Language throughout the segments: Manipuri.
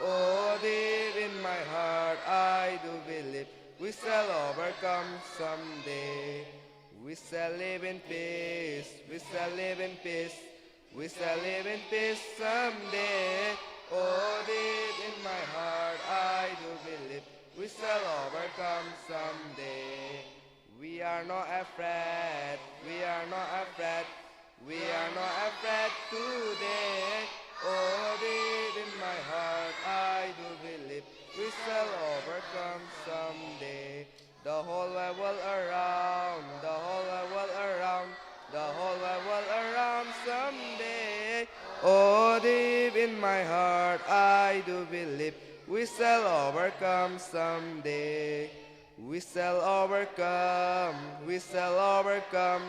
Oh, deep in my heart, I do believe we shall overcome someday. We shall live in peace, we shall live in peace, we shall live in peace someday. Oh, deep in my heart, I do believe we shall overcome someday. We are not afraid, we are not afraid, we are not afraid today. Oh, deep in my heart, I do believe we shall overcome someday. The whole wide world around, the whole wide world around, the whole wide world around someday. Oh, deep in my heart, I do believe we shall overcome someday. We shall overcome, we shall overcome,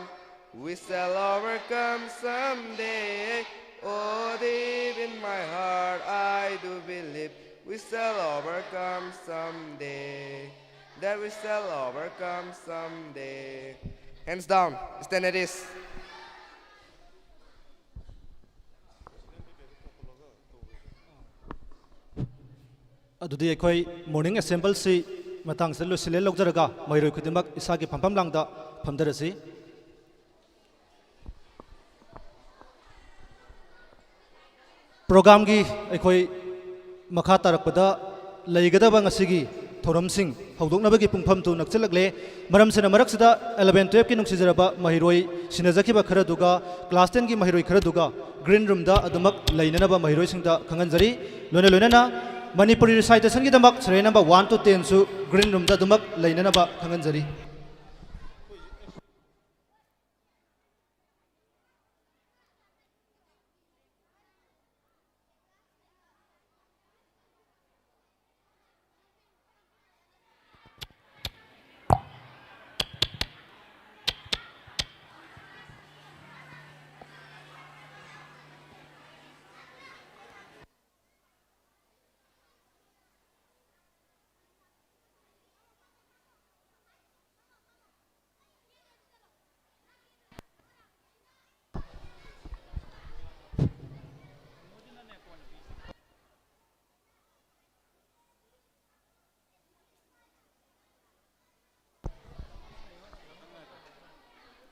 we shall overcome someday. Oh, deep in my heart, I do believe we shall overcome someday. That we shall overcome someday. Hands down, stand at this. ꯑꯗꯨꯗꯤ ꯑꯩꯈꯣꯏ ꯃꯣꯔꯅꯤꯡ ꯑꯦꯁꯦꯝꯕꯜꯁꯤ ꯃꯇꯥꯡꯁꯤꯗ ꯂꯣꯏꯁꯤꯜꯂꯦ ꯂꯧꯖꯔꯒ ꯃꯍꯩꯔꯣꯏ ꯈꯨꯗꯤꯡꯃꯛ ꯏꯁꯥꯒꯤ ꯐꯝꯐꯝ ꯂꯥꯡꯗ ꯐꯝꯊꯔꯁꯤ ꯄ꯭ꯔꯣꯒ꯭ꯔꯥꯝꯒꯤ ꯑꯩꯈꯣꯏ ꯃꯈꯥ ꯇꯥꯔꯛꯄꯗ ꯂꯩꯒꯗꯕ ꯉꯁꯤꯒꯤ ꯊꯧꯔꯝꯁꯤꯡ ꯍꯧꯗꯣꯛꯅꯕꯒꯤ ꯄꯨꯡꯐꯝꯗꯨ ꯅꯛꯁꯤꯜꯂꯛꯂꯦ ꯃꯔꯝꯁꯤꯅ ꯃꯔꯛꯁꯤꯗ 11 12ꯀꯤ ꯅꯨꯡꯁꯤꯖꯔꯕ ꯃꯍꯩꯔꯣꯏ ꯁꯤꯟꯅꯖꯈꯤꯕ ꯈꯔꯗꯨꯒ ꯀ꯭ꯂꯥꯁ 10ꯒꯤ ꯃꯍꯩꯔꯣꯏ ꯈꯔꯗꯨꯒ ꯒ꯭ꯔꯤꯟ ꯔꯨꯝꯗ ꯑꯗꯨꯃꯛ ꯂꯩꯅꯅꯕ ꯃꯍꯩꯔꯣꯏꯁꯤꯡꯗ ꯈꯪꯍꯟꯖꯔꯤ ꯂꯣꯏꯅꯅ ꯃꯅꯤꯄꯨꯔꯤ ꯔꯤꯁꯥꯏꯇꯦꯁꯟꯒꯤꯗꯃꯛ ꯁꯔꯦ ꯅꯝꯕꯔ 1 to 10 ꯁꯨ ꯒ꯭ꯔꯤꯟ ꯔꯨꯝꯗ ꯑꯗꯨꯃꯛ ꯂꯩꯅꯅꯕ ꯈꯪꯍꯟꯖꯔꯤ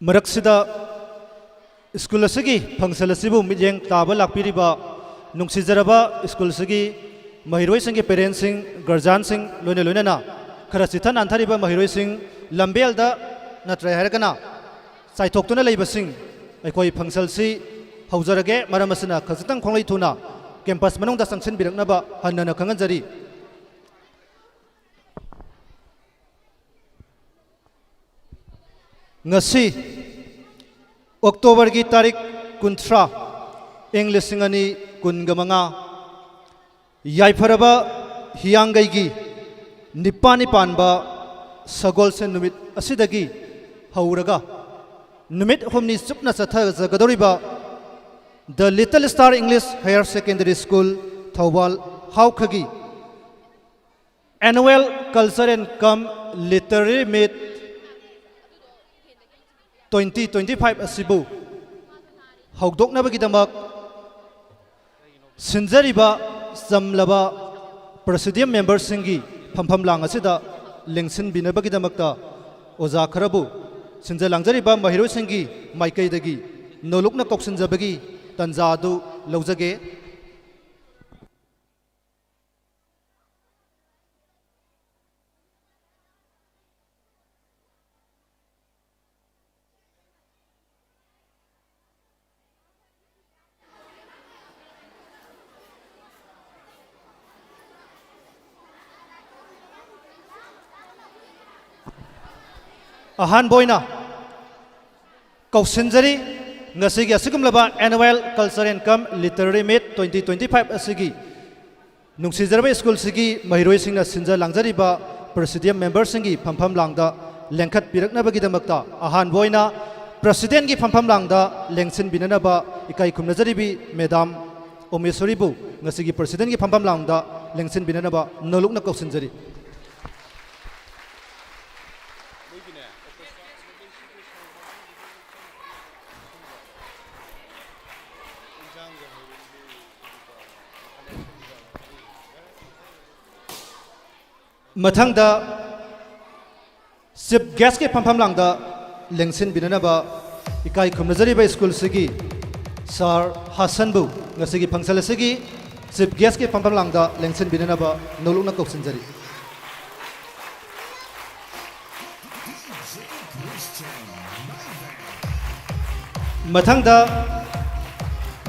ꯃꯔꯛꯁꯤꯗ ꯁ꯭ꯀꯨꯜ ꯑꯁꯤꯒꯤ ꯐꯪꯁꯟ ꯑꯁꯤꯕꯨ ꯃꯤꯠꯌꯦꯡ ꯇꯥꯕ ꯂꯥꯛꯄꯤꯔꯤꯕ ꯅꯨꯡꯁꯤꯖꯔꯕ ꯁ꯭ꯀꯨꯜ ꯑꯁꯤꯒꯤ ꯃꯍꯩꯔꯣꯏꯁꯤꯡꯒꯤ ꯄꯦꯔꯦꯟꯁꯤꯡ ꯒꯥꯔꯖꯤꯌꯥꯟꯁꯤꯡ ꯂꯣꯏꯅꯅ ꯈꯔ ꯆꯤꯊ ꯅꯥꯟꯊꯔꯤꯕ ꯃꯍꯩꯔꯣꯏꯁꯤꯡ ꯂꯝꯕꯦꯜꯗ ꯅꯠꯇ꯭ꯔꯦ ꯍꯥꯏꯔꯒꯅ ꯆꯥꯏꯊꯣꯛꯇꯨꯅ ꯂꯩꯕꯁꯤꯡ ꯑꯩꯈꯣꯏ ꯐꯪꯁꯟꯁꯤ ꯍꯧꯖꯔꯒꯦ ꯃꯔꯝ ꯑꯁꯤꯅ ꯈꯖꯤꯛꯇꯪ ꯈꯣꯡꯂꯩ ꯊꯨꯅ ꯀꯦꯝꯄꯁ ꯃꯅꯨꯡꯗ ꯆꯪꯁꯤꯟꯕꯤꯔꯛꯅꯕ ꯍꯟꯅ ꯈꯪꯍꯟꯖꯔꯤ ngasi October ki tarik kunthra eng lising ani kungamanga yaifaraba hiyangai gi nipani panba sagol se numit asidagi hauraga numit homni supna satha zagadoriba the Little Star English Higher Secondary School Thawal Haukhagi annual culture and come literary meet 2025 asibu hawdoknabagidamak sinjariba samlaba presidium members singi phampham lang asida lengsin binabagidamakta oja kharabu sinjalangjariba mahiroi singi maikaidagi nolokna koksinjabagi tanjadu laujage ahan boina kausinjari ngasigi asigumlaba annual culture and come literary meet 2025 asigi nungsijarba school sigi mahiroi singna sinja langjariba presidium members singi phampham langda lengkhat piraknabagi damakta ahan boina president gi phampham langda lengsin binanaba ikai khumnajaribi madam omesori bu ngasigi president gi phampham langda lengsin binanaba nolokna kausinjari मथंगदा चिफ गेस्ट के फंफम लांगदा लेंसिन बिननबा इकाई खुमनजरीबा स्कूल सिगी सर हसनबु ngasi फंक्शन सिगी चिफ गेस्ट के फंफम लांगदा लेंसिन बिननबा नोलुना कौसिनजरी मथंगदा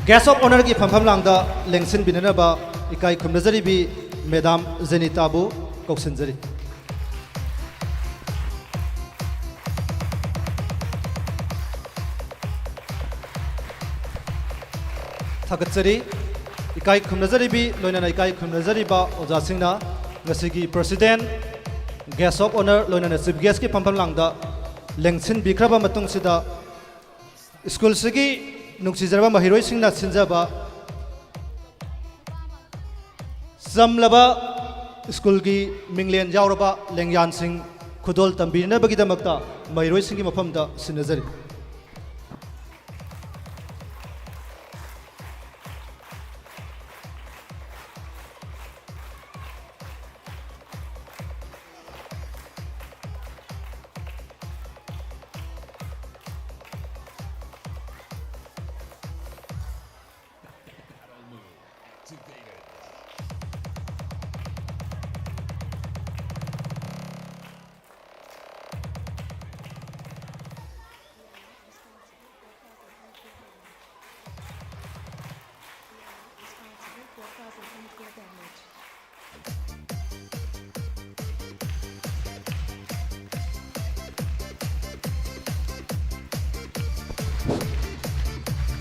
गेस्ट ऑफ ऑनर की फंफम लांगदा लेंसिन बिननबा इकाई खुमनजरीबी मैडम जेनिताबु कौसिनजरी थागतजरी इकाई खुमनजरीबी लोइना इकाई खुमनजरीबा ओजासिंगना ngasi president guest of honour लोइना चीफ गेस्ट की फंफम लांगदा लेंसिन बिख्रबा मतुंग सिदा स्कूल सिगी नुक्सिजरबा महिरोई सिंगना सिंजाबा जमलबा स्कूल की मिंगलेन यावरबा लेंयान सिंह खुदोल तंबीनबगीदमक्ता महिरोई सिंगी मफमदा सिनजरी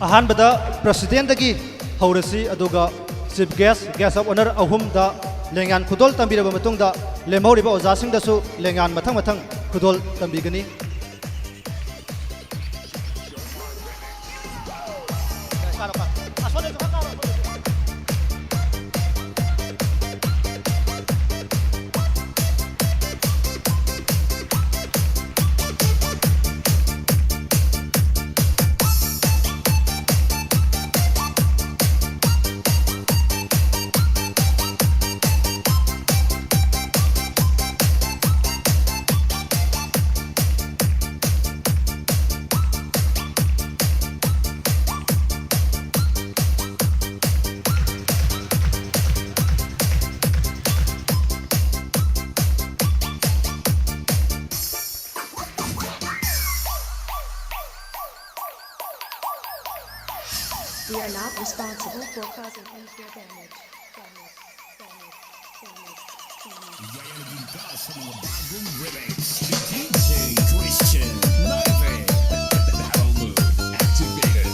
अहानबदा प्रेसिडेंट की हौरसी अदुगा चीफ गेस्ट ऑफ ऑनर अहुमदा लेंगान खुदोल तंबीरबा मतुंगदा लेमहौरिबा ओजासिंगदसु लेंगान मथंग मथंग खुदोल तंबीगनी We are not responsible for causing any damage. DJ Christian Live Battle Move activated.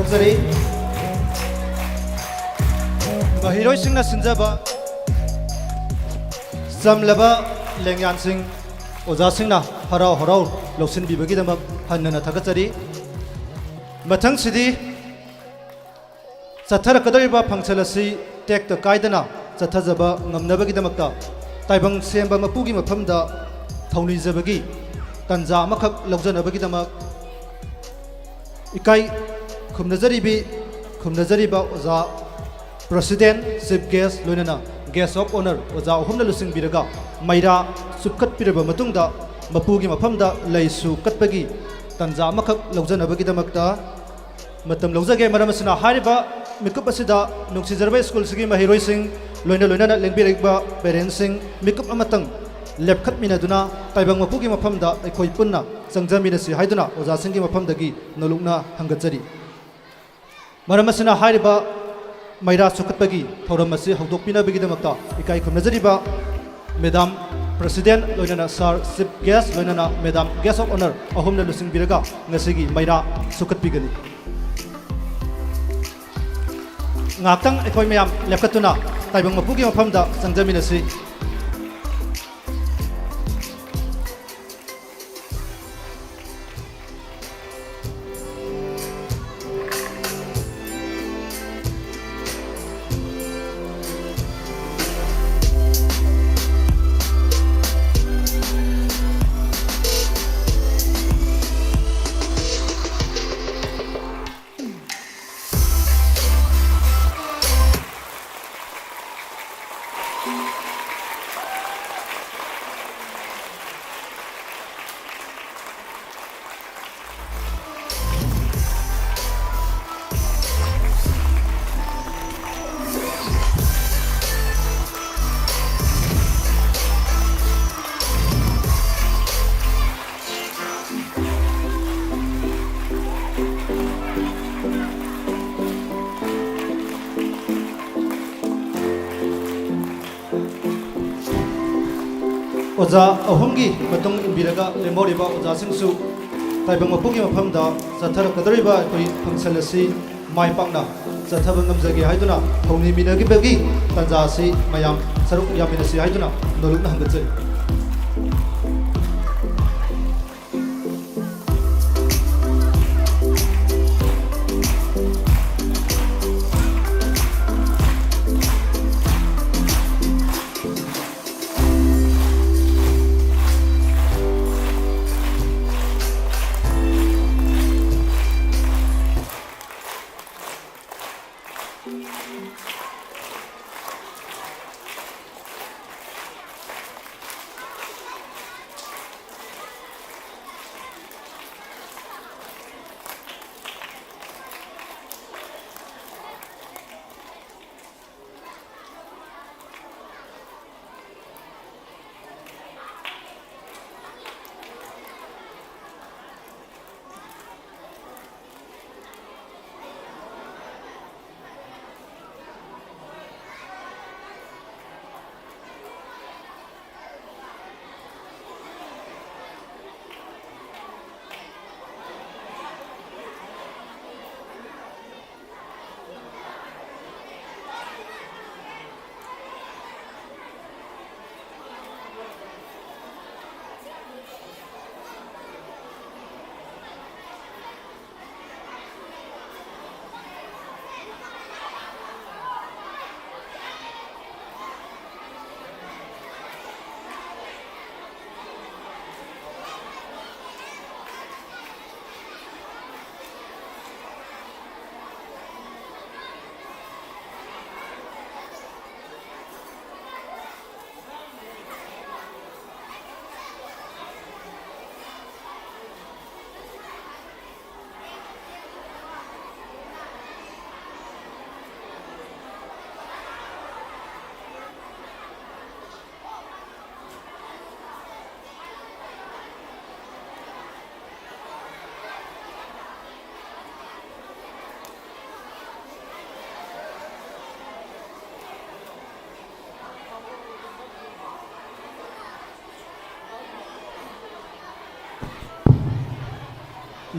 ꯊꯥꯒꯠꯆꯔꯤ ꯃꯍꯩꯔꯣꯏꯁꯤꯡꯅ ꯁꯤꯟꯖꯕ ꯆꯝꯂꯕ ꯂꯦꯡꯌꯥꯟꯁꯤꯡ ꯑꯣꯖꯥꯁꯤꯡꯅ ꯍꯔꯥꯎ ꯍꯔꯥꯎ ꯂꯧꯁꯤꯟꯕꯤꯕꯒꯤꯗꯃꯛ ꯍꯟꯅ ꯊꯥꯒꯠꯆꯔꯤ ꯃꯊꯪꯁꯤꯗꯤ ꯆꯠꯊꯔꯛꯀꯗꯧꯔꯤꯕ ꯐꯪꯁꯟ ꯑꯁꯤ ꯇꯦꯛꯇ ꯀꯥꯏꯗꯅ ꯆꯠꯊꯖꯕ ꯉꯝꯅꯕꯒꯤꯗꯃꯛꯇ ꯇꯥꯏꯕꯪ ꯁꯦꯝꯕ ꯃꯄꯨꯒꯤ ꯃꯐꯝꯗ ꯊꯧꯅꯤꯖꯕꯒꯤ ꯇꯟꯖꯥ ꯑꯃꯈꯛ ꯂꯧꯖꯅꯕꯒꯤꯗꯃꯛ ꯏꯀꯥꯏ ꯈꯨꯝꯅꯖꯔꯤꯕ ꯑꯣꯖꯥ ꯄ꯭ꯔꯁꯤꯗꯦꯟ ꯆꯤꯐ ꯒꯦꯁ ꯂꯣꯏꯅꯅ ꯒꯦꯁ ꯑꯣꯐ ꯑꯣꯅꯔ ꯑꯣꯖꯥ ꯑꯍꯨꯝꯅ ꯂꯨꯆꯤꯡꯕꯤꯔꯒ ꯃꯩꯔꯥ ꯆꯨꯞꯈꯠꯄꯤꯔꯕ ꯃꯇꯨꯡꯗ ꯃꯄꯨꯒꯤ ꯃꯐꯝꯗ ꯂꯩꯁꯨ ꯀꯠꯄꯒꯤ ꯇꯟꯖꯥ ꯑꯃꯈꯛ ꯂꯧꯖꯅꯕꯒꯤꯗꯃꯛꯇ ꯃꯇꯝ ꯂꯧꯖꯒꯦ ꯃꯔꯝ ꯑꯁꯤꯅ ꯍꯥꯏꯔꯤꯕ ꯃꯤꯀꯨꯞ ꯑꯁꯤꯗ ꯅꯨꯡꯁꯤꯖꯔꯕ ꯁ꯭ꯀꯨꯜꯁꯤꯒꯤ ꯃꯍꯩꯔꯣꯏꯁꯤꯡ ꯂꯣꯏꯅꯅ ꯂꯦꯡꯕꯤꯔꯛꯏꯕ ꯄꯦꯔꯦꯟꯁꯤꯡ ꯃꯤꯀꯨꯞ ꯑꯃꯇꯪ ꯂꯦꯞꯈꯠꯃꯤꯟꯅꯗꯨꯅ ꯇꯥꯏꯕꯪ ꯃꯄꯨꯒꯤ ꯃꯐꯝꯗ ꯑꯩꯈꯣꯏ ꯄꯨꯟꯅ ꯆꯪꯖꯃꯤꯟꯅꯁꯤ ꯍꯥꯏꯗꯨꯅ ꯑꯣꯖꯥꯁꯤꯡꯒꯤ ꯃꯐꯝꯗꯒꯤ ꯅꯣꯂꯨꯛꯅ ꯍꯪꯒꯠꯆꯔꯤ ꯃꯔꯝ ꯑꯁꯤꯅ ꯍꯥꯏꯔꯤꯕ ꯃꯩꯔꯥ ꯆꯨꯞꯈꯠꯄꯒꯤ ꯊꯧꯔꯝ ꯑꯁꯤ ꯍꯧꯗꯣꯛꯄꯤꯅꯕꯒꯤꯗꯃꯛꯇ ꯏꯀꯥꯏ ꯈꯨꯝꯅꯖꯔꯤꯕ ꯃꯦꯗꯥꯝ ꯄ꯭ꯔꯁꯤꯗꯦꯟ ꯂꯣꯏꯅꯅ ꯁꯥꯔ ꯆꯤꯐ ꯒꯦꯁ ꯂꯣꯏꯅꯅ ꯃꯦꯗꯥꯝ ꯒꯦꯁ ꯑꯣꯐ ꯑꯣꯅꯔ ꯑꯍꯨꯝꯅ ꯂꯨꯆꯤꯡꯕꯤꯔꯒ ꯉꯁꯤꯒꯤ ꯃꯩꯔꯥ ꯆꯨꯞꯈꯠꯄꯤꯒꯅꯤ ꯉꯥꯛꯇꯪ ꯑꯩꯈꯣꯏ ꯃꯌꯥꯝ ꯂꯦꯞꯈꯠꯇꯨꯅ ꯇꯥꯏꯕꯪ ꯃꯄꯨꯒꯤ ꯃꯐꯝꯗ ꯆꯪꯖꯃꯤꯟꯅꯁꯤ ꯑꯣꯖꯥ ꯑꯍꯨꯝꯒꯤ ꯃꯇꯨꯡ ꯏꯟꯕꯤꯔꯒ ꯂꯦꯝꯍꯧꯔꯤꯕ ꯑꯣꯖꯥꯁꯤꯡꯁꯨ ꯇꯥꯏꯕꯪ ꯃꯄꯨꯒꯤ ꯃꯐꯝꯗ ꯆꯠꯊꯔꯛꯀꯗꯧꯔꯤꯕ ꯑꯩꯈꯣꯏ ꯐꯪꯁꯟ ꯑꯁꯤ ꯃꯥꯏ ꯄꯥꯛꯅ ꯆꯠꯊꯕ ꯉꯝꯖꯒꯦ ꯍꯥꯏꯗꯨꯅ ꯊꯧꯅꯤꯃꯤꯟꯅꯈꯤꯕꯒꯤ ꯇꯥꯟꯖꯥ ꯑꯁꯤ ꯃꯌꯥꯝ ꯁꯔꯨꯛ ꯌꯥꯃꯤꯟꯅꯁꯤ ꯍꯥꯏꯗꯨꯅ ꯅꯣꯂꯨꯛꯅ ꯍꯪꯒꯠꯆꯔꯤ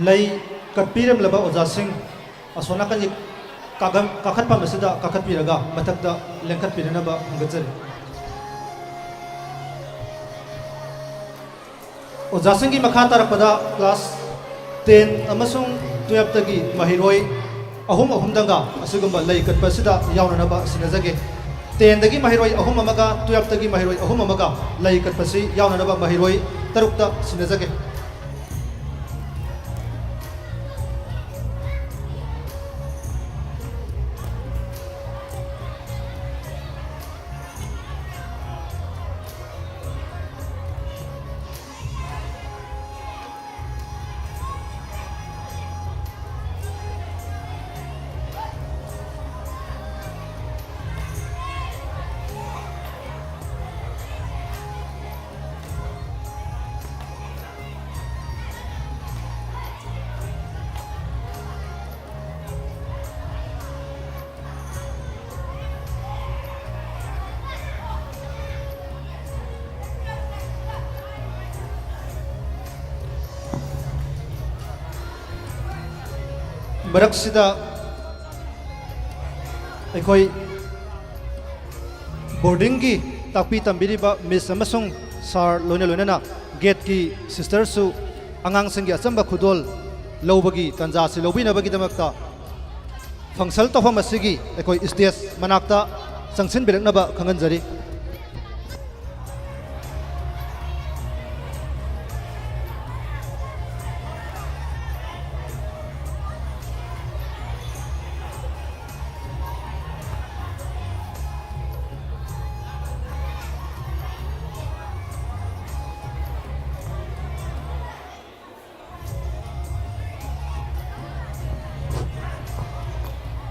ꯂꯩ ꯀꯠꯄꯤꯔꯝꯂꯕ ꯑꯣꯖꯥꯁꯤꯡ ꯑꯁꯣꯝ ꯅꯥꯀꯟꯒꯤ ꯀꯥꯈꯠꯐꯝ ꯑꯁꯤꯗ ꯀꯥꯈꯠꯄꯤꯔꯒ ꯃꯊꯛꯇ ꯂꯦꯡꯈꯠꯄꯤꯅꯅꯕ ꯍꯪꯒꯠꯆꯔꯤ ꯑꯣꯖꯥꯁꯤꯡꯒꯤ ꯃꯈꯥ ꯇꯥꯔꯛꯄꯗ ꯀ꯭ꯂꯥꯁ 10 ꯑꯃꯁꯨꯡ 12ꯇꯒꯤ ꯃꯍꯩꯔꯣꯏ ꯑꯍꯨꯝꯗꯪꯒ ꯑꯁꯤꯒꯨꯝꯕ ꯂꯩ ꯀꯠꯄ ꯑꯁꯤꯗ ꯌꯥꯎꯅꯅꯕ ꯁꯤꯟꯅꯖꯒꯦ 10ꯗꯒꯤ ꯃꯍꯩꯔꯣꯏ 3 ꯑꯃꯒ 12ꯇꯒꯤ ꯃꯍꯩꯔꯣꯏ 3 ꯑꯃꯒ ꯂꯩ ꯀꯠꯄꯁꯤ ꯌꯥꯎꯅꯅꯕ ꯃꯍꯩꯔꯣꯏ 6ꯇ ꯁꯤꯟꯅꯖꯒꯦ ꯃꯔꯛꯁꯤꯗ ꯑꯩꯈꯣꯏ ꯕꯣꯔꯗꯤꯡꯒꯤ ꯇꯥꯛꯄꯤ ꯇꯝꯕꯤꯔꯤꯕ ꯃꯤꯁ ꯑꯃꯁꯨꯡ ꯁꯥꯔ ꯂꯣꯏꯅꯅ ꯒꯦꯠꯀꯤ ꯁꯤꯁꯇꯔꯁꯨ ꯑꯉꯥꯡꯁꯤꯡꯒꯤ ꯑꯆꯝꯕ ꯈꯨꯗꯣꯜ ꯂꯧꯕꯒꯤ ꯇꯥꯟꯖꯥꯁꯤ ꯂꯧꯕꯤꯅꯕꯒꯤꯗꯃꯛꯇ ꯐꯪꯁꯟ ꯇꯧꯐꯝ ꯑꯁꯤꯒꯤ ꯑꯩꯈꯣꯏ ꯁ꯭ꯇꯦꯖ ꯃꯅꯥꯛꯇ ꯆꯪꯁꯤꯟꯕꯤꯔꯛꯅꯕ ꯈꯪꯍꯟꯖꯔꯤ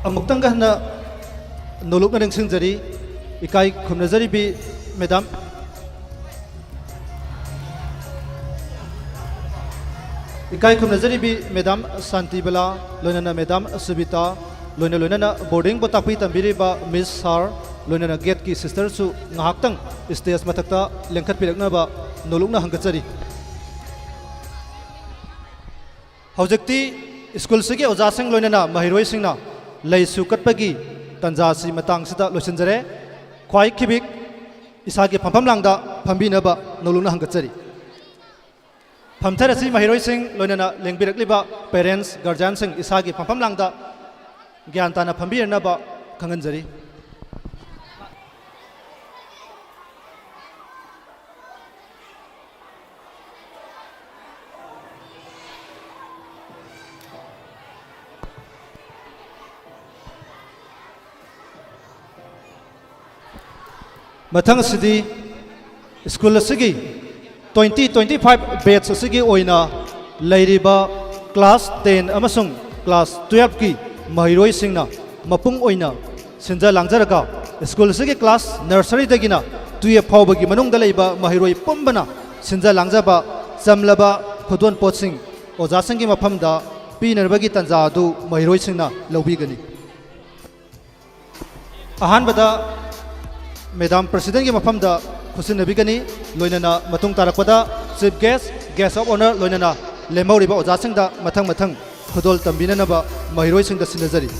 ꯑꯃꯨꯛꯇꯪꯒ ꯍꯟꯅ ꯅꯣꯂꯨꯛꯅ ꯅꯤꯡꯁꯤꯡꯖꯔꯤ ꯏꯀꯥꯏ ꯈꯨꯝꯅꯖꯔꯤꯕꯤ ꯃꯦꯗꯥꯝ इकाई खुमनजरीबी मैडम शांतिबला लोनना मैडम सुबिता लोनना बोर्डिंग तापी तंबीरीबा मिस सार लोनना गेट की सिस्टर सु ngahaktang स्टेज मथक्ता लेंखत पिरकनबा नोलुकना हंगचरी हौजक्ति स्कूल सिगे ओजासिंग लोनना महिरोई सिंगना लैसु कटपगी तंजासी मतंगसिदा लोसनजरे ख्वाई खिबिक इसागे फंफम लांगदा फंबीनबा नोलुकना हंगचरी फमथरसी महिरोई सिंह लोनना लेंबिरकलिबा पेरेंट्स गार्जियन सिंह इसागी फंफम लांगदा ज्ञान ताना फंबीरनबा खंगनजरी मथंग सिदी स्कूल सिगी 2025 बैच सिगी ओइना लैरिबा क्लास 10 अमसुंग क्लास 12 की महिरोई सिंगना मपुंग ओइना सिंजा लांगजरगा स्कूल सिगी क्लास नर्सरी दगिना 12 फावबगी मनुंग दलैबा महिरोई पुंबना सिंजा लांगजबा चमलबा खुदोन पोचिंग ओजा सिंगी मफमदा पीनरबगी तंजा दु महिरोई सिंगना लौबीगनी अहानबदा मैडम प्रेसिडेंट की मफमदा खुसिनबिगनी लोइनना मतुंग तारकपदा चीफ गेस्ट ऑफ ऑनर लोइनना लेमौरिबा ओजासिंगदा मथंग मथंग खुदोल तंबिननबा महिरोइसिंगदा सिनजरी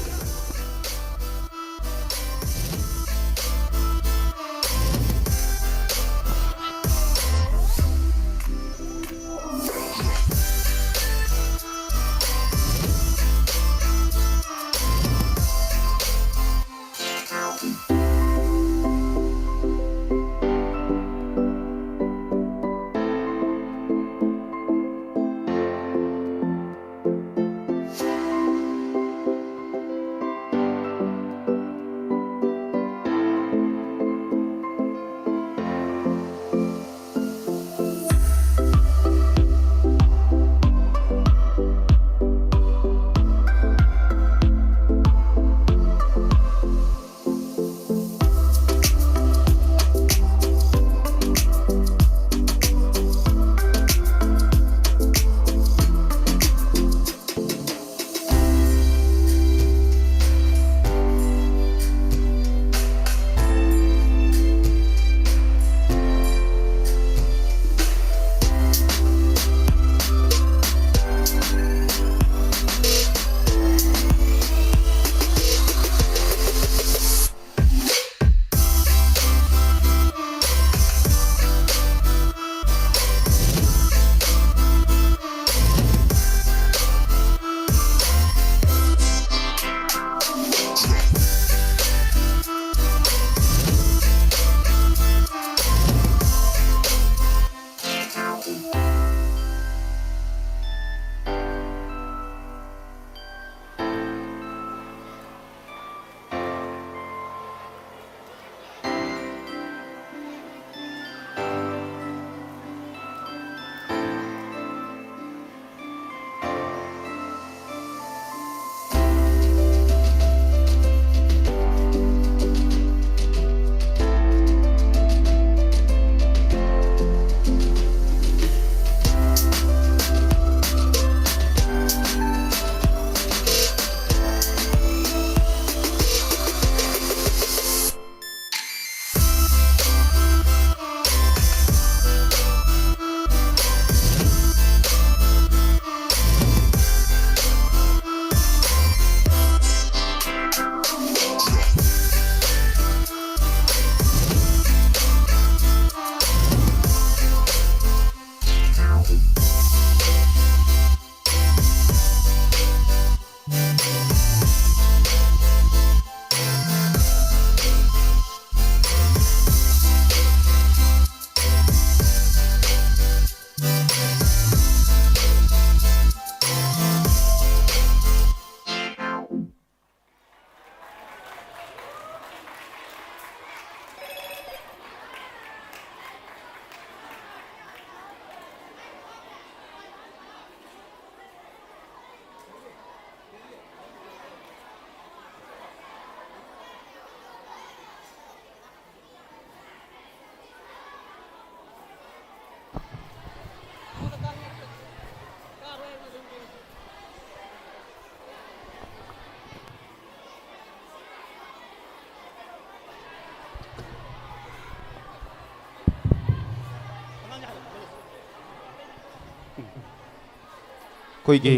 ꯑꯩꯈꯣꯏꯒꯤ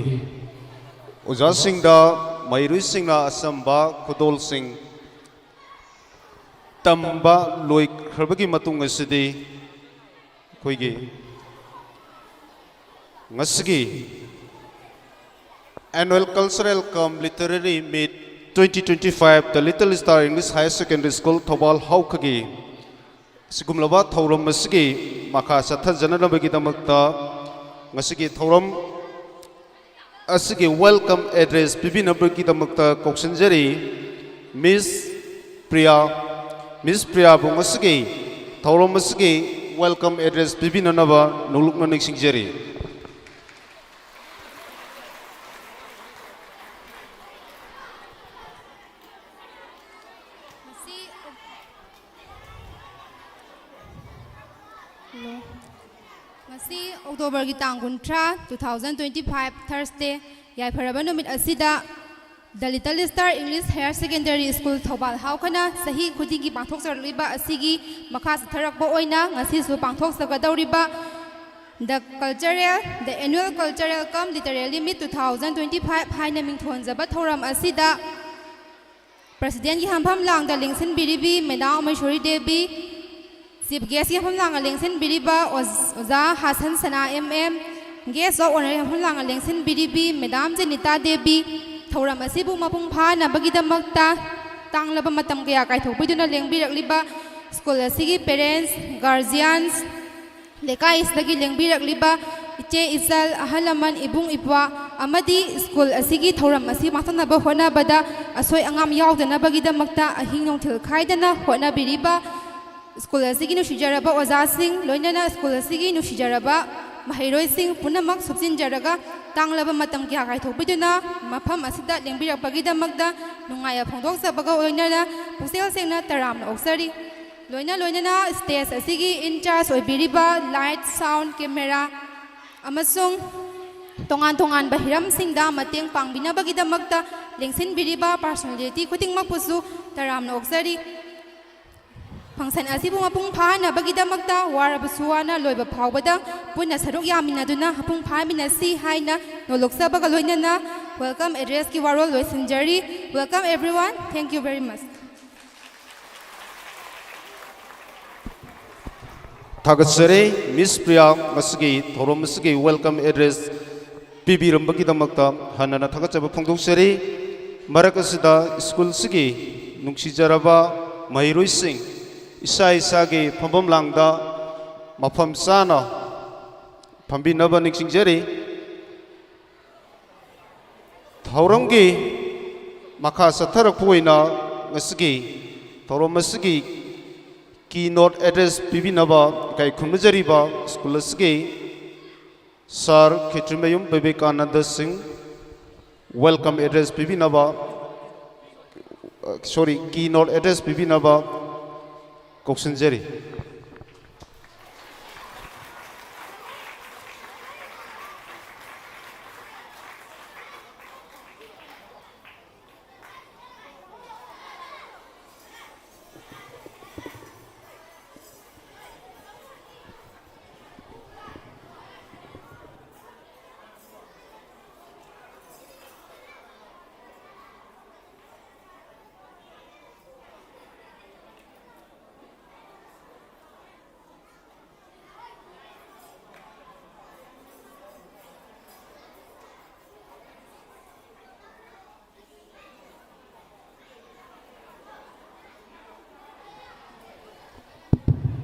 ꯑꯣꯖꯥꯁꯤꯡꯗ ꯃꯍꯩꯔꯣꯏꯁꯤꯡꯅ ꯑꯆꯝꯕ ꯈꯨꯗꯣꯜꯁꯤꯡ ꯇꯝꯕ ꯂꯣꯏꯈ꯭ꯔꯕꯒꯤ ꯃꯇꯨꯡ ꯑꯁꯤꯗꯤ ꯑꯩꯈꯣꯏꯒꯤ ꯉꯁꯤꯒꯤ Annual Cultural Cum Literary Meet 2025 The Little Star English Higher Secondary School Thobal Haukagi Sigumlaba Thauram Masigi Maka Satha Jananabagidamata Masigi Thauram Asigi Welcome Address Bibinabagidamata Koksanjari Miss Priya Bungasigi Thauram Masigi Welcome Address Bibinanaba Nulukna Nixingjari Ngasi October ki tang kuntra 2025 Thursday yai pharaba numit asida The Little Star English Higher Secondary School Thobal Haukana sahi khudingi pangthok sarliba asigi makha tharakba oina ngasi su pangthok sagadawriba the annual cultural cum literary meet 2025 haina mingthonjaba thoram asida President ki hampham langda lingsin biribi Madam Ameshwari Devi Chief Guest Hampham Lang Lengsin Biriba Oza Hasan Sana MM Guest of Honor Hampham Lang Lengsin Biribi Madam Janita Devi Thauram Asibu Mapung Phana Bagidamakta Tanglaba Matam Kaya Kaithopiduna Lengbirakliba School Asigi Parents Guardians Leka Isdagi Lengbirakliba Iche Isal Ahalaman Ibung Ipwa Amadi School Asigi Thauram Asi Matanaba Hona Bada Asoy Angam Yaudana Bagidamakta Ahinong Tilkaidana Hona Biriba School asigi nusijaraba ozasing loinana school asigi nusijaraba mahairoising punamak subsinjaraga tanglaba matam kya kaithopiduna mafam asida lengbirakpagidamagda nungaya phongdoksabaga oinana pusel sengna taramna oksari loinana stage asigi in charge oibiriba light sound camera amasung tongan bahiram singda mateng pangbinabagidamagda lengsinbiriba personality khutingmak pusu taramna oksari Function asibu mapung phana bagidamakta warabasuana loiba phawbada punna saruk yaminaduna hapung phaminasi haina noloksabaga loinana welcome address ki warol loisinjari welcome everyone thank you very much Thagatsare Miss Priya Masigi Thorom Masigi welcome address Bibi Rambagidamagta Hanana Thagatsaba Phongdoksari Marakasida School Sigi Nungsijaraba Mahiroi Singh Isa Isagi Pambam Langda Mafam Sana Pambinaba Nixingjari Thauramgi Maka Satharak Puina Masigi Thorom Masigi Keynote Address Bibinaba Kai Kumajariba School Sigi Sir Ketrimayum Vivekananda Singh Welcome Address Bibinaba Keynote Address Bibinaba Koksanjari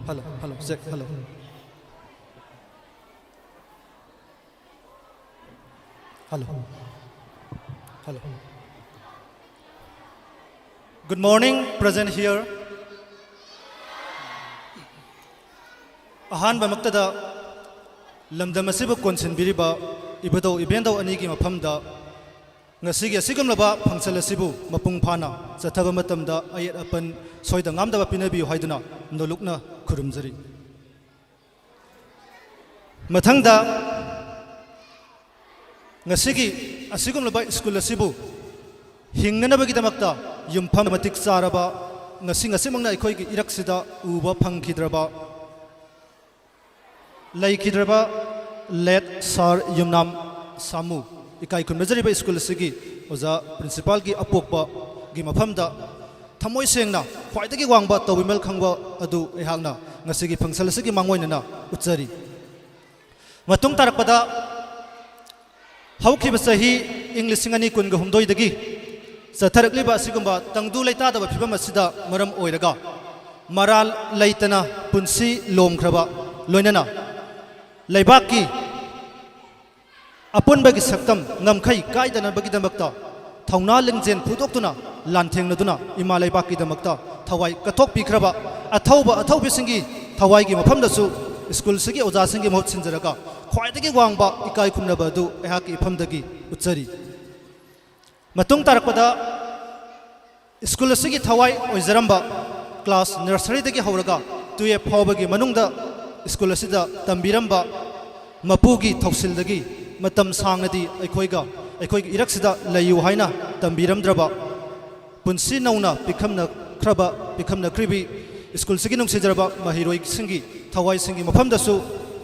Hello, Zach, hello. Hello. Good morning, present here. Ahan Bamaktada Lamdamasiba Konsin Biriba, Ibado Ibendo Anigi Mapamda, Nasiga Sigamlaba, Pangsalasibu, Mapung Pana, Satavamatamda, Ayat Apan, Soidangamda Pinabi Haidana, Nolokna, Kurumzari. Matangda Nasigi, Asigumlaba Skulasibu, Hinganabagitamakta, Yumpamatic Saraba, Nasinga Simona Ikoi Iraksida, Uba Pankidraba, Laikidraba, Let Sar Yumnam Samu. ikai khunbajariba school asigi oza principal ki apokpa gi mafamda thamoi sengna khwaidagi wangba tawimel khangba adu ehangna ngasigi phangsal asigi mangoina na uchari matung tarakpada haukiba sahi english singani kunga humdoi dagi satharakliba asigumba tangdu leita da phibam asida maram oiraga maral leitana punsi lomkhraba loinana leibaki apunbagi saktam ngamkhai kaidana bagi damakta thongna lengjen phudoktuna lanthengna ima leibaki damakta thawai kathok pikhraba athaubi singi thawai gi mafamdasu school sigi oja singi mohot sinjaraga khwaidagi wangba ikai khumnaba du ehaki ifamdagi uchari matung tarakpada school sigi thawai oizaramba class nursery dagi hauraga 12 phawbagi manungda school asida tambiramba mapugi thoksil matam sangnadi aikhoiga iraksida layu haina tambiramdraba punsi nauna pikhamna kribi school sigi nungsijaraba mahiroi singi thawai singi mafamdasu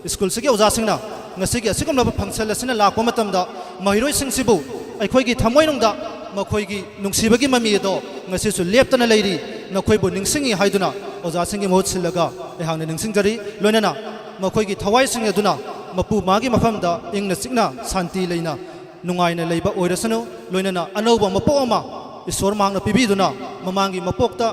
school sigi oja singna ngasigi asigumlaba phangsal asina lakwa matamda mahiroi singsibu aikhoigi thamoi nungda makhoi nungsibagi mami do ngasisu leptana leiri nakhoibu ningsingi haiduna oja singi mohot silaga ehangna ningsingjari loinana makhoi thawai sing aduna mapu magi mafamda ingna sikna santi leina nungaina leiba oirasanu loinana anoba mapoma isor mangna pibiduna mamangi mapokta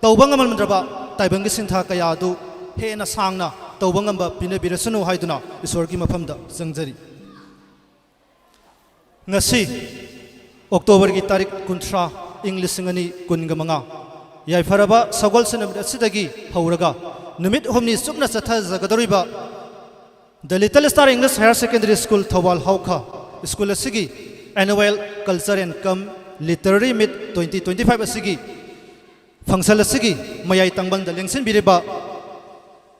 tawbangamal mandraba taibangi sintha kaya du hena sangna tawbangamba pinabirasanu haiduna isorgi mafamda sangjari ngasi October ki tarik kuntra English singani kunga manga yai faraba sagol sanam asidagi hauraga numit homni sukna satha zagadoriba The Little Star English Higher Secondary School Thawal Hauka School asigi Annual Culture and Come Literary Meet 2025 asigi Fangsal asigi mayai tangbang da lengsin biriba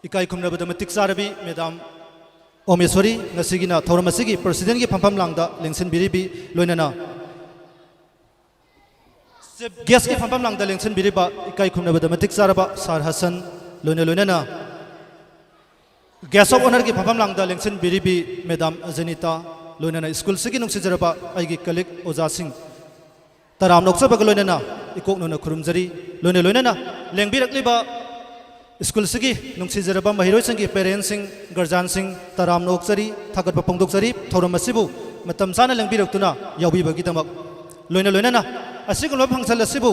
ikai khumnabada matik sarabi Madam Omeswari ngasigi na thoram asigi President ki phampam langda lengsin biribi loinana Guest ki phampam langda lengsin biriba ikai khumnabada matik saraba Sar Hassan loinana Guest of Honor ki phampam langda lengsin biribi Madam Ajanita loinana school sigi nungsijaraba aigi colleague oja sing taram noksabag loinana ikok nona khurumjari loinana lengbirakliba school sigi nungsijaraba mahiroi singi parents sing guardian sing taram noksari thagatpa pongdoksari thoram asibu matam sana lengbiraktuna yaubibagi damak loinana asigulba phangsal asibu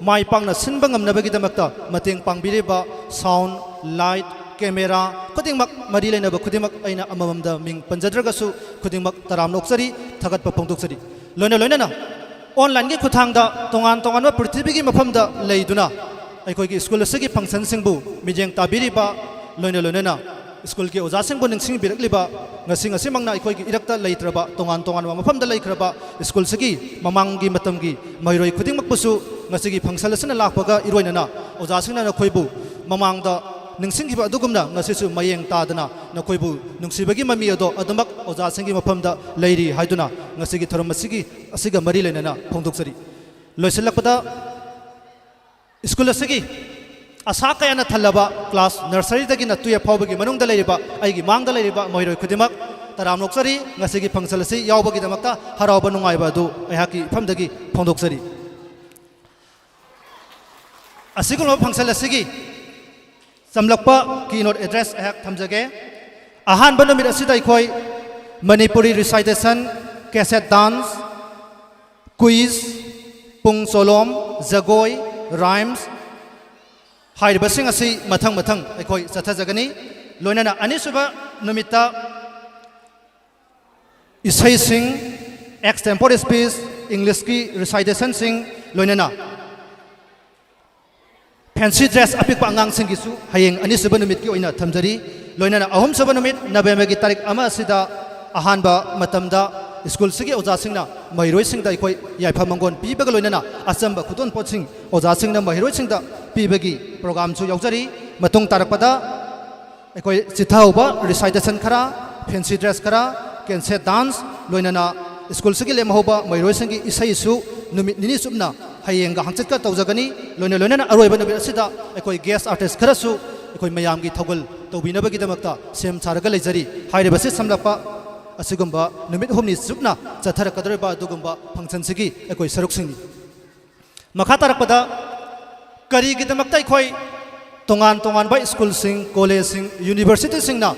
mai pangna sinba ngamnabagi damakta mateng pangbiriba sound light camera khudingmak mari leinaba khudingmak aina amamamda ming panjadragasu khudingmak taram noksari thagatpa pongdoksari loinana online gi khuthangda tongan wa prithibigi mafamda leiduna aikhoigi school asigi function singbu mijeng tabiriba loinana school ki oja singbu ningsing birakliba ngasi mangna aikhoigi irakta leitraba tongan wa mafamda leikraba school sigi mamanggi matamgi mairoi khudingmak pusu ngasigi function asina lakpaga iroinana oja singna na khoibu mamangda ningsinggiba adugumna ngasisu mayeng tadana nakhoibu nungsibagi mami ado adumak oja singi mafamda leiri haiduna ngasigi thoramasigi asiga mari leinana phongdoksari loisilakpada school asigi asa kayana thalaba class nursery dagina 12 phawbagi manungda leiriba aigi mangda leiriba moiroi khudimak taram noksari ngasigi phangsal asi yaubagi damakta harauba nungaiba adu ayhaki phamdagi phongdoksari asigulma phangsal asigi samlakpa keynote address ahak thamjage ahan banamit asida ikhoi Manipuri recitation cassette dance quiz pung solom jagoi rhymes hairibasing asi mathang ikhoi sathajagani loinana anisuba numita isai sing extempore speech English ki recitation sing loinana fancy dress apikpa angang singisu hayeng anisuba numit ki oina thamjari loinana ahum suba numit November ki tarik ama asida ahanba matamda school sigi oja singna mairoi singda ikoi yaifa mangon pibaga loinana asamba khudon potsing oja singna mairoi singda pibagi program chu yaujari matung tarakpada ikoi chithauba recitation khara fancy dress khara cassette dance loinana school sigi lemhoba mairoi singi isai su numit nini subna hayeng ga hangchit ka tawjagani loinana aroiba nabi asida ikoi guest artist khara su ikoi mayam gi thogol tawbinabagi damakta sem charaga leijari haire basi samlapa ꯑꯁꯤꯒꯨꯝꯕ ꯅꯨꯃꯤꯠ ꯍꯨꯝꯅꯤ ꯆꯨꯞꯅ ꯆꯠꯊꯔꯛꯀꯗꯧꯔꯤꯕ ꯑꯗꯨꯒꯨꯝꯕ ꯐꯪꯁꯟꯁꯤꯒꯤ ꯑꯩꯈꯣꯏ ꯁꯔꯨꯛꯁꯤꯡꯅꯤ ꯃꯈꯥ ꯇꯥꯔꯛꯄꯗ ꯀꯔꯤꯒꯤꯗꯃꯛꯇ ꯑꯩꯈꯣꯏ ꯇꯣꯉꯥꯟ ꯇꯣꯉꯥꯟꯕ ꯁ꯭ꯀꯨꯜꯁꯤꯡ ꯀꯣꯂꯦꯖꯁꯤꯡ ꯌꯨꯅꯤꯚꯔꯁꯤꯇꯤꯁꯤꯡꯅ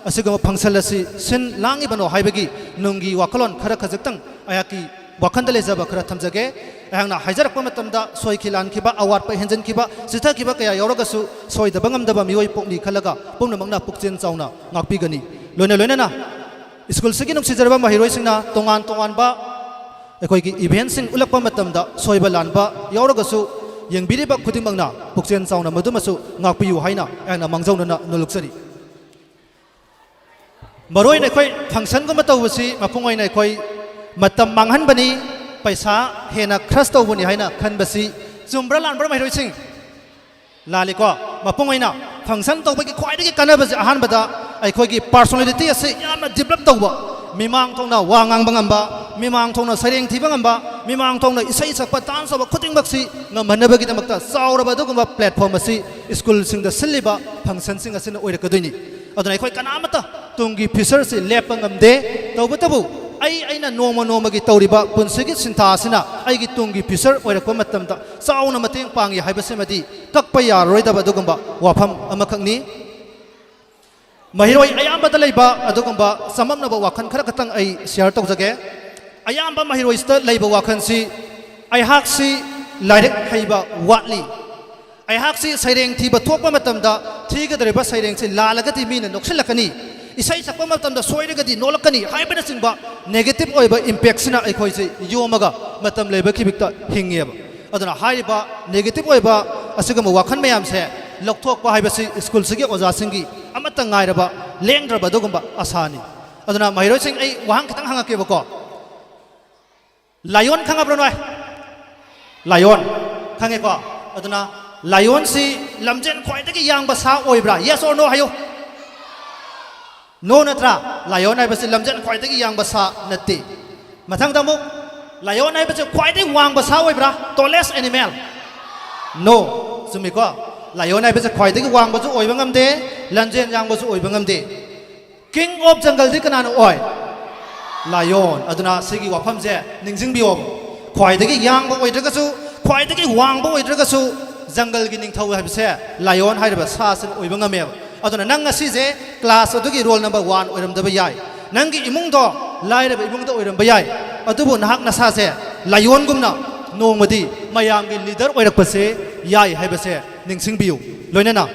ꯑꯁꯤꯒꯨꯝꯕ ꯐꯪꯁꯟ ꯑꯁꯤ ꯁꯤꯟ ꯂꯥꯡꯉꯤꯕꯅꯣ ꯍꯥꯏꯕꯒꯤ ꯅꯨꯡꯒꯤ ꯋꯥꯈꯜꯂꯣꯟ ꯈꯔ ꯈꯖꯤꯛꯇꯪ ꯑꯩꯍꯥꯛꯀꯤ ꯋꯥꯈꯟꯗ ꯂꯩꯖꯕ ꯈꯔ ꯊꯝꯖꯒꯦ ꯑꯩꯍꯥꯛꯅ ꯍꯥꯏꯖꯔꯛꯄ ꯃꯇꯝꯗ ꯁꯣꯏꯈꯤ ꯂꯥꯟꯈꯤꯕ ꯑꯋꯥꯠꯄ ꯍꯦꯟꯖꯟꯈꯤꯕ ꯆꯤꯊꯈꯤꯕ ꯀꯌꯥ ꯌꯥꯎꯔꯒꯁꯨ ꯁꯣꯏꯗꯕ ꯉꯝꯗꯕ ꯃꯤꯑꯣꯏ ꯄꯣꯛꯅꯤ ꯈꯜꯂꯒ ꯄꯨꯝꯅꯃꯛꯅ ꯄꯨꯛꯆꯦꯜ ꯆꯥꯎꯅ ꯉꯥꯛꯄꯤꯒꯅꯤ ꯂꯣꯏꯅꯅ ꯁ꯭ꯀꯨꯜꯁꯤꯒꯤ ꯅꯨꯡꯁꯤꯖꯔꯕ ꯃꯍꯩꯔꯣꯏꯁꯤꯡꯅ ꯇꯣꯉꯥꯟ ꯇꯣꯉꯥꯟꯕ ꯑꯩꯈꯣꯏꯒꯤ ꯏꯚꯦꯟꯠꯁꯤꯡ ꯎꯠꯂꯛꯄ ꯃꯇꯝꯗ ꯁꯣꯏꯕ ꯂꯥꯟꯕ ꯌꯥꯎꯔꯒꯁꯨ ꯌꯦꯡꯕꯤꯔꯤꯕ ꯈꯨꯗꯤꯡꯃꯛꯅ ꯄꯨꯛꯆꯦꯜ ꯆꯥꯎꯅ ꯃꯗꯨꯃꯁꯨ ꯉꯥꯛꯄꯤꯌꯨ ꯍꯥꯏꯅ ꯑꯩꯍꯥꯛꯅ ꯃꯥꯡꯖꯧꯅꯅ ꯅꯣꯜꯂꯨꯛꯆꯔꯤ ꯃꯔꯨꯑꯣꯏꯅ ꯑꯩꯈꯣꯏ ꯐꯪꯁꯟꯒꯨꯝꯕ ꯇꯧꯕꯁꯤ ꯃꯄꯨꯡ ꯑꯣꯏꯅ ꯑꯩꯈꯣꯏ ꯃꯇꯝ ꯃꯥꯡꯍꯟꯕꯅꯤ ꯄꯩꯁꯥ ꯍꯦꯟꯅ ꯈ꯭ꯔꯁ ꯇꯧꯕꯅꯤ ꯍꯥꯏꯅ ꯈꯟꯕꯁꯤ ꯆꯨꯝꯕ꯭ꯔꯥ ꯂꯥꯟꯕ꯭ꯔꯥ ꯃꯍꯩꯔꯣꯏꯁꯤꯡ ꯂꯥꯜꯂꯤꯀꯣ ꯃꯄꯨꯡ ꯑꯣꯏꯅ ꯐꯪꯁꯟ ꯇꯧꯕꯒꯤ ꯈ꯭ꯋꯥꯏꯗꯒꯤ ꯀꯥꯟꯅꯕꯁꯤ ꯑꯍꯥꯟꯕꯗ ꯑꯩꯈꯣꯏꯒꯤ ꯄꯥꯔꯁꯣꯅꯦꯂꯤꯇꯤ ꯑꯁꯤ ꯌꯥꯝꯅ ꯗꯤꯕꯂꯞ ꯇꯧꯕ ꯃꯤꯃꯥꯡ ꯊꯣꯡꯅ ꯋꯥ ꯉꯥꯡꯕ ꯉꯝꯕ ꯃꯤꯃꯥꯡ ꯊꯣꯡꯅ ꯁꯩꯔꯦꯡ ꯊꯤꯕ ꯉꯝꯕ ꯃꯤꯃꯥꯡ ꯊꯣꯡꯅ ꯏꯁꯩ ꯁꯛꯄ ꯗꯥꯟꯁ ꯇꯧꯕ ꯈꯨꯗꯤꯡꯃꯛꯁꯤ ꯉꯝꯍꯟꯅꯕꯒꯤꯗꯃꯛꯇ ꯆꯥꯎꯔꯕ ꯑꯗꯨꯒꯨꯝꯕ ꯄ꯭ꯂꯦꯠꯐꯣꯝ ꯑꯁꯤ ꯁ꯭ꯀꯨꯜꯁꯤꯡꯗ ꯁꯤꯜꯂꯤꯕ ꯐꯪꯁꯟꯁꯤꯡ ꯑꯁꯤꯅ ꯑꯣꯏꯔꯛꯀꯗꯣꯏꯅꯤ ꯑꯗꯨꯅ ꯑꯩꯈꯣꯏ ꯀꯅꯥꯃꯠꯇ ꯇꯨꯡꯒꯤ ꯐ꯭ꯌꯨꯆꯔꯁꯤ ꯂꯦꯞꯄ ꯉꯝꯗꯦ ꯇꯧꯕꯇꯕꯨ ꯑꯩꯅ ꯅꯣꯡꯃ ꯅꯣꯡꯃꯒꯤ ꯇꯧꯔꯤꯕ ꯄꯨꯟꯁꯤꯒꯤ ꯁꯤꯟꯊꯥ ꯑꯁꯤꯅ ꯑꯩꯒꯤ ꯇꯨꯡꯒꯤ ꯐ꯭ꯌꯨꯆꯔ ꯑꯣꯏꯔꯛꯄ ꯃꯇꯝꯗ ꯆꯥꯎꯅ ꯃꯇꯦꯡ ꯄꯥꯡꯉꯤ ꯍꯥꯏꯕꯁꯤꯃꯗꯤ ꯀꯛꯄ ꯌꯥꯔꯔꯣꯏꯗꯕ ꯑꯗꯨꯒꯨꯝꯕ ꯋꯥꯐꯝ ꯑꯃꯈꯛꯅꯤ ꯃꯍꯩꯔꯣꯏ ꯑꯌꯥꯝꯕꯗ ꯂꯩꯕ ꯑꯗꯨꯒꯨꯝꯕ ꯆꯃꯝꯅꯕ ꯋꯥꯈꯜ ꯈꯔ ꯈꯛꯇꯪ ꯑꯩ ꯁꯤꯌꯔ ꯇꯧꯖꯒꯦ ꯑꯌꯥꯝꯕ ꯃꯍꯩꯔꯣꯏꯁꯤꯗ ꯂꯩꯕ ꯋꯥꯈꯜꯁꯤ ꯑꯩꯍꯥꯛꯁꯤ ꯂꯥꯏꯔꯤꯛ ꯍꯩꯕ ꯋꯥꯠꯂꯤ ꯑꯩꯍꯥꯛꯁꯤ ꯁꯩꯔꯦꯡ ꯊꯤꯕ ꯊꯣꯛꯄ ꯃꯇꯝꯗ ꯊꯤꯒꯗꯧꯔꯤꯕ ꯁꯩꯔꯦꯡꯁꯤ ꯂꯥꯜꯂꯒꯗꯤ ꯃꯤꯅ ꯅꯣꯛꯁꯤꯜꯂꯛꯀꯅꯤ ꯏꯁꯩ ꯁꯛꯄ ꯃꯇꯝꯗ ꯁꯣꯏꯔꯒꯗꯤ ꯅꯣꯛꯂꯛꯀꯅꯤ ꯍꯥꯏꯕꯅꯆꯤꯡꯕ ꯅꯦꯒꯦꯇꯤꯚ ꯑꯣꯏꯕ ꯏꯝꯄꯦꯛꯁꯤꯅ ꯑꯩꯈꯣꯏꯁꯤ ꯌꯣꯝꯃꯒ ꯃꯇꯝ ꯂꯩꯕ ꯈꯤꯕꯤꯛꯇ ꯍꯤꯡꯉꯦꯕ ꯑꯗꯨꯅ ꯍꯥꯏꯔꯤꯕ ꯅꯦꯒꯦꯇꯤꯚ ꯑꯣꯏꯕ ꯑꯁꯤꯒꯨꯝꯕ ꯋꯥꯈꯜ ꯃꯌꯥꯝꯁꯦ ꯂꯧꯊꯣꯛꯄ ꯍꯥꯏꯕꯁꯤ ꯁ꯭ꯀꯨꯜꯁꯤꯒꯤ ꯑꯣꯖꯥꯁꯤꯡꯒꯤ ꯑꯃꯠꯇ ꯉꯥꯏꯔꯕ ꯂꯦꯡꯗ꯭ꯔꯕ ꯑꯗꯨꯒꯨꯝꯕ ꯑꯁꯥꯅꯤ ꯑꯗꯨꯅ ꯃꯍꯩꯔꯣꯏꯁꯤꯡ ꯑꯩ ꯋꯥꯍꯪ ꯈꯤꯇꯪ ꯍꯪꯉꯛꯀꯦꯕꯀꯣ ꯂꯥꯏꯌꯣꯟ ꯈꯪꯉꯕ꯭ꯔꯣ ꯅꯣꯏ ꯂꯥꯏꯌꯣꯟ ꯈꯪꯉꯦꯀꯣ ꯑꯗꯨꯅ ꯂꯥꯏꯌꯣꯟꯁꯤ ꯂꯝꯖꯦꯟ ꯈ꯭ꯋꯥꯏꯗꯒꯤ ꯌꯥꯡꯕ ꯁꯥ ꯑꯣꯏꯕ꯭ꯔꯥ ꯌꯦꯁ ꯑꯣꯔ ꯅꯣ ꯍꯥꯏꯌꯨ ꯅꯣ ꯅꯠꯇ꯭ꯔꯥ ꯂꯥꯏꯌꯣꯟ ꯍꯥꯏꯕꯁꯤ ꯂꯝꯖꯦꯟ ꯈ꯭ꯋꯥꯏꯗꯒꯤ ꯌꯥꯡꯕ ꯁꯥ ꯅꯠꯇꯦ ꯃꯊꯪꯗ ꯑꯃꯨꯛ ꯂꯥꯏꯌꯣꯟ ꯍꯥꯏꯕꯁꯤ ꯈ꯭ꯋꯥꯏꯗꯒꯤ ꯋꯥꯡꯕ ꯁꯥ ꯑꯣꯏꯕ꯭ꯔꯥ ꯇꯣꯂꯦꯁ ꯑꯦꯅꯤꯃꯦꯜ ꯅꯣ ꯆꯨꯝꯃꯤꯀꯣ ꯂꯥꯏꯌꯣꯟ ꯍꯥꯏꯕꯁꯤ ꯈ꯭ꯋꯥꯏꯗꯒꯤ ꯋꯥꯡꯕꯁꯨ ꯑꯣꯏꯕ ꯉꯝꯗꯦ ꯂꯝꯖꯦꯟ ꯌꯥꯡꯕꯁꯨ ꯑꯣꯏꯕ ꯉꯝꯗꯦ ꯀꯤꯡ ꯑꯣꯐ ꯖꯪꯒꯜꯗꯤ ꯀꯅꯥꯅ ꯑꯣꯏ ꯂꯥꯏꯌꯣꯟ ꯑꯗꯨꯅ ꯁꯤꯒꯤ ꯋꯥꯐꯝꯁꯦ ꯅꯤꯡꯁꯤꯡꯕꯤꯌꯣ ꯈ꯭ꯋꯥꯏꯗꯒꯤ ꯌꯥꯡꯕ ꯑꯣꯏꯗ꯭ꯔꯒꯁꯨ ꯈ꯭ꯋꯥꯏꯗꯒꯤ ꯋꯥꯡꯕ ꯑꯣꯏꯗ꯭ꯔꯒꯁꯨ ꯖꯪꯒꯜꯒꯤ ꯅꯤꯡꯊꯧ ꯍꯥꯏꯕꯁꯦ ꯂꯥꯏꯌꯣꯟ ꯍꯥꯏꯔꯤꯕ ꯁꯥꯁꯤꯅ ꯑꯣꯏꯕ ꯉꯝꯃꯦꯕ ꯑꯗꯨꯅ ꯅꯪ ꯉꯁꯤꯁꯦ ꯀ꯭ꯂꯥꯁ ꯑꯗꯨꯒꯤ ꯔꯣꯜ ꯅꯝꯕꯔ 1 ꯑꯣꯏꯔꯝꯗꯕ ꯌꯥꯏ ꯅꯪꯒꯤ ꯏꯃꯨꯡꯗꯣ ꯂꯥꯏꯔꯕ ꯏꯃꯨꯡꯗ ꯑꯣꯏꯔꯝꯕ ꯌꯥꯏ ꯑꯗꯨꯕꯨ ꯅꯍꯥꯛ ꯅꯁꯥꯁꯦ ꯂꯥꯏꯌꯣꯟꯒꯨꯝꯅ ꯅꯣꯡꯃꯗꯤ ꯃꯌꯥꯝꯒꯤ ꯂꯤꯗꯔ ꯑꯣꯏꯔꯛꯄꯁꯦ ꯌꯥꯏ ꯍꯥꯏꯕꯁꯦ ꯅꯤꯡꯁꯤꯡꯕꯤꯌꯨ ꯂꯣꯏꯅꯅ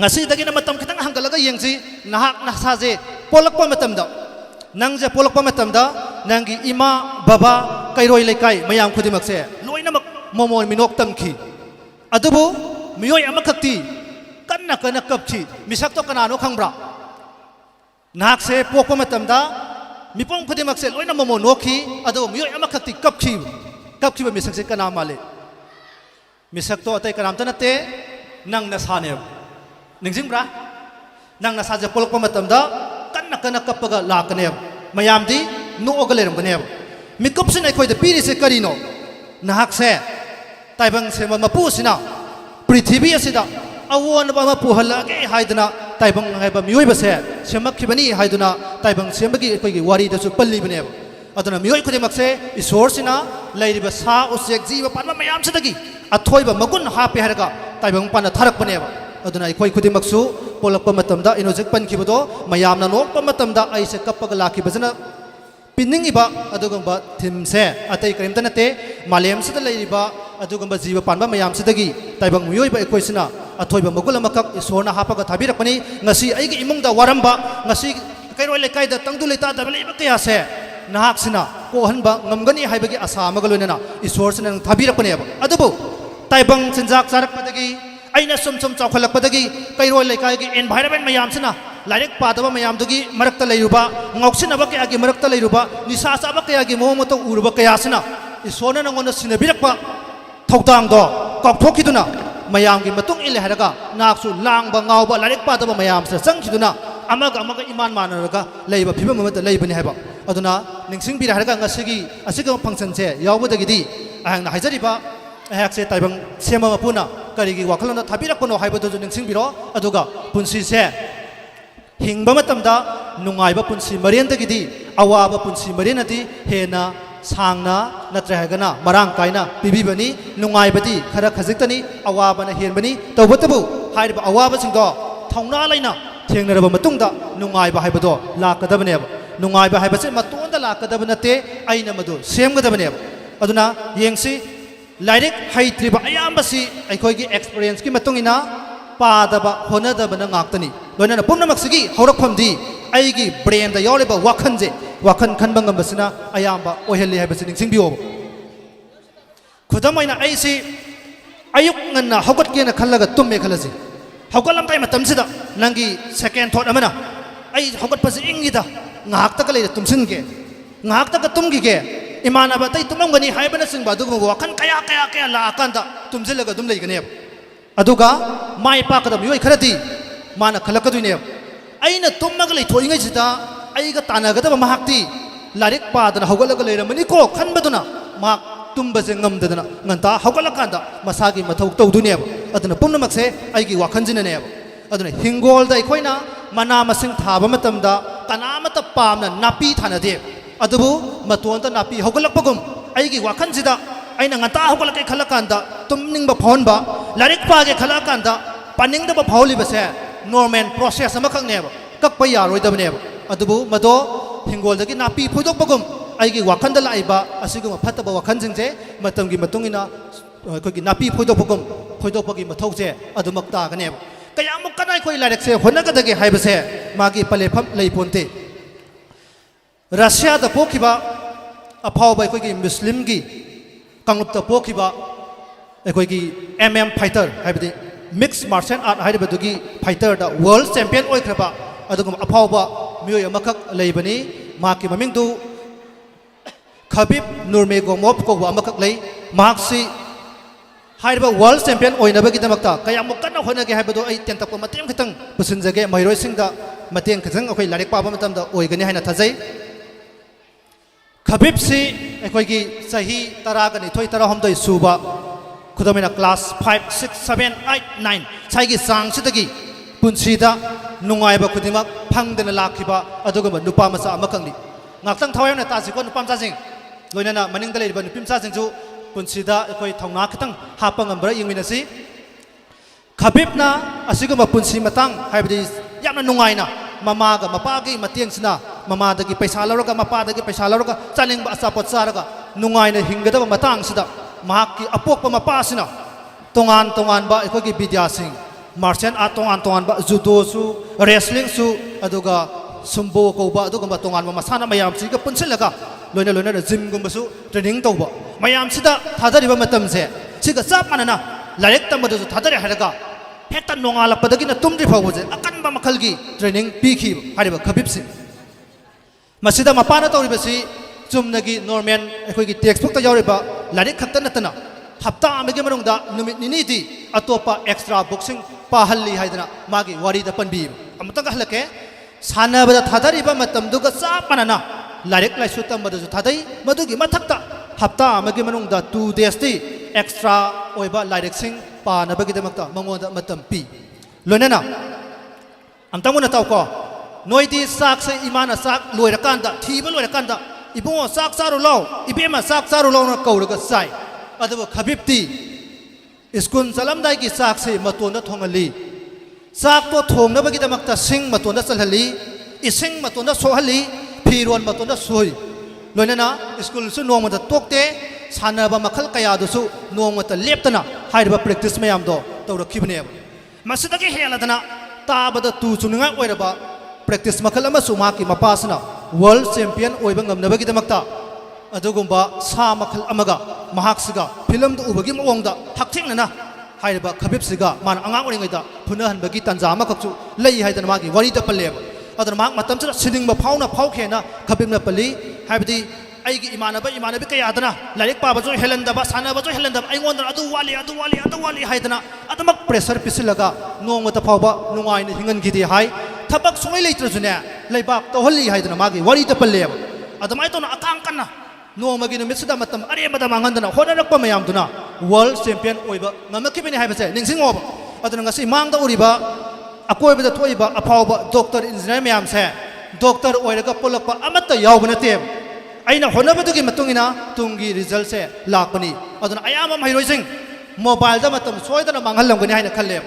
ꯉꯁꯤꯗꯒꯤꯅ ꯃꯇꯝ ꯈꯤꯇꯪ ꯍꯪꯒꯠꯂꯒ ꯌꯦꯡꯁꯤ ꯅꯍꯥꯛ ꯅꯁꯥꯁꯦ ꯄꯣꯛꯂꯛꯄ ꯃꯇꯝꯗ ꯅꯪꯁꯦ ꯄꯣꯛꯂꯛꯄ ꯃꯇꯝꯗ ꯅꯪꯒꯤ ꯏꯃꯥ ꯕꯕꯥ ꯀꯩꯔꯣꯏ ꯂꯩꯀꯥꯏ ꯃꯌꯥꯝ ꯈꯨꯗꯤꯡꯃꯛꯁꯦ ꯂꯣꯏꯅꯃꯛ ꯃꯣꯃꯣꯟ ꯃꯤꯅꯣꯛ ꯇꯝꯈꯤ ꯑꯗꯨꯕꯨ ꯃꯤꯑꯣꯏ ꯑꯃꯈꯛꯇꯤ कन्ना कन्ना कपची मिसक तो कनानो खंगब्रा नाक से पोको मतमदा मिपोंग खुदिमक से लोइना मोमो नोखी अदो मियो अमखती कपची मिसक से कना माले मिसक तो अतै कनाम तनते नंग नसाने निंजिंब्रा नंग नसा जे पोलको मतमदा कन्ना कन्ना कपगा लाकने मयामदी नोगले रंगने मिकप से नखोय द पीरि से करिनो नाक से ताइबंग से मपुसिना पृथ्वी असिदा अवोन बमा पुहलगे हाइदना ताइबंग हाइबा मियोय बसे सेमखिबनी हाइदना ताइबंग सेमगी अखोयगी वारी दसु पल्लिबने अदना मियोय खुदिमक्से ईश्वर सिना लैरिबा सा उसेक जीव पानबा मयाम सदगी अथोयबा मगुन हापे हरगा ताइबंग पाना थरकबने अदना अखोय खुदिमक्सु पोलकपा मतमदा इनोजेक पनखिबदो मयामना नोकपा मतमदा आइसे कप्पगा लाखिबजना पिनिंगिबा अदुगंबा थिमसे अतै करिमता नते मालेमसदा लैरिबा अदुगंबा जीव Panba मयामसदगी ताइबंग मियोयबा अखोयसिना अथोयबा Mughal अमखक ईश्वरना हापगा थाबिरकपनि ngasi aigi imungda waramba ngasi kairoi lekaida tangdu leta dabale bakya se nahak sina ko hanba ngamgani haibagi asa magalonena ईश्वर sina थाबिरकपनि adubu taibang chinjak charakpadagi aina sum chawkhalakpadagi kairoi lekaigi environment mayam sina like पादब मैम मरक्त ngौसिनब क्या की मरक्त निशा चाब क्या की मो मत उब क्या ईश्वर नंगों सिनबीरप थौदांग कौथोखीदुना मैम की इले नाकसु लांग गाव लाइक पादब मैम से चंखीदुना इमान मानरगा फिवम लेबने है अदुना निंसिंगबीरगा फंक्शन से यावदगी अहंग हाइजरीब अहसे ताइबंग सेम मपुना करीगी वाखलों थाबीरपनो है निंसिंगबीरो अदुगा पुंसी से हिंगबा मतमदा नुंगाइबा पुंसी मरेन तगिदी अवाबा पुंसी मरेन अति हेना सांगना नत्रहगना मरांग कायना पिबिबनी नुंगाइबदी खरा खजिक्तनी अवाबना हेनबनी तौबतबु हाइरबा अवाबा सिंगदो थौना लाइना थेंगनरबा मतुंगदा नुंगाइबा हाइबदो लाकदबनेबा नुंगाइबा हाइबसे मतोंदा लाकदब नते आइना मदु सेमगदबनेबा अदुना येंगसी लाइरिक हाइत्रिबा अयामबसी अखोइगी एक्सपीरियंस की मतुंगिना पादबा होनदबना ngaktani लोइना पुनमक्सगी हौरखमदी अइगी ब्रेन दा यावलेबा वाखनजे वाखन खनबा ngambasina ayamba ohelli haibasi ningsingbiyo खुदमैना अइसी अयुक ngana haugatgena khallaga tumme khalasi haugalamtai matamsida nangi second thought amana ai haugatpasi ingida ngahakta ka leida tumsinge ngahakta ka tumgige imanaba tai tumamgani haibana singba dugu wakan kaya la akanda tumzilaga dum leigane aduga mai pakadam yoi kharati mana khalakaduine aina tummaga lei thoingai sida aiga tanagadaba mahakti larik padana haugalaka leiramani ko khanbaduna mak tumbase ngamdadana nganta haugalakanda masagi mathau tawdune aduna pumnamakse aigi wakhanjinane aduna hingol da ikoina mana masing thaba matamda kanamata pamna napi thanade adubu matonta napi haugalakpagum aigi wakhanjida aina nganta haugalake khalakanda tumningba phonba larik page khalakanda paningdaba phawlibase normal process amakhakneba kakpa yaroidabneba adubu mado hingoldagi napi phoidokpagum aigi wakhanda laiba asiguma phataba wakhanjingje matamgi matungina kogi napi phoidokpagum phoidokpagi mathauje adumakta ganeba kayamuk kanai khoi larekse honagadagi haibase magi palefam leiponte Russia da pokiba aphawba kogi muslim gi kanglupta pokiba kogi fighter haibadi mixed martial art haibadugi fighter da world champion oikraba adugum aphawba mioy amakak leibani maki mamingdu Khabib Nurmagomedov ko amakak lei maksi haiba world champion oinabagi damakta kayamuk kana honage haibadu ai tentakpa mateng khitang pusinjage mairoi singda mateng khitang akhoi larik paba matamda oigani haina thajai Khabib si akhoi sahi taragani thoi tarahomdoi suba khudamina class 5 6 7 8 9 saigi sang sidagi punsida nungaiba khudimak phangdena lakhiba aduguma nupa masa amakangni ngaktang thawayna tasiko nupam chasing loinana maningda leiba nupim chasing chu punsida akhoi thongna khitang hapangambra yingminasi Khabibna asiguma punsi matang haibadi yamna nungaina mamaga mapagi matiangsina mamadagi paisa laraga mapadagi paisa laraga chalingba asapot saraga nungaina hingadaba matang sida mahakki apokpa mapasina tongan ba akhoi bidya sing martial art tongan ba judo su wrestling su aduga sumbo ko ba aduga tongan masana mayam siga punsilaga loina gym gumba su training tawba mayam sida thadariba matamse siga chap manana larik tamadu thadari haraga hekta nongalappadagi na tumri phawje akanba makhalgi training pikhi hariba Khabib si masida mapana tawribasi chumnagi normal akhoi textbook ta yawriba larik khakta natana hafta amage manungda numit niniti atopa extra boxing pahalli haidana magi wari da panbi amutanga halake sanabada thadariba matamduga chapanana larik laisu tambada ju thadai madugi mathakta hafta amage manungda 2 days ti extra oiba larik sing panabagi damakta mangoda matam pi lonena amtamuna tawko noidi sak se imana sak loirakanda thiba loirakanda ibungo sak saru law ibema sak saru law na kauraga sai aduba Khabib ti iskun salamdai ki sak se matona thongali sak to thongnabagi damakta sing matona salhali ising matona sohali phiron matona soi loinana school su nongmata tokte sanaba makhal kaya du su nongmata leptana haiba practice mayam do tawrakhibne masidagi heladana tabada tu chuninga oiraba practice makhal ama suma ki mapasna world champion oiba ngamnabagi damakta adugumba sa makhal amaga mahaksiga film du ubagi mawongda hakthingna haiba Khabib siga man angang oringaida punahan bagi tanja amakakchu lei haidana magi wari ta palle adana mak matam chara siningba phauna phaukhena Khabib na pali haibadi aigi imanabi kaya adana larik pa bajo helandaba sana bajo helandaba aingon adu wali haidana adamak pressure pisilaga nongmata phawba nungaina hingan gidi hai thabak sumai leitrajune leibak to holli haidana magi wari ta palle adamai to na akang kanna nongmagi numisida matam aremada mangandana honarakpa mayamduna world champion oiba ngamakibini haibase ningsingoba adana ngasi mangda uriba akoibada thoiba aphawba doctor engineer mayam se doctor ओइरगा पोलक अमत याव नते अना होनबदुगी मतुंगिना तुंगी रिजल्ट से लापनी अदुना अयाम महिरोइसिंग मोबाइल दा मतम सोयदना मांगहलमगनि हाइना खल्ले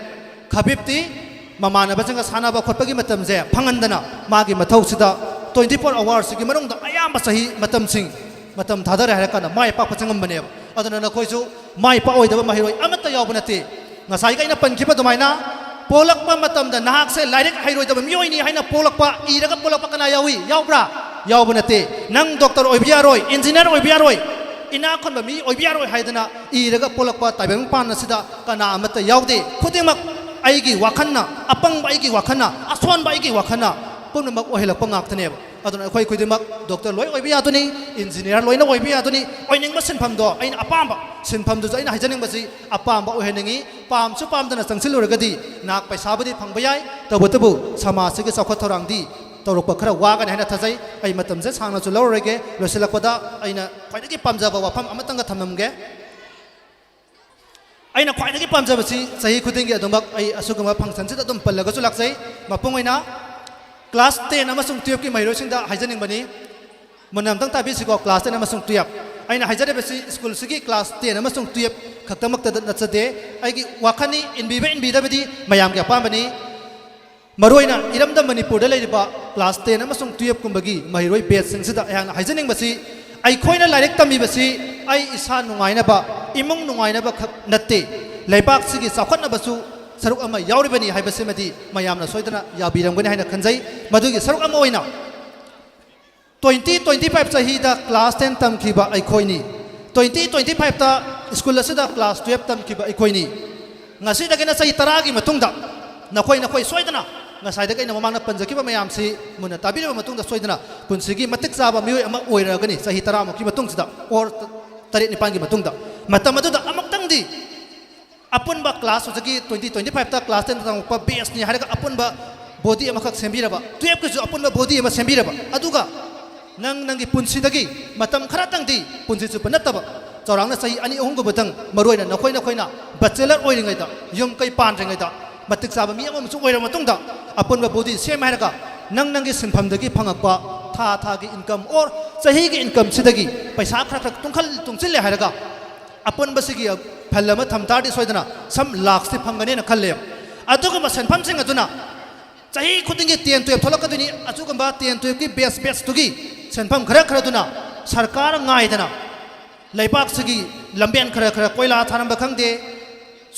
खबिबती ममानबसिंग सानाबा खोटपगी मतम जे फंगंदना मागी मथौसिदा 24 hours की मनुंग अयाम सही मतमसिंग मतम थादर हारकना माय पाक चंगमबने अदुना नखोइसु माय पा ओइदबा महिरोइ अमत याव नते ngasai ka ina pankiba dumaina polakpa matamda nahak se lairek hairoidaba miyoini haina polakpa iraga polakpa kana yawi yawbra yawbunate nang doctor oibiyaroi engineer oibiyaroi ina khonba mi oibiyaroi haidana iraga polakpa taibang pan asida kana amata yawde khudingmak aigi wakhanna apang aigi wakhanna aswan aigi wakhanna pumnamak ohilakpa ngaktaneba aduna khoi khudingmak doctor loi oibiyaduni engineer loina oibiyaduni oiningba sinphamdo aina apamba sinphamdu aina haijaningba si apamba ohenengi pam su pam dana sangsiluragadi nak paisabudi phangbayai tawatabu samasigi saukhat thorangdi tawrokpa khara wagan haina thajai ai matamje sangna chu lorege losilakpada aina khwaidagi pamjaba wafam amatanga thamnamge aina khwaidagi pamjaba si sahi khudingi adumbak ai asugama function sida dum pallaga chu laksai mapungoina class 10 amasung 12 ki mairosingda haijaningbani munamtang tabi siko class 10 amasung 12 aina haijare besi school sigi class 10 amasung 12 khaktamak ta natsade aigi wakhani inbiba bedi mayam ke apambani maroina iramda manipur da leiriba class 10 amasung 12 kumbagi mahiroi batch singsida ayang haijaning basi ai khoina lairek tami basi ai isa nungaina ba imung nungaina ba natte leibak sigi sakhatna basu saruk ama yauribani haibase madi mayamna soidana yabiramgani haina khanjai madugi saruk ama oina 2025 sahi da class 10 tam khiba ai khoini 2025 ta school asida class 12 tam khiba ai khoini ngasi dagena sahi taragi matungda nakhoi soidana ngasai daga ina mamangna panjakiba mayam si muna tabira matungda soidana punsigi matik saba mioi ama oiragani sahi tarama ki matungsida or tarit nipan gi matungda matamadu amaktangdi apunba class usagi 2025 ta class 10 tang pa bs ni haraga apunba body amakak sembiraba 12 ku apunba body ama sembiraba aduga nangi punsi dagi matam kharatang di punsi su panataba chorangna sahi ani ohum go batang maroina nakhoina bachelor oiringai da yum kai pan ringai da matik saba mi amam su oira matungda apunba body sem haraga nangi sinpham dagi phangakpa tha gi income or sahi gi income sidagi paisa khara tungchil haraga apunba sigi phalama thamtadi soidana sam lakhs ti phangane na khalle aduga ma sinpham sing aduna chahi khudingi 10 12 tholakaduni achugamba 10 12 ki base tugi senpham khara duna sarkar ngaidana leibak sigi lambian khara koila thanamba khangde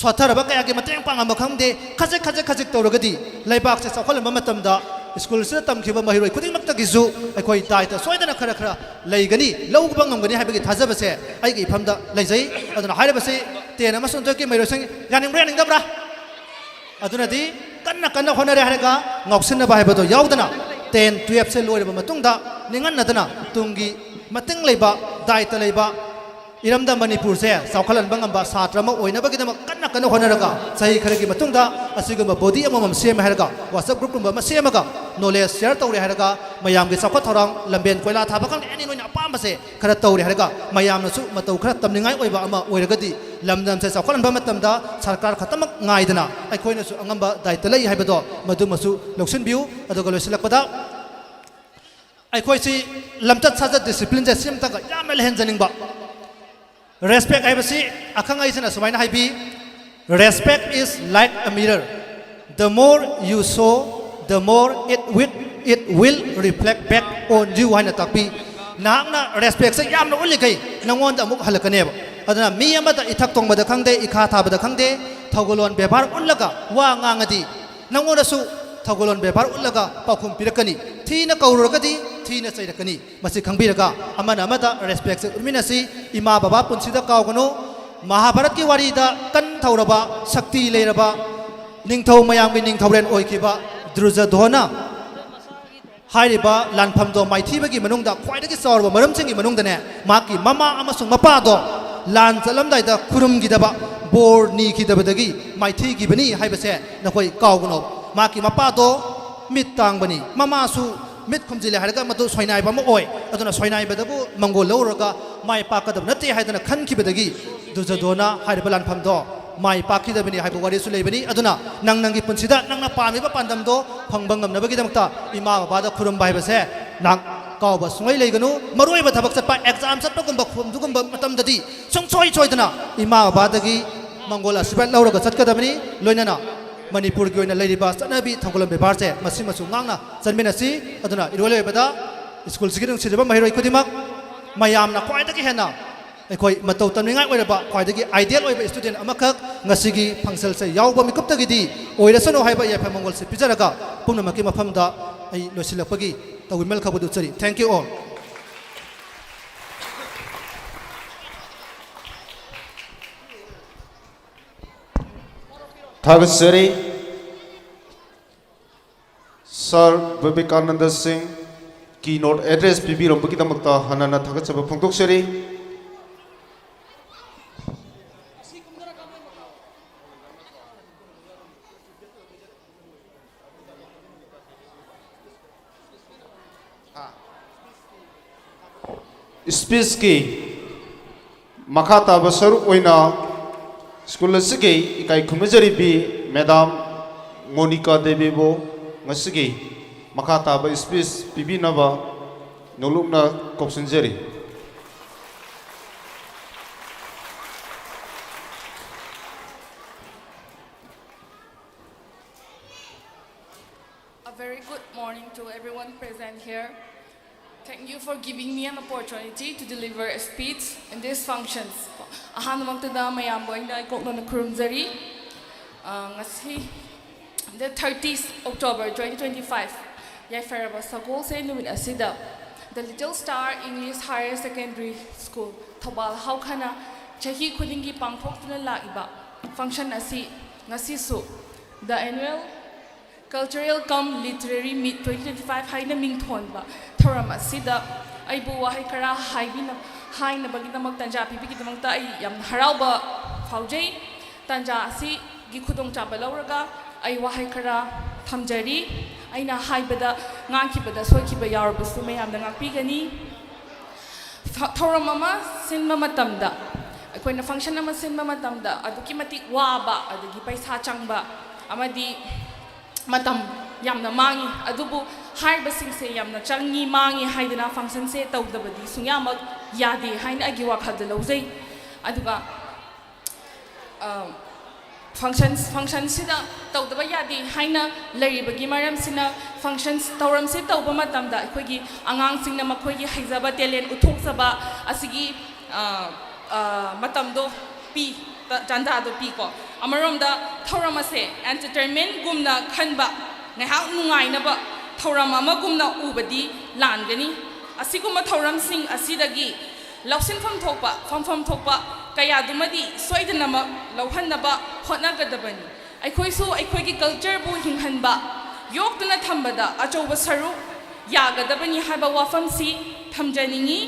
swathara kaya ki mateng pangamba khangde khajek tawragadi leibak se sakholamba matamda school se tamkhiba mahiroi khuding makta gizu akoi daita soidana khara leigani lowba ngamgani habagi thajabase ai gi phamda leijai aduna hairabase ten amasung ki mairosang yaning dabra aduna di kanna honare haraga ngoksinna ba habado yaudana 10 12 se loiraba matungda ningan nadana tungi mating leiba daita leiba iramda manipur se saukhalan bangamba satrama oina bagidama kanna honaraga sahi kharagi matungda asigama body amam sem haraga whatsapp group number ma semaga knowledge share tawre haraga mayam ge sakha thorang lamben koila thabakang ani noina apamba se khara tawre haraga mayam na su matau khara tamningai oiba ama oiragadi lamdam se saukhalan ba matamda sarkar khatamak ngaidana aikhoina su angamba daita lei haibado madumasu loksin biu adoga losilakpada aikhoi si lamtat saja discipline je sim taka yamna lehenjaningba respect haibasi akhang aisana sumaina haibi respect is like a mirror the more you show the more it will reflect back on you haina takpi nahakna respect se yamna ulikai nangon da amuk halakaneba aduna mi amada ithak tongba da khangde ikha thaba da khangde thogolon bebar ullaga wa ngangadi nangona su thogolon bebar ullaga pakhum pirakani thina kaurugadi thina chairakani masi khangbiraga amana amada respect se urminasi ima baba punsida kawgano Mahabharat की वारी दा कन थौरबा शक्ति लेरबा निंगथौ मयाम की निंगथौरेन ओइखिबा द्रुजधोना हाइरिबा लानफमदो माइथीबगी मनुंगदा ख्वाइदगी चावरबा मरमसिंगी मनुंगदने माकी ममा अमसुंग मपादो लान चलमदाइदा खुरुमगिदबा bore निखिदबदगी माइथीगिबनी हाइबसे नखोइ कावगनो माकी मपादो मित्तांगबनी ममासु mit khumjile haraga madu soinai ba ma oi aduna soinai ba dabu mangol lawraga mai pa ka dab nati haidana khan ki bedagi dujadona haibalan phamdo mai pakidabani haiba wari su leibani aduna nangi punsida nangna pamiba pandamdo phangba ngamnabagidamta ima babada khurum bai base nang kauba sungai leiganu maroi ba thabak chatpa exam chatpa gumba khumdugumba matamdadi songchoi choidana ima babadagi mangola sibat lauraga chatkadabani loinana manipur gi oina leiriba chanabi thangkolam bebar se masi masu ngangna chanminasi aduna irole bada school sigirung sirba mahiroi kudimak mayamna khwaidagi hena ꯑꯩꯈꯣꯏ ꯃꯇꯧ ꯇꯝꯅꯤꯡꯉꯥꯏ ꯑꯣꯏꯔꯕ ꯈ꯭ꯋꯥꯏꯗꯒꯤ ꯑꯥꯏꯗꯤꯌꯦꯜ ꯑꯣꯏꯕ ꯁ꯭ꯇꯨꯗꯦꯟꯠ ꯑꯃꯈꯛ ꯉꯁꯤꯒꯤ ꯐꯪꯁꯟꯁꯦ ꯌꯥꯎꯕ ꯃꯤꯀꯨꯞꯇꯒꯤꯗꯤ ꯑꯣꯏꯔꯁꯅꯨ ꯍꯥꯏꯕ ꯌꯥꯏꯐ ꯃꯪꯒꯣꯜꯁꯦ ꯄꯤꯖꯔꯒ ꯄꯨꯝꯅꯃꯛꯀꯤ ꯃꯐꯝꯗ ꯑꯩ ꯂꯣꯏꯁꯤꯜꯂꯛꯄꯒꯤ ꯇꯧꯕꯤꯃꯜ ꯈꯕꯨ ꯎꯠꯆꯔꯤ ꯊꯦꯡꯛ ꯌꯨ ꯑꯣꯜ थागतजरी sir Vivekananda Singh keynote address पीबीरंबगीदमक्ता हनना थागतजब फोंदोकजरी स्पीच की मखा ताब सरुक ओइना स्कूल असगी इकाई खुमजरी बी मैडम मोनिका देवी बो ngasi मखा ताब स्पीच पीबीनबा नोलुकना कोक्सनजरी A very good morning to everyone present here. Thank you for giving me an opportunity to deliver a speech in these functions. Ahanamagtada mayam boina kokna kurumzari. Ngasi the 30th October 2025. Yaifaraba Sagol se numit asida. The Little Star English Higher Secondary School Thobal Haukana chahi khudingi pangthokna laiba function asi ngasi su the annual Cultural cum Literary Meet 2025 haina mingthonba thoram asida aibu wahai kara haibina haina bagidamag tanja pibigidamagta ai yam harauba faujai tanja asi gi khudong chaba lauraga ai wahai kara thamjari aina haibada ngakibada soikiba yarubasu mayamda ngakpigani thoram ama sinma matamda akoina function ama sinma matamda aduki matik waba adugi paisa changba amadi matam yamna mangi adubu harba singse yamna changi mangi haidana function se tawdabadi sunyamak yadi haina agi wakhad lawzai aduga functions sida tawdaba yadi haina leiribagi maram sina functions tawram se tawba matamda akoigi angang singna makoigi haizaba talent uthokzaba asigi matamdo pi janda do pi ko amaromda thoramase entertainment gumna khanba ngahak nungai na ba thoram ama gumna ubadi langani asiguma thoram sing asidagi lausin fam thokpa kaya dumadi soidana ma lauhanna ba hotna gadabani aikoi su aikoi gi culture bu hinghanba yoktuna thambada achoba saru yagadabani haba wafam si thamjaningi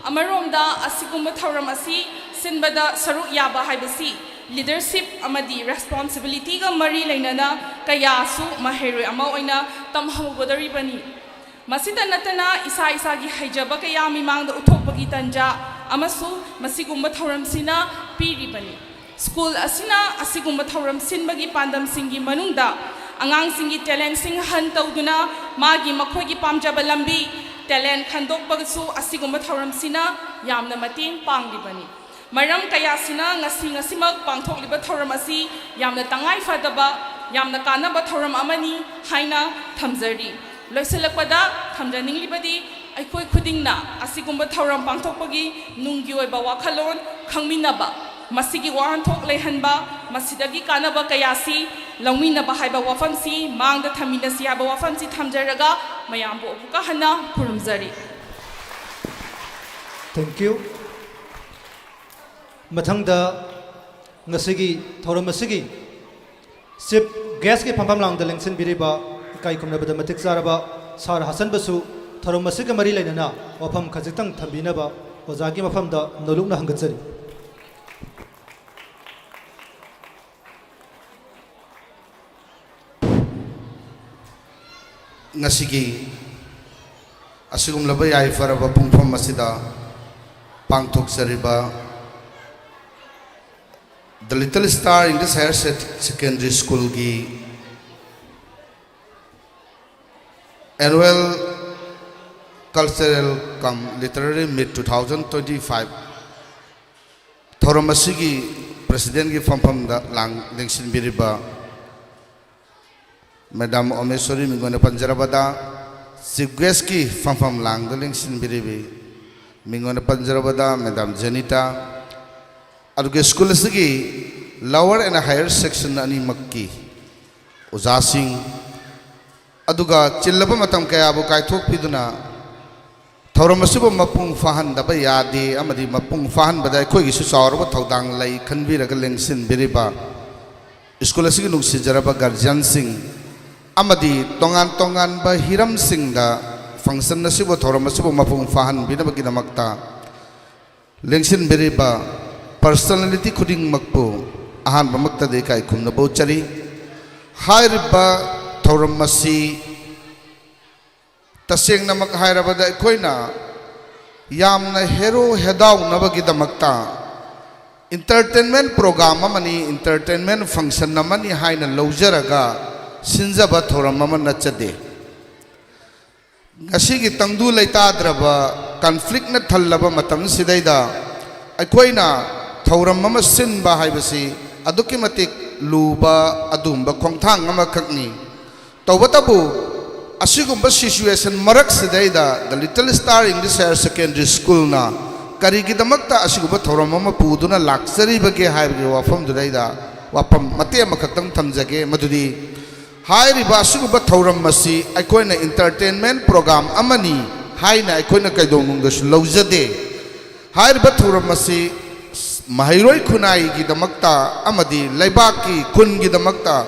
amaromda asiguma thoram asi sinbada saru yaba haibasi leadership amadi responsibility ga mari lainana kaya su mahiroi ama oina tamhaubadari bani masida natana isa gi haijaba kaya mimangda uthokpagi tanja amasu masigumba thoram sina piri bani school asina asigumba thoram sinbagi pandam singi manungda angang singi talent sing han tawduna magi makhogi pamjaba lambi talent khandokpagasu asigumba thoram sina yamna mating pangli bani maram kaya sina ngasimak pangthokliba thoram asi yamna tangai fadaba yamna kanaba thoram amani haina thamjari loiselakpada thamjaninglibadi aikoi khudingna asigumba thoram pangthokpagi nunggi oiba wakhalon khangminaba masigi wahanthok leihanba masidagi kanaba kayasi lawminaba haiba wafamsi mangda thaminasi haiba wafamsi thamjaraga mayambo obuka hana kurumjari. Thank you. Mathangda ngasigi thoram asigi sip gas ki phampam lang da lengsin biriba kai kumnabada matik saraba sar hasan basu thoram asiga mari lainana wafam khajitang thambinaba ojagi mafamda nolukna hangatsari ngasigi asigum labai ai faraba pungpham asida pangthok sariba The Little Star English Higher Secondary School की annual cultural cum literary meet 2025 थोरमसी की president की फंफम दा लांग लेंसिन बिरिबा मैडम ओमेश्वरी मिंगोने पंजरबदा chief guest की फंफम लांग लेंसिन बिरिबी मिंगोने पंजरबदा मैडम जेनिटा अरुगे स्कूल की lower and higher section ani makki ujasing aduga chillaba matam kaya bu kai thok piduna thauramasibu mapung fahan da ba yade amadi mapung fahan badai khoi gi su sawrba thodang lai khanbiraga lengsin biriba school asigi nungsi jaraba guardian sing amadi tongan ba hiram sing da function nasibu thauramasibu mapung fahan binaba gidamakta lengsin biriba personality khuding makpu ahan bamakta de kai khumna bochari hairiba thauramasi taseng namak hairabada koina yamna hero hedaw nabagi damakta entertainment program amani entertainment function namani haina lojaraga sinjaba thauramama nachade ngasi gi tangdu leitadraba conflict na thallaba matam sidaida akoina thauramama sinba haibasi aduki matik luba adumba khongthang ama khakni tawbatabu asigumba situation marak sidaida the Little Star English Higher Secondary School na karigi damakta asigumba thauramama puduna laksari bage haibge wafam dudaida wafam mate amakatang thamjage madudi hairiba asigumba thauramasi aikoina entertainment program amani haina aikoina kaidonungda lawjade hairiba thauramasi Mahiroi Kunai ki damakta amadi laibaki kun ki damakta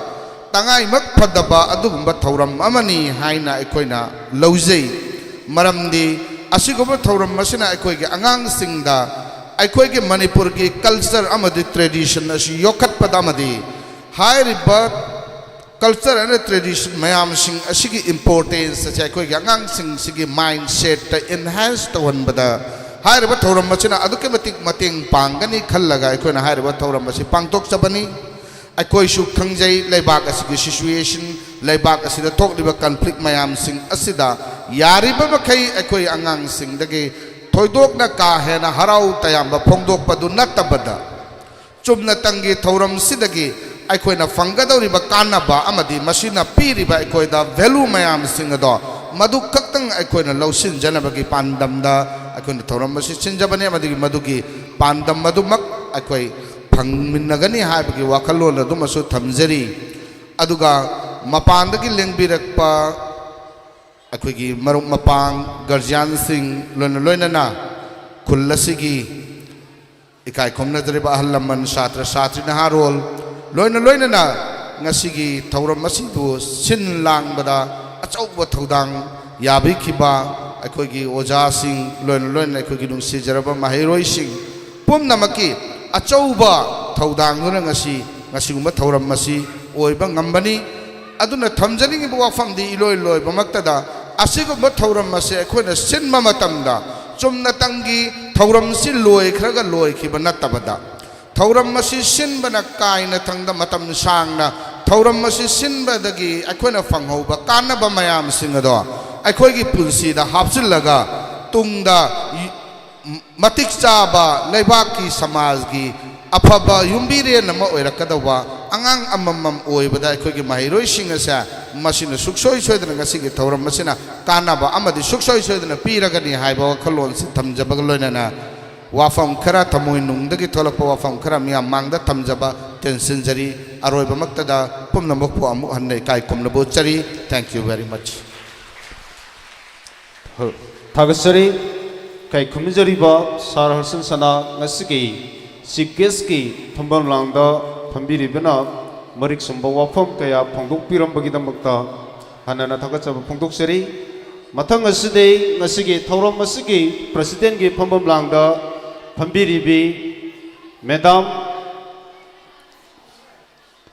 tangai mak phadaba adugumba thauram amani haina aikoina lawjei maramdi asigumba thauram masina aikoige angang singda aikoige Manipur ki culture amadi tradition asi yokhat padamadi hairiba culture and tradition mayam sing asigi importance sa aikoige angang sing sigi mindset ta enhance tawan bada hairiba thauram masina aduke matik mateng pangani khallaga aikoina hairiba thauram masi pangtok chabani aikoi su khangjai leibak asigi situation leibak asida thokliba conflict mayam sing asida yariba makai aikoi angang sing dage thoidok na ka hena harau tayamba phongdok padu natabada chumna tangi thauram sidagi aikoina fangadoriba kanaba amadi masina piriba aikoida value mayam sing ado madu kaktang aikoina lausin janabagi pandamda aikoina thauram masi chinjabani amadi madugi pandam madumak aikoi phangminnagani haibagi wakhallon adumasu thamjari aduga mapandagi lengbirakpa aikoigi maruk mapang guardian sing loina khulasigi ikai khomna jariba ahlaman satra satri naharol loina na ngasigi thauram masi du sin langbada achauba thodang yabi khiba aikoigi oja sing loina aikoigi nungsi jaraba mahiroi sing pumnamaki achauba thodang nuna ngasi gumba thauram masi oiba ngambani aduna thamjani gi wafam di iloi bamakta da asigumba thauram masi aikoina sinma matamda chumna tangi thauram si loi khraga loi khiba natabada thauram masi sinbana kaina thangda matam sangna thauram masi sinbadagi aikoina fanghauba kanaba mayam singado aikoigi punsi da hapsillaga tungda matik chaba leibaki samajgi afaba yumbire nama oirakadawa angang amamam oibada aikoigi mahiroi singasa masina suksoi soidana ngasigi thauram masina kanaba amadi suksoi soidana piragani haiba khalon si thamjabaga loinana wafam khara thamoi nungdagi tholakpa wafam khara miyam mangda thamjaba tension jari aroiba maktada pumna mokpu amu hanne kai komna bo chari thank you very much Thagasari kai khumjari ba sar harsan sana ngasigi sikes ki thambam langda thambiri bena marik sumba wafam kaya phongdok piram bagi damakta hanana thagachaba phongdok seri mathang aside ngasigi thauram asigi president gi phambam langda phambiribi madam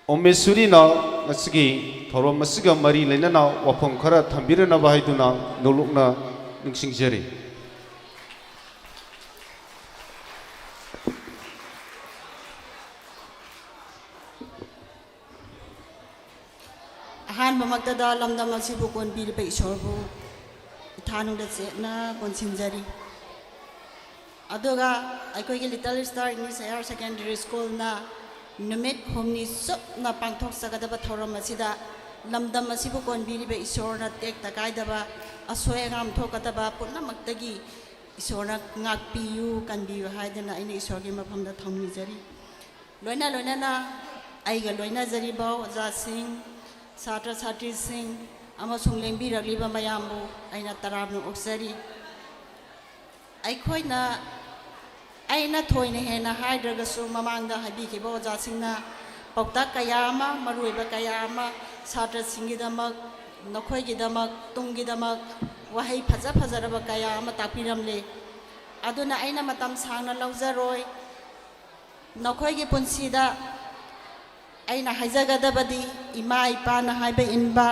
Omesuri na ngasigi thauram asiga mari leinana wafam khara thambirana bahaiduna nolokna ningsingjari ꯑꯍꯥꯟꯕꯃꯛꯇꯗ ꯂꯝꯗꯝ ꯑꯁꯤꯕꯨ ꯀꯣꯟꯕꯤꯔꯤꯕ ꯏꯁꯣꯔꯕꯨ ꯏꯊꯥꯅꯨꯡꯗ ꯆꯦꯠꯅ ꯀꯣꯟꯁꯤꯟꯖꯔꯤ ꯑꯗꯨꯒ ꯑꯩꯈꯣꯏꯒꯤ little star English higher secondary ꯁ꯭ꯀꯨꯜꯅ ꯅꯨꯃꯤꯠ ꯍꯨꯝꯅꯤ ꯆꯨꯞꯅ ꯄꯥꯡꯊꯣꯛꯆꯒꯗꯕ ꯊꯧꯔꯝ ꯑꯁꯤꯗ ꯂꯝꯗꯝ ꯑꯁꯤꯕꯨ ꯀꯣꯟꯕꯤꯔꯤꯕ ꯏꯁꯣꯔꯅ ꯇꯦꯛꯇ ꯀꯥꯏꯗꯕ ꯑꯁꯣꯏ ꯑꯉꯥꯝ ꯊꯣꯛꯀꯗꯕ ꯄꯨꯝꯅꯃꯛꯇꯒꯤ ꯏꯁꯣꯔꯅ ꯉꯥꯛꯄꯤꯌꯨ ꯀꯟꯕꯤꯌꯨ ꯍꯥꯏꯗꯅ ꯑꯩꯅ ꯏꯁꯣꯔꯒꯤ ꯃꯐꯝꯗ ꯊꯧꯅꯤꯖꯔꯤ ꯂꯣꯏꯅꯅ ꯑꯩꯒ ꯂꯣꯏꯅꯖꯔꯤꯕ ꯑꯣꯖꯥꯁꯤꯡ ꯁꯥꯇ꯭ꯔ ꯁꯥꯇ꯭ꯔꯤꯁꯤꯡ ꯑꯃꯁꯨꯡ ꯂꯦꯡꯕꯤꯔꯛꯂꯤꯕ ꯃꯌꯥꯝꯕꯨ ꯑꯩꯅ ꯇꯔꯥꯝꯅ ꯑꯣꯛꯆꯔꯤ ꯑꯩꯅ ꯊꯣꯏꯅ ꯍꯦꯟꯅ ꯍꯥꯏꯗ꯭ꯔꯒꯁꯨ ꯃꯃꯥꯡꯗ ꯍꯥꯏꯕꯤꯈꯤꯕ ꯑꯣꯖꯥꯁꯤꯡꯅ ꯄꯥꯎꯇꯥꯛ ꯀꯌꯥ ꯑꯃ ꯃꯔꯨꯑꯣꯏꯕ ꯀꯌꯥ ꯑꯃ ꯁꯥꯇ꯭ꯔꯁꯤꯡꯒꯤꯗꯃꯛ ꯅꯈꯣꯏꯒꯤꯗꯃꯛ ꯇꯨꯡꯒꯤꯗꯃꯛ ꯋꯥꯍꯩ ꯐꯖꯔꯕ ꯀꯌా ꯑꯃ ꯇꯥꯛꯄꯤꯔꯝꯂꯦ ꯑꯗꯨꯅ ꯑꯩꯅ ꯃꯇꯝ ꯁꯥꯡꯅ ꯂꯧꯖꯔꯣꯏ ꯅꯈꯣꯏꯒꯤ ꯄꯨꯟꯁꯤꯗ ꯑꯩꯅ ꯍꯥꯏꯖꯒꯗꯕꯗꯤ ꯏꯃꯥ ꯏꯄꯥꯅ ꯍꯥꯏꯕ ꯏꯟꯕ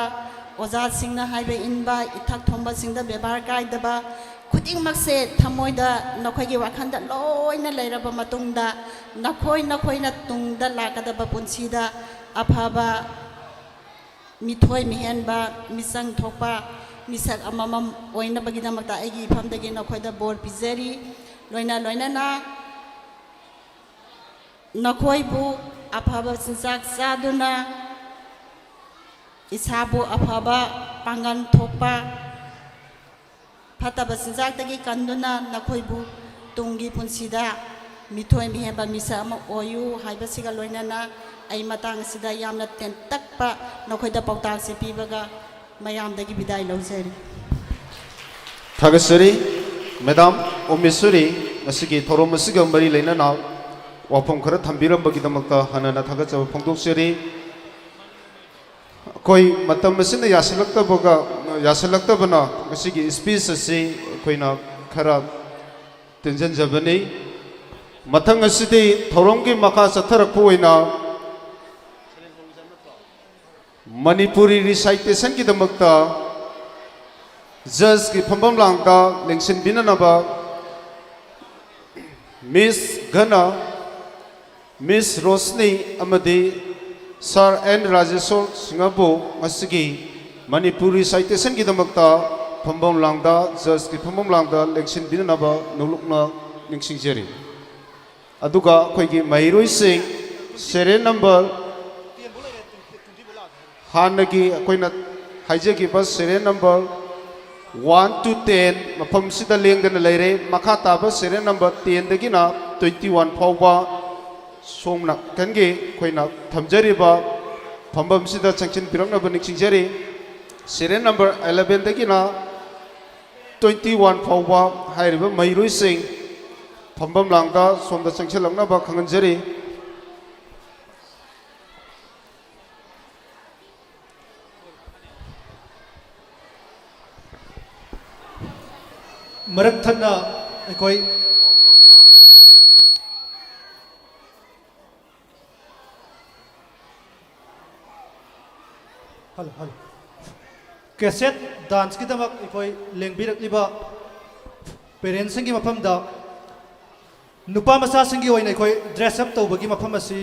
ꯑꯣꯖꯥꯁꯤꯡꯅ ꯍꯥꯏꯕ ꯏꯟꯕ ꯏꯊꯛ ꯊꯣꯡꯕꯁꯤꯡꯗ ꯕꯦꯕꯥꯔ ꯀꯥꯏꯗꯕ ꯈꯨꯗꯤꯡꯃꯛꯁꯦ ꯊꯃꯣꯏꯗ ꯅꯈꯣꯏꯒꯤ ꯋꯥꯈꯜꯗ ꯂꯣꯏꯅ ꯂꯩꯔꯕ ꯃꯇꯨꯡꯗ ꯅꯈꯣꯏꯅ ꯇꯨꯡꯗ ꯂꯥꯛꯀꯗꯕ ꯄꯨꯟꯁꯤꯗ ꯑꯐꯕ ꯃꯤꯊꯣꯏ ꯃꯤꯍꯦꯟꯕ ꯃꯤꯆꯪ ꯊꯣꯛꯄ ꯃꯤꯁꯛ ꯑꯃꯃꯝ ꯑꯣꯏꯅꯕꯒꯤꯗꯃꯛꯇ ꯑꯩꯒꯤ ꯏꯐꯝꯗꯒꯤ ꯅꯈꯣꯏꯗ ꯕꯣꯔ ꯄꯤꯖꯔꯤ ꯂꯣꯏꯅꯅ ꯅꯈꯣꯏꯕꯨ ꯑꯐꯕ ꯆꯤꯟꯖꯥꯛ ꯆꯥꯗꯨꯅ ꯏꯁꯥꯕꯨ ꯑꯐꯕ ꯄꯥꯡꯒꯜ ꯊꯣꯛꯄ ꯐꯠꯇꯕ ꯆꯤꯟꯖꯥꯛꯇꯒꯤ ꯀꯟꯗꯨꯅ ꯅꯈꯣꯏꯕꯨ ꯇꯨꯡꯒꯤ ꯄꯨꯟꯁꯤꯗ ꯃꯤꯊꯣꯏ ꯃꯤꯍꯦꯟꯕ ꯃꯤꯁꯛ ꯑꯃ ꯑꯣꯏꯌꯨ ꯍꯥꯏꯕꯁꯤꯒ ꯂꯣꯏꯅꯅ ꯑꯩ ꯃꯇꯥꯡ ꯑꯁꯤꯗ ꯌꯥꯝꯅ ꯇꯦꯟꯇꯛꯄ ꯅꯈꯣꯏꯗ ꯄꯥꯎꯇꯥꯛꯁꯦ ꯄꯤꯕꯒ ꯃꯌꯥꯝꯗꯒꯤ ꯕꯤꯗꯥꯏ ꯂꯧꯖꯔꯤ थागसरी मैडम ओमेश्वरी असगी थोरम असगी मरी लेना वाफम खर थम्बिरंबगिदमक्ता हनना थागचब फोंदोक्सरी कोई मतम मसिन यासलक्तबना असगी स्पीच असि कोइना खरा टेंशन जबनी मथंग असि थौरंगी मखा चथरकपु ओइना मणिपुरी रिसाइटेशन की दमक्ता जज की फंबम लांगता लेंसिन बिननबा मिस घना मिस रोशनी अमदी सर एन राजेश्वर सिंगबु असगी मणिपुरी रिसाइटेशन की दमक्ता फंबम लांगता जज की फंबम लांगता लेंसिन बिननबा नुलुकना निंगसिंगजेरी अदुगा खोइगी महिरुई सिंह सेरे नंबर हानगी अखोइना हाइजेगी बस सेरे नंबर 1 to 10 मफम सिदा लेंगदन लेरे मखा ताबा सेरे नंबर 10 दगिना 21 फावबा सोमना कनगे खोइना थमजरिबा फंबम सिदा चंचिन बिरंगनबा निंगसिंगजेरी सेरे नंबर 11 दगिना 21 फावबा हाइरिबा महिरुई सिंह फंबम लांगदा सोमदा चंचिलंगनबा खंगनजरी मरक थन्ना कोई हल हल कैसेट डांस की दमक कोई लेंबिरकलिबा पेरेंट्स की मफम दा नुपा मसा सिंगी होइना कोई ड्रेस अप तौबगी मफम असि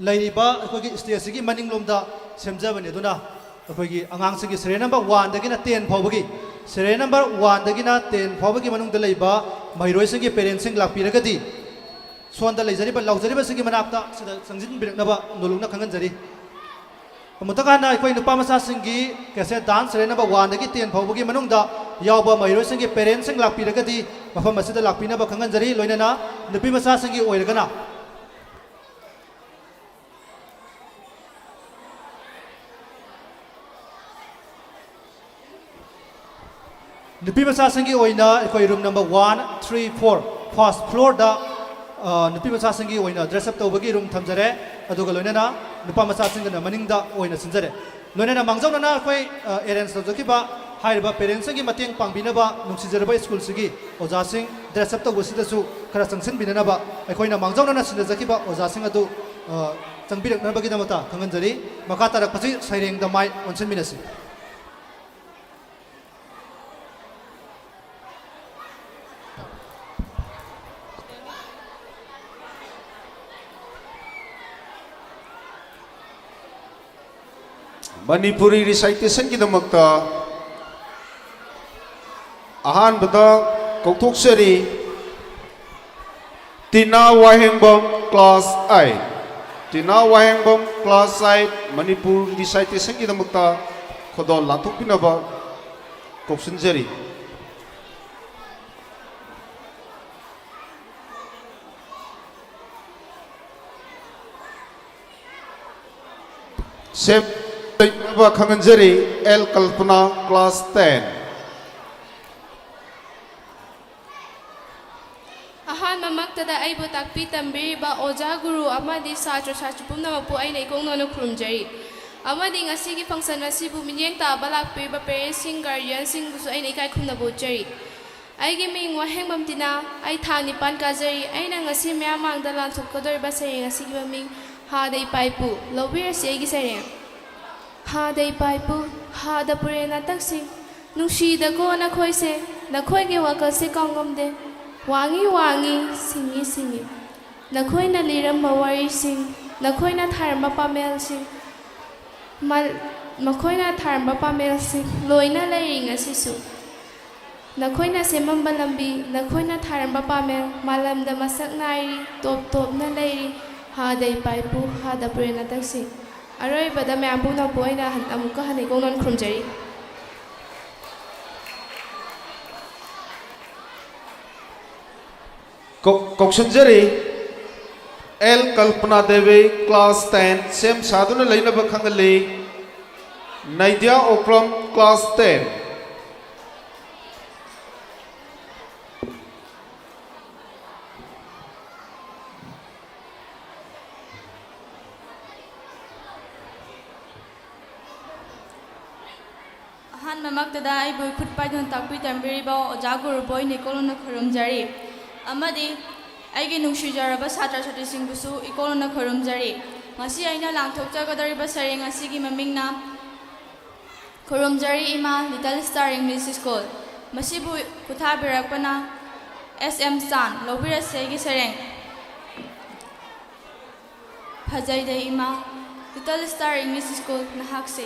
लैरिबा कोई स्टेज की मनिंग लोमदा सेमजबने दुना कोई आंगांग सिंगी सेरे नंबर 1 दगिना 10 फावबगी सेरे नंबर 1 दगिना 10 फावबगी मनुंग दलैबा महिरोय सिंगी पेरेंट्स सिंग लाक्पिरगदी सोंदा लैजरिबा लाउजरिबा सिंगी मनाक्ता सिदा संजिन बिरकनबा नोलुंगना खंगनजरी अमुतकाना कोई नुपा मसा सिंगी कैसे डांस सेरे नंबर 1 दगी 10 फावबगी मनुंगदा यावबा महिरोय सिंगी पेरेंट्स सिंग लाक्पिरगदी मफम असिदा लाक्पिनबा खंगनजरी लोइनना नुपी मसा सिंगी ओइरगना नुपी मचा संगी ओइना कोई रूम नंबर 1 3 4 फर्स्ट फ्लोर दा नुपी मचा संगी ओइना ड्रेस अप तौबगी रूम थमजरे अदुगा लोइना नुपा मचा सिंगना मनिंगदा ओइना सिंजरे लोइना मांगजौना कोई अरेंज तौजकिबा हाइरबा पेरेंट्स की मतेंग पांगबिनबा नुसिजरबा स्कूल सिगी ओजा सिंग ड्रेस अप तौबसिदसु खरा संगसिन बिननबा अखोइना मांगजौना सिंजकिबा ओजा सिंग अदु चंगबिरकनबगिदमता खंगनजरी मका तरकपसि सैरेंगदा माइ ओनसन मिनसि Manipuri recitation ki damakta ahan bada kautuk seri Tina Wahengbom class 8 Tina Wahengbom class 8 Manipur recitation ki damakta khodol lathuk pinaba kopsun jari Sep Khanganjari L Kalpana class 10 Ahan mamaktada ay butakpi tambiriba oja guru amadi satro satro pumnamapu ay naikongnono krumjari. Amadi ngasigi function asibu minyeng ta balakpiriba parents guardian sing gusto ay naikay kumnabujari. Ay giming Wahengbom Tina ay thani pan kajari ay nang ngasi mayamang dalan thukadoriba sari ngasigi maming Haday Paipu lobir si ay gisari. Haday Paipu hada purena taksi nungsida ko nakoy se nakoy ge wakal se kongomde. Wangi wangi singi singi nakoy na liram mawari sing nakoy na tharma pamel sing makoy na tharma pamel sing loy na laying asisu nakoy na semam balambi nakoy na tharma pamel malam da masak nairi top top na layri haday paipu hada purena taksi aroy bada me ambu na boy na han amuka hanay kong non krumjari Koksunjari L Kalpana Devi class 10 Sem Sadhuna Lainaba Khangali Naidya Okram class 10 Ahan mamaktada ay boy khutpai don takpi tambiriba oja guru boy nikolona khurumjari amadi aigi nungsijaraba satra satrisingbusu ikolona khurumjari ngasi aina langthokjagadariba sareng asigi mamingna khurumjari ima Little Star English School masibu kuthabirakpana SM San lobirasegi sareng phajai ima Little Star English School nahakse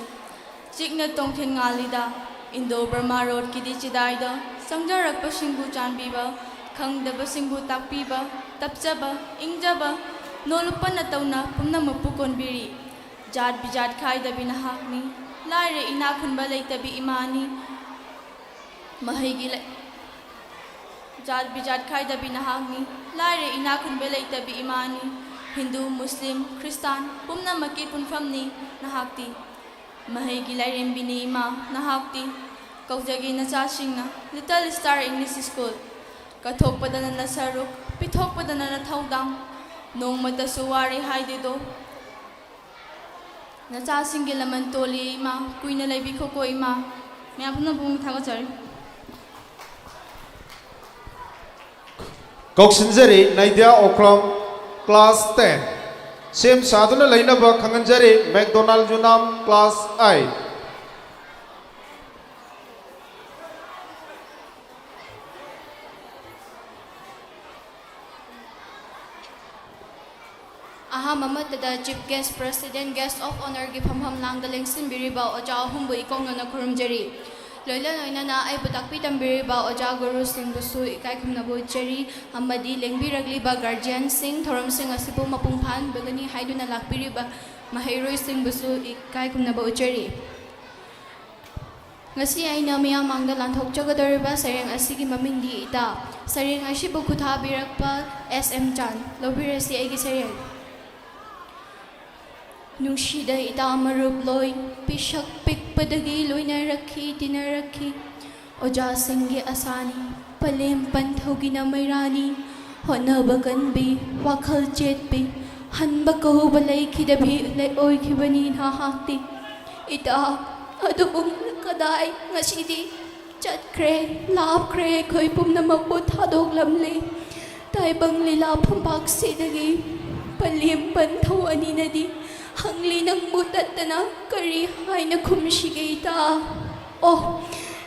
chikna tongthen ngalida Indo Burma Road kidi chidaida sangjarakpa singbu chanbiba khangdaba singbu takpiba tapjaba ingjaba nolupa na tauna pumnamapu konbiri jat bijat khaida binahakni laire ina khunba leitabi imani mahigi jat bijat khaida binahakni laire ina khunba leitabi imani Hindu Muslim Christian pumnamaki punfamni nahakti mahigi lairembini ima nahakti kaujagi nachasingna Little Star English School kathokpadana na saruk pithokpadana na thaudang nongmata suwari haidido nachasingge laman toli ima kuina laibi khoko ima myapna bung thagachari Koksunjari Naidya Okram class 10 Sem Sadhuna Lainaba Khanganjari McDonald Junam class 8 Aha mamadada chief guest president guest of honor gi phamham langdaling sinbiriba oja humbu ikongna khurumjari loila loina na ai butakpi tambiriba oja guru singh busu ikai khumna bo chari amadi lengbiragli ba guardian singh thoram singh asipu mapungphan bagani haiduna lakpiriba mahairoi singh busu ikai khumna bo chari ngasi aina miya mangda lanthokjagadariba sareng asigi mamindi ita sareng asibu khuthabirakpa SM Chan lobirasi aigi sareng Nungsida ita marup loy pisak pikpadagi loinarakhi tinarakhi oja singge asani palem panthogi na mairani honaba kanbi wakhal chetbi hanba kahuba laikhidabi lai oikhibani na hakti ita adubum kadai ngasidi chatkre lapkre khoi pumnamapu thadoklamle taibang lila phambak sidagi palem pantho aninadi hangli nang mutatana kari haina khumshigita oh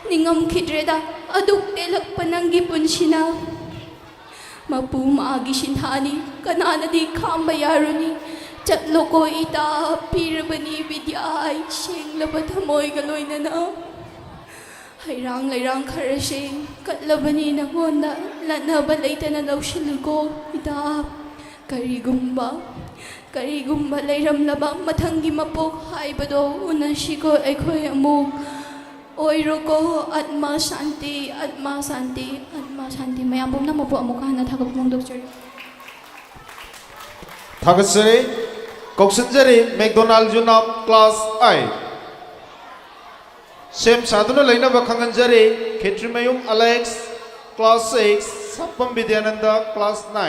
ningam khidreda aduk telak panangi punsina mapu maagi sinhani kanana di khamba yaruni ꯆꯠꯂꯣꯀꯣ ꯏꯇꯥ ꯄꯤꯔꯕꯅꯤ ꯕꯤꯗ꯭ꯌꯥꯏ ꯁꯦꯡꯂꯕ ꯊꯃꯣꯏꯒ ꯂꯣꯏꯅꯅ ꯍꯩꯔꯥꯡ ꯂꯩꯔꯥꯡ ꯈꯔꯁꯤꯡ ꯀꯠꯂꯕꯅꯤ ꯅꯉꯣꯟꯗ ꯂꯠꯅꯕ ꯂꯩꯇꯅ ꯂꯧꯁꯤꯜꯂꯨꯀꯣ ꯏꯇꯥ ꯀꯔꯤꯒꯨꯝꯕ ꯂꯩꯔꯝꯂꯕ ꯃꯊꯪꯒꯤ ꯃꯄꯣꯛ ꯍꯥꯏꯕꯗꯣ ꯎꯅꯁꯤꯀꯣ ꯑꯩꯈꯣꯏ ꯑꯃꯨꯛ ꯑꯣꯏꯔꯣꯀꯣ ꯑꯠꯃꯥ ꯁꯥꯟꯇꯤ ꯑꯠꯃꯥ ꯁꯥꯟꯇꯤ ꯑꯠꯃꯥ ꯁꯥꯟꯇꯤ ꯃꯌꯥꯝ ꯄꯨꯝꯅꯃꯛꯄꯨ ꯑꯃꯨꯛ ꯍꯟꯅ ꯊꯥꯒꯠꯄ ꯐꯣꯡꯗꯣꯛꯆꯔꯤ थागतसरे कौशनजरे मैकडोनाल्ड जुनाम क्लास 8 सेम साधुना लेना बखंगनजरे खेत्रिमयुम अलेक्स क्लास 6 सपम विद्यानंदा क्लास 9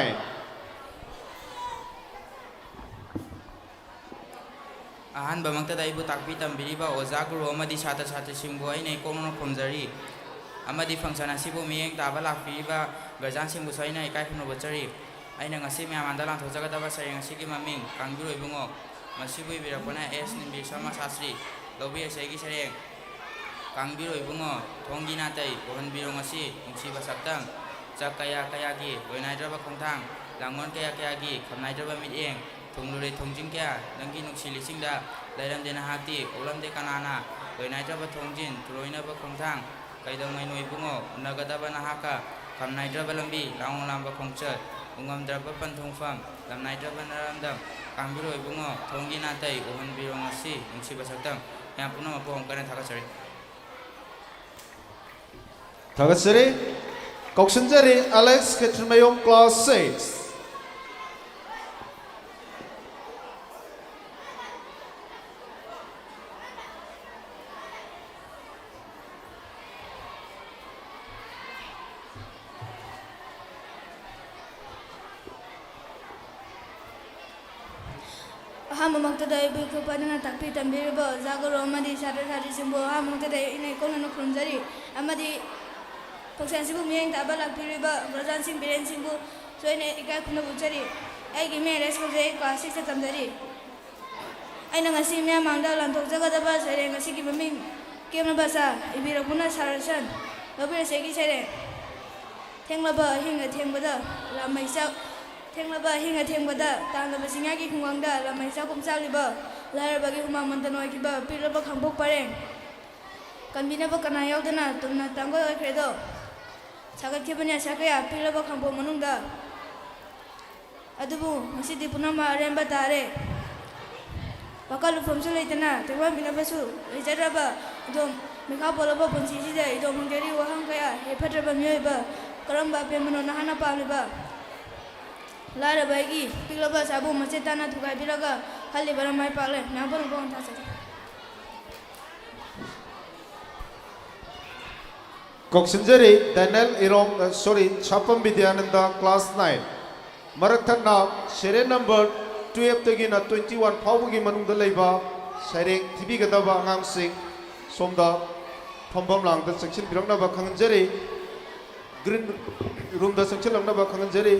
अहन बमंगता दाइबु ताकपी तंबिरिबा ओजा गुरु अमदि छात्र छात्री सिंबु आइने कोनोनो खोमजरी अमदि फंक्शन असिबु मियेंग ताबा लाफिबा गजान सिंबु सैना इकाय खुनो बचरी आइना ngasi म्यामांदा लांथोजागदाबा सरें ngasi ममिंग कांगबिरो इबुंगो मसिबु इबिरपना एस निबि शर्मा शास्त्री लौबि एसेगी सरें कांगबिरो इबुंगो थोंगी नातै बोहनबिरो ngasi नुंसिबा सप्तम जक कया कयागी लोइनाइद्रबा खोंथांग लांगोन कया कयागी खमनाइद्रबा मियेंग थुंगलुरे थोंजिंग क्या नंगी नुंसि लिसिंगदा लैरमदे नहाती ओलमदे कनाना लोइनाइद्रबा थोंजिन तुरोइनबा खोंथांग कैदोंगै नोइबुंगो उनगदाबा नहाका खमनाइद्रबा लंबी लांगों लांबा खोंचत उंगमद्रबा पंथोंफम लमनाइद्रबा नरमदम कांगबिरो इबुंगो थोंगी नातै ओहनबिरो ngasi नुंसिबा सप्तम यां पुनमपो हमकने थागासरि थागतसरे कौशनजरे अलेक्स खेत्रिमयुम क्लास 6 अहमक्तदा इबुखपना ताकपी तंबिरबो जागरो अमदि छात्र छात्री सिंबु अहमक्तदा इने कोनोनो खुमजरी अमदि फंक्शन सिबु मियेंग ताबा लाफिरिबा गजान सिंह बिरेन सिंबु सोइने इकाय खुनो बुचरी आइगी मेरेज को जे क्लास 6 तमजरी आइना ngasi म्यामांदा लांथोजागदाबा सरे ngasi की ममिंग केमना बासा इबिरपुना सारसन लबे सेगी सरे थेंगलबा हिंगा थेंगबदा लामैसा थेंगलबा हिंगा थेंगबदा तांगबा सिंगागी खुंगांगदा लामैसा कुमचालिबा लारबागी हुमा मंतन ओइकिबा पिरबा खंबोक पारें कन्बिनबा कना यावदना तुमना तांगो ओइख्रेदो सागतखिबने साकया पिरबा खंबो मनुंगदा अदुबु ngasi पुनमा अरेंबा तारे वकाल फमसु लेतना तेवा बिनाबसु रिजरबा दम मिखा बोलबा पुंसिसिदे इदम हंगेरी वहंग कया हेफाद्रबा मियबा करमबा पेमनो नहाना पालिबा लारबागी पिलबा साबु मचेताना थुगाय बिरगा खाली बरमाय पाले नाबन गोन थासे कौशनजरे डैनियल इरोम छापम विद्यानंदा क्लास 9 मरकथना सेरे नंबर 12 तगिना 21 फाउबगी मनुंगदा लेबा Tshering थिबिगदबा आंगांसिंग सोमदा फंबम Langda section बिरंगनाबा खंगजरे green room दा सेक्शन लंगनाबा खंगजरे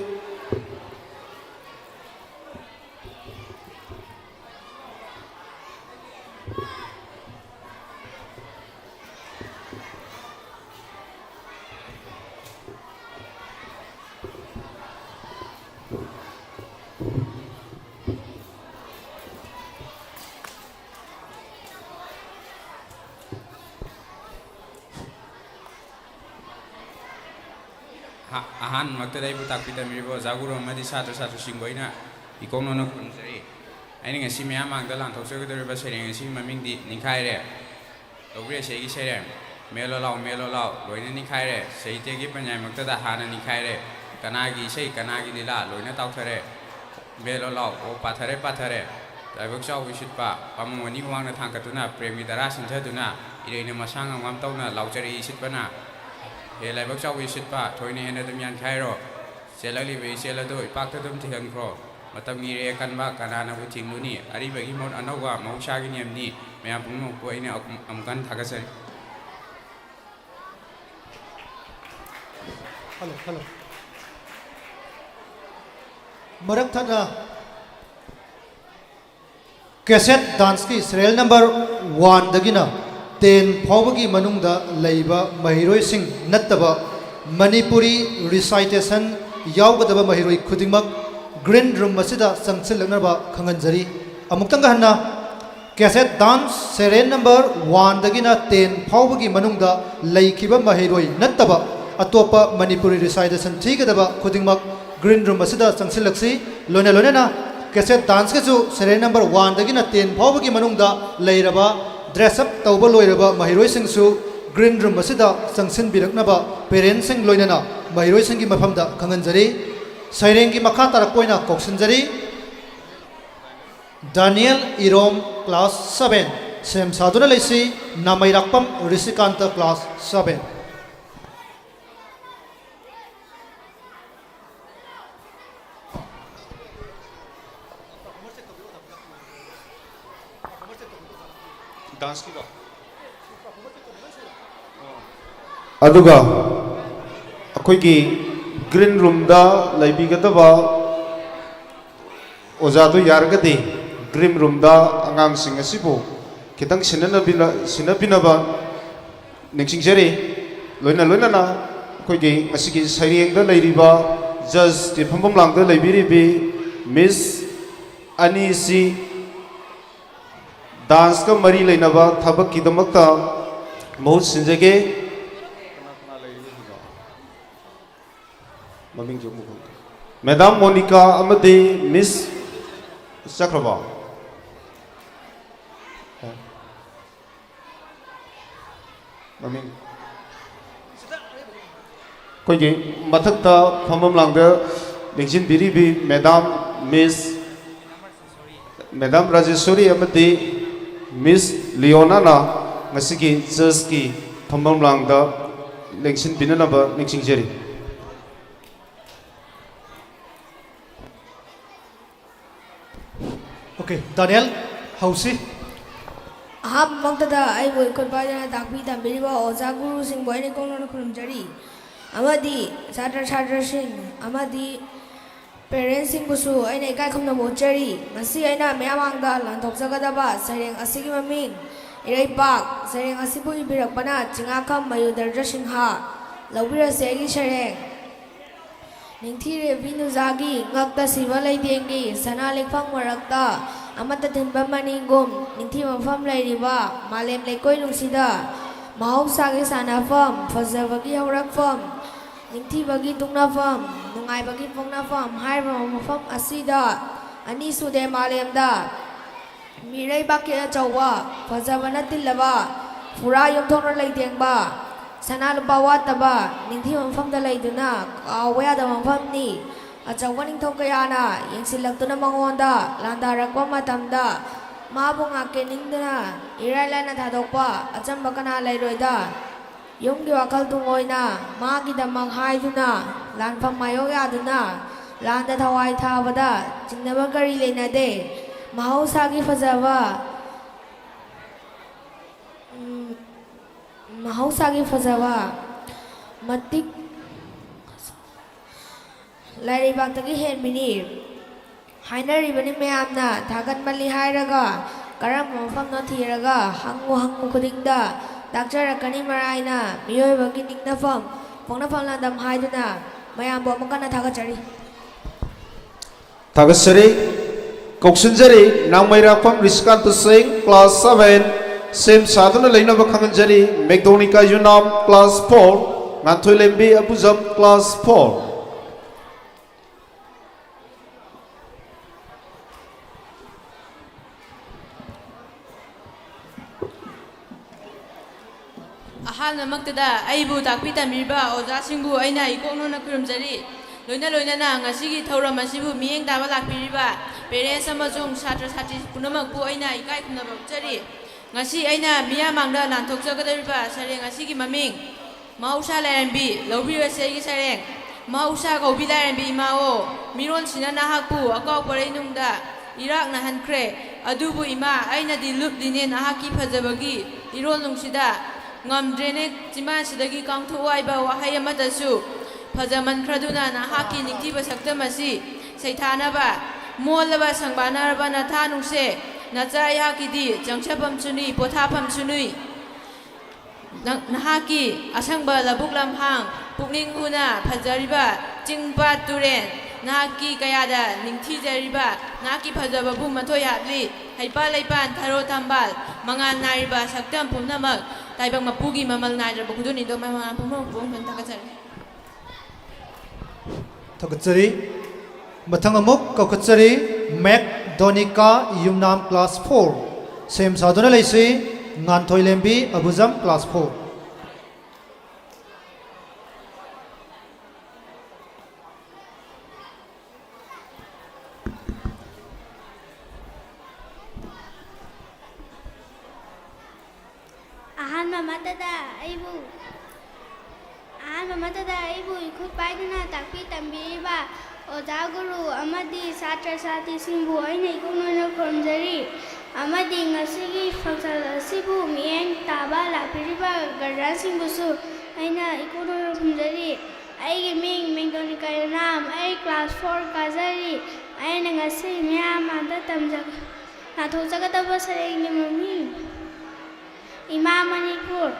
अहन मक्तदा इबु ताकपी तंबिरिबो जागुरु अमदि छात्र छात्री सिंबोइना इकोनोनो खुमजरी आइने ngasi म्यामांगदा लांथोजागदरिबा सरें ngasi ममिंगदि निखाइरे लौब्रे सेगी सरे मेलो लाउ लोइना निखाइरे सहितेगी पंजाय मक्तदा हाना निखाइरे कनागी सही कनागी लीला लोइना ताउथरे मेलो लाउ ओ पाथरे लाइबक चाउ विसितपा पामुमनि वांगना थांगतुना प्रेमी दरा सिन्थदुना इरेने मसांग अंगम तौना लाउचरी इसितपना हे लाइबक चाउ विसितपा थोइने हेना दमियान खाइरो सेलली बे सेलदो इपाक्तदम थिहनख्रो मतमगी रे कनबा कनाना बु थिंगुनी अरिबगी मोड अनौवा मौसागी नियमनी मयाम पुंगो कोइने अमकन थागसरी हेलो मरक थना कैसेट डांस की सीरियल नंबर 1 दगिना 10 फाउबगी मनुंगदा लैबा महिरोय सिंह नत्तबा मणिपुरी रिसाइटेशन यावगदबा महिरोय खुदिमक ग्रीन रूम असिदा संगसिलनबा खंगनजरी अमुक्तंग हन्ना कैसेट डांस सेरेन नंबर 1 दगिना 10 फाउबगी मनुंगदा लैखिबा महिरोई नत्तबा अतोपा मणिपुरी रिसाइडेशन थीगदबा खुदिंगमक ग्रीन रूम असिदा संगसिलक्सी लोने लोनेना कैसेट डांस के सेरेन नंबर 1 दगिना 10 फाउबगी मनुंगदा लैरबा ड्रेसअप तौबा लोइरबा महिरोई सिंगसु ग्रीन रूम असिदा संगसिन बिरकनबा पेरेंट्स सिंग लोइनना महिरोई सिंगी मफमदा खंगनजरी सैरेंगी मखा तरकोइना कोक्सिनजरी Daniel Irom class 7 Sem Saduna Lesi Namairakpam Risikanta class 7 dance की अदुगा अखोई ग्रीन रूम दा लैबिगदबा ओजादो यारगदे ग्रीन रूम दा आंगांग सिंग असिबो खितंग सिनबिनबा निंगसिंगजरी लोइना लोइनाना अखोई ngasiगी साइरेंगदा लैरिबा जज ति फंबम लांगदा लैबिरिबि मिस अनीसी डांस का मरी लेनबा थबक किदमकता बहुत सिंजगे ममिंग जो मैडम मोनिका अमदे मिस चक्रबा ममिंग कोई मथकता फमम लांगदा निंगजिन बिरिबि मैडम राजेश्वरी अमदे मिस लियोना ना ngasiगी जज की फमम Langda लेंगसिन बिननबा निंगसिंगजरी Okay, Daniel, hausi. Aham magtada ay boy kodbaya takbi tambiriba oza guru sing boy ni kono kurumjari. Amadi sadra sing amadi parents sing busu ay na ikay kumna mochari. Masi ay na mayamangda lantok sagadaba sareng asigi maming. Iray pak sareng asibu ibirak pana chingakam mayu darja singha. Lawira segi sareng. Ningthire Vinuzagi ngakta sivalai dengi sanalik pang marakta amata tinba maningum ningthi mafam lairiba malem lekoi nungsida mahausa sanafam fazavagi haurakfam ningthi bagi tungnafam nungai bagi pongnafam haiba mafam asida ani sude malemda mirai baki achawa fazavana tillaba fura yomthona laitengba sana lupa wataba ningthi mafam da laiduna awaya da mafam ni achawa ningthong kayana yengsilaktuna mangonda landarakwa matamda mabu ngake ningduna irailana thadokpa achamba kana lairoida yumgi wakal tungoina magi da manghaiduna lanfam mayo yaduna landa thawai thabada chingnaba gari leinade mahausagi fazaba Mahusagi fazawa matik lari bagtagi hen minir hainari bani mayamna thagan mali hairaga karam mafam na thiraga hangu kudingda dakjarakani maraina miyoi bagi ningnafam pongnafam landam haiduna mayam bo makana thagachari thagachari koksunjari nangmairakpam riskant sing class 7 Sem saduna laina bakhanganjari Megdonika Yunam class 4 Nganthoy Lembi Abuzam class 4 Ahal namaktada aibu takpi tamirba oza singbu aina ikokno na kurumjari loina na ngasigi thauram asibu miyeng daba lakpiriba parents amasung satra satri punamakpu aina ikai khumnaba chari ngasi aina miyamangda lanthokjagadariba sareng asigi maming mausa larambi lobira segi sareng mausa gobi larambi imao miron sinana hakpu akaw parainungda irak na hankre adubu ima aina di lup dinen ahaki phajabagi iron nungsida ngamdrene jiman sidagi kangthu waiba wahai amadasu phajaman khraduna na haki niktiba saktamasi saithanaba molaba sangbana na thanungse nacha yakidi jangchapam chuni pothapam chuni nahaki asangba labuk lamhang pukning huna phajariba jingpa turen ꯅꯍꯥꯛꯀꯤ ꯀꯌꯥꯗ ꯅꯤꯡꯊꯤꯖꯔꯤꯕ ꯅꯍꯥꯛꯀꯤ ꯐꯖꯕꯕꯨ ꯃꯊꯣꯏ ꯍꯥꯞꯂꯤ ꯍꯩꯄꯥꯜ ꯂꯩꯄꯥꯟ ꯊꯔꯣ ꯊꯝꯕꯥꯜ ꯃꯉꯥꯜ ꯅꯥꯏꯔꯤꯕ ꯁꯛꯇꯝ ꯄꯨꯝꯅꯃꯛ ꯇꯥꯏꯕꯪ ꯃꯄꯨꯒꯤ ꯃꯃꯜ ꯅꯥꯏꯗ꯭ꯔꯕ ꯈꯨꯗꯣꯜ ꯅꯤꯡꯊꯧ ꯃꯉꯥꯜ ꯄꯨꯝꯅꯃꯛ ꯄꯨꯡꯐꯝ ꯊꯥꯒꯠꯆꯔꯤ ꯊꯥꯒꯠꯆꯔꯤ ꯃꯊꯪ ꯑꯃꯨꯛ ꯀꯧꯈꯠꯆꯔꯤ ꯃꯦꯛ ꯗꯣꯅꯤꯀꯥ ꯌꯨꯝꯅꯥꯝ ꯀ꯭ꯂꯥꯁ 4 ꯁꯦꯝ ꯁꯥꯗꯨꯅ ꯂꯩꯁꯤ ꯉꯥꯟꯊꯣꯏ ꯂꯦꯝꯕꯤ ꯑꯕꯨꯖꯝ ꯀ꯭ꯂꯥꯁ 4 ꯑꯍꯥꯟꯕ ꯃꯇꯝꯗ ꯑꯩꯕꯨ ꯏꯈꯨꯠ ꯄꯥꯏꯗꯨꯅ ꯇꯥꯛꯄꯤ ꯇꯝꯕꯤꯔꯤꯕ ꯑꯣꯖꯥ ꯒꯨꯔꯨ ꯑꯃꯗꯤ ꯁꯥꯇ꯭ꯔ ꯁꯥꯇ꯭ꯔꯤꯁꯤꯡꯕꯨ ꯑꯩꯅ ꯏꯀꯣꯛ ꯅꯣꯏꯅ ꯈꯨꯔꯨꯝꯖꯔꯤ ꯑꯃꯗꯤ ꯉꯁꯤꯒꯤ ꯐꯪꯁꯟ ꯑꯁꯤꯕꯨ ꯃꯤꯠꯌꯦꯡ ꯇꯥꯕ ꯂꯥꯛꯄꯤꯔꯤꯕ ꯒꯥꯔꯖꯤꯌꯥꯟꯁꯤꯡꯕꯨꯁꯨ ꯑꯩꯅ ꯏꯀꯣꯛ ꯅꯣꯏꯅ ꯈꯨꯔꯨꯝꯖꯔꯤ ꯑꯩꯒꯤ ꯃꯤꯡ ꯃꯦꯡꯗꯣꯅꯤꯀꯥ ꯌꯨꯝꯅꯥꯝ ꯑꯩ ꯀ꯭ꯂꯥꯁ 4 ꯀꯥꯖꯔꯤ ꯑꯩꯅ ꯉꯁꯤ ꯃꯤꯌꯥꯝ ꯃꯥꯡꯗ ꯅꯥꯊꯣꯛꯆꯒꯗꯕ ꯁꯩꯔꯦꯡꯒꯤ ꯃꯃꯤꯡ ꯏꯃꯥ ꯃꯅꯤꯄꯨꯔ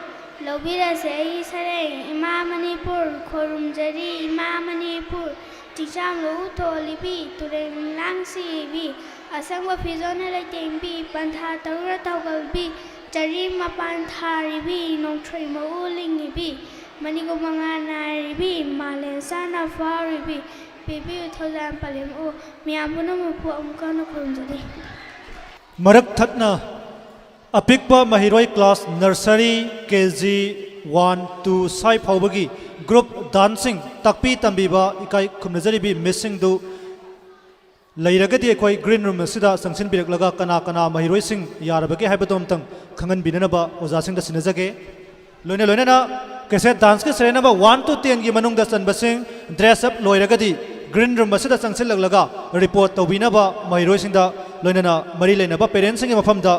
ꯂꯧꯕꯤꯔꯁꯦ ꯑꯩꯒꯤ ꯁꯩꯔꯦꯡ ꯏꯃꯥ ꯃꯅꯤꯄꯨꯔ ꯈꯨꯔꯨꯝꯖꯔꯤ ꯏꯃꯥ ꯃꯅꯤꯄꯨꯔ ꯆꯤꯡꯁꯥꯡ ꯂꯧꯎ ꯊꯣꯛꯂꯤꯕꯤ ꯇꯨꯔꯦꯜ ꯂꯥꯡꯁꯤꯕꯤ ꯑꯁꯪꯕ ꯐꯤꯖꯣꯜꯅ ꯂꯩꯇꯦꯡꯕꯤ ꯄꯟꯊꯥ ꯇꯔꯨꯅ ꯊꯧꯒꯜꯕꯤ ꯆꯔꯤ ꯃꯄꯥꯟ ꯊꯥꯔꯤꯕꯤ ꯅꯣꯡꯊ꯭ꯔꯩ ꯃꯎ ꯂꯤꯡꯉꯤꯕꯤ ꯃꯅꯤꯀꯨꯞ ꯃꯉꯥꯜ ꯅꯥꯏꯔꯤꯕꯤ ꯃꯥꯂꯦꯝ ꯆꯥꯅ ꯐꯥꯎꯔꯤꯕꯤ ꯄꯤꯕꯤꯌꯨ ꯊꯧꯖꯥꯜ ꯄꯂꯦꯝ ꯃꯤꯌꯥꯝ ꯄꯨꯝꯅꯃꯛꯄꯨ ꯑꯃꯨꯛ ꯍꯟꯅ ꯈꯨꯔꯨꯝꯖꯔꯤ ꯃꯔꯛ ꯊꯠꯅ ꯑꯄꯤꯛꯄ ꯃꯍꯩꯔꯣꯏ ꯀ꯭ꯂꯥꯁ ꯅꯔꯁꯔꯤ KG 1 2 ꯁꯥꯏ ꯐꯥꯎꯕꯒꯤ ꯒ꯭ꯔꯨꯞ ꯗꯥꯟꯁꯤꯡ ꯇꯥꯛꯄꯤ ꯇꯝꯕꯤꯕ ꯏꯀꯥꯏ ꯈꯨꯝꯅꯖꯔꯤꯕꯤ ꯃꯤꯁꯁꯤꯡꯗꯨ ꯂꯩꯔꯒꯗꯤ ꯑꯩꯈꯣꯏ ꯒ꯭ꯔꯤꯟ ꯔꯨꯝ ꯑꯁꯤꯗ ꯆꯪꯁꯤꯟꯕꯤꯔꯛꯂꯒ ꯀꯅꯥ ꯀꯅꯥ ꯃꯍꯩꯔꯣꯏꯁꯤꯡ ꯌꯥꯔꯕꯒꯦ ꯍꯥꯏꯕꯗꯨ ꯑꯃꯇꯪ ꯈꯪꯍꯟꯕꯤꯅꯅꯕ ꯑꯣꯖꯥꯁꯤꯡꯗ ꯁꯤꯟꯅꯖꯒꯦ ꯂꯣꯏꯅꯅ ꯀꯦꯁꯦꯠ ꯗꯥꯟꯁꯀꯤ ꯁꯩꯔꯦꯡ ꯅꯝꯕꯔ 1 to 10 ꯒꯤ ꯃꯅꯨꯡꯗ ꯆꯟꯕꯁꯤꯡ ꯗ꯭ꯔꯦꯁ ꯑꯞ ꯂꯣꯏꯔꯒꯗꯤ ꯒ꯭ꯔꯤꯟ ꯔꯨꯝ ꯑꯁꯤꯗ ꯆꯪꯁꯤꯜꯂꯛꯂꯒ ꯔꯤꯄꯣꯔꯠ ꯇꯧꯕꯤꯅꯕ ꯃꯍꯩꯔꯣꯏꯁꯤꯡꯗ ꯂꯣꯏꯅꯅ ꯃꯔꯤ ꯂꯩꯅꯕ ꯄꯦꯔꯦꯟꯁꯤꯡꯒꯤ ꯃꯐꯝꯗ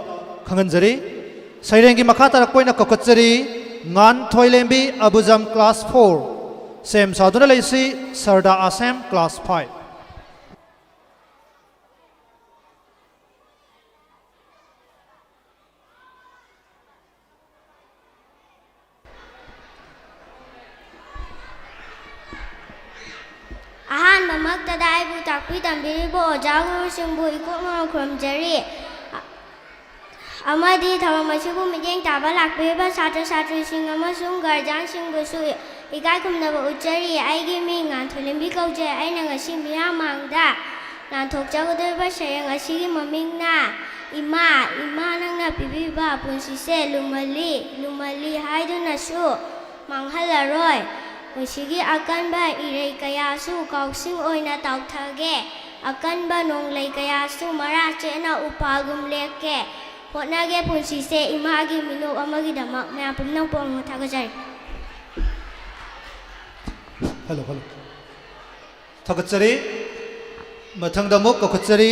ꯈꯪꯍꯟꯖꯔꯤ ꯁꯩꯔꯦꯡꯒꯤ ꯃꯈꯥ ꯇꯥꯔꯛꯄ ꯑꯣꯏꯅ ꯀꯧꯈꯠꯆꯔꯤ ꯉꯥꯟꯊꯣꯏ ꯂꯦꯝꯕꯤ ꯑꯕꯨꯖꯝ ꯀ꯭ꯂꯥꯁ 4 ꯁꯦꯝ ꯁꯥꯗꯨꯅ ꯂꯩꯁꯤ ꯁꯔꯗꯥ ꯑꯁꯦꯝ ꯀ꯭ꯂꯥꯁ 5 ꯑꯍꯥꯟꯕ ꯃꯛꯇꯗ ꯑꯩꯕꯨ ꯇꯥꯛꯄꯤ ꯇꯝꯕꯤꯔꯤꯕ ꯑꯣꯖꯥ ꯒꯨꯔꯨꯁꯤꯡꯕꯨ ꯏꯀꯣꯛ ꯅꯣꯏꯅ ꯈꯨꯔꯨꯝꯖꯔꯤ ꯑꯃꯗꯤ ꯊꯧꯔꯝ ꯑꯁꯤꯕꯨ ꯃꯤꯠꯌꯦꯡ ꯇꯥꯕ ꯂꯥꯛꯄꯤꯔꯤꯕ ꯁꯥꯇ꯭ꯔ ꯁꯥꯇ꯭ꯔꯤꯁꯤꯡ ꯑꯃꯁꯨꯡ ꯒꯥꯔꯖꯤꯌꯥꯟꯁꯤꯡꯕꯨꯁꯨ ꯏꯀꯥꯏ ꯈꯨꯝꯅꯕ ꯎꯠꯆꯔꯤ ꯑꯩꯒꯤ ꯃꯤꯡ ꯉꯥꯟꯊꯣꯏ ꯂꯦꯝꯕꯤ ꯀꯧꯖꯩ ꯑꯩꯅ ꯉꯁꯤ ꯃꯤꯌꯥꯝ ꯃꯥꯡꯗ ꯅꯥꯟꯊꯣꯛꯆꯒꯗꯧꯔꯤꯕ ꯁꯩꯔꯦꯡ ꯑꯁꯤꯒꯤ ꯃꯃꯤꯡꯅ ꯏꯃꯥ ꯅꯪꯅ ꯄꯤꯕꯤꯕ ꯄꯨꯟꯁꯤꯁꯦ ꯂꯨꯃꯜꯂꯤ ꯍꯥꯏꯗꯨꯅꯁꯨ ꯃꯥꯡꯍꯜꯂꯔꯣꯏ ꯄꯨꯟꯁꯤꯒꯤ ꯑꯀꯟꯕ ꯏꯔꯩ ꯀꯌꯥꯁꯨ ꯀꯥꯎꯁꯤꯡ ꯑꯣꯏꯅ ꯇꯥꯎꯊꯒꯦ ꯑꯀꯟꯕ ꯅꯣꯡꯂꯩ ꯀꯌꯥꯁꯨ ꯃꯔꯥ ꯆꯦꯠꯅ ꯎꯄꯥꯜꯒꯨꯝ ꯂꯦꯞꯀꯦ ꯍꯣꯠꯅꯒꯦ ꯄꯨꯟꯁꯤꯁꯦ ꯏꯃꯥꯒꯤ ꯃꯤꯅꯣꯛ ꯑꯃꯒꯤꯗꯃꯛ ꯃꯌꯥꯝ ꯄꯨꯝꯅꯃꯛꯄꯨ ꯑꯃꯨꯛ ꯊꯥꯒꯠꯆꯔꯤ ꯍꯜꯂꯣ ꯊꯥꯒꯠꯆꯔꯤ ꯃꯊꯪꯗ ꯑꯃꯨꯛ ꯀꯧꯈꯠꯆꯔꯤ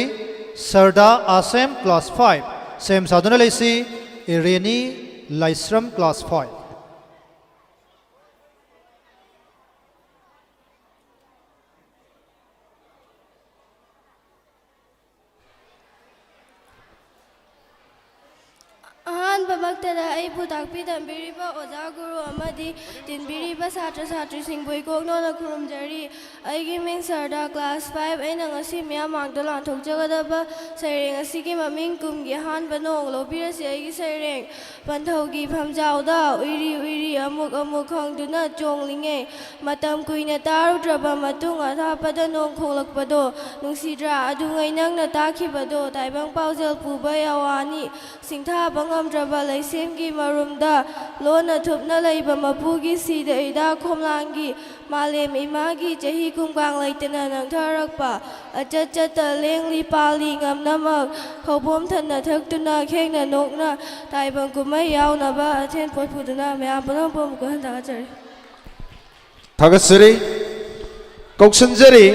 ꯁꯔꯗꯥ ꯑꯁꯦꯝ ꯀ꯭ꯂꯥꯁ 5 ꯁꯦꯝ ꯁꯥꯗꯨꯅ ꯂꯩꯁꯤ ꯏꯔꯦꯅꯤ ꯂꯥꯏꯁ꯭ꯔꯝ ꯀ꯭ꯂꯥꯁ 5 ꯑꯍꯥꯟꯕꯃꯛꯇꯗ ꯑꯩꯕꯨ ꯇꯥꯛꯄꯤ ꯇꯝꯕꯤꯔꯤꯕ ꯑꯣꯖꯥ ꯒꯨꯔꯨ ꯑꯃꯗꯤ ꯇꯤꯟꯕꯤꯔꯤꯕ ꯁꯥꯇ꯭ꯔ ꯁꯥꯇ꯭ꯔꯤꯁꯤꯡꯕꯨ ꯏꯀꯣꯛ ꯅꯣꯏꯅ ꯈꯨꯔꯨꯝꯖꯔꯤ ꯑꯩꯒꯤ ꯃꯤꯡ ꯁꯔꯗꯥ ꯀ꯭ꯂꯥꯁ 5 ꯑꯩꯅ ꯉꯁꯤ ꯃꯤꯌꯥꯝ ꯃꯥꯡꯗ ꯂꯥꯟꯊꯣꯛꯆꯒꯗꯕ ꯁꯩꯔꯦꯡ ꯑꯁꯤꯒꯤ ꯃꯃꯤꯡ ꯀꯨꯝꯒꯤ ꯑꯍꯥꯟꯕ ꯅꯣꯡ ꯂꯧꯕꯤꯔꯁꯤ ꯑꯩꯒꯤ ꯁꯩꯔꯦꯡ ꯄꯟꯊꯧꯒꯤ ꯐꯝꯖꯥꯎꯗ ꯎꯏꯔꯤ ꯑꯃꯨꯛ ꯈꯪꯗꯨꯅ ꯆꯣꯡꯂꯤꯉꯩ ꯃꯇꯝ ꯀꯨꯏꯅ ꯇꯥꯔꯨꯗ꯭ꯔꯕ ꯃꯇꯨꯡ ꯑꯊꯥꯞꯄꯗ ꯅꯣꯡ ꯈꯣꯡꯂꯛꯄꯗꯣ ꯅꯨꯡꯁꯤꯗ꯭ꯔꯥ ꯑꯗꯨꯉꯩ ꯅꯪꯅ ꯇꯥꯈꯤꯕꯗꯣ ꯇꯥꯏꯕꯪ ꯄꯥꯎꯖꯦꯜ ꯄꯨꯕ ꯌꯥꯋꯥꯅꯤ ꯁꯤꯡꯊꯥꯕ ꯉꯝꯗ꯭ꯔꯕ ꯂꯩꯁꯦꯝꯒꯤ ꯃꯔꯨꯝꯗ ꯂꯣꯟꯅ ꯊꯨꯞꯅ ꯂꯩꯕ ꯃꯄꯨꯒꯤ ꯁꯤꯗ ꯍꯤꯗꯥꯛ ꯈꯣꯝꯂꯥꯡꯒꯤ ꯃꯥꯂꯦꯝ ꯏꯃꯥꯒꯤ ꯆꯍꯤ ꯀꯨꯡꯀꯥꯡ ꯂꯩꯇꯅ ꯅꯪꯊꯔꯛꯄ ꯑꯆꯠ ꯂꯦꯡꯂꯤ ꯄꯥꯜꯂꯤ ꯉꯝꯅꯃꯛ ꯈꯧꯕꯣꯝ ꯊꯟꯅ ꯊꯛꯇꯨꯅ ꯈꯦꯡꯅ ꯅꯣꯛꯅ ꯇꯥꯏꯕꯪ ꯀꯨꯝꯍꯩ ꯌꯥꯎꯅꯕ ꯑꯊꯦꯟ ꯄꯣꯠ ꯄꯨꯗꯨꯅ ꯃꯌꯥꯝ ꯄꯨꯝꯅꯃꯛꯄꯨ ꯑꯃꯨꯛꯀ ꯍꯟꯊꯥꯒꯠꯆꯔꯤ ꯊꯥꯒꯠꯆꯔꯤ ꯀꯧꯁꯟꯖꯔꯤ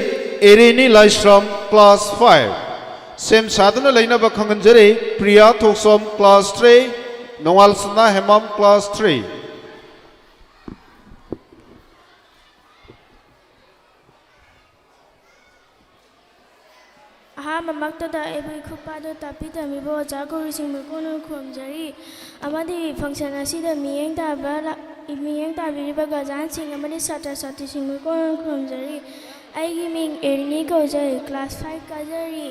ꯏꯔꯦꯅꯤ ꯂꯥꯏꯁ꯭ꯔꯝ ꯀ꯭ꯂꯥꯁ 5 ꯁꯦꯝ ꯁꯥꯗꯨꯅ ꯂꯩꯅꯕ ꯈꯪꯍꯟꯖꯔꯤ ꯄ꯭ꯔꯤꯌꯥ ꯊꯣꯛꯁꯣꯝ ꯀ꯭ꯂꯥꯁ 3 ꯅꯣꯡꯉꯥꯜ ꯁꯅꯥ ꯍꯦꯃꯝ ꯀ꯭ꯂꯥꯁ 3 ꯑꯍꯥꯟꯕꯃꯛꯇꯗ ꯑꯩꯕꯨ ꯏꯈꯨꯠꯄꯥꯏꯗꯨꯅ ꯇꯥꯛꯄꯤ ꯇꯝꯕꯤꯕ ꯑꯣꯖꯥ ꯒꯨꯔꯨꯁꯤꯡꯕꯨ ꯏꯀꯣꯛ ꯅꯣꯏꯅ ꯈꯨꯔꯨꯝꯖꯔꯤ ꯑꯃꯗꯤ ꯐꯪꯁꯟ ꯑꯁꯤꯗ ꯃꯤꯠꯌꯦꯡ ꯇꯥꯕꯤꯔꯤꯕ ꯒꯥꯔꯖꯤꯌꯥꯟꯁꯤꯡ ꯑꯃꯗꯤ ꯁꯥꯇ꯭ꯔ ꯁꯥꯇ꯭ꯔꯤꯁꯤꯡꯕꯨ ꯏꯀꯣꯛ ꯅꯣꯏꯅ ꯈꯨꯔꯨꯝꯖꯔꯤ ꯑꯩꯒꯤ ꯃꯤꯡ ꯑꯦꯔꯤꯅꯤ ꯀꯧꯖꯩ ꯀ꯭ꯂꯥꯁ 5 ꯀꯥꯖꯔꯤ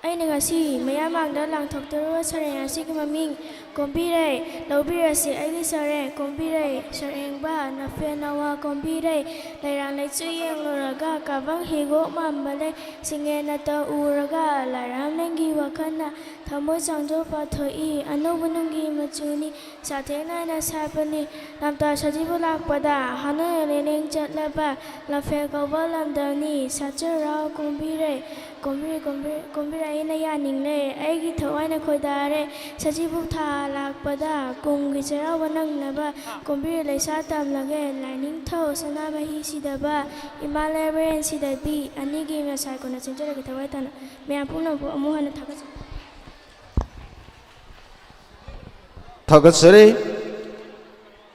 ꯑꯩꯅ ꯉꯁꯤ ꯃꯌꯥꯝꯃꯥꯡꯗ ꯂꯥꯡꯊꯣꯛꯇꯧꯔꯤꯕ ꯁꯩꯔꯦꯡ ꯑꯁꯤꯒꯤ ꯃꯃꯤꯡ ꯀꯣꯝꯕꯤꯔꯩ ꯂꯧꯕꯤꯔꯁꯤ ꯑꯩꯒꯤ ꯁꯩꯔꯦꯡ ꯀꯣꯝꯕꯤꯔꯩ ꯁꯩꯔꯦꯡꯕ ꯅꯐꯦ ꯅꯋꯥ ꯀꯣꯝꯕꯤꯔꯩ ꯂꯩꯔꯥꯡ ꯂꯩꯆꯨ ꯌꯦꯡꯂꯨꯔꯒ ꯀꯥꯕꯪ ꯍꯤꯒꯣꯛ ꯃꯥꯟꯕ ꯂꯩ ꯁꯤꯡꯉꯦꯟꯅꯇ ꯎꯔꯒ ꯂꯥꯏꯔꯥꯝ ꯅꯪꯒꯤ ꯋꯥꯈꯜꯅ ꯊꯃꯣꯏ ꯆꯥꯡꯗꯣꯛ ꯄꯥꯊꯣꯛꯏ ꯑꯅꯧꯕ ꯅꯨꯡꯒꯤ ꯃꯆꯨꯅꯤ ꯁꯥꯊꯦꯡ ꯅꯥꯏꯅ ꯁꯥꯠꯄꯅꯤ ꯂꯝꯇꯥ ꯁꯖꯤꯕꯨ ꯂꯥꯛꯄꯗ ꯍꯥꯟꯅ ꯂꯦꯂꯦꯡ ꯆꯠꯂꯕ ꯂꯝꯐꯦꯜ ꯀꯧꯕ ꯂꯝꯗꯝꯅꯤ ꯁꯥꯠꯆꯔꯥꯎ ꯀꯣꯝꯕꯤꯔꯩ ꯀꯣꯝꯕꯤꯔꯩ ꯑꯩꯅ ꯌꯥꯅꯤꯡꯂꯦ ꯑꯩꯒꯤ ꯊꯋꯥꯏꯅ ꯈꯣꯏꯗꯥꯔꯦ ꯁꯖꯤꯕꯨ ꯊꯥ ꯂꯥꯛꯄꯗ ꯀꯨꯝꯒꯤ ꯆꯩꯔꯥꯎꯕ ꯅꯪꯅꯕ ꯀꯣꯝꯕꯤꯔꯩ ꯂꯩꯁꯥ ꯇꯝꯂꯒꯦ ꯂꯥꯏꯅꯤꯡꯊꯧ ꯁꯅꯥꯃꯍꯤ ꯁꯤꯗꯕ ꯏꯃꯥ ꯂꯩꯕꯔꯦꯟ ꯁꯤꯗꯕꯤ ꯑꯅꯤꯒꯤ ꯉꯁꯥꯏ ꯀꯣꯟꯅ ꯆꯦꯟꯖꯔꯒꯦ ꯊꯋꯥꯏ ꯇꯥꯅ ꯃꯌꯥꯝ ꯄꯨꯝꯅꯃꯛꯄꯨ ꯑꯃꯨꯛ ꯍꯟꯅ ꯊꯥꯒꯠꯆꯔꯤ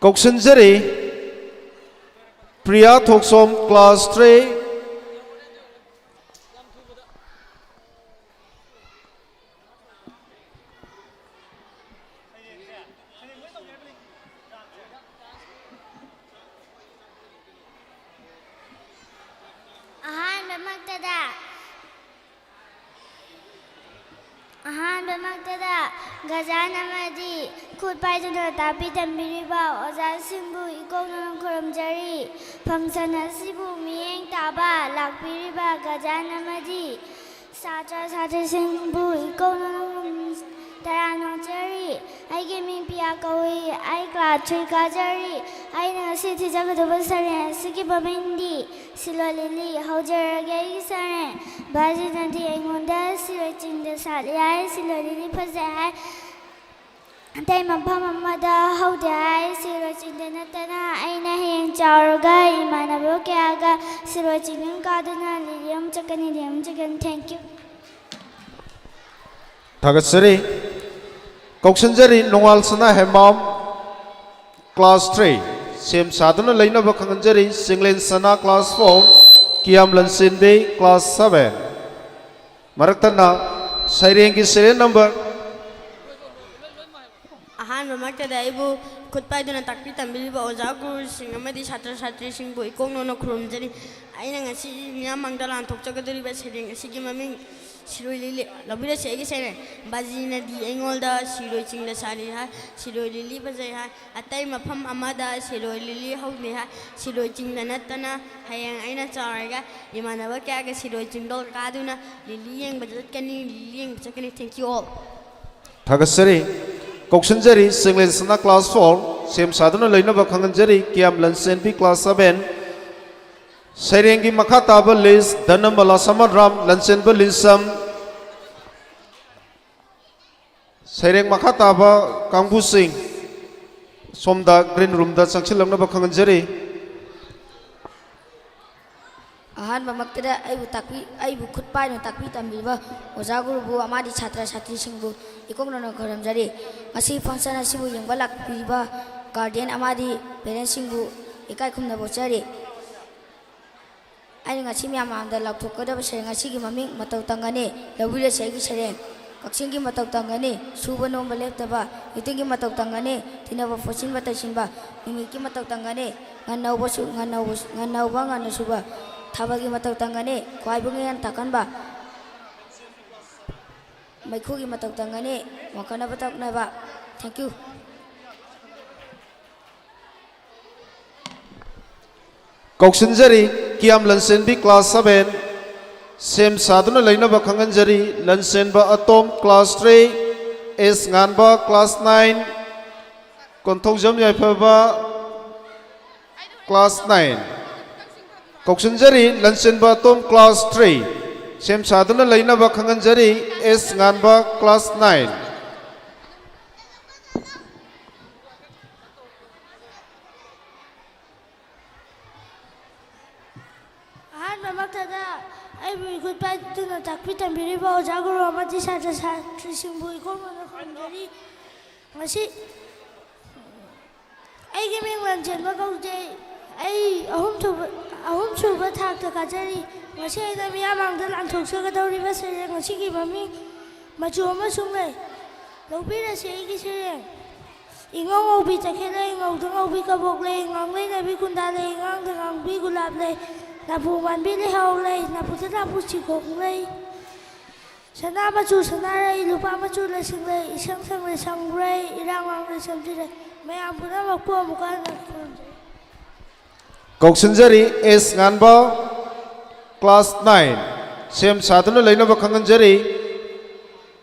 ꯀꯧꯁꯤꯟꯖꯔꯤ ꯄ꯭ꯔꯤꯌꯥ ꯊꯣꯛꯁꯣꯝ ꯀ꯭ꯂꯥꯁ 3 ꯑꯍꯥꯟꯕꯃꯛꯇꯗ ꯒꯖꯥꯟ ꯑꯃꯗꯤ ꯈꯨꯠ ꯄꯥꯏꯗꯨꯅ ꯇꯥꯛꯄꯤ ꯇꯝꯕꯤꯔꯤꯕ ꯑꯣꯖꯥꯁꯤꯡꯕꯨ ꯏꯀꯣꯛꯅꯅ ꯈꯨꯔꯨꯝꯖꯔꯤ ꯐꯪꯁꯟ ꯑꯁꯤꯕꯨ ꯃꯤꯠꯌꯦꯡ ꯇꯥꯕ ꯂꯥꯛꯄꯤꯔꯤꯕ ꯒꯖꯥꯟ ꯑꯃꯗꯤ ꯁꯥꯇ꯭ꯔ ꯁꯥꯇ꯭ꯔꯤꯁꯤꯡꯕꯨ ꯏꯀꯣꯛꯅꯅ ꯇꯔꯥꯝꯅ ꯑꯩꯒꯤ ꯃꯤꯡ ꯄꯤꯌꯥ ꯀꯧꯏ ꯑꯩ ꯀ꯭ꯂꯥꯁ 3 ꯀꯥꯖꯔꯤ ꯑꯩꯅ ꯉꯁꯤ ꯊꯤꯖꯒꯗꯕ ꯁꯩꯔꯦꯡ ꯑꯁꯤꯒꯤ ꯃꯃꯤꯡꯗꯤ ꯁꯤꯂꯣꯏ ꯂꯤꯂꯤ ꯍꯧꯖꯔꯒꯦ ꯑꯩꯒꯤ ꯁꯩꯔꯦꯡ ꯕꯥꯖꯤꯅꯗꯤ ꯑꯩꯉꯣꯟꯗ ꯁꯤꯔꯣꯏ ꯆꯤꯡꯗ ꯁꯥꯠꯂꯤ ꯍꯥꯏ ꯁꯤꯂꯣꯏ ꯂꯤꯂꯤ ꯐꯖꯩ ꯍꯥꯏ ꯑꯇꯩ ꯃꯐꯝ ꯑꯃꯗ ꯍꯧꯗꯦ ꯍꯥꯏ ꯁꯤꯔꯣꯏ ꯆꯤꯡꯗ ꯅꯠꯇꯅ ꯑꯩꯅ ꯍꯌꯦꯡ ꯆꯥꯎꯔꯒ ꯏꯃꯥꯟꯅꯕ ꯀꯌꯥꯒ ꯁꯤꯔꯣꯏ ꯆꯤꯡ ꯀꯥꯗꯨꯅ ꯂꯤꯂꯤ ꯑꯃ ꯆꯠꯀꯅꯤ ꯊꯦꯡꯛ ꯌꯨ ꯊꯥꯒꯠꯆꯔꯤ ꯀꯧꯁꯤꯟꯖꯔꯤ ꯅꯣꯡꯉꯥꯜ ꯁꯅꯥ ꯍꯦꯃꯥꯝ ꯀ꯭ꯂꯥꯁ 3 ꯁꯦꯝ ꯁꯥꯗꯨꯅ ꯂꯩꯅꯕ ꯈꯪꯍꯟꯖꯔꯤ ꯆꯤꯡꯂꯦꯟ ꯁꯅꯥ ꯀ꯭ꯂꯥꯁ 4 ꯀꯤꯌꯥꯝ ꯂꯟꯆꯦꯟꯕꯤ ꯀ꯭ꯂꯥꯁ 7 ꯃꯔꯛꯇꯅ ꯁꯩꯔꯦꯡꯒꯤ ꯁꯦꯔꯤꯌꯦꯜ ꯅꯝꯕꯔ ꯑꯍꯥꯟꯕꯃꯛꯇꯗ ꯑꯩꯕꯨ ꯈꯨꯠ ꯄꯥꯏꯗꯨꯅ ꯇꯥꯛꯄꯤ ꯇꯝꯕꯤꯔꯤꯕ ꯑꯣꯖꯥ ꯒꯨꯔꯨꯁꯤꯡ ꯑꯃꯗꯤ ꯁꯥꯇ꯭ꯔ ꯁꯥꯇ꯭ꯔꯤꯁꯤꯡꯕꯨ ꯏꯀꯣꯛꯅꯅ ꯈꯨꯔꯨꯝꯖꯔꯤ ꯑꯩꯅ ꯉꯁꯤ ꯃꯤꯌꯥꯝꯃꯥꯡꯗ ꯂꯥꯟꯊꯣꯛꯆꯒꯗꯧꯔꯤꯕ ꯁꯩꯔꯦꯡ ꯑꯁꯤꯒꯤ ꯃꯃꯤꯡ ꯁꯤꯔꯣꯏ ꯂꯤꯂꯤ ꯂꯧꯕꯤꯔꯁꯤ ꯑꯩꯒꯤ ꯁꯩꯔꯦꯡ ꯕꯥꯖꯤꯅꯗꯤ ꯑꯩꯉꯣꯟꯗ ꯁꯤꯔꯣꯏ ꯆꯤꯡꯗ ꯁꯥꯠꯂꯤ ꯍꯥꯏ ꯁꯤꯔꯣꯏ ꯂꯤꯂꯤ ꯐꯖꯩ ꯍꯥꯏ ꯑꯇꯩ ꯃꯐꯝ ꯑꯃꯗ ꯁꯤꯔꯣꯏ ꯂꯤꯂꯤ ꯍꯧꯗꯦ ꯍꯥꯏ ꯁꯤꯔꯣꯏ ꯆꯤꯡꯗ ꯅꯠꯇꯅ ꯍꯌꯦꯡ ꯑꯩꯅ ꯆꯥꯎꯔꯒ ꯏꯃꯥꯟꯅꯕ ꯀꯌꯥꯒ ꯁꯤꯔꯣꯏ ꯆꯤꯡꯗ ꯀꯥꯗꯨꯅ ꯂꯤꯂꯤ ꯌꯦꯡꯕ ꯆꯠꯀꯅꯤ ꯊꯦꯡꯛ ꯌꯨ ꯑꯣꯜ ꯊꯥꯒꯠꯆꯔꯤ ꯀꯧꯁꯤꯟꯖꯔꯤ ꯆꯤꯡꯂꯦꯟ ꯁꯅꯥ ꯀ꯭ꯂꯥꯁ 4 ꯁꯦꯝ ꯁꯥꯗꯨꯅ ꯂꯩꯅꯕ ꯈꯪꯍꯟꯖꯔꯤ ꯀꯤꯌꯥꯝ ꯂꯟꯆꯦꯟꯕꯤ ꯀ꯭ꯂꯥꯁ 7 ꯁꯩꯔꯦꯡꯒꯤ ꯃꯈꯥ ꯇꯥꯕ ꯂꯤꯁ ꯙꯅꯃꯂꯥ ꯁꯃꯗ꯭ꯔꯥꯝ ꯂꯟꯆꯦꯟꯕ ꯂꯤꯁꯝ ꯁꯩꯔꯦꯡ ꯃꯈꯥ ꯇꯥꯕ ꯀꯥꯡꯕꯨꯁꯤꯡ ꯁꯣꯝꯗ ꯒ꯭ꯔꯤꯟ ꯔꯨꯝꯗ ꯆꯪꯁꯤꯜꯂꯛꯅꯕ ꯈꯪꯍꯟꯖꯔꯤ ꯑꯍꯥꯟꯕꯃꯛꯇꯗ ꯑꯩꯕꯨ ꯈꯨꯠ ꯄꯥꯏꯗꯨꯅ ꯇꯥꯛꯄꯤ ꯇꯝꯕꯤꯕ ꯑꯣꯖꯥ ꯒꯨꯔꯨꯕꯨ ꯑꯃꯗꯤ ꯁꯥꯇ꯭ꯔ ꯁꯥꯇ꯭ꯔꯤꯁꯤꯡꯕꯨ ꯏꯀꯣꯛꯅꯅ ꯈꯨꯔꯨꯝꯖꯔꯤ ꯉꯁꯤ ꯐꯪꯁꯟ ꯑꯁꯤꯕꯨ ꯌꯦꯡꯕ ꯂꯥꯛꯄꯤꯕ ꯒꯥꯔꯗꯤꯌꯟ ꯑꯃꯗꯤ ꯄꯦꯔꯦꯟꯁꯁꯤꯡꯕꯨ ꯏꯀꯥꯏ ꯈꯨꯝꯅꯕ ꯑꯩꯅ ꯉꯁꯤ ꯃꯌꯥꯝ ꯃꯥꯡꯗ ꯂꯥꯎꯊꯣꯛꯀꯗꯕ ꯁꯩꯔꯦꯡ ꯑꯁꯤꯒꯤ ꯃꯃꯤꯡ ꯃꯇꯧ ꯇꯝꯒꯅꯤ ꯂꯧꯕꯤꯔꯁꯤ ꯑꯩꯒꯤ ꯁꯩꯔꯦꯡ ꯀꯛꯆꯤꯡꯒꯤ ꯃꯇꯧ ꯇꯝꯒꯅꯤ ꯁꯨꯕ ꯅꯣꯝꯕ ꯂꯦꯞꯇꯕ ꯏꯇꯤꯡꯒꯤ ꯃꯇꯧ ꯇꯝꯒꯅꯤ ꯇꯤꯟꯅꯕ ꯐꯣꯠꯆꯤꯟꯕ ꯇꯩꯁꯤꯟꯕ ꯅꯨꯃꯤꯠꯀꯤ ꯃꯇꯧ ꯇꯝꯒꯅꯤ ꯉꯟꯅ ꯉꯟꯅ ꯁꯨꯕ ꯊꯥꯕꯜꯒꯤ ꯃꯇꯧ ꯇꯝꯒꯅꯤ ꯈ꯭ꯋꯥꯏꯕꯨ ꯉꯟ ꯇꯥꯛꯀꯟꯕ ꯃꯩꯈꯨꯒꯤ ꯃꯇꯧ ꯇꯝꯒꯅꯤ ꯋꯥꯡꯈꯠꯅꯕ ꯇꯛꯅꯕ ꯊꯦꯡꯛ ꯌꯨ ꯀꯧꯁꯤꯟꯖꯔꯤ ꯀꯤꯌꯥꯝ ꯂꯟꯆꯦꯟꯕꯤ ꯀ꯭ꯂꯥꯁ 7 ꯁꯦꯝ ꯁꯥꯗꯨꯅ ꯂꯩꯅꯕ ꯈꯪꯍꯟꯖꯔꯤ ꯂꯟꯆꯦꯟꯕ ꯑꯇꯣꯝ ꯀ꯭ꯂꯥꯁ 3 ꯑꯦꯁ ꯉꯥꯟꯕ ꯀ꯭ꯂꯥꯁ 9 ꯀꯣꯟꯊꯧꯖꯝ ꯌꯥꯏꯐꯕ ꯀ꯭ꯂꯥꯁ 9 ꯀꯧꯁꯤꯟꯖꯔꯤ ꯂꯟꯆꯦꯟꯕ ꯑꯇꯣꯝ ꯀ꯭ꯂꯥꯁ 3 ꯁꯦꯝ ꯁꯥꯗꯨꯅ ꯂꯩꯅꯕ ꯈꯪꯍꯟꯖꯔꯤ ꯑꯦꯁ ꯉꯥꯟꯕ ꯀ꯭ꯂꯥꯁ 9 ꯑꯍꯥꯟꯕꯃꯛꯇꯗ ꯑꯩꯕꯨ ꯈꯨꯠ ꯄꯥꯏꯗꯨꯅ ꯇꯥꯛꯄꯤ ꯇꯝꯕꯤꯔꯤꯕ ꯑꯣꯖꯥ ꯒꯨꯔꯨ ꯑꯃꯗꯤ ꯁꯥꯇ꯭ꯔ ꯁꯥꯇ꯭ꯔꯤꯁꯤꯡꯕꯨ ꯏꯀꯣꯛꯅꯅ ꯈꯨꯔꯨꯝꯖꯔꯤ ꯉꯁꯤ ꯑꯩꯒꯤ ꯃꯤꯡ ꯂꯟꯆꯦꯟꯕ ꯀꯧꯖꯩ ꯑꯩ ꯑꯍꯨꯝꯁꯨꯕ ꯊꯥꯛꯇ ꯀꯥꯖꯔꯤ ꯉꯁꯤ ꯑꯩꯅ ꯃꯤꯌꯥꯝꯃꯥꯡꯗ ꯂꯥꯟꯊꯣꯛꯆꯒꯗꯧꯔꯤꯕ ꯁꯩꯔꯦꯡ ꯑꯁꯤꯒꯤ ꯃꯃꯤꯡ ꯃꯆꯨ ꯑꯃꯁꯨꯡ ꯂꯩ ꯂꯧꯕꯤꯔꯁꯤ ꯑꯩꯒꯤ ꯁꯩꯔꯦꯡ ꯏꯉꯧ ꯉꯧꯕꯤ ꯇꯈꯦꯜ ꯂꯩ ꯉꯧꯗ ꯉꯧꯕꯤ ꯀꯕꯣꯛ ꯂꯩ ꯉꯥꯡꯂꯩ ꯅꯥꯕꯤ ꯀꯨꯟꯗꯥ ꯂꯩ ꯉꯥꯡꯗ ꯉꯥꯡꯕꯤ ꯒꯨꯂꯥꯞ ꯂꯩ napu manbi le hau lei napu te napu chikok lei sana machu sana rei lupa machu le sing lei isang sang le sang rei irang wang le sam ti rei mayam puna makpo mukan Koksinjari S nganba class 9 sem saduna leina ba khanganjari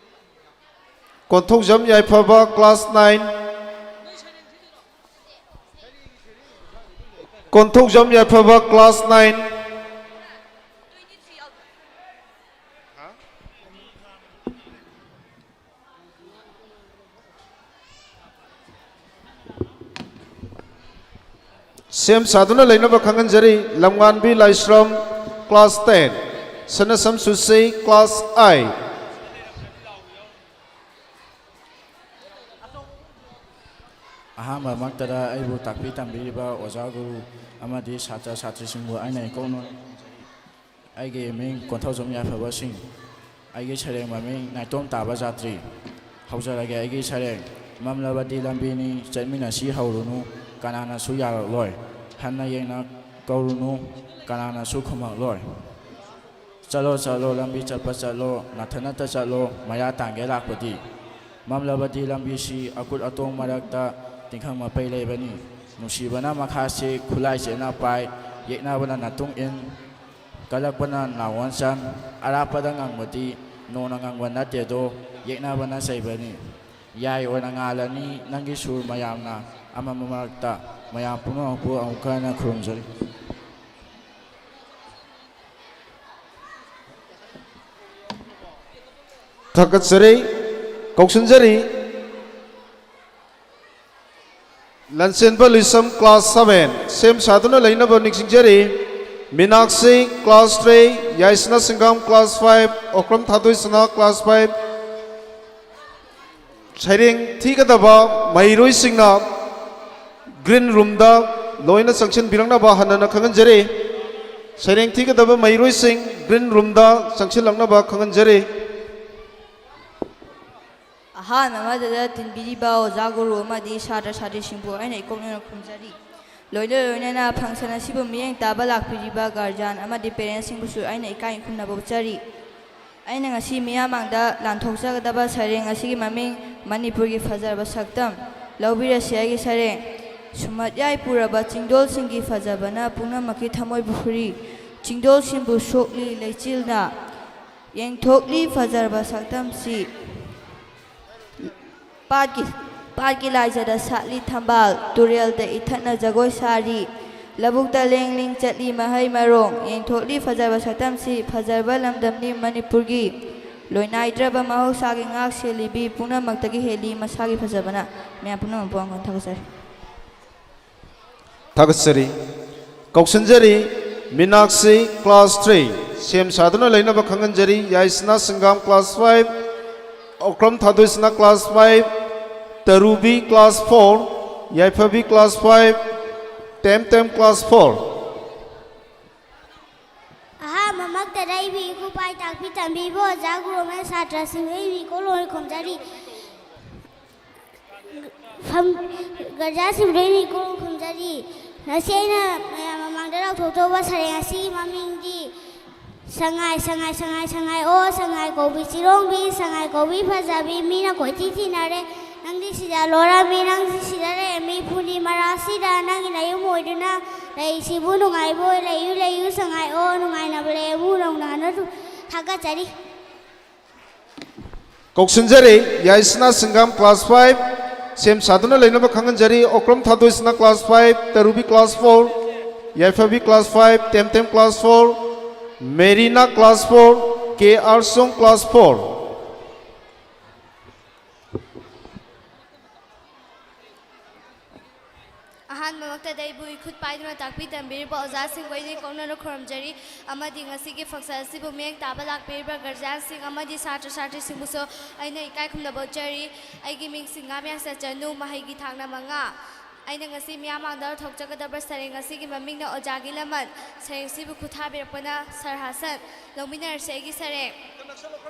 konthok jam yai phaba class 9 konthok jam yai phaba class 9 sem saduna leina ba khanganjari lamnganbi laisram class 10 sanasam susei class I ꯑꯍꯥꯟꯕ ꯃꯛꯇꯗ ꯑꯩꯕꯨ ꯇꯥꯛꯄꯤ ꯇꯝꯕꯤꯔꯤꯕ ꯑꯣꯖꯥ ꯒꯨꯔꯨ ꯑꯃꯗꯤ ꯁꯥꯇ꯭ꯔ ꯁꯥꯇ꯭ꯔꯤꯁꯤꯡꯕꯨ ꯑꯩꯅ ꯏꯀꯣꯛꯅ ꯑꯩꯒꯤ ꯃꯤꯡ ꯀꯣꯟꯊꯧꯖꯝ ꯌꯥꯏꯐꯕꯁꯤꯡ ꯑꯩꯒꯤ ꯁꯩꯔꯦꯡ ꯃꯃꯤꯡ ꯅꯥꯏꯇꯣꯝ ꯇꯥꯕ ꯖꯥꯇ꯭ꯔꯤ ꯍꯧꯖꯔꯒꯦ ꯑꯩꯒꯤ ꯁꯩꯔꯦꯡ ꯃꯝꯂꯕꯗꯤ ꯂꯝꯕꯤꯅꯤ ꯆꯠꯃꯤꯟꯅꯁꯤ ꯍꯧꯔꯨꯅꯨ ꯀꯅꯥꯅꯁꯨ ꯌꯥꯔꯛꯂꯣꯏ ꯍꯟꯅ ꯌꯦꯡꯅ ꯀꯧꯔꯨꯅꯨ ꯀꯅꯥꯅꯁꯨ ꯈꯨꯝꯃꯛꯂꯣꯏ ꯆꯠꯂꯣ ꯆꯠꯂꯣ ꯂꯝꯕꯤ ꯆꯠꯄ ꯆꯠꯂꯣ ꯅꯊꯟꯅꯇ ꯆꯠꯂꯣ ꯃꯌꯥ ꯇꯥꯡꯒꯦ ꯂꯥꯛꯄꯗꯤ ꯃꯝꯂꯕꯗꯤ ꯂꯝꯕꯤꯁꯤ ꯑꯀꯨꯠ ꯑꯇꯣꯡ ꯃꯔꯛꯇ ꯇꯤꯡꯈꯪ ꯃꯄꯩ ꯂꯩꯕꯅꯤ ꯅꯨꯡꯁꯤꯕꯅ ꯃꯈꯥꯁꯤ ꯈꯨꯠꯂꯥꯏ ꯆꯦꯠꯅ ꯄꯥꯏ ꯌꯦꯛꯅꯕꯅ ꯅꯇꯨꯡ ꯏꯟ ꯀꯜꯂꯛꯄꯅ ꯅꯥꯎꯋꯟ ꯆꯟ ꯑꯔꯥꯞꯄꯗ ꯉꯪꯕꯗꯤ ꯅꯣꯡꯅ ꯉꯪꯕ ꯅꯠꯇꯦꯗꯣ ꯌꯦꯛꯅꯕꯅ ꯆꯩꯕꯅꯤ ꯌꯥꯏ ꯑꯣꯏꯅ ꯉꯥꯜꯂꯅꯤ ꯅꯪꯒꯤ ꯁꯨꯔ ꯃꯌꯥꯝꯅ ꯑꯃꯝꯕ ꯃꯔꯛꯇ ꯃꯌꯥꯝ ꯄꯨꯝꯅꯃꯛꯄꯨ ꯑꯃꯨꯛꯀ ꯍꯟꯅ ꯈꯨꯔꯨꯝꯖꯔꯤ Thakatsari Koksinjari Lansenpa Lisam class 7 sem saduna leina ba niksingjari Minaksi class 3 Yaisna Singam class 5 Okram Thadoi Sana class 5 Sairing Thigadaba Mairoi Singna Green Room da Loina Sanction Birangna ba Hanana Khanganjari Sairing Thigadaba Mairoi Sing Green Room da Sanction Langna ba Khanganjari ꯑꯍꯥꯟꯕ ꯑꯃꯗ ꯇꯤꯟꯕꯤꯔꯤꯕ ꯑꯣꯖꯥ ꯒꯨꯔꯨ ꯑꯃꯗꯤ ꯁꯥꯇ꯭ꯔ ꯁꯥꯇ꯭ꯔꯤꯁꯤꯡꯕꯨ ꯑꯩꯅ ꯏꯀꯣꯛꯅꯅ ꯈꯨꯔꯨꯝꯖꯔꯤ ꯂꯣꯏꯅ ꯂꯣꯏꯅꯅ ꯐꯪꯁꯟ ꯑꯁꯤꯕꯨ ꯃꯤꯠꯌꯦꯡ ꯇꯥꯕ ꯂꯥꯛꯄꯤꯔꯤꯕ ꯒꯥꯔꯖꯤꯌꯥꯟ ꯑꯃꯗꯤ ꯄꯦꯔꯦꯟꯁꯁꯤꯡꯕꯨꯁꯨ ꯑꯩꯅ ꯏꯀꯥꯏ ꯈꯨꯝꯅꯕ ꯎꯠꯆꯔꯤ ꯑꯩꯅ ꯉꯁꯤ ꯃꯤꯌꯥꯝꯃꯥꯡꯗ ꯂꯥꯟꯊꯣꯛꯆꯒꯗꯕ ꯁꯩꯔꯦꯡ ꯑꯁꯤꯒꯤ ꯃꯃꯤꯡ ꯃꯅꯤꯄꯨꯔꯒꯤ ꯐꯖꯔꯕ ꯁꯛꯇꯝ ꯂꯧꯕꯤꯔꯁꯤ ꯑꯩꯒꯤ ꯁꯩꯔꯦꯡ ꯁꯨꯃꯠꯌꯥꯏ ꯄꯨꯔꯕ ꯆꯤꯡꯗꯣꯜꯁꯤꯡꯒꯤ ꯐꯖꯕꯅ ꯄꯨꯝꯅꯃꯛꯀꯤ ꯊꯃꯣꯏꯕꯨ ꯍꯨꯔꯤ ꯆꯤꯡꯗꯣꯜꯁꯤꯡꯕꯨ ꯁꯣꯛꯂꯤ ꯂꯩꯆꯤꯜꯅ ꯌꯦꯡꯊꯣꯛꯂꯤ ꯐꯖꯔꯕ ꯁꯛꯇꯝꯁꯤ ꯄꯥꯠꯀꯤ ꯂꯥꯏꯖꯗ ꯁꯥꯠꯂꯤ ꯊꯝꯕꯥꯜ ꯇꯨꯔꯦꯜꯗ ꯏꯊꯠꯅ ꯖꯒꯣꯏ ꯁꯥꯔꯤ ꯂꯧꯕꯨꯛꯇ ꯂꯦꯡ ꯂꯤꯡ ꯆꯠꯂꯤ ꯃꯍꯩ ꯃꯔꯣꯡ ꯌꯦꯡꯊꯣꯛꯂꯤ ꯐꯖꯕ ꯁꯛꯇꯝꯁꯤ ꯐꯖꯔꯕ ꯂꯝꯗꯝꯅꯤ ꯃꯅꯤꯄꯨꯔꯒꯤ ꯂꯣꯏꯅꯥꯏꯗ꯭ꯔꯕ ꯃꯍꯧꯁꯥꯒꯤ ꯉꯥꯛ ꯁꯦꯜꯂꯤꯕꯤ ꯄꯨꯝꯅꯃꯛꯇꯒꯤ ꯍꯦꯜꯂꯤ ꯃꯁꯥꯒꯤ ꯐꯖꯕꯅ ꯃꯌꯥꯝ ꯄꯨꯝꯅꯃꯛꯄꯨ ꯑꯉꯣꯟ ꯊꯥꯒꯠꯆꯔꯤ Thakatsari Koksinjari Minaksi class 3 sem saduna leina ba khanganjari Yaisna Singam class 5 Okram Thadoi class 5 Tarubi class 4 Yaifabi class 5 Temtem class 4 aha mamak tarai bi ku pai tak pi tambi bo ja guru me satra sing ei bi ko loi khomjari pham garja sim rei ni ko khomjari naseina mamang da thok to ba sare asi maming di sangai sangai sangai sangai o sangai ko bi sirong bi sangai ko bi phajabi mi na ko ti ti na re nang di sida lora mi nang di sida re mi phuni marasi da nang ina yu moi du na lei si bu nu ngai bo lei yu sangai o nu ngai na ble bu rong na na thaga chari Koksinjari Yaisna Singam class 5 sem saduna leina ba khanganjari Okram Thadoi class 5 Tarubi class 4 Yaifabi class 5 Temtem class 4 Merina class 4 KR Song class 4 ꯑꯍꯥꯟꯕ ꯃꯛꯇꯗ ꯑꯩꯕꯨ ꯏꯈꯨꯠ ꯄꯥꯏꯗꯨꯅ ꯇꯥꯛꯄꯤ ꯇꯝꯕꯤꯔꯤꯕ ꯑꯣꯖꯥꯁꯤꯡꯕꯨ ꯑꯩꯅ ꯏꯀꯣꯛꯅꯅ ꯈꯨꯔꯨꯝꯖꯔꯤ ꯑꯃꯗꯤ ꯉꯁꯤꯒꯤ ꯐꯪꯁꯟ ꯑꯁꯤꯕꯨ ꯃꯤꯠꯌꯦꯡ ꯇꯥꯕ ꯂꯥꯛꯄꯤꯔꯤꯕ ꯒꯥꯔꯖꯤꯌꯥꯟꯁꯤꯡ ꯑꯃꯗꯤ ꯁꯥꯇ꯭ꯔ ꯁꯥꯇ꯭ꯔꯤꯁꯤꯡꯕꯨꯁꯨ ꯑꯩꯅ ꯏꯀꯥꯏ ꯈꯨꯝꯅꯕ ꯎꯠꯆꯔꯤ ꯑꯩꯒꯤ ꯃꯤꯡ ꯁꯤꯡꯉꯥꯝꯌꯥꯁ ꯆꯅꯨ ꯃꯍꯩꯒꯤ ꯊꯥꯛꯅ 5 ꯑꯩꯅ ꯉꯁꯤ ꯃꯤꯌꯥꯝꯃꯥꯡꯗ ꯊꯣꯛꯆꯒꯗꯕ ꯁꯩꯔꯦꯡ ꯑꯁꯤꯒꯤ ꯃꯃꯤꯡꯅ ꯑꯣꯖꯥꯒꯤ ꯂꯃꯟ ꯁꯩꯔꯦꯡꯁꯤꯕꯨ ꯈꯨꯠꯊꯥꯕꯤꯔꯛꯄꯅ ꯁꯔ ꯍꯥꯁꯟ ꯂꯧꯃꯤꯟꯅꯔꯁꯤ ꯑꯩꯒꯤ ꯁꯩꯔꯦꯡ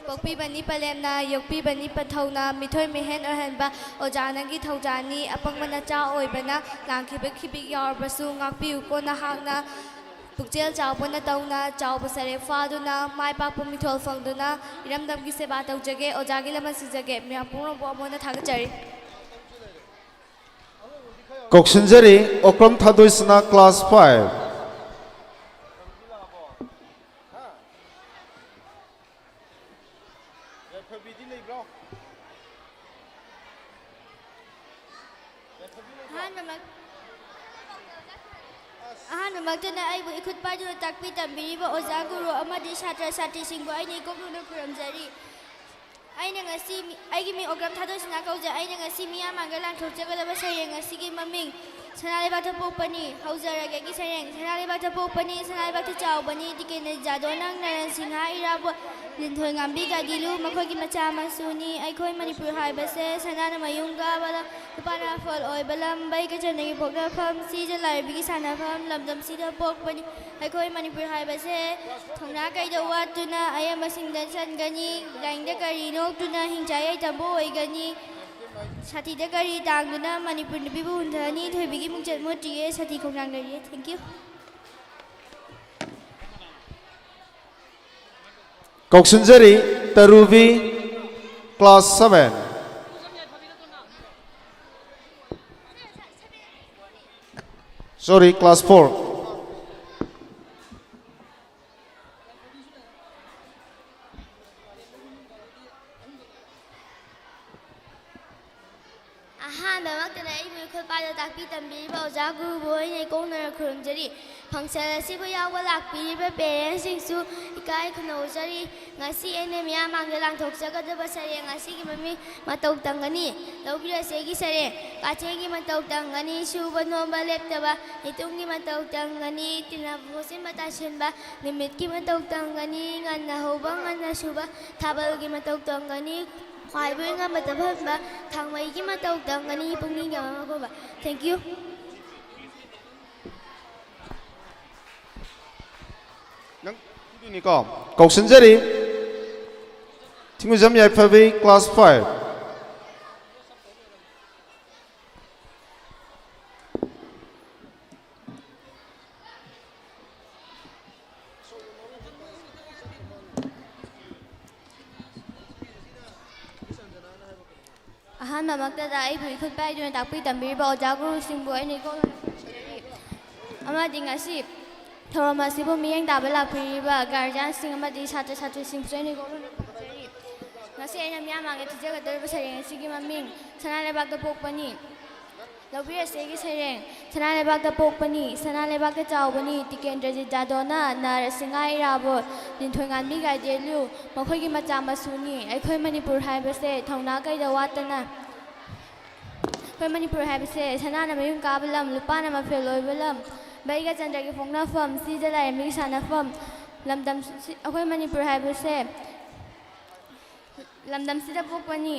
ꯄꯣꯛꯄꯤꯕꯅꯤ ꯄꯂꯦꯝꯅ ꯌꯣꯛꯄꯤꯕꯅꯤ ꯄꯊꯧꯅ ꯃꯤꯊꯣꯏ ꯃꯤꯍꯦꯟ ꯑꯣꯏꯍꯟꯕ ꯑꯣꯖꯥ ꯅꯪꯒꯤ ꯊꯧꯖꯥꯅꯤ ꯑꯄꯪꯕ ꯅꯆꯥ ꯑꯣꯏꯕꯅ ꯂꯥꯡꯈꯤꯕ ꯈꯤꯕꯤꯛ ꯌꯥꯎꯔꯕꯁꯨ ꯉꯥꯛꯄꯤꯌꯨꯀꯣ ꯅꯍꯥꯛꯅ ꯄꯨꯛꯆꯦꯜ ꯆꯥꯎꯕꯅ ꯇꯧꯅ ꯆꯥꯎꯕ ꯁꯔꯦꯞ ꯐꯥꯗꯨꯅ ꯃꯥꯏ ꯄꯥꯛꯄ ꯃꯤꯊꯣꯜ ꯐꯪꯗꯨꯅ ꯏꯔꯝꯗꯝꯒꯤ ꯁꯦꯕꯥ ꯇꯧꯖꯒꯦ ꯑꯣꯖꯥꯒꯤ ꯂꯃꯟ ꯁꯤꯟꯖꯒꯦ ꯃꯌꯥꯝ ꯄꯨꯝꯅꯃꯛꯄꯨ ꯑꯃꯨꯛ ꯊꯥꯒꯠꯆꯔꯤ ꯀꯧꯁꯤꯟꯖꯔꯤ ꯑꯣꯀ꯭ꯔꯝ ꯊꯥꯗꯣꯏꯁꯅꯥ ꯀ꯭ꯂꯥꯁ 5 ꯑꯍꯥꯟꯕꯃꯛꯇꯅ ꯑꯩꯕꯨ ꯏꯈꯨꯠ ꯄꯥꯏꯗꯨꯅ ꯇꯥꯛꯄꯤ ꯇꯝꯕꯤꯔꯤꯕ ꯑꯣꯖꯥ ꯒꯨꯔꯨ ꯑꯃꯗꯤ ꯁꯥꯇ꯭ꯔ ꯁꯥꯇ꯭ꯔꯤꯁꯤꯡꯕꯨ ꯑꯩꯅ ꯏꯀꯣꯛꯅꯅ ꯈꯨꯔꯨꯝꯖꯔꯤ ꯑꯩꯅ ꯉꯁꯤ ꯑꯩꯒꯤ ꯃꯤꯡ ꯑꯣꯀ꯭ꯔꯝ ꯊꯥꯗꯣꯏꯁꯅꯥ ꯀꯧꯖꯩ ꯑꯩꯅ ꯉꯁꯤ ꯃꯤꯌꯥꯝ ꯃꯥꯡꯗ ꯂꯥꯟꯊꯣꯛꯆꯒꯗꯕ ꯁꯩꯔꯦꯡ ꯑꯁꯤꯒꯤ ꯃꯃꯤꯡ ꯁꯅꯥꯂꯩꯕꯥꯛꯇ ꯄꯣꯛꯄꯅꯤ ꯍꯧꯖꯔꯒꯦ ꯑꯩꯒꯤ ꯁꯩꯔꯦꯡ ꯁꯅꯥꯂꯩꯕꯥꯛꯇ ꯄꯣꯛꯄꯅꯤ ꯁꯅꯥꯂꯩꯕꯥꯛꯇ ꯆꯥꯎꯕꯅꯤ ꯇꯤꯀꯦꯟꯗ꯭ꯔ ꯖꯥꯗꯣꯅ ꯅꯔꯟ ꯁꯤꯡꯍ ꯏꯔꯥꯕꯣꯠ ꯂꯤꯟꯊꯣꯏ ꯉꯥꯝꯕꯤ ꯒꯥꯏꯗꯤꯂꯨ ꯃꯈꯣꯏꯒꯤ ꯃꯆꯥ ꯃꯁꯨꯅꯤ ꯑꯩꯈꯣꯏ ꯃꯅꯤꯄꯨꯔ ꯍꯥꯏꯕꯁꯦ ꯁꯅꯥꯅ ꯃꯌꯨꯝ ꯀꯥꯕ ꯂꯝ ꯅꯨꯄꯥꯅ ꯐꯣꯜ ꯑꯣꯏꯕ ꯂꯝ ꯕꯩꯒꯆꯟꯗꯒꯤ ꯄꯣꯛꯅꯐꯝ ꯁꯤꯖ ꯂꯥꯏꯔꯕꯤꯒꯤ ꯁꯥꯟꯅꯐꯝ ꯂꯝꯗꯝꯁꯤꯗ ꯄꯣꯛꯄꯅꯤ ꯑꯩꯈꯣꯏ ꯃꯅꯤꯄꯨꯔ ꯍꯥꯏꯕꯁꯦ ꯊꯧꯅꯥ ꯀꯩꯗ ꯋꯥꯠꯇꯨꯅ ꯑꯌꯥꯝꯕꯁꯤꯡꯗ ꯆꯟꯒꯅꯤ ꯂꯥꯏꯡꯗ ꯀꯔꯤ ꯅꯣꯛꯇꯨꯅ ꯍꯤꯡꯆꯥ ꯌꯩꯇꯝꯕ ꯑꯣꯏꯒꯅꯤ ꯁꯥꯊꯤꯗ ꯀꯔꯤ ꯇꯥꯡꯗꯨꯅ ꯃꯅꯤꯄꯨꯔ ꯅꯨꯄꯤꯕꯨ ꯍꯨꯟꯊꯅꯤ ꯊꯣꯏꯕꯤꯒꯤ ꯃꯤꯡꯆꯠ ꯃꯨꯠꯇ꯭ꯔꯤꯌꯦ ꯁꯥꯊꯤ ꯈꯣꯡꯅꯥꯡ ꯂꯩꯔꯤꯌꯦ ꯊꯦꯡꯛ ꯌꯨ ꯀꯧꯁꯤꯟꯖꯔꯤ ꯇꯔꯨꯕꯤ ꯀ꯭ꯂꯥꯁ 7 sorry class 4 ꯑꯍꯥꯟꯕꯃꯛꯇꯅ ꯑꯩꯕꯨ ꯏꯈꯨꯠ ꯄꯥꯏꯗꯨꯅ ꯇꯥꯛꯄꯤ ꯇꯝꯕꯤꯔꯤꯕ ꯑꯣꯖꯥ ꯒꯨꯔꯨꯕꯨ ꯑꯩꯅ ꯏꯀꯣꯛꯅꯅ ꯈꯨꯔꯨꯝꯖꯔꯤ ꯐꯪꯁꯟ ꯑꯁꯤꯕꯨ ꯌꯥꯎꯕ ꯂꯥꯛꯄꯤꯔꯤꯕ ꯄꯦꯔꯦꯟꯁꯁꯤꯡꯁꯨ ꯏꯀꯥꯏ ꯈꯨꯝꯅꯧꯖꯔꯤ ꯉꯁꯤ ꯑꯩꯅ ꯃꯤꯌꯥꯝ ꯃꯥꯡꯗ ꯂꯥꯟꯊꯣꯛꯆꯒꯗꯕ ꯁꯩꯔꯦꯡ ꯑꯁꯤꯒꯤ ꯃꯃꯤꯡ ꯃꯇꯧ ꯇꯝꯒꯅꯤ ꯂꯧꯕꯤꯔꯁꯦ ꯑꯩꯒꯤ ꯁꯩꯔꯦꯡ ꯀꯥꯊꯦꯡꯒꯤ ꯃꯇꯧ ꯇꯝꯒꯅꯤ ꯁꯨꯕ ꯅꯣꯝꯕ ꯂꯦꯞꯇꯕ ꯌꯦꯇꯨꯝꯒꯤ ꯃꯇꯧ ꯇꯝꯒꯅꯤ ꯇꯤꯟꯅꯕ ꯄꯣꯠꯆꯤꯟꯕ ꯇꯥꯁꯤꯟꯕ ꯅꯨꯃꯤꯠꯀꯤ ꯃꯇꯧ ꯇꯝꯒꯅꯤ ꯉꯟꯅ ꯍꯧꯕ ꯉꯟꯅ ꯁꯨꯕ ꯊꯥꯕꯜꯒꯤ ꯃꯇꯧ ꯇꯝꯒꯅꯤ ꯈ꯭ꯋꯥꯏꯕ ꯉꯝꯕꯗ ꯐꯟꯕ ꯊꯥꯡꯃꯩꯒꯤ ꯃꯇꯧ ꯇꯝꯒꯅꯤ ꯄꯨꯛꯅꯤꯡꯒꯤ ꯑꯃ ꯀꯧꯕ ꯊꯦꯡꯛ ꯌꯨ ꯅꯪ ꯀꯧꯁꯤꯟꯖꯔꯤ ꯊꯤꯡꯉꯨꯖꯝ ꯌꯥꯏꯐꯕꯤ ꯀ꯭ꯂꯥꯁ 5 ꯑꯍꯥꯟꯕꯃꯛꯇꯗ ꯑꯩꯕꯨ ꯏꯈꯨꯠ ꯄꯥꯏꯗꯨꯅ ꯇꯥꯛꯄꯤ ꯇꯝꯕꯤꯔꯤꯕ ꯑꯣꯖꯥ ꯒꯨꯔꯨꯁꯤꯡꯕꯨ ꯑꯩꯅ ꯏꯀꯣꯛꯅꯅ ꯈꯨꯔꯨꯝꯖꯔꯤ ꯑꯃꯗꯤ ꯉꯁꯤ ꯊꯧꯔꯝ ꯑꯁꯤꯕꯨ ꯃꯤꯠꯌꯦꯡ ꯇꯥꯕ ꯂꯥꯛꯄꯤꯔꯤꯕ ꯒꯥꯔꯖꯤꯌꯥꯟꯁꯤꯡ ꯑꯃꯗꯤ ꯁꯥꯇ꯭ꯔ ꯁꯥꯇ꯭ꯔꯤꯁꯤꯡꯕꯨꯁꯨ ꯑꯩꯅ ꯏꯀꯣꯛꯅꯅ ꯈꯨꯔꯨꯝꯖꯔꯤ ꯉꯁꯤ ꯑꯩꯅ ꯃꯤꯌꯥꯝ ꯃꯥꯡꯗ ꯊꯤꯖꯒꯗꯧꯔꯤꯕ ꯁꯩꯔꯦꯡ ꯑꯁꯤꯒꯤ ꯃꯃꯤꯡ ꯁꯅꯥꯂꯩꯕꯥꯛꯇ ꯄꯣꯛꯄꯅꯤ ꯂꯧꯕꯤꯔꯁꯦ ꯑꯩꯒꯤ ꯁꯩꯔꯦꯡ ꯁꯅꯥꯂꯩꯕꯥꯛꯇ ꯄꯣꯛꯄꯅꯤ ꯁꯅꯥꯂꯩꯕꯥꯛꯇ ꯆꯥꯎꯕꯅꯤ ꯇꯤꯀꯦꯟꯗ꯭ꯔꯖꯤꯠ ꯖꯥꯗꯣꯅ ꯅꯔ ꯁꯤꯡꯍ ꯏꯔꯥꯕꯣꯠ ꯂꯤꯟꯊꯣꯏ ꯉꯥꯟꯕꯤ ꯒꯥꯏꯗꯤꯂꯨ ꯃꯈꯣꯏꯒꯤ ꯃꯆꯥ ꯃꯁꯨꯅꯤ ꯑꯩꯈꯣꯏ ꯃꯅꯤꯄꯨꯔ ꯍꯥꯏꯕꯁꯦ ꯊꯧꯅꯥ ꯀꯩꯗ ꯋꯥꯠꯇꯅ ꯑꯩꯈꯣꯏ ꯃꯅꯤꯄꯨꯔ ꯍꯥꯏꯕꯁꯦ ꯁꯅꯥꯅ ꯃꯌꯨꯝ ꯀꯥꯕ ꯂꯝ ꯂꯨꯄꯥꯅ ꯃꯐꯦꯜ ꯑꯣꯏꯕ ꯂꯝ ꯕꯩꯒꯆꯟꯗ꯭ꯔꯒꯤ ꯄꯣꯛꯅꯐꯝ ꯁꯤꯖ ꯂꯥꯏꯔꯦꯝꯕꯤꯒꯤ ꯁꯥꯟꯅꯐꯝ ꯂꯝꯗꯝ ꯑꯩꯈꯣꯏ ꯃꯅꯤꯄꯨꯔ ꯍꯥꯏꯕꯁꯦ ꯂꯝꯗꯝꯁꯤꯗ ꯄꯣꯛꯄꯅꯤ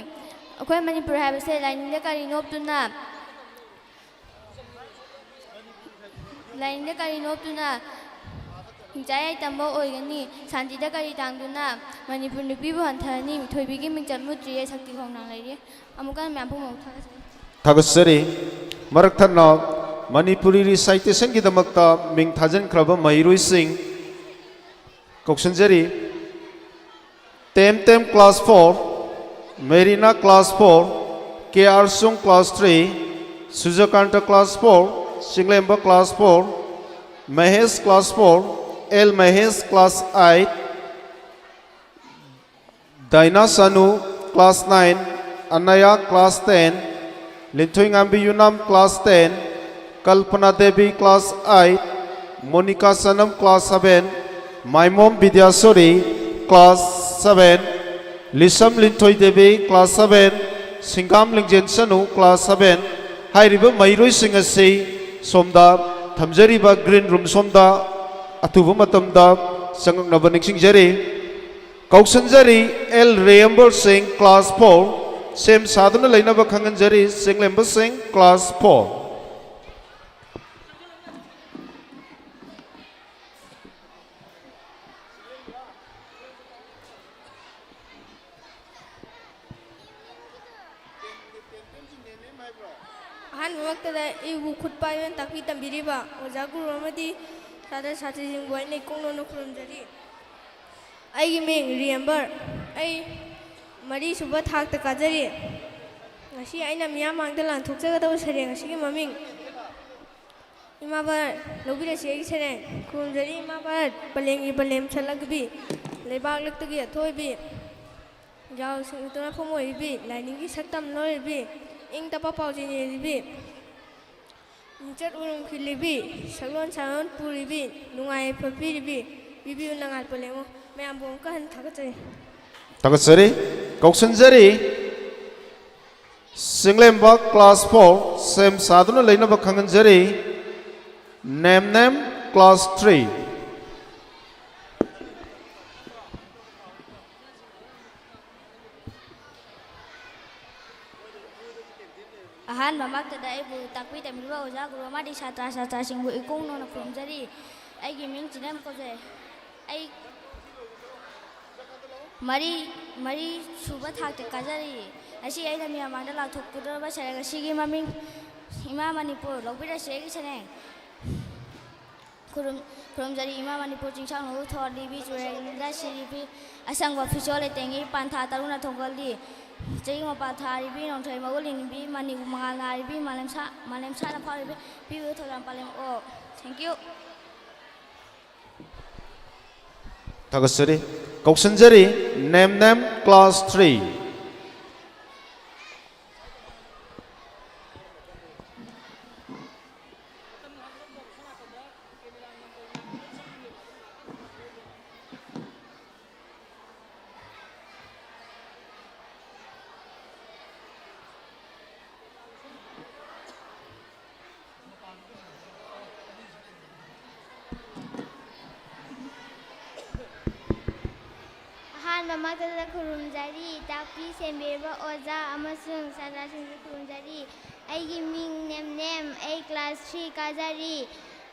ꯑꯩꯈꯣꯏ ꯃꯅꯤꯄꯨꯔ ꯍꯥꯏꯕꯁꯦ ꯂꯥꯏꯅꯤꯡꯗ ꯀꯔꯤ ꯅꯣꯞꯇꯨꯅ ꯍꯤꯡꯆꯥ ꯌꯩꯇꯝꯕ ꯑꯣꯏꯒꯅꯤ ꯁꯥꯟꯇꯤꯗ ꯀꯔꯤ ꯇꯥꯡꯗꯨꯅ ꯃꯅꯤꯄꯨꯔ ꯅꯨꯄꯤꯕꯨ ꯍꯟꯊꯅꯤ ꯊꯣꯏꯕꯤꯒꯤ ꯃꯤꯡꯆꯠ ꯃꯨꯠꯇ꯭ꯔꯤꯌꯦ ꯁꯛꯇꯤ ꯈꯣꯡꯅꯥꯡ ꯂꯩꯔꯤꯌꯦ ꯑꯃꯨꯛꯀ ꯃꯌꯥꯝ ꯄꯨꯝꯅꯃꯛ ꯊꯥꯒꯠꯆꯔꯤ ꯃꯔꯛ ꯊꯠꯅ ꯃꯅꯤꯄꯨꯔꯤ ꯔꯤꯁꯥꯏꯇꯦꯁꯟꯒꯤꯗꯃꯛꯇ ꯃꯤꯡ ꯊꯥꯖꯤꯟꯈ꯭ꯔꯕ ꯃꯍꯩꯔꯣꯏꯁꯤꯡ ꯀꯧꯁꯤꯟꯖꯔꯤ ꯇꯦꯝ ꯀ꯭ꯂꯥꯁ 4 ꯃꯦꯔꯤꯅꯥ ꯀ꯭ꯂꯥꯁ 4 ꯀꯦ ꯑꯥꯔ ꯁꯨꯡ ꯀ꯭ꯂꯥꯁ 3 ꯁꯨꯖꯀꯥꯟꯇ ꯀ꯭ꯂꯥꯁ 4 ꯆꯤꯡꯂꯦꯝꯕ class 4 Mahesh class 4 L Mahesh class 8 दाइना सानू क्लास 9 अनया क्लास 10 लिंथुंगांबी यूनाम क्लास 10 कल्पना देवी क्लास 8 मोनिका सनम क्लास 7 माइमोम विद्यासोरी क्लास 7 लिसम लिंथोई देवी क्लास 7 सिंगाम लिंगजेन सनू क्लास 7 हाइरिबा मैरोई सिंगसी सोमदा थमजरीबा green room सोमदा अथुब मतमदा संगनब निक्सिंगजरी कौसनजरी L रेयम्बर Singh class 4 same साधन लेनब खंगनजरी सिंगलेम्बर सिंह क्लास 4 अहम वक्त इबू खुद पायन ताकि तंबीरीबा ओजा गुरु अमदी सात्र साथीसिंबु अꯩꯅ ꯏꯀꯣꯡꯅꯣꯅ ꯈꯨꯔꯨꯝꯖꯔꯤ ꯑꯩꯒꯤ ꯃꯤꯡ ꯔꯤꯌꯦꯝꯕꯔ ꯑꯩ ꯃꯔꯤ ꯁꯨꯕ ꯊꯥꯛꯇ ꯀꯥꯖꯔꯤ ꯉꯁꯤ ꯑꯩꯅ ꯃꯤꯌꯥꯝ ꯃꯥꯡꯗ ꯂꯥꯟꯊꯣꯛꯆꯒꯗꯕ ꯁꯩꯔꯦꯡ ꯑꯁꯤꯒꯤ ꯃꯃꯤꯡ ꯏꯃꯥ ꯚꯥꯔꯠ ꯂꯧꯕꯤꯔꯁꯤ ꯑꯩꯒꯤ ꯁꯩꯔꯦꯡ ꯈꯨꯔꯨꯝꯖꯔꯤ ꯏꯃꯥ ꯚꯥꯔꯠ ꯄꯂꯦꯝꯒꯤ ꯄꯂꯦꯝ ꯁꯠꯂꯛꯕꯤ ꯂꯩꯕꯥꯛ ꯂꯛꯇꯒꯤ ꯑꯊꯣꯏꯕꯤ ꯌꯥꯎ ꯁꯤꯡꯇꯨꯅ ꯐꯝ ꯑꯣꯏꯔꯤꯕꯤ ꯂꯥꯏꯅꯤꯡꯒꯤ ꯁꯛꯇꯝ ꯂꯣꯏꯔꯤꯕꯤ ꯏꯪ ꯇꯞꯄ ꯄꯥꯎꯖꯦꯜ ꯏꯔꯤꯕꯤ ꯃꯤꯡꯆꯠ ꯎꯔꯨꯝ ꯈꯤꯜꯂꯤꯕꯤ ꯁꯛꯂꯣꯟ ꯁꯥꯂꯣꯟ ꯄꯨꯔꯤꯕꯤ ꯅꯨꯡꯉꯥꯏ ꯌꯥꯏꯐꯕꯤꯔꯤꯕꯤ ꯕꯤꯕꯤꯌꯨ ꯅꯉꯥꯜ ꯄꯂꯦꯝꯉꯣ ꯃꯌꯥꯝꯕꯨ ꯑꯃꯨꯛꯀ ꯍꯟꯅ ꯊꯥꯒꯠꯆꯔꯤ ꯊꯥꯒꯠꯆꯔꯤ ꯀꯧꯁꯤꯟꯖꯔꯤ ꯆꯤꯡꯂꯦꯝꯕ ꯀ꯭ꯂꯥꯁ 4 ꯁꯦꯝ ꯁꯥꯗꯨꯅ ꯂꯩꯅꯕ ꯈꯪꯍꯟꯖꯔꯤ ꯅꯦꯝ ꯀ꯭ꯂꯥꯁ 3 ꯑꯍꯥꯟꯕ ꯃꯛꯇꯗ ꯑꯩꯕꯨ ꯇꯥꯛꯄꯤ ꯇꯝꯕꯤꯕ ꯑꯣꯖꯥ ꯒꯨꯔꯨ ꯑꯃꯗꯤ ꯁꯥꯇ꯭ꯔ ꯁꯥꯇ꯭ꯔꯁꯤꯡꯕꯨ ꯏꯀꯣꯡꯅꯣꯅ ꯈꯨꯔꯨꯝꯖꯔꯤ ꯑꯩꯒꯤ ꯃꯤꯡ ꯆꯤꯅꯦꯝ ꯀꯧꯖꯩ ꯑꯩ ꯃꯔꯤ ꯁꯨꯕ ꯊꯥꯛꯇ ꯀꯥꯖꯔꯤ ꯑꯁꯤ ꯑꯩꯅ ꯃꯤꯌꯥꯝ ꯃꯥꯡꯗ ꯂꯥꯎꯊꯣꯛꯀꯗꯕ ꯁꯩꯔꯦꯡ ꯑꯁꯤꯒꯤ ꯃꯃꯤꯡ ꯏꯃꯥ ꯃꯅꯤꯄꯨꯔ ꯂꯧꯕꯤꯔꯁꯤ ꯑꯩꯒꯤ ꯁꯩꯔꯦꯡ ꯈꯨꯔꯨꯝꯖꯔꯤ ꯏꯃꯥ ꯃꯅꯤꯄꯨꯔ ꯆꯤꯡꯁꯥꯡ ꯊꯣꯜꯂꯤꯕꯤ ꯆꯨꯔꯦꯟꯗ ꯁꯤꯔꯤꯕꯤ ꯑꯁꯪꯕ ꯐꯤꯖꯣꯜ ꯂꯩꯇꯦꯡꯒꯤ ꯄꯥꯟꯊꯥ ꯇꯔꯨꯅ ꯊꯣꯡꯒꯜꯂꯤ ꯆꯍꯤ ꯃꯄꯥ ꯊꯥꯔꯤꯕꯤ ꯅꯣꯡꯊꯩ ꯃꯒꯨꯜ ꯂꯤꯡꯕꯤ ꯃꯅꯤꯕꯨ ꯃꯉꯥꯜ ꯅꯥꯔꯤꯕꯤ ꯃꯥꯂꯦꯝ ꯁꯥꯅ ꯐꯥꯎꯔꯤꯕꯤ ꯄꯤꯕꯤꯌꯨ ꯊꯧꯖꯥꯝ ꯄꯥꯂꯦꯝ ꯑꯣ ꯊꯦꯡꯛ ꯌꯨ ꯊꯥꯒꯠꯆꯔꯤ ꯀꯧꯁꯤꯟꯖꯔꯤ ꯅꯦꯝ ꯀ꯭ꯂꯥꯁ 3 ꯑꯍꯥꯟꯕꯃꯛꯇꯗ ꯈꯨꯔꯨꯝꯖꯔꯤ ꯇꯥꯛꯄꯤ ꯁꯦꯝꯕꯤꯔꯕ ꯑꯣꯖꯥ ꯑꯃꯁꯨꯡ ꯁꯥꯇ꯭ꯔꯁꯤꯡꯕꯨ ꯈꯨꯔꯨꯝꯖꯔꯤ ꯑꯩꯒꯤ ꯃꯤꯡ ꯅꯦꯝ ꯑꯩ ꯀ꯭ꯂꯥꯁ 3 ꯀꯥꯖꯔꯤ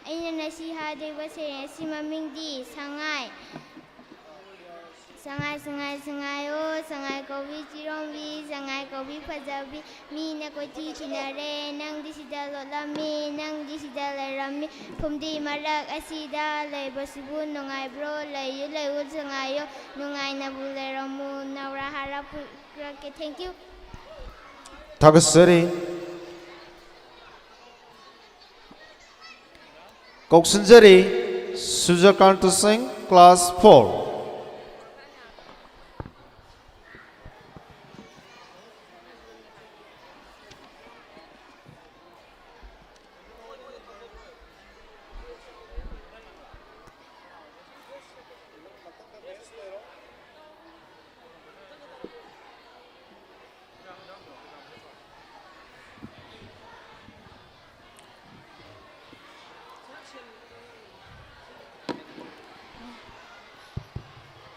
ꯑꯩꯅ ꯉꯁꯤ ꯍꯥꯏꯗꯣꯏꯕ ꯁꯩꯔꯦꯡ ꯑꯁꯤ ꯃꯃꯤꯡꯗꯤ ꯁꯉꯥꯏ ꯁꯉꯥꯏ ꯁꯉꯥꯏ ꯁꯉꯥꯏ ꯑꯣ ꯁꯉꯥꯏ ꯀꯧꯕꯤ ꯆꯤꯔꯣꯡꯕꯤ ꯁꯉꯥꯏ ꯀꯧꯕꯤ ꯐꯖꯕꯤ ꯃꯤꯅ ꯀꯣꯏꯊꯤ ꯊꯤꯅꯔꯦ ꯅꯪꯗꯤ ꯁꯤꯗ ꯂꯣꯠꯂꯝꯃꯤ ꯅꯪꯗꯤ ꯁꯤꯗ ꯂꯩꯔꯝꯃꯤ ꯐꯨꯝꯗꯤ ꯃꯔꯛ ꯑꯁꯤꯗ ꯂꯩꯕꯁꯤꯕꯨ ꯅꯨꯡꯉꯥꯏꯕ꯭ꯔꯣ ꯂꯩꯌꯨ ꯂꯩꯌꯨ ꯁꯉꯥꯏꯌꯣ ꯅꯨꯡꯉꯥꯏꯅꯕꯨ ꯂꯩꯔꯝꯃꯨ ꯅꯧꯔꯥ ꯍꯥꯔꯥ ꯄꯨꯔꯛꯀꯦ ꯊꯦꯡꯛ ꯌꯨ ꯊꯥꯒꯠꯆꯔꯤ ꯀꯧꯁꯤꯟꯖꯔꯤ ꯁꯨꯖꯀꯥꯟꯇ ꯁꯤꯡ ꯀ꯭ꯂꯥꯁ 4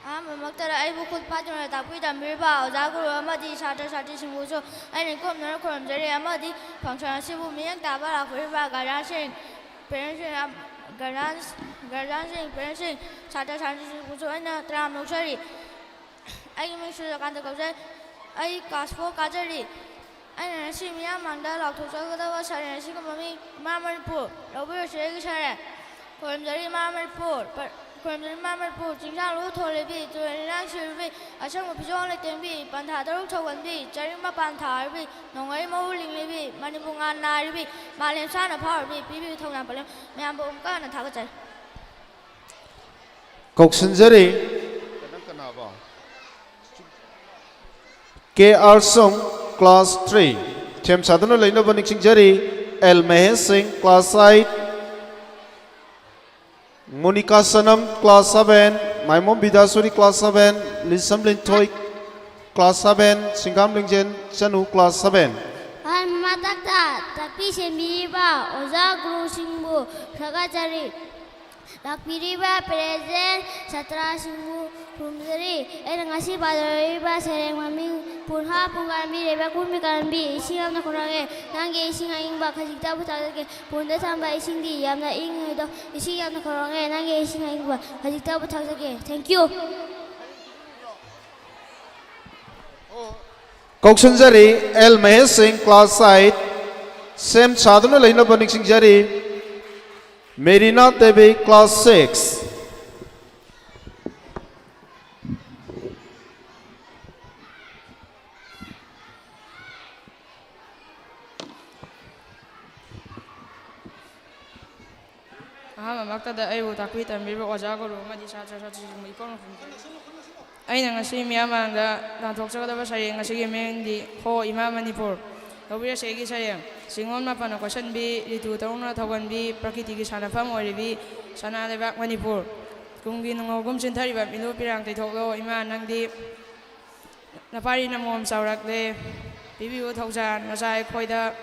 ꯑꯍꯥꯟꯕꯃꯛꯇꯗ ꯑꯩꯕꯨ ꯈꯨꯠ ꯄꯥꯗꯨꯅ ꯇꯥꯛꯄꯤ ꯇꯝꯕꯤꯔꯤꯕ ꯑꯣꯖꯥ ꯒꯨꯔꯨ ꯑꯃꯗꯤ ꯁꯥꯇ꯭ꯔ ꯁꯥꯇ꯭ꯔꯤꯁꯤꯡꯕꯨꯁꯨ ꯑꯩꯅ ꯏꯀꯣꯝꯅꯅ ꯈꯨꯔꯨꯝꯖꯔꯤ ꯑꯃꯗꯤ ꯐꯪꯁꯟ ꯑꯁꯤꯕꯨ ꯃꯤꯠꯌꯦꯡ ꯇꯥꯕ ꯂꯥꯛꯄꯤꯔꯤꯕ ꯒꯥꯔꯖꯤꯌꯥꯟꯁꯤꯡ ꯄꯦꯔꯦꯟꯁꯁꯤꯡ ꯁꯥꯇ꯭ꯔ ꯁꯥꯇ꯭ꯔꯤꯁꯤꯡꯕꯨꯁꯨ ꯑꯩꯅ ꯇꯔꯥꯝꯅ ꯅꯣꯛꯆꯔꯤ ꯑꯩꯒꯤ ꯃꯤꯡ ꯁꯨꯖꯀꯥꯟꯇ ꯀꯧꯖꯩ ꯑꯩ ꯀ꯭ꯂꯥꯁ 4 ꯀꯥꯖꯔꯤ ꯑꯩꯅ ꯉꯁꯤ ꯃꯤꯌꯥꯝ ꯃꯥꯡꯗ ꯂꯥꯎꯊꯣꯛꯆꯒꯗꯕ ꯁꯩꯔꯦꯡ ꯑꯁꯤꯒꯤ ꯃꯃꯤꯡ ꯏꯃꯥ ꯃꯅꯤꯄꯨꯔ ꯂꯧꯕꯤꯔꯁꯤ ꯑꯩꯒꯤ ꯁꯩꯔꯦꯡ ꯈꯨꯔꯨꯝꯖꯔꯤ ꯏꯃꯥ ꯃꯅꯤꯄꯨꯔ ꯆꯤꯡꯁꯥꯡ ꯊꯣꯜꯂꯤꯕꯤ ꯇꯨꯔꯦꯟ ꯁꯤꯔꯤꯕꯤ ꯑꯁꯪꯕ ꯐꯤꯖꯣꯜ ꯂꯩꯇꯦꯡꯕꯤ ꯄꯟꯊꯥ ꯇꯔꯨꯛ ꯊꯧꯒꯟꯕꯤ ꯆꯔꯤꯡ ꯃꯄꯥꯟ ꯊꯥꯔꯤꯕꯤ ꯅꯣꯡꯉꯩ ꯃꯍꯨ ꯂꯤꯡꯂꯤꯕꯤ ꯃꯅꯤꯕꯨ ꯉꯥꯟ ꯅꯥꯔꯤꯕꯤ ꯃꯥꯂꯦꯝ ꯁꯥꯅ ꯐꯥꯎꯔꯤꯕꯤ ꯄꯤꯕꯤꯌꯨ ꯊꯧꯖꯥꯝ ꯄꯂꯦꯝ ꯃꯌꯥꯝꯕꯨ ꯑꯃꯨꯛꯀ ꯍꯟꯅ ꯊꯥꯒꯠꯆꯔꯤ ꯀꯧꯁꯤꯟꯖꯔꯤ ꯀꯦ ꯑꯥꯔ ꯁꯨꯡ ꯀ꯭ꯂꯥꯁ 3 ꯁꯦꯝ ꯁꯥꯗꯨꯅ ꯂꯩꯅꯕ ꯅꯤꯡꯁꯤꯡꯖꯔꯤ ꯑꯦꯜ ꯃꯍꯦꯁ ꯁꯤꯡ class 8 Monica Sanam class 7 Maimom Bidasuri class 7 Lisam Lintoy class 7 Singam Lingjen Chanu class 7 matakta tapi sembiba oza guru singbu sagajari lakpiriba present satra singbu rumjari ngasi badariba sereng maming punha pungambi reba kurmi karambi isingam na kurage nange ising aing ba khajita butake punda samba ising di yamna ing do ising yamna kurage nange ising aing ba khajita butake thank you Koukshinjari L Mahesh Singh class 8 Sem Sadhana Laina Banik Singjari Merina Devi, class 6. ꯑꯍꯥꯟꯕꯃꯛꯇꯗ ꯑꯩꯕꯨ ꯇꯥꯛꯄꯤ ꯇꯝꯕꯤꯔꯤꯕ ꯑꯣꯖꯥ ꯒꯨꯔꯨ ꯑꯃꯗꯤ ꯁꯥꯇ꯭ꯔ ꯁꯥꯇ꯭ꯔꯤꯁꯤꯡꯕꯨ ꯏꯀꯣꯟ ꯑꯩꯅ ꯉꯁꯤ ꯃꯤꯌꯥꯝ ꯃꯥꯡꯗ ꯂꯥꯟꯊꯣꯛꯆꯒꯗꯕ ꯁꯩꯔꯦꯡ ꯑꯁꯤꯒꯤ ꯃꯤꯡꯗꯤ ꯍꯣ ꯏꯃꯥ ꯃꯅꯤꯄꯨꯔ ꯂꯧꯕꯤꯔꯁꯤ ꯑꯩꯒꯤ ꯁꯩꯔꯦꯡ ꯆꯤꯡꯂꯣꯟ ꯃꯥꯄꯟꯅ ꯀꯣꯏꯁꯟꯕꯤ ꯔꯤꯇꯨ ꯇꯔꯨꯛꯅ ꯊꯧꯒꯟꯕꯤ ꯄ꯭ꯔꯀꯤꯇꯤꯒꯤ ꯁꯥꯟꯅꯐꯝ ꯑꯣꯏꯔꯤꯕꯤ ꯁꯅꯥ ꯂꯩꯕꯥꯛ ꯃꯅꯤꯄꯨꯔ ꯀꯨꯝꯒꯤ ꯅꯨꯡꯉꯧꯒꯨꯝ ꯆꯤꯟꯊꯔꯤꯕ ꯃꯤꯅꯨ ꯄꯤꯔꯥꯡ ꯇꯩꯊꯣꯛꯂꯣ ꯏꯃꯥ ꯅꯪꯗꯤ ꯅꯄꯥꯔꯤꯅ ꯃꯣꯝ ꯆꯥꯎꯔꯛꯂꯦ ꯄꯤꯕꯤꯌꯨ ꯊꯧꯖꯥꯟ ꯅꯆꯥ ꯑꯩꯈꯣꯏꯗ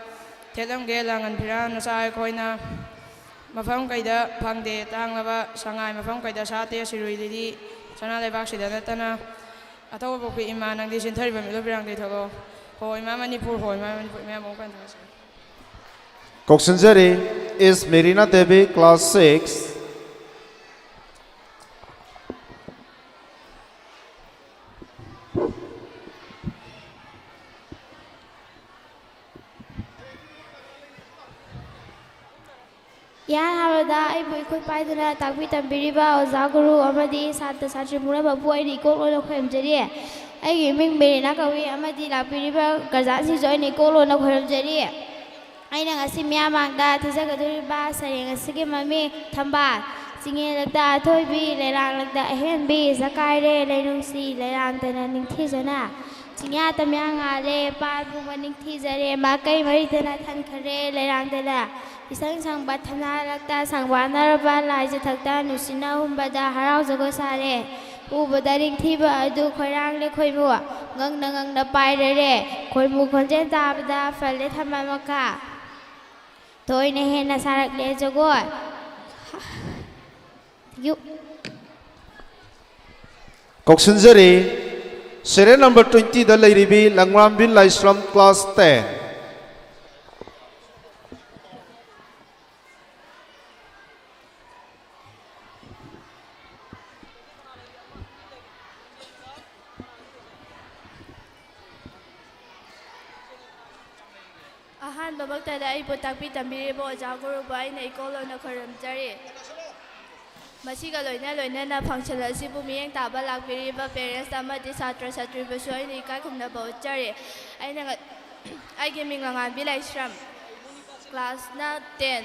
ꯊꯦꯠꯂꯝꯒꯦ ꯂꯥꯡꯉꯟ ꯐꯤꯔꯥꯟ ꯅꯆꯥ ꯑꯩꯈꯣꯏꯅ ꯃꯐꯝ ꯀꯩꯗ ꯐꯪꯗꯦ ꯇꯥꯡꯂꯕ ꯁꯉꯥꯏ ꯃꯐꯝ ꯀꯩꯗ ꯁꯥꯠꯇꯦ ꯁꯤꯔꯨꯏ ꯂꯤꯂꯤ ꯁꯅꯥ ꯂꯩꯕꯥꯛꯁꯤꯗ ꯅꯠꯇꯅ ꯑꯇꯧꯕ ꯄꯣꯛꯄꯤ ꯏꯃꯥ ꯅꯪꯗꯤ ꯆꯤꯟꯊꯔꯤꯕ ꯃꯤꯂꯨ ꯄꯤꯔꯥꯡ ꯇꯩꯊꯣꯛꯂꯣ ꯍꯣ ꯏꯃꯥ ꯃꯅꯤꯄꯨꯔ ꯍꯣ ꯏꯃꯥ ꯃꯅꯤꯄꯨꯔ ꯃꯌꯥꯝ ꯑꯃꯨꯛ ꯄꯟꯊꯣꯛꯑꯁꯤ Koksinjari is Merina Devi, class 6. ꯌꯥꯔꯕꯗ ꯑꯩꯕꯨ ꯏꯈꯨꯠ ꯄꯥꯏꯗꯨꯅ ꯇꯥꯛꯄꯤ ꯇꯝꯕꯤꯔꯤꯕ ꯑꯣꯖꯥ ꯒꯨꯔꯨ ꯑꯃꯗꯤ ꯁꯥꯇ꯭ꯔ ꯁꯥꯇ꯭ꯔꯤ ꯄꯨꯝꯅꯃꯛꯄꯨ ꯑꯩꯅ ꯏꯀꯣꯛ ꯂꯣꯟꯅ ꯈꯣꯏꯔꯝꯖꯔꯤ ꯑꯩꯒꯤ ꯃꯤꯡ ꯃꯦꯔꯤꯅꯥ ꯀꯧꯏ ꯑꯃꯗꯤ ꯂꯥꯛꯄꯤꯔꯤꯕ ꯒꯥꯔꯖꯤꯌꯥꯟꯁꯤꯡꯁꯨ ꯑꯩꯅ ꯏꯀꯣꯛ ꯂꯣꯟꯅ ꯈꯣꯏꯔꯝꯖꯔꯤ ꯑꯩꯅ ꯉꯁꯤ ꯃꯤꯌꯥꯝ ꯃꯥꯡꯗ ꯊꯤꯖꯒꯗꯧꯔꯤꯕ ꯁꯩꯔꯦꯡ ꯑꯁꯤꯒꯤ ꯃꯃꯤꯡ ꯊꯝꯕꯥꯜ ꯆꯤꯡꯌꯦꯜꯂꯛꯇ ꯑꯊꯣꯏꯕꯤ ꯂꯩꯔꯥꯡꯂꯛꯇ ꯑꯍꯦꯟꯕꯤ ꯖꯀꯥꯏꯔꯦ ꯂꯩꯅꯨꯡꯁꯤ ꯂꯩꯔꯥꯡꯇꯅ ꯅꯤꯡꯊꯤꯖꯅ ꯆꯤꯡꯌꯥ ꯇꯝꯌꯥ ꯉꯥꯜꯂꯦ ꯄꯥꯠ ꯄꯨꯝꯕ ꯅꯤꯡꯊꯤꯖꯔꯦ ꯃꯥꯏꯀꯩ ꯃꯔꯤꯗꯅ ꯊꯟꯈꯔꯦ ꯂꯩꯔꯥꯡꯗꯅ ꯏꯁꯪ ꯁꯪꯕ ꯊꯝꯅꯥꯂꯛꯇ ꯁꯪꯕꯥꯟꯅꯔꯕ ꯂꯥꯏꯖꯊꯛꯇ ꯅꯨꯡꯁꯤꯅ ꯍꯨꯝꯕꯗ ꯍꯔꯥꯎ ꯖꯒꯣꯏ ꯁꯥꯔꯦ ꯎꯕꯗ ꯅꯤꯡꯊꯤꯕ ꯑꯗꯨ ꯈꯣꯏꯔꯥꯡꯂꯦ ꯈꯣꯏꯃꯨ ꯉꯪꯅ ꯉꯪꯅ ꯄꯥꯏꯔꯔꯦ ꯈꯣꯏꯃꯨ ꯈꯣꯟꯖꯦꯜ ꯇꯥꯕꯗ ꯐꯜꯂꯦ ꯊꯝꯕꯥꯜ ꯃꯈꯥ ꯊꯣꯏꯅ ꯍꯦꯟꯅ ꯁꯥꯔꯛꯂꯦ ꯖꯒꯣꯏ Koksinjari, serial number 20 da Lairibi, Langwambin Laisram, class 10. ꯑꯍꯥꯟꯕꯃꯛꯇꯗ ꯑꯩꯕꯨ ꯇꯥꯛꯄꯤ ꯇꯝꯕꯤꯔꯤꯕ ꯑꯣꯖꯥ ꯒꯨꯔꯨꯕꯨ ꯑꯩꯅ ꯏꯀꯣꯛ ꯂꯣꯟꯅ ꯈꯣꯏꯔꯝꯖꯔꯤ ꯃꯁꯤꯒ ꯂꯣꯏꯅꯅ ꯐꯪꯁꯟ ꯑꯁꯤꯕꯨ ꯃꯤꯠꯌꯦꯡ ꯇꯥꯕ ꯂꯥꯛꯄꯤꯔꯤꯕ ꯄꯦꯔꯦꯟꯁ ꯑꯃꯗꯤ ꯁꯥꯇ꯭ꯔ ꯁꯥꯇ꯭ꯔꯤꯕꯨꯁꯨ ꯑꯩꯅ ꯏꯀꯥꯏ ꯈꯨꯝꯅꯕ ꯎꯠꯆꯔꯤ ꯑꯩꯒꯤ ꯃꯤꯡ ꯂꯉꯥꯟꯕꯤ ꯂꯥꯏꯁ꯭ꯔꯝ ꯀ꯭ꯂꯥꯁꯅ 10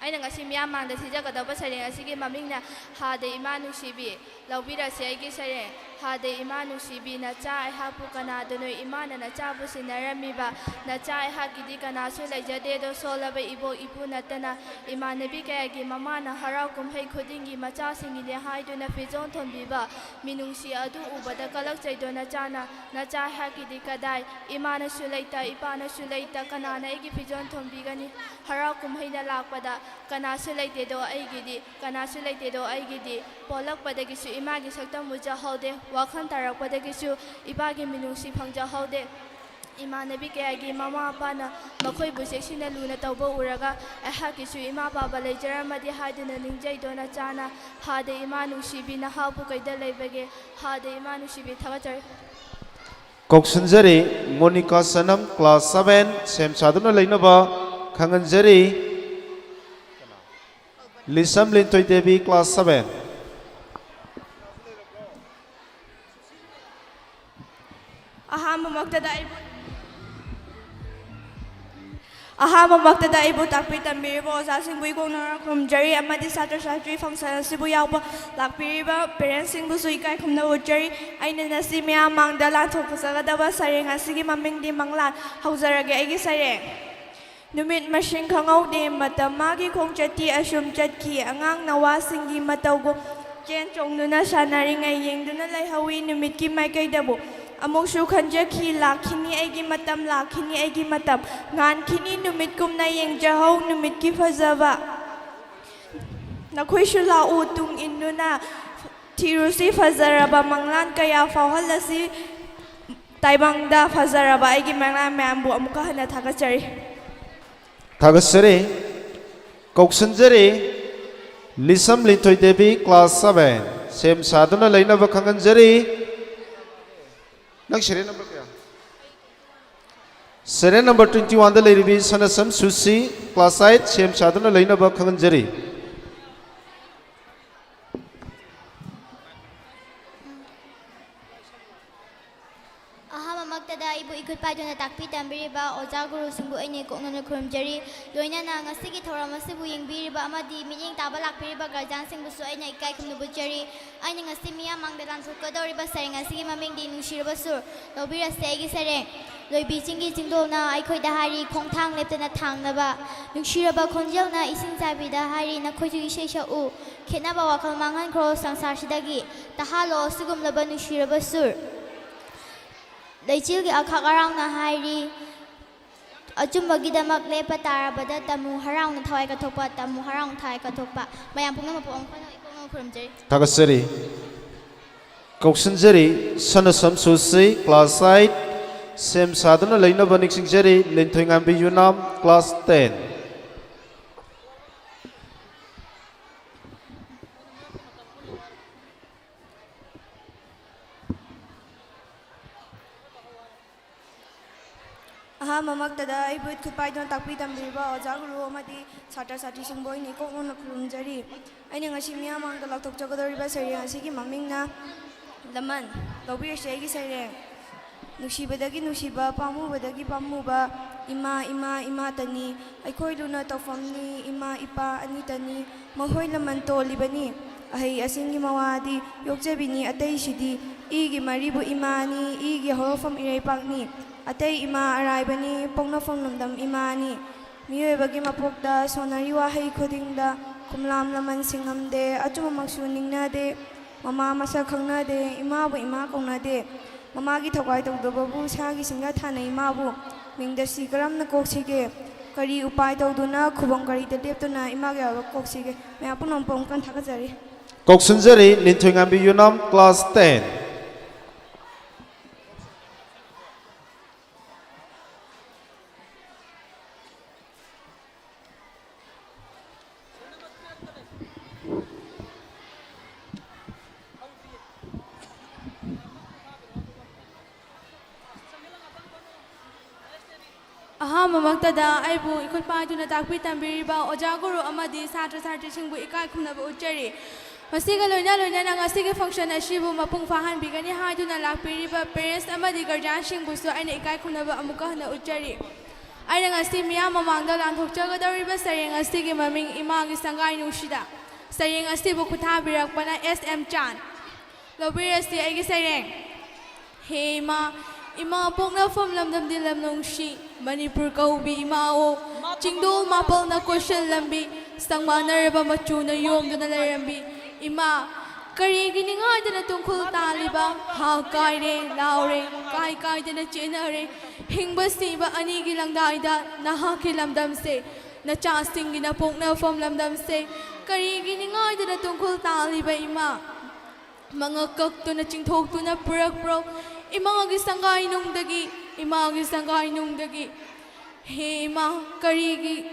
ꯑꯩꯅ ꯉꯁꯤ ꯃꯤꯌꯥꯝ ꯃꯥꯡꯗ ꯊꯤꯖꯒꯗꯧꯕ ꯁꯩꯔꯦꯡ ꯑꯁꯤꯒꯤ ꯃꯃꯤꯡꯅ ꯍꯥꯗ ꯏꯃꯥ ꯅꯨꯡꯁꯤꯕꯤ ꯂꯧꯕꯤꯔꯁꯤ ꯑꯩꯒꯤ ꯁꯩꯔꯦꯡ ꯍꯥꯗ ꯏꯃꯥ ꯅꯨꯡꯁꯤꯕꯤ ꯅꯆꯥ ꯑꯩꯍꯥꯛꯄꯨ ꯀꯅꯥꯗꯅꯣ ꯏꯃꯥꯅ ꯅꯆꯥꯕꯨ ꯁꯤꯟꯅꯔꯝꯃꯤꯕ ꯅꯆꯥ ꯑꯩꯍꯥꯛꯀꯤꯗꯤ ꯀꯅꯥꯁꯨ ꯂꯩꯖꯗꯦꯗꯣ ꯁꯣꯜꯂꯕ ꯏꯕꯣꯛ ꯏꯄꯨ ꯅꯠꯇꯅ ꯏꯃꯥꯟꯅꯕꯤ ꯀꯌꯥꯒꯤ ꯃꯃꯥꯅ ꯍꯔꯥꯎ ꯀꯨꯝꯍꯩ ꯈꯨꯗꯤꯡꯒꯤ ꯃꯆꯥꯁꯤꯡꯒꯤꯅꯦ ꯍꯥꯏꯗꯨꯅ ꯐꯤꯖꯣꯜ ꯊꯣꯟꯕꯤꯕ ꯃꯤꯅꯨꯡꯁꯤ ꯑꯗꯨ ꯎꯕꯗ ꯀꯂꯛꯆꯩꯗꯣ ꯅꯆꯥꯅ ꯅꯆꯥ ꯑꯩꯍꯥꯛꯀꯤꯗꯤ ꯀꯗꯥꯏ ꯏꯃꯥꯅꯁꯨ ꯂꯩꯇ ꯏꯄꯥꯅꯁꯨ ꯂꯩꯇ ꯀꯅꯥꯅ ꯑꯩꯒꯤ ꯐꯤꯖꯣꯜ ꯊꯣꯟꯕꯤꯒꯅꯤ ꯍꯔꯥꯎ ꯀꯨꯝꯍꯩꯅ ꯂꯥꯛꯄꯗ ꯀꯅꯥꯁꯨ ꯂꯩꯇꯦꯗꯣ ꯑꯩꯒꯤꯗꯤ ꯄꯣꯛꯂꯛꯄꯗꯒꯤꯁꯨ ꯏꯃꯥꯒꯤ ꯁꯛꯇꯝ ꯎꯖꯍꯧꯗꯦ ꯋꯥꯈꯜ ꯇꯥꯔꯛꯄꯗꯒꯤꯁꯨ ꯏꯄꯥꯒꯤ ꯃꯤꯅꯨꯡꯁꯤ ꯐꯪꯖꯍꯧꯗꯦ ꯏꯃꯥꯟꯅꯕꯤ ꯀꯌꯥꯒꯤ ꯃꯃꯥ ꯃꯄꯥꯅ ꯃꯈꯣꯏꯕꯨ ꯆꯦꯛꯁꯤꯟꯅ ꯂꯨꯅ ꯇꯧꯕ ꯎꯔꯒ ꯑꯩꯍꯥꯛꯀꯤꯁꯨ ꯏꯃꯥ ꯄꯥꯕ ꯂꯩꯖꯔꯝꯃꯗꯤ ꯍꯥꯏꯗꯨꯅ ꯅꯤꯡꯖꯩꯗꯣ ꯅꯆꯥꯅ ꯍꯥꯗ ꯏꯃꯥ ꯅꯨꯡꯁꯤꯕꯤ ꯅꯍꯥꯛꯄꯨ ꯀꯩꯗ ꯂꯩꯕꯒꯦ ꯍꯥꯗ ꯏꯃꯥ ꯅꯨꯡꯁꯤꯕꯤ ꯊꯥꯒꯠꯆꯔꯤ Koksinjari, Monica Sanam, class 7, Sem Saduna Lainaba, Kanganjari, Lisam Lintoy Devi, class 7. ꯑꯍꯥꯟꯕꯃꯛꯇꯗ ꯑꯩꯕꯨ ꯇꯥꯛꯄꯤ ꯇꯝꯕꯤꯔꯤꯕ ꯑꯣꯖꯥꯁꯤꯡꯕꯨ ꯏꯀꯣꯛꯅ ꯈꯨꯔꯨꯝꯖꯔꯤ ꯑꯃꯗꯤ ꯁꯥꯇ꯭ꯔ ꯁꯥꯇ꯭ꯔꯤ ꯐꯪꯁꯟ ꯑꯁꯤꯕꯨ ꯌꯥꯎꯕ ꯂꯥꯛꯄꯤꯔꯤꯕ ꯄꯦꯔꯦꯟꯁꯁꯤꯡꯕꯨꯁꯨ ꯏꯀꯥꯏ ꯈꯨꯝꯅꯕ ꯎꯠꯆꯔꯤ ꯑꯩꯅ ꯉꯁꯤ ꯃꯌꯥꯝ ꯃꯥꯡꯗ ꯂꯥꯟꯊꯣꯛꯆꯒꯗꯕ ꯁꯩꯔꯦꯡ ꯑꯁꯤꯒꯤ ꯃꯃꯤꯡꯗꯤ ꯃꯪꯂꯥꯟ ꯍꯧꯖꯔꯒꯦ ꯑꯩꯒꯤ ꯁꯩꯔꯦꯡ ꯅꯨꯃꯤꯠ ꯃꯁꯤꯡ ꯈꯪꯍꯧꯗꯦ ꯃꯇꯝ ꯃꯥꯒꯤ ꯈꯣꯡꯆꯠꯇꯤ ꯑꯁꯨꯝ ꯆꯠꯈꯤ ꯑꯉꯥꯡ ꯅꯋꯥꯁꯤꯡꯒꯤ ꯃꯇꯧꯕꯨ ꯆꯦꯟ ꯆꯣꯡꯗꯨꯅ ꯁꯥꯟꯅꯔꯤꯉꯩ ꯌꯦꯡꯗꯨꯅ ꯂꯩꯍꯧꯋꯤ ꯅꯨꯃꯤꯠꯀꯤ ꯃꯥꯏꯀꯩꯗꯕꯨ ꯑꯃꯨꯛꯁꯨ ꯈꯟꯖꯈꯤ ꯂꯥꯛꯈꯤꯅꯤ ꯑꯩꯒꯤ ꯃꯇꯝ ꯉꯥꯟꯈꯤꯅꯤ ꯅꯨꯃꯤꯠꯀꯨꯝꯅ ꯌꯦꯡꯖꯍꯧ ꯅꯨꯃꯤꯠꯀꯤ ꯐꯖꯕ ꯅꯈꯣꯏꯁꯨ ꯂꯥꯛꯎ ꯇꯨꯡ ꯏꯟꯗꯨꯅ ꯊꯤꯔꯨꯁꯤ ꯐꯖꯔꯕ ꯃꯪꯂꯥꯟ ꯀꯌꯥ ꯐꯥꯎꯍꯜꯂꯁꯤ ꯇꯥꯏꯕꯪꯗ ꯐꯖꯔꯕ ꯑꯩꯒꯤ ꯃꯪꯂꯥꯟ ꯃꯌꯥꯝꯕꯨ ꯑꯃꯨꯛꯀ ꯍꯟꯅ ꯊꯥꯒꯠꯆꯔꯤ Thagasari, Koksinjari, Lisam Lintoy Devi, class 7, Sem Saduna Lainaba Kanganjari. Nang serial number kya? Serial number 21 da leiribi Sanasam Susi class 8 sem sadana leinaba khanganjari. Ahamamagtada ibu ikut paiduna takpi tambiriba oja guru singbu aini koknona khurumjari loinana ngasigi thoram asibu yengbiriba amadi minyeng taba lakpiriba garjan singbu su aina ikai khumnubujari aina ngasi miya mangdalan thukadoriba sareng ngasigi mamingdi nungshirba sur lobira segi sareng loibi chingi chingdona aikhoida hari khongthang leptana thangnaba nungshiraba khonjelna ising sabida hari nakhoju isheisha u khenaba wakal mangan khro sangsar sidagi tahalo sugumlaba nungshiraba sur Leichilgi akhak arang na hari achumbagi damak lepa tarabada tamu harang na thawai kathokpa tamu harang thai kathokpa mayam pungna mapong khana ikong khurumjari Tagasari Koksanjari Sanasam Susi class 8 sem sadana leinaba niksingjari lenthoingambi yunam class 10. Ahamamagtada ibu ikut paiduna takpi tambiriba oja guru amadi satra satri singbu aini koknona khurumjari aina ngasi miyamangda laktokjagadoriba sareng asigi mamingna laman lobir segi sareng nushibadagi nushiba pamubadagi pamuba ima tani aikhoi luna tawfamni ima ipa ani tani mahoi laman tolibani ahai asingi mawadi yokjabini atai sidi igi maribu imani igi horofam iraipakni Atay ima araibani pongnafong namdam imani miyoybagi mapokda sonari wahai khudingda kumlam laman singamde achumamagsu ningnade mama masa khangnade imabu ima kaunade mamagi thawai tawdababu sagi singa thana imabu mingdasi karamna koksige kari upai tawduna khubang kari leptuna imagi aba koksige mayapunam pongkan thakajari Koksanjari lenthoingambi yunam class 10. Ahamamagtada aibu ikut paiduna takpi tambiriba oja guru amadi satra satri singbu ikai khumnaba uchari masiga loina ngasigi function asibu mapung fahanbigani haiduna lakpiriba parents amadi guardian singbu su aina ikai khumnaba amuka hana uchari aina ngasi miyam mamangda lanthokjagadoriba sareng asigi maming imagi sangai nushida sareng asibu khuthabirakpana SM Chan lobirasi aigi sareng hema Ima pokna fam lamdam di lamnongshi Manipur kaubi imao Chingdol mapal na question lambi Sangma naraba machu na yom do na larambi Ima kari gininga dana tungkul taliba Ha kai re laure kai dana chena re Hingba siba ani gilang daida Na ha ki lamdam se Na chasting gina pokna fam lamdam se Kari gininga dana tungkul taliba ima Mga kakto na chingthok to na purak pro Imagi sangai nungdagi Hema karigi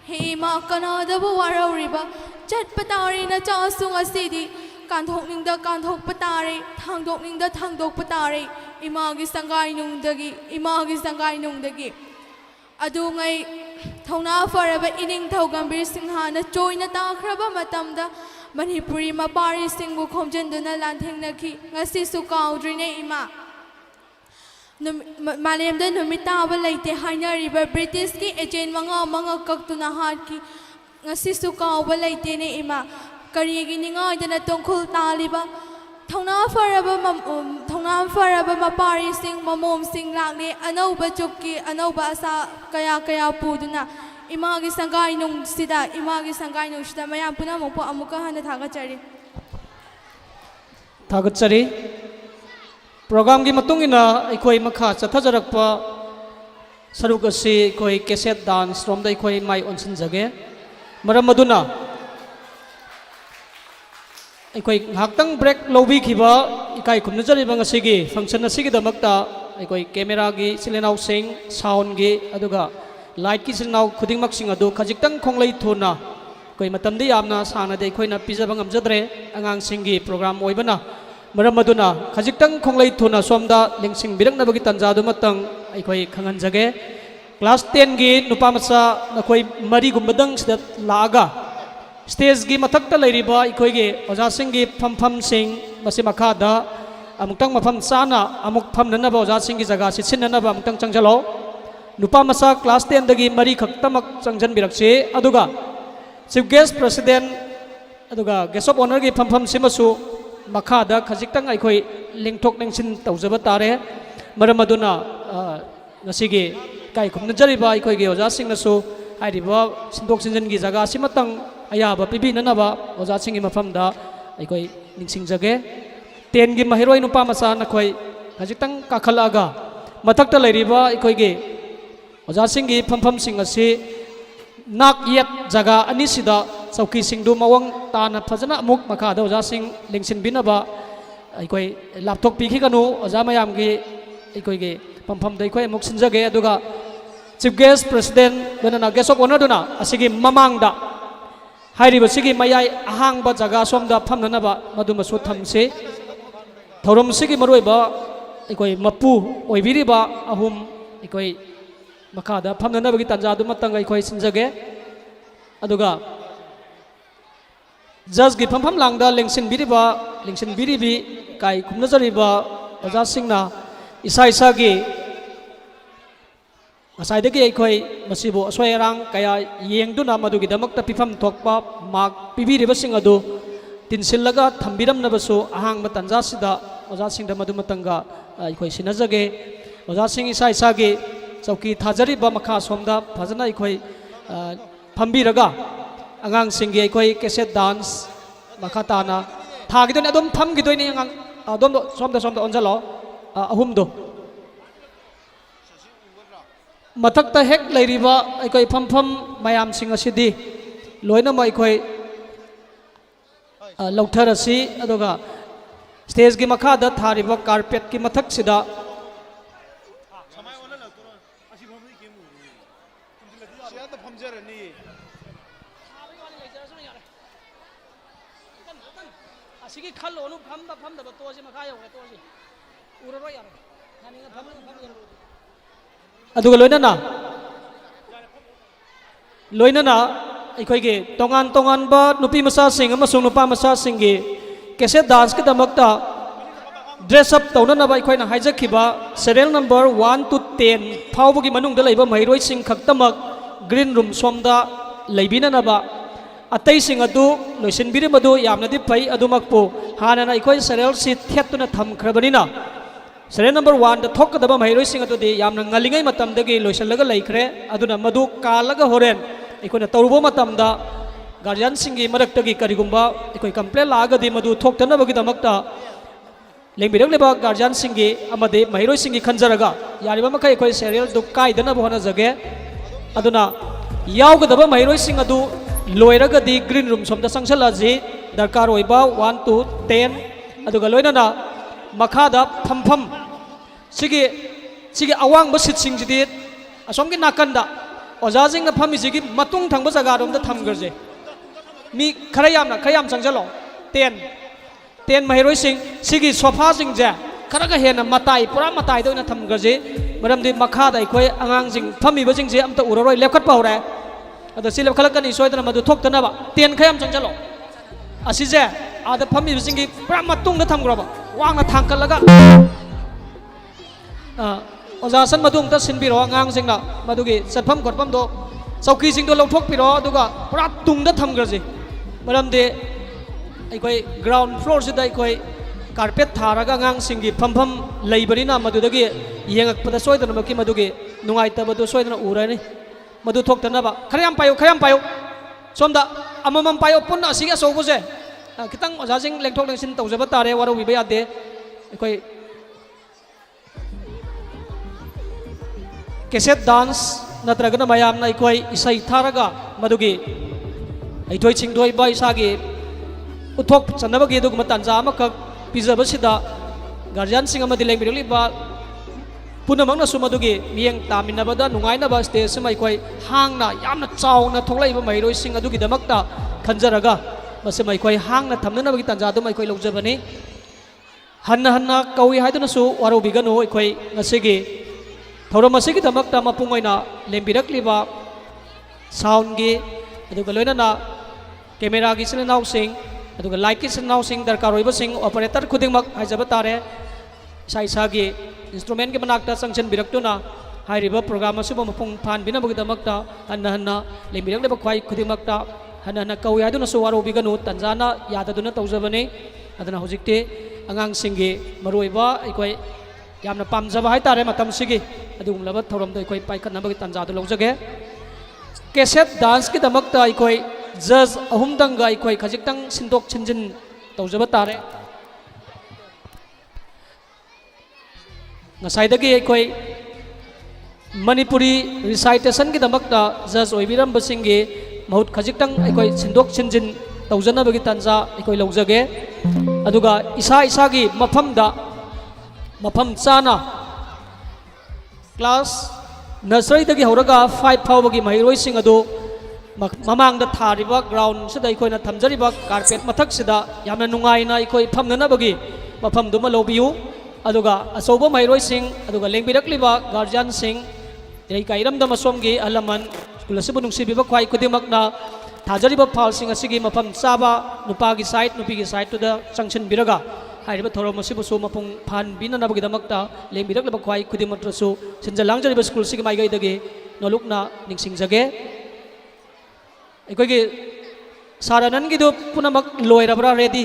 Hema kanada bu warauriba Chat patari na chasung asidi Kanthok ningda kanthok patari Thangdok ningda thangdok patari Imagi sangai nungdagi Adu ngai Thongna faraba ining thawgambir singha na choy na takraba matamda Manipuri mapari singbu khomjanduna lanthengnaki ngasi su kaudrine ima Malemda numita laite hainariba British ki agent mga kaktuna hatki ngasi su kauba laite ne ima karigi ninga dana tongkhul taliba thongna faraba mapari sing mamom sing lakne anauba chukki anauba asa kaya puduna Imagi sangai nung sida mayam punamok po amuka hana thagachari program gi matung ina ikoi makha chathajarakpa saruk asi koi cassette dance rom dai koi mai onsin jage maram maduna ikoi haktang break lobi khiba ikai khumna jari bang asigi function asigi damakta ikoi camera gi silenau sing sound gi aduga light ki silenau khudingmak sing adu khajiktang khonglei thuna koi matamdi yamna sana dei khoina pijaba ngamjadre angang singi program oibana मरम मदुना खजिक्तंग खोंगलै थुना सोमदा लिंगसिंग बिरंगनबगी तंजादु मतंग अखोई खंगनजगे क्लास 10 गी नुपा मचा नखोई मरी गुंबदंग सिदा लागा स्टेज गी मथक्ता लैरिबा अखोईगे ओजासिंग गी फमफम सिंग मसे मखादा अमुक्तंग मफम चाना अमुक फमननबा ओजासिंग गी जगह सि सिननबा अमुक्तंग चंगजलो नुपा मचा क्लास 10 दगी मरी खक्तमक चंगजन बिरक्से अदुगा चीफ गेस्ट प्रेसिडेंट अदुगा गेस्ट ऑफ ऑनर गी फमफम सिमसु मखादा खजिक्तंग अखोई लिंगथोक लिंगसिन तौजबा तारे मरम अदुना ngasi kai khumna jariba अखोईगे ओजासिंगनसु हाइरिबा सिंदोक सिंजन गी जगह सिमतंग अयाबा पिबिननबा ओजासिंग गी मफमदा अखोई निंगसिंगजगे 10 गी महिरोई नुपा मचा नखोई खजिक्तंग काखलागा मथक्ता लैरिबा अखोईगे ओजासिंग गी फमफम सिंग असि नाक येत जगह अनिसिदा चौकी सिंगदु मवंग ताना फजना अमुक मखादा ओजासिंग लिंगसिन बिनबा अखोई लैपटॉप पिखिगनु ओजा मयाम गी अखोईगे फमफम दै अखोई अमुक सिंजगे अदुगा चीफ गेस्ट प्रेसिडेंट दोना गेस्ट ऑफ ऑनर दोना असिगी ममांगदा हाइरिबा सिगी मयाई अहांगबा जगह सोमदा फमननबा मदुमसु थमसे थौरम सिगी मरोइबा अखोई मपु ओइबिरिबा अहुम अखोई मखादा फमननबगी तंजादु मतंग अखोई सिंजगे अदुगा जज गी फमफम Langda लिंगसिन बिरिबी kai kumnajariba oja singna isa isa gi asai degi akhoi masibu asoi rang kaya yengduna madugi damakta pifam thokpa mak pibiriba sing adu tinsillaga thambiram nabasu ahang matanja sida oja singda madu matanga akhoi sinajage oja sing isa isa gi chauki thajariba makha somda phajana akhoi phambiraga angang singi akhoi cassette dance makha tana thagidon adom phamgidoi ni angang adom somda onjalo ahumdo mathakta hek leiriba akhoi phampham mayam sing asidi loina ma akhoi lautarasi adoga stage gi makha da thariba carpet ki mathak sida asigi khallo nu pham da to si makha yong to si uraro yar thani nga pham aduga loina na akhoi ge tongan ba nupi masa sing amasung nupa masa sing ge cassette dance ki damakta dress up tawna na ba akhoi na haijakhiba serial number 1 to 10 phawbugi manung da leiba mairoi sing khaktamak green room somda leibina na ba अतई Singh अदु लोइसिनबिरि मदु यामनदि फै अदुमकपु हानना इखोय serial si thetuna thamखरबनिना serial number 1 द थोकदबा मैरोइ सिंह अदुदि यामना ngaligai matamdagi loisallaga laikre aduna madu kalaga horen इखोना तौरुबो matamda guardian singi maraktagi karigumba इखोय complaint lagadi madu थोक्तनबगी दमकता लेंबिरक लेबा guardian singi amade मैरोइ singi खंजरगा यारिबा मखै इखोय serial दु काइदना बहना जगे अदुना यावगदबा मैरोइ सिंह अदु लोयरगदी ग्रीन रूम सोमदा संगसलाजी दरकार होइबा 1 to 10 अदुगा लोइनाना मखादा फमफम सिगी अवांग बसित सिंगजिदि असोमगी नाकंदा ओजाजिंगना फमिजिगी मतुंग थांबा जगारोमदा थमगरजे मी खरायाम संगजलो 10 महिरोइ सिंग सिगी सोफा सिंगजे खरगा हेना मताई पुरा मताई दोना थमगरजे मरमदि मखादा इखोय अंगांग सिंग फमिबा सिंगजे अमता उररोय लेखटपा होरे अदो सिलेब खलकनी सोयदना मदु थोक्तनबा 10 खयाम संगजलो असिजे आदा फमी बिसिंगी पुरा मतुंग थमग्रबा वांगना थांकलगा ओजासन मदुंग त सिनबिरो अंगांग सिंगना मदुगी सतफम खटफम दो चौकी सिंग दो लौथोक पिरो अदुगा पुरा तुंग द थमग्रजे मरमदे अखोय ग्राउंड फ्लोर सिदा अखोय कारपेट थारागा अंगांग सिंगी फमफम लेइबरिना मदुदगी येंगकपदा सोयदना मकी मदुगी नुंगाइतबदो सोयदना उरani मधु थोक्तनबा खरयाम पायो सोमदा अममम पायो पुन्ना असिगे सोबुजे खितंग ओजाजिंग लेंथोक लेंसिन तौजबा तारे वारो बिबा यादे अखोय cassette dance natragana mayamna अखोय इसै थारगा मदुगी अइथोय चिंगदोय बा इसागे उथोक चनबगी दुगम तंजा अमक पिजबसिदा गार्जियन सिंग अमदि लेंबिरलिबा पुनमंगना सुमदुगी मियंग तामिनबदा नुंगाइनबा स्टेज समा अखोय हांगना यामना चावना थोलाइबा मैरोइ सिंग अदुगी दमकता खंजरगा मसे अखोय हांगना थमनबगी तंजादुम अखोय लौजबनी हन्ना हन्ना कौई हाइदुनसु वारोबिगनु अखोई ngasiगी थौरम असिगीदमक्ता मपुंग ओइना लेंबिरक्लिबा साउंड गी अदुगा लोइनाना कैमरा गी सिलेनाउ सिंग अदुगा लाइट की सिलेनाउ सिंग दरकार ओइबा सिंग ऑपरेटर खुदिंगमक हाइजबा तारे इसा इसागी इंस्ट्रूमेंट के मनाक्ता संक्शन बिरक्तुना हाइरिबा प्रोग्राम असुबा मपुंग फान बिनाबगिदमक्ता हन्ना हन्ना लेंबिरक्लिबा ख्वाई खुदिंगमक्ता हन्ना हन्ना कौई हाइदुनसु वारोबिगनु तंजाना याददुना तौजबने अदना हुजिक्ते अगांग सिंगी मरुइबा अखोई यामना पामजबा हाइतारे मतम सिगी अदुगुमलबा थौरम दो अखोई पाइखनबगी तंजादु लौजगे कैसेट डांस की दमकता अखोई जज अहुमदंगा अखोई खजिक्तंग सिंदोक छिंजिन तौजबा तारे ngsaidagi अखोई मणिपुरी रिसाइटेशन की दमकता जज ओइबिरंबसिंगी महूत खजिक्तंग अखोई सिंदोक छिंजिन तौजनबगी तंजा अखोई लौजगे अदुगा इसा इसागी मफम चाना क्लास नर्सरी दगी होरगा 5 फावबगी महिरोइसिंग अदु ममांगदा थारिबा ग्राउंड सिदा अखोइना थमजरिबा कारपेट मथक सिदा यामना नुंगाइना अखोइ फमननबगी मफम दुमा लोबियु अदुगा असौबा महिरोइसिंग अदुगा लेंबिरक्लिबा गार्जियन सिंग रेकाइरमदम सोमगी अलमन स्कूल असिबु नुंसिबिबा ख्वाइ खुदिमकना थाजरिबा फालसिंग असिगी मफम चाबा नुपागी साइड नुपिगी साइड तुदा संक्शन बिरगा हाइरिबा थौरम असिबुसु मपुंग फान बिननबगिदमक्ता लेंबिरक्लिबा ख्वाइ खुदिमत्रसु सिंजलांजरिबा स्कूल सिगी माइगैदगी नलुकना निंसिंगजगे अखोइगी साराननगिदु पुनमक लोइरबरा रेडी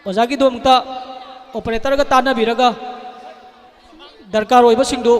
ओजागिदु अमता ऑपरेटर का तानबिरगा दरकार ओइबा सिंगदु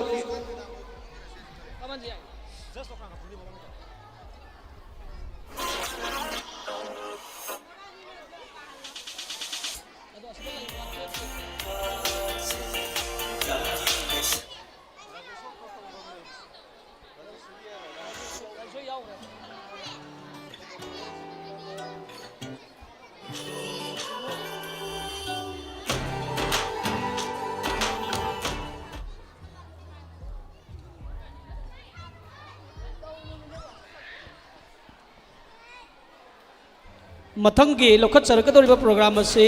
मथंगी लोखत सरकदोरिबा प्रोग्राम असे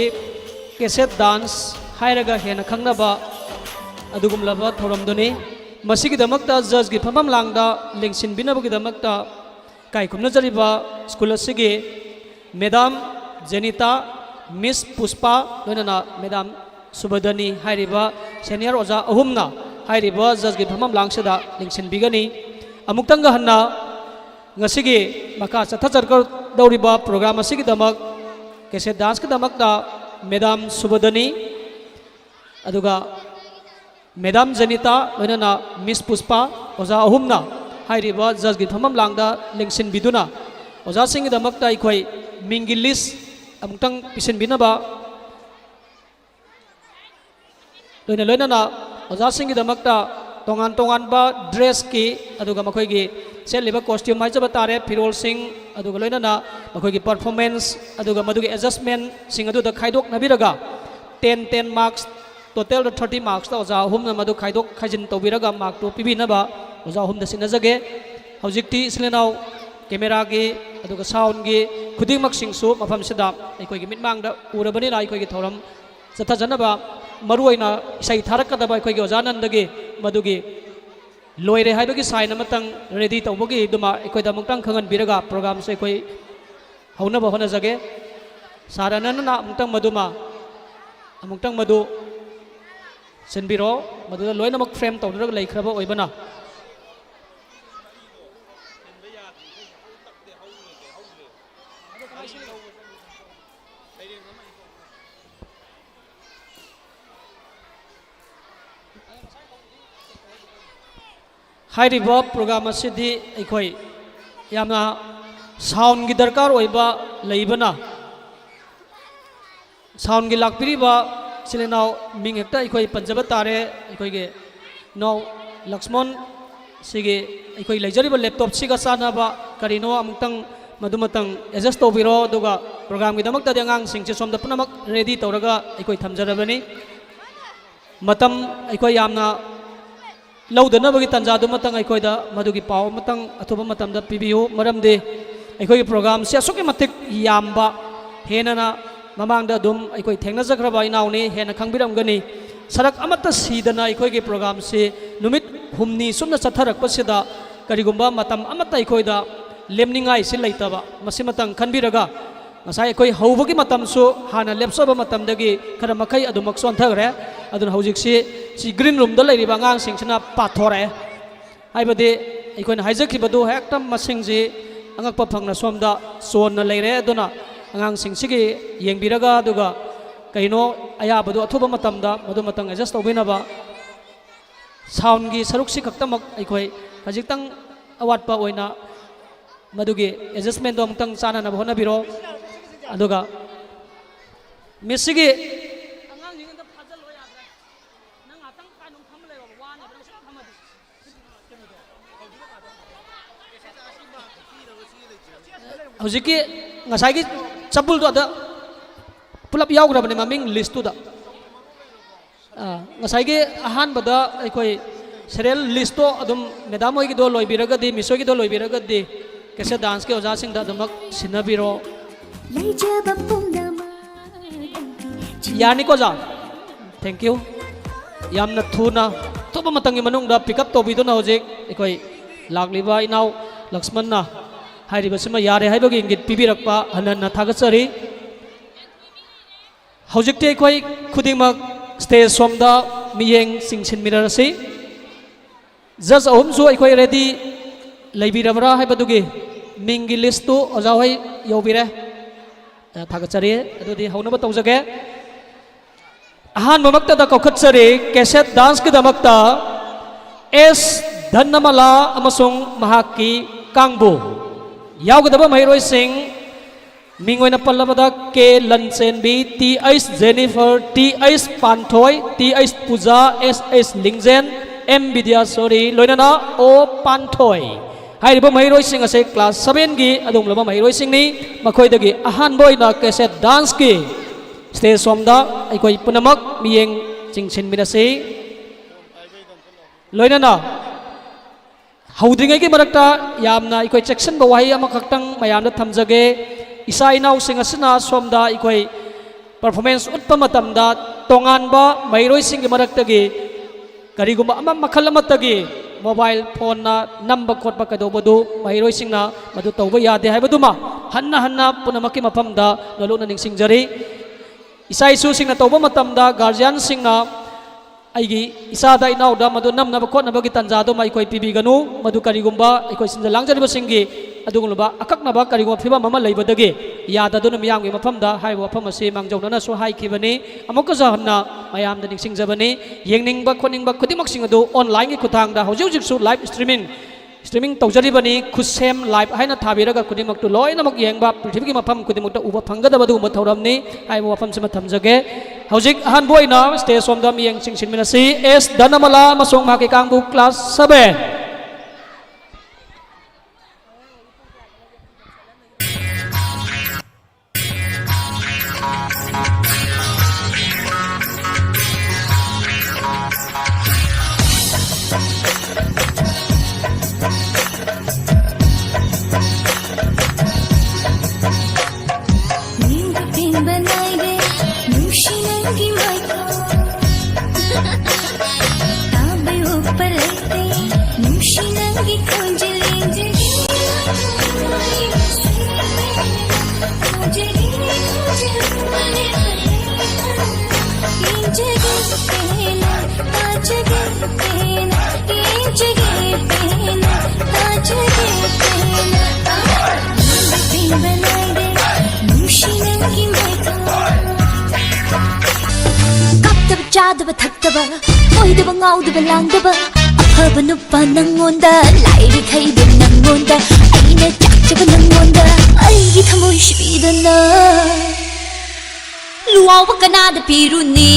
कैसेट डांस हाइरगा हेना खंगनबा अदुगुमलबा थौरमदुनी मसिगिदमक्ता जज गी फमम लांगदा लेंसिन बिनबगिदमक्ता काइखुमनजरिबा स्कूल असिगी मैडम जेनिता मिस पुष्पा लोनना मैडम सुबदनी हाइरिबा सीनियर ओजा अहुमना हाइरिबा जज गी फमम लांगसदा लेंसिन बिगनी अमुक्तंग हन्ना ngasiगी maka chathajarkar dauriba program asigi damak cassette dance की दमकता मैडम सुबदनी अदुगा मैडम जनिता लोनना मिस पुष्पा ओजा अहुमना हाइरिबा जज गी फमम लांगदा लेंसिन बिदुना ओजा सिंगी दमकता अखोई मिंगी लिस्ट अमुक्तंग पिसिन बिनबा लोनना ओजा सिंगी दमकता तोंगान तोंगान बा ड्रेस की अदुगा मखोइगी सेलिबा कॉस्ट्यूम माइजबा तारे फिरोल सिंग अदुगा लोइनाना मखोइगी परफॉर्मेंस अदुगा मदुगी एडजस्टमेंट सिंग अदुदा खाइदोक नबिरगा 10 मार्क्स टोटल 30 मार्क्स ता ओजा अहुमना मदु खाइदोक खाइजिन तौबिरगा मार्क तो पिबिनबा ओजा अहुमदा सिनजगे हौजिक्ति सिलेनाउ कैमरा गी अदुगा साउंड गी खुदिंगमक सिंगसु मफम सिदा अखोइगी मिटमांगदा उरबनिना अखोइगी थौरम जथाजनबा मरुइना इसै थारकदबा अखोइगी ओजानंदगी मदुगी लोइरे हाइबगी साइन अमतंग रेडी तौबगी दुमा अखोइदा मुक्तंग खंगन बिरगा प्रोग्राम से अखोइ हौनबा होनजगे साराननना मुक्तंग मदुमा अमुक्तंग मदु सिनबिरो मदुदा लोइनमक फ्रेम तौदरग लैखरबा ओइबना हाइरिबा प्रोग्राम असिदी अखोई यामना साउंड की दरकार ओइबा लैबना साउंड की लाकपिरिबा सिलेनाउ मिंग हेक्ता अखोई पंजबा तारे अखोइगे नौ लक्ष्मण सिगे अखोइ लैजरिबा लैपटॉप सिगा सानाबा करिनो अमुक्तंग मदुमतंग एडजस्ट तौबिरो दुगा प्रोग्राम की दमकता अंगांग सिंगसे सोमदा पुनमक रेडी तौरगा अखोइ थमजरबनी मतम अखोइ यामना लौदनबगी तंजादु मतंग अखोइदा मदुगी पाव मतंग अथुबा मतमदा पिबियु मरमदे अखोइगी प्रोग्राम से असुके मतिक यामबा हेनना mamangda dum aikoi thengna jakraba inauni hena khangbiramgani sarak amata sidana aikoi ge program se numit humni sumna chatharak pasida karigumba matam amata aikoi da lemningai si leitaba masimatang khanbiraga ngasai aikoi hawbagi matam su hana lepsoba matam dagi khara makai adumak sonthagre adun hawjik si green room da leiriba ngang singsina pathore haibade aikoi na haijakibadu hektam masingji angakpa phangna somda sonna leire aduna angang singsigi yengbiraga aduga kaino ayabadu athuba matamda madu matang adjust tawbinaba sound gi saruk si khaktamak aikoi hajiktang awatpa oina madugi adjustment dom tang chana na bhona biro aduga mesigi angang jinga da phajal lo yadra nang atang kanum tham le wa na bang sam thamadi hojiki ngasai gi chapul do da pulap yaugrabani maming list tu da ngasai gi ahan bada aikoi serial list to adum medam hoy gi do loibiraga di miso gi do loibiraga di kese dance ke oja sing da damak sinabiro yani ko ja thank you yamna thuna toba matangi manung da pick up to bi do na hojik aikoi lagliba inau lakshman na hairibasima yare haibagi ingit pibirakpa hanana thagatsari hojikte aikoi khudingmak stage somda miyeng singsin mirarasi judge ahum su aikoi ready leibirabra haibadugi mingi list tu oja hoi yobire thagatsari adudi haunaba tawjage ahan mamakta da kokhatsari cassette dance ki damakta s dhannamala amasung mahaki kangbu yaugdaba mairoi sing mingoina pallabada ke lansenbi t s jennifer t s panthoi t s puja s s lingzen m vidya sorry loinana o panthoi hairiba mairoi sing ase class 7 gi adung laba mairoi sing ni makhoi dagi ahan boina cassette dance ki stage somda aikoi punamak miyeng chingsin mirase loinana haudringai ki marakta yamna ikoi section ba wahi ama khaktang mayamda thamjage isa inau sing asna somda ikoi performance utpa matamda tongan ba mairoi sing ki maraktagi kariguma ama makhal amatagi mobile phone na number khot ba kadobadu mairoi sing na madu tawba yade haibaduma hanna punamaki mapamda loluna ning singjari isa isu sing na tawba matamda guardian sing na aigi isada inauda madu namna ba khotna bagi tanjado mai koi pibiganu madu karigumba ikoi sinja langjariba singi adungulba akakna ba karigumba phiba mama leibadagi yada dun miyamgi mafamda haiwa mafam ase mangjawna so hai khibani amuka jahanna mayam da ningsing jabani yengningba khoningba khudimak sing adu online gi khuthangda hojik su live streaming tawjaribani khusem live haina thabiraga khudimak tu loinamak yengba prithibigi mafam khudimuk ta uba phanggadaba du mathoramni haiwa mafam sima thamjage hojik ahan boina stage somda miyeng singsin minasi s danamala masung mahaki kangbu class 7 चादब थकदब ओइदब ngaudब langdब afaba nupa nangonda lairi khaibe nangonda aina chakchab nangonda aigi thamoi shidana luaw kanada piruni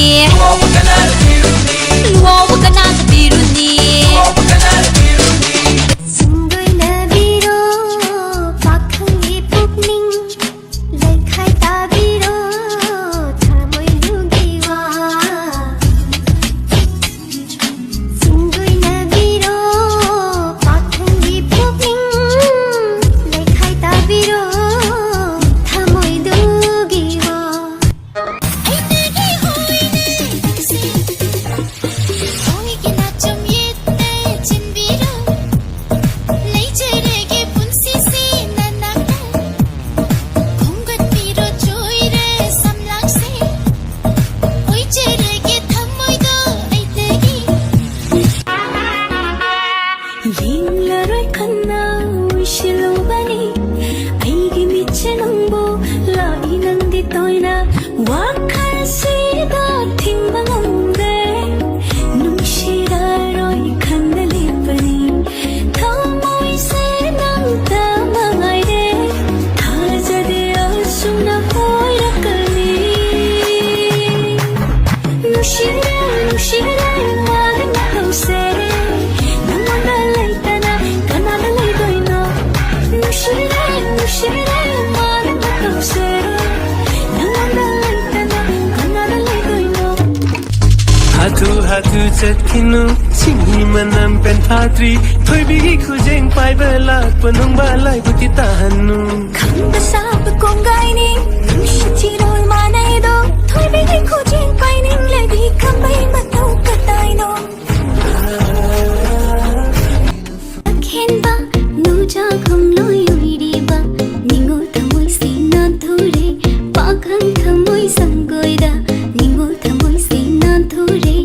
luaw kanada piruni sungoi na biro pakhangi pukning laikhai ta biro thamoi lugiwa sungoi na biro pakhangi pukning laikhai ta biro thamoi lugiwa Hatu chatkhinu chinghi manam pen phatri thoibi khujeng pai bala panung balai buti tahanu khamba sap kongai ni nushchirol manai do thoibi khujeng pai ning lebi khambai mathau katai no khenba nuja khamloi uiriba ningo thamoi sina dhure pakhang thamoi sangoida ningo thamoi sina dhure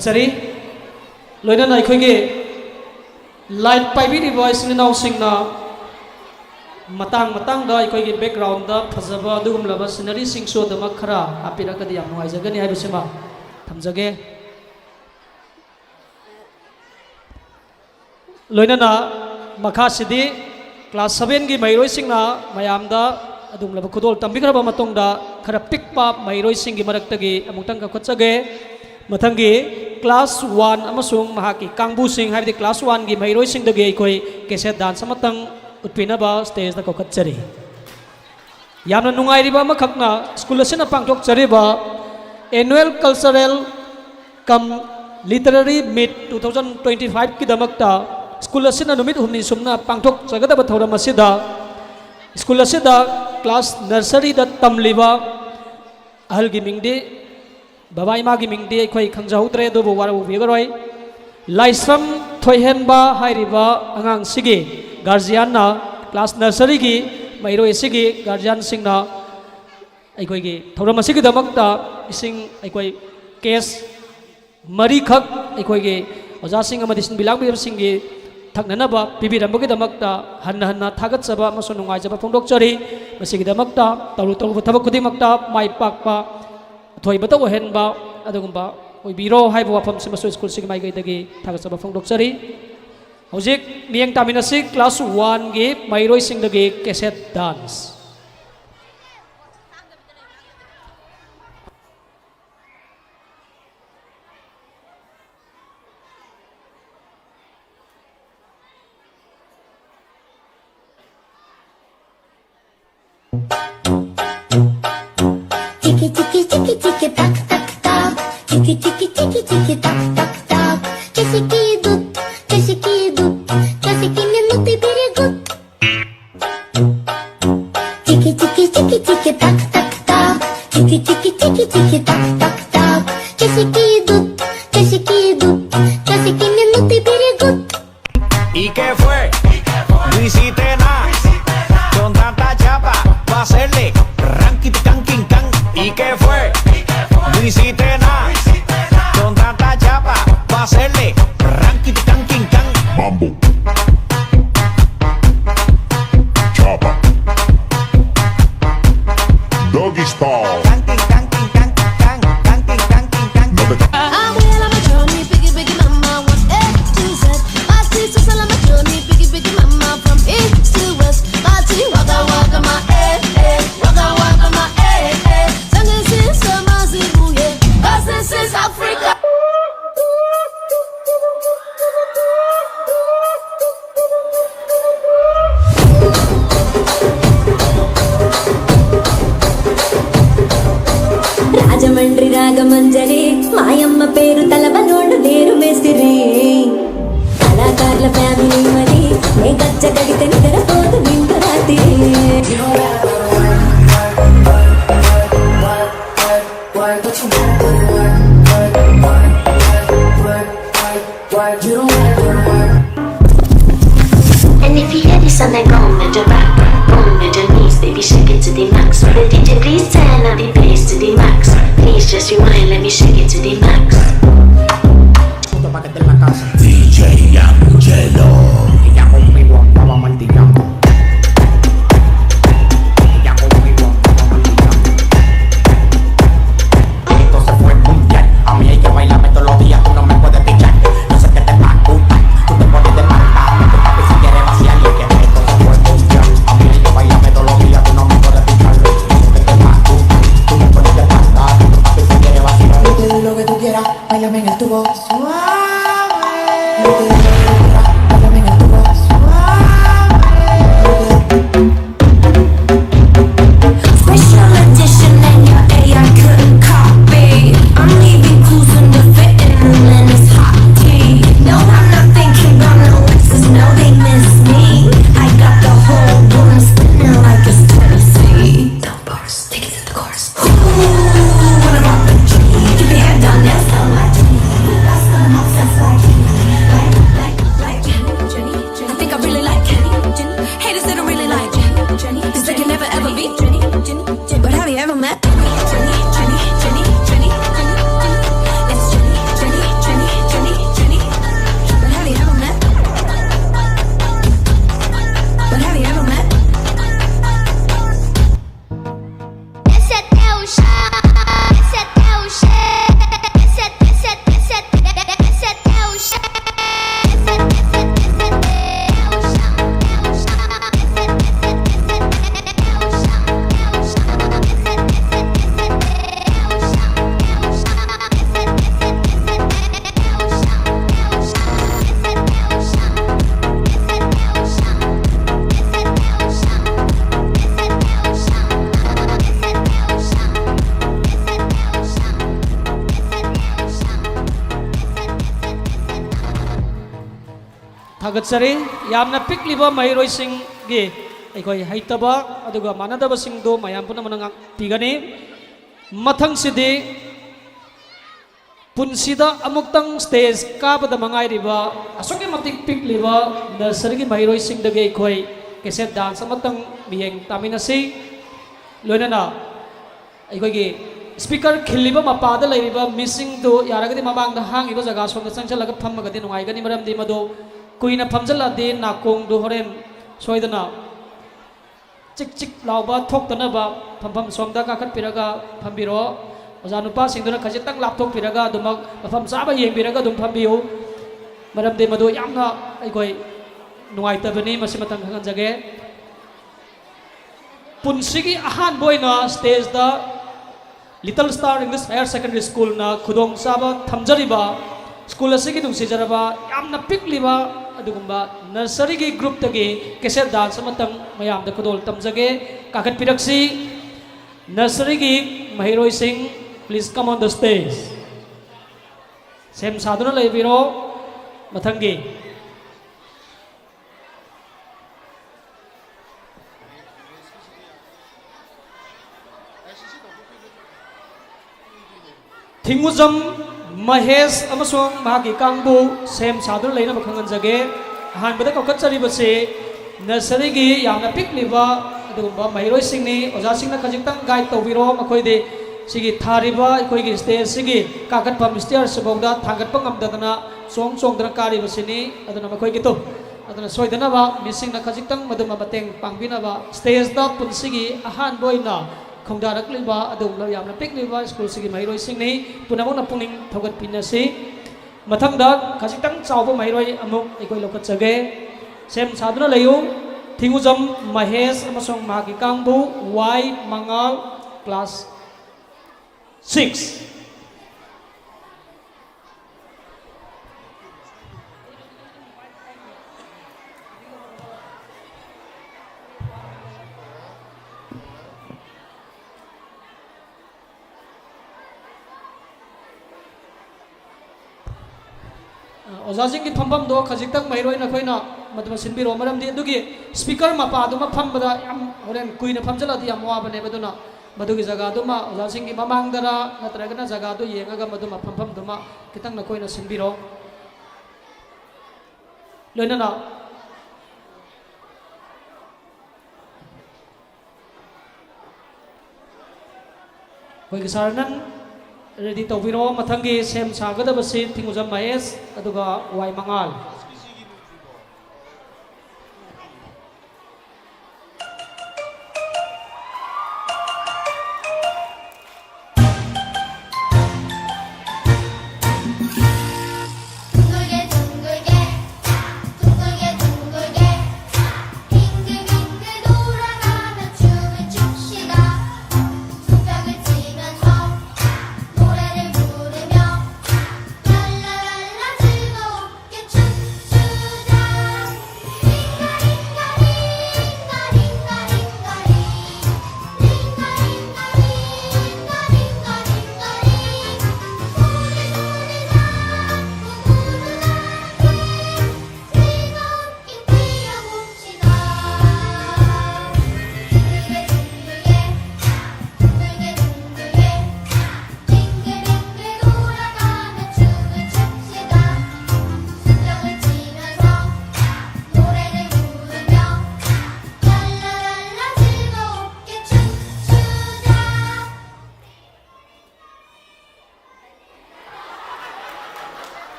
Sari, loina na ikhoge light paibi device ni naw singna matang da ikhoge background da phajaba dugum laba scenery sing so da makhara apira kadi yam nuai jagani hai bisema thamjage loina na makha sidi class 7 gi mairoi singna mayam da adum laba khudol tambigraba matong da khara pikpa mairoi sing gi maraktagi amutang ka khotjage mathangi class 1 amasung mahaki kangbu sing habi class 1 gi mairoi sing dage koi keset dance amatang utpina ba stage da kokhat chari yamna nungai riba makhakna school asina pangthok chari ba annual cultural cum literary meet 2025 ki damakta school asina numit humni sumna pangthok chagada ba thoram asida school asida class nursery da tamliba ahal gi mingdi Baba ima gi mingdi khoi khangjautre do bo waru bigaroi laisam thoihenba hairiba angang sigi guardian na class nursery gi mairo sigi guardian singna aikoi gi thoram sigi damakta ising aikoi case mari khak aikoi gi oja sing amadi sin bilang bi sing gi thaknana ba bibiram gi damakta hanna thagat saba maso nungai jaba phongdok chari masigi damakta taru thabak khudi makta mai pakpa thoi bata hen ba adugumba oi biro hai ba pham sima school sig mai gai dagi thaga saba phong dokchari hojik mieng tamina sig class 1 gi mairoi sing dagi cassette dance Tiki tiki tiki tak tak tak, tiki tiki tiki tiki tak tak tak. Часики идут, часики минуты берегут. Тики тики тики тики так так так, тики тики тики тики так так так. Часики идут, часики минуты берегут. ¿Y qué fue? No hiciste nada. Con tanta chapa, va a hacerle ranking canking can. ¿Y qué fue? No hiciste nada. Con tanta chapa, va a hacerle ranking canking can. Mambo. Chapa. Doggy style. Abuela matroni, biggie biggie mama, one A to Z. My sister sala matroni, biggie biggie mama, from east to west. My tea waka waka my waka waka my Sangin sister mazibuye, 'cause this is Africa. the max. Will the DJ please turn up the bass to the max? Please just rewind, let me shake it to the max. DJ Angelo. Ella conmigo andaba martillando. Ella conmigo andaba martillando. Esto se fue mundial. A mí hay que bailarme todos los días, tú no me puedes pichar. No sé qué te va a gustar, tú te pones de maldad. Tu papi si quiere vaciar y que esto se fue mundial. A mí hay que bailarme todos los días, tú no me puedes pichar. No sé qué te va a gustar, tú me pones de maldad. Tu papi si quiere vaciar. Yo te doy lo que tú quieras, báilame en el tubo. Special edition and your AI couldn't copy. I'm leaving clues in the fitting room and it's hot tea. No, I'm not thinking about no exes, no, they miss me. I got the whole room spinning like it's Tennessee. Don't bars, take it to the chorus. Ooh, what about the G? Keep your head down, that's so like that's the most that's like Jenny. I think I really like Jenny. Haters that don't really like Jenny. Cause they can never ever be Jenny. But have you ever met Jenny? It's Jenny. But have you ever met? But have you ever met? Esse é teu chá. Esse é teu chá. Esse é teu chá. Esse é teu chá. Thagatsari yamna pikliba mahiroi sing gi aikoi haitaba aduga manadaba sing do mayam puna manang pigani mathang sidi punsida amuktang stage ka pada mangai riba asoke matik pikliba nursery gi mahiroi sing dage aikoi keset dance amatang biheng taminasi loinana aikoi gi speaker khiliba mapada lairiba missing do yaragadi mamang da hang iba jaga som da sangchalaga phammagadi nungai gani maram di mado kuina phamjaladi nakong do horen soidana chik chik lauba thokdana ba phampham somda ka khat piraga phambiro ojanupa singduna khajitang lapthok piraga dumak pham saba yeng piraga dum phambiu maram de madu yamna aikoi nungai tabani masimatang khangan jage punsigi ahan boina stage da Little Star English Higher Secondary School na khudong saba thamjariba school asigi dung sijaraba yamna pikliba adugumba nursery gi group tagi keset dance amatang mayam da khudol tamjage kakat piraksi nursery gi mahiroi sing please come on the stage sem saduna leibiro mathangi Thinguzam Mahesh amasong mahagi kangbu sem sadun leina bakhangan jage han bada ko kachari base nursery gi yamna pikliba adugumba mahiroi singni oja singna khajitang guide tawbiro makoi de sigi thariba ikoi gi stage sigi kakat pam stair sabongda thangat pangam dadana song dana kari basini aduna makoi gi to aduna soidana ba missing na khajitang maduma bateng pangbina ba stage da punsigi ahan boina khongdarak liba adum lo yamna pikliba school sigi mahiroi singni punamong na puning thogat pinasi mathangda khajitang chawba mahiroi amuk ikoi lokat jage sem saduna layu Thinguzam Mahesh amasong magi kangbu Y Mangal class 6 Ozajing ki phambam do khajitang mairoi na khoina maduma sinbiro maram di dugi speaker mapa duma phambada yam horen kuina phamjala di yam wa bane baduna madugi jaga duma ozajing ki mamang dara natragana jaga do yengaga maduma phampham duma kitang na khoina sinbiro loinana ꯑꯩꯈꯣꯏꯒꯤ ꯁꯥꯔ ꯅꯪ ꯔꯦꯗꯤ ꯇꯧꯕꯤꯔꯣ ꯃꯊꯪꯒꯤ ꯁꯦꯝ ꯁꯥꯒꯗꯕꯁꯤ ꯊꯤꯡꯉꯨꯖꯝ ꯃꯍꯦꯁ ꯑꯗꯨꯒ ꯋꯥꯏ ꯃꯉꯥꯜ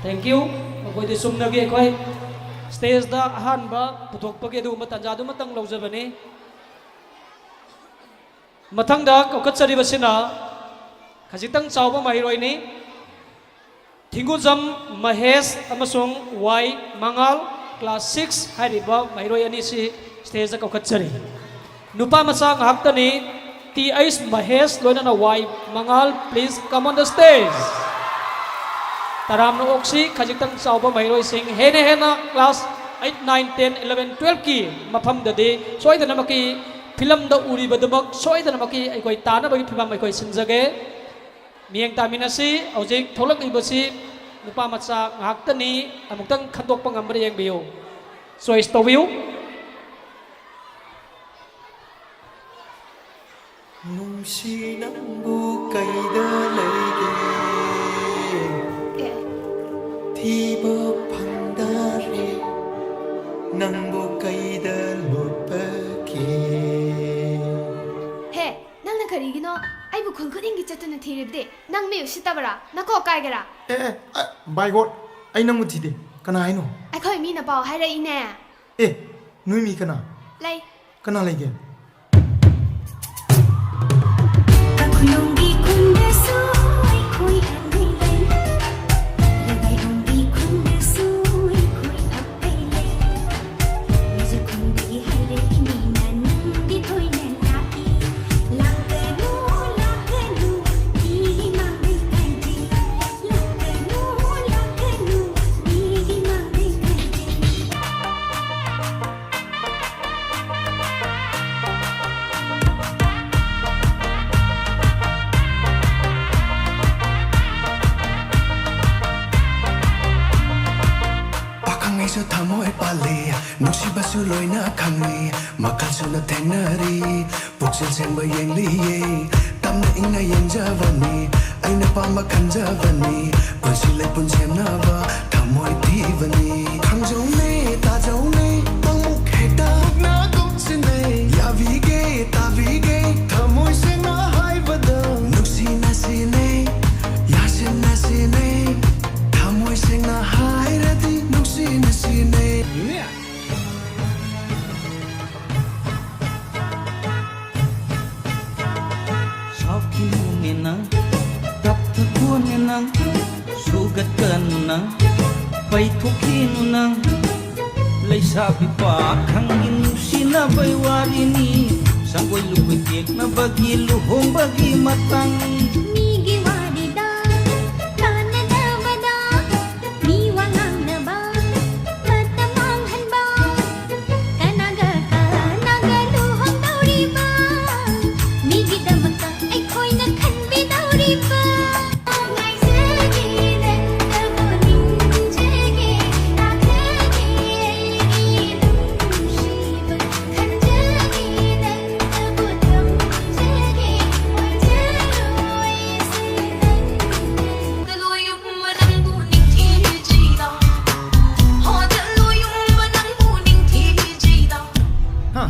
Thank you. Ako'y sumnagi ako'y stage da ahanba puthokpagi adugumba tanjadu matang laujabani. Mathangda kaukatsaribasina khajitang chawba mahiroini Thinguzam Mahesh amasung Y Mangal class 6 hariba mahiroi ani si stage da kaukatsari. Nupa macha ngahaktani T.H. Mahesh loinana Y Mangal, please come on the stage. Taram no oksi khajitang chawba mahiroi sing hene hena class 8 9 10 11 12 ki mafam dadi soidana maki film da uri badamak soidana maki aikoi tana bagi phibam aikoi sinjage mieng taminasi ojik tholak ibasi nupa macha ngaktani amuktang khandok pangambre yeng biu choice to view nungsi nambu kaida leige Tiba pandare nangbo kaida lopake He, nang na karigino ai bu khon khuding gi chatuna thiribde nang me usitabara nako kaigara by god ai nang muthide kana haino ai khoi mi na paw hai rai ne nui mi kana lai kana lege khuyongi khunde so ai khoi angai lai lagai ongi khunde so ai khoi apai lai nije khunde gi hai rai ni nan di thoi ne lai lakanu ni ma mai kai ji lakanu ni ma mai kai ji Pakangaisu thamoi pali nusibasu loina khangni makasu na thenari puksil senba yengli ye tamna ingna yengjavani aina pama khanjavani punsile punsemna ba thamoi divani khangjaune tajaune pangmuk heta na kumsine yavige tavige thamoi sena haibada nusi nasine yasin nasine thamoi sena hairati nusi nasine Sakingina taptakunina sugatkanina paithukhinuna leisabi pa khangin sinabai warini sangoi lukui tekna bagi luhong bagi matang Migi wadida, tanada bada, miwangang na ba, matamanghan ba, kanaga luhang daw riba, migi damaka ay ko'y naghanbi daw riba. Ngay sagile, tabuning jege, nakagile, ilushiba, kanjagile, tabutang jege, wajaroy silang. Daluyong manang buning tijida, ho daluyong manang buning tijida. ha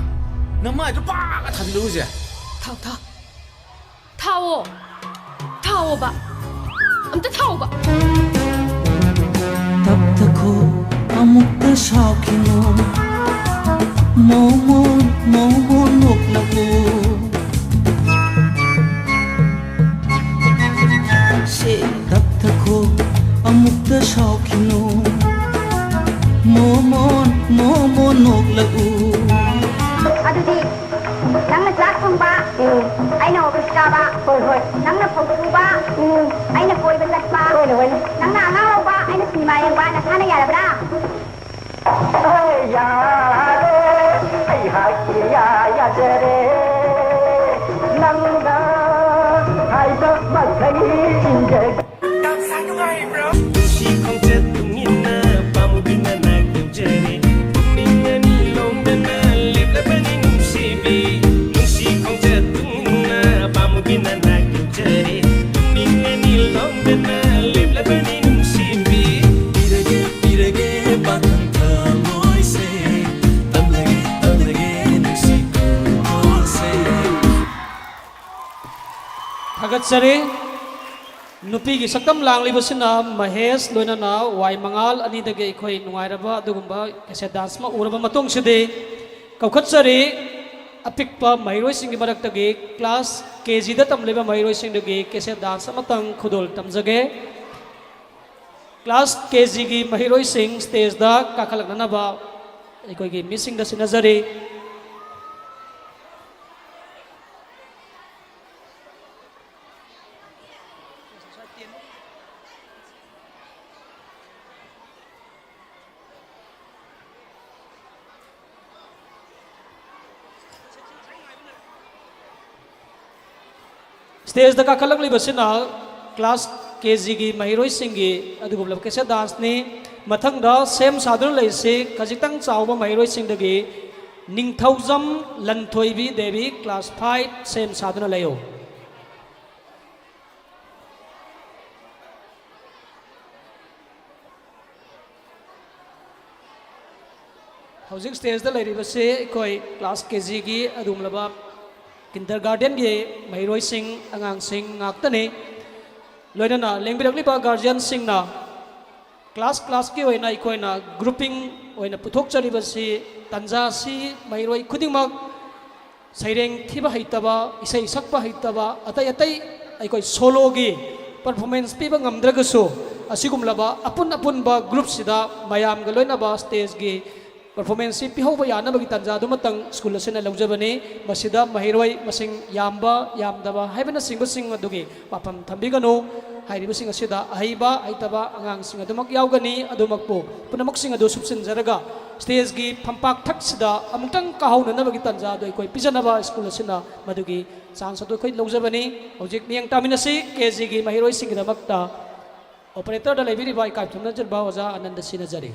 namai to pa ka thabilu je Thao thao 타워 타워봐 아무튼 타워봐 답답고 아무것도 샤키노 모모 녹라고 답답고 아무것도 샤키노 모모 녹라고 ꯑꯗꯨꯗꯤ ꯅꯪꯅ ꯆꯥꯛ ꯊꯣꯡꯕ ꯑꯩꯅ ꯑꯣꯐꯤꯁ ꯀꯥꯕ ꯅꯪꯅ ꯐꯧ ꯁꯨꯕ ꯑꯩꯅ ꯀꯣꯏꯕ ꯆꯠꯄ ꯅꯪꯅ ꯑꯉꯥꯡ ꯂꯧꯕ ꯑꯩꯅ ꯁꯤꯅꯤꯃꯥ ꯌꯦꯡꯕ ꯅꯁꯥꯅ ꯌꯥꯔꯕ꯭ꯔꯥ 야래 아이하기야 야제래 낭나 아이도 막하기 인제 시콩제 뚱이나 빠무기나 나경제리 뚱닝아니 롱다나 립라바니 뭉시비 시콩제 뚱이나 빠무기나 나경제리 뚱닝아니 롱다나 립라바니 뭉시비 비르게 바탕타 모이세 땀나게 뭉시고 모세 Thagatsari nupi gi sakam lang libasina Mahesh loinana wai mangal ani dage ikhoi nungairaba adugumba kase dance ma uraba matong side kaukatsari apikpa mairoi singi maraktagi class KG da tamleba mairoi singdagi kase dance matang khudol tamjage class KG gi mairoi sing stage da kakalakna ba ikhoi gi missing da sinazari stage da kakalak libasina class KG gi mahiroi singi adugumla kese dance ni mathang da sem sadun leise kajitang chawba mahiroi singdagi ningthaujam lanthoibi devi class 5 sem saduna layo housing stage da leiribase koi class KG gi adumlaba kindergarten gi mahiroi sing angang sing ngaktani loinana lengbirakliba guardian sing na class ki oina ikoina grouping oina puthok charibasi tanja si mahiroi khudingmak saireng thiba haitaba isai sakpa haitaba atai aikoi solo gi performance piba ngamdragasu asigumlaba apun ba group sida mayam ga loinaba stage gi performance si pihauba yana bagi tanja dumatang school asena laujabani masida mahiroi masing yamba yamdaba haibana singba sing adugi papam thambigano hairiba sing asida ahiba aitaba angang sing adumak yaugani adumakpo punamak sing adu subsin jaraga stage gi phampak thak sida amutang kahauna na bagi tanja do koi pijanaba school asena madugi chance adu koi laujabani hojik niang taminasi KG gi mahiroi sing damakta operator da lebiri bai kai thumna jarba oja anand sinajari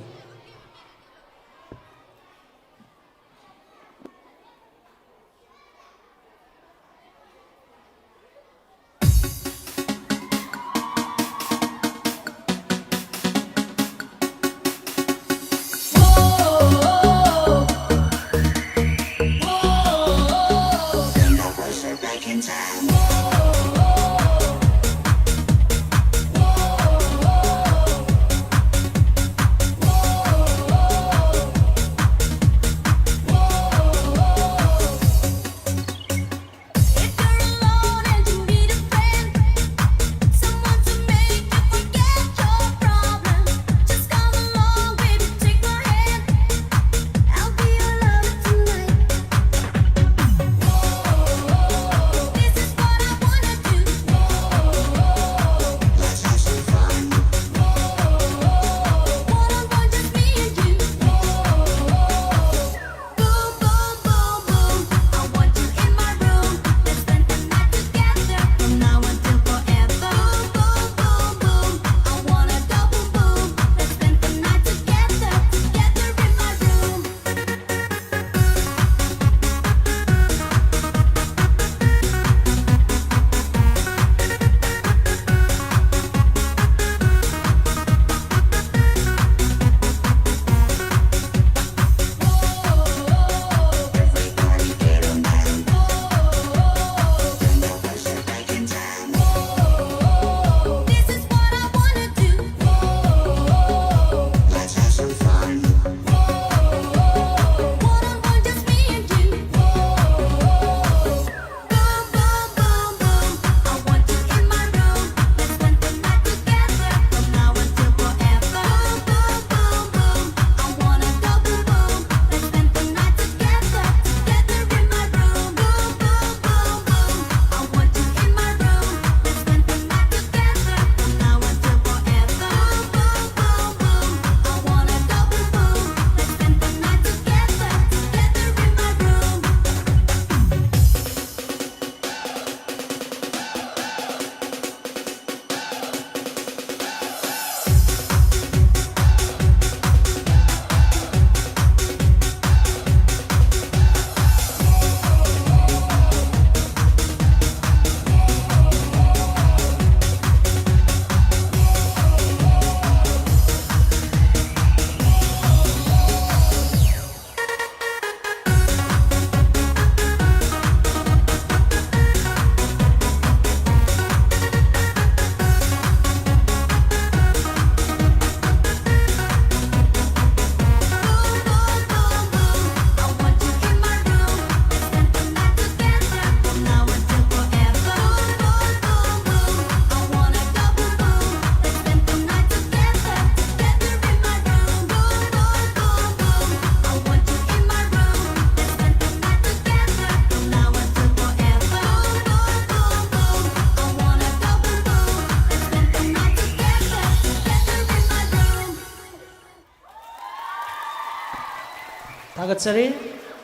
थागतसरी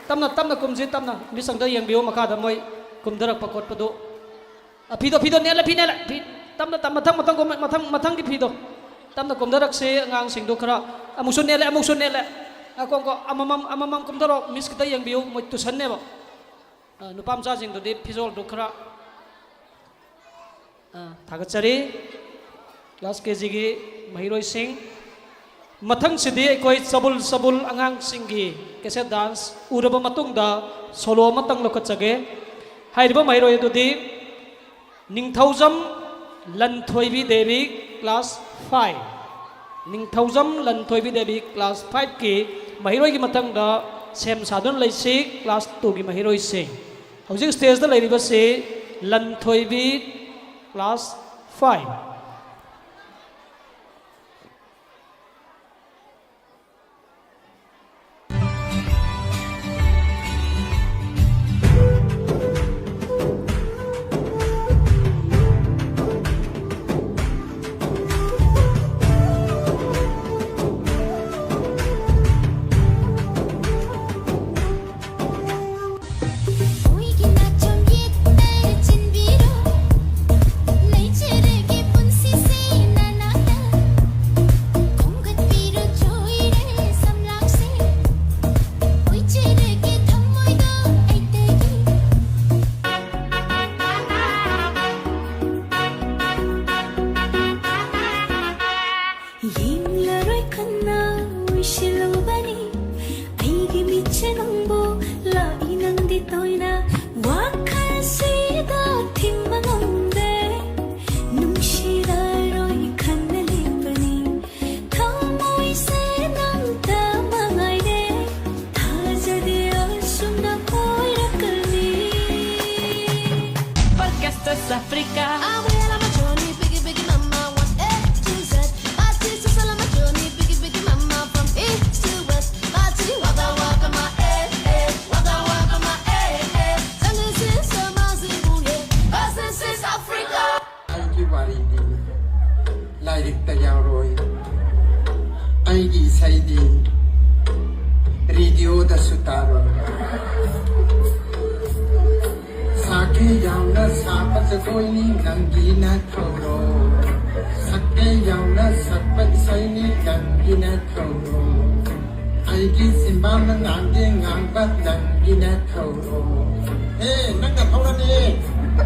तमना तमना कुमजी तमना मिसंगदा यंगबियो मखादा मोय कुमदरक पकोट पदो फिदो फिदो नेला फिनेला तमना तम मथंग मथंग मथंग मथंग की फिदो तमना कुमदरक से अंगांग सिंगदो खरा अमुसुन नेले ako ko amamam kumdaro miss kita yang biu mo tusan ne ba nupam cha jing do de phizol do khara thagat chari class kg gi mahiroi sing mathang sidi koi sabul angang sing gi kese dance uraba matung da solo matang lokat chage hairiba mahiroi do di ningthaujam lanthoibi devi class 5 ningthaujam lanthoibi devi class 5 ki mahiroi ki matang da sem sadon lai si class 2 ki mahiroi se hojik stage da lairiba se lanthoibi class 5 Africa. Abuela machoni, biggie mama, 1 A to Z. Bati susala machoni, biggie mama, from east to west. Bati waka waka ma waka waka ma This is Amazibuye, this is Africa. Aigi wari di, lairik tayaroi. Aigi saidi, radio da sutaro. Sake yauna sapat koini nangi na thoro. Sake yauna sapat saini nangi na thoro. Aigi simbang nangi ngangbat nangi na thoro. Hey, nanga thoro ni,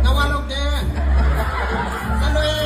nawalok de. Saloe.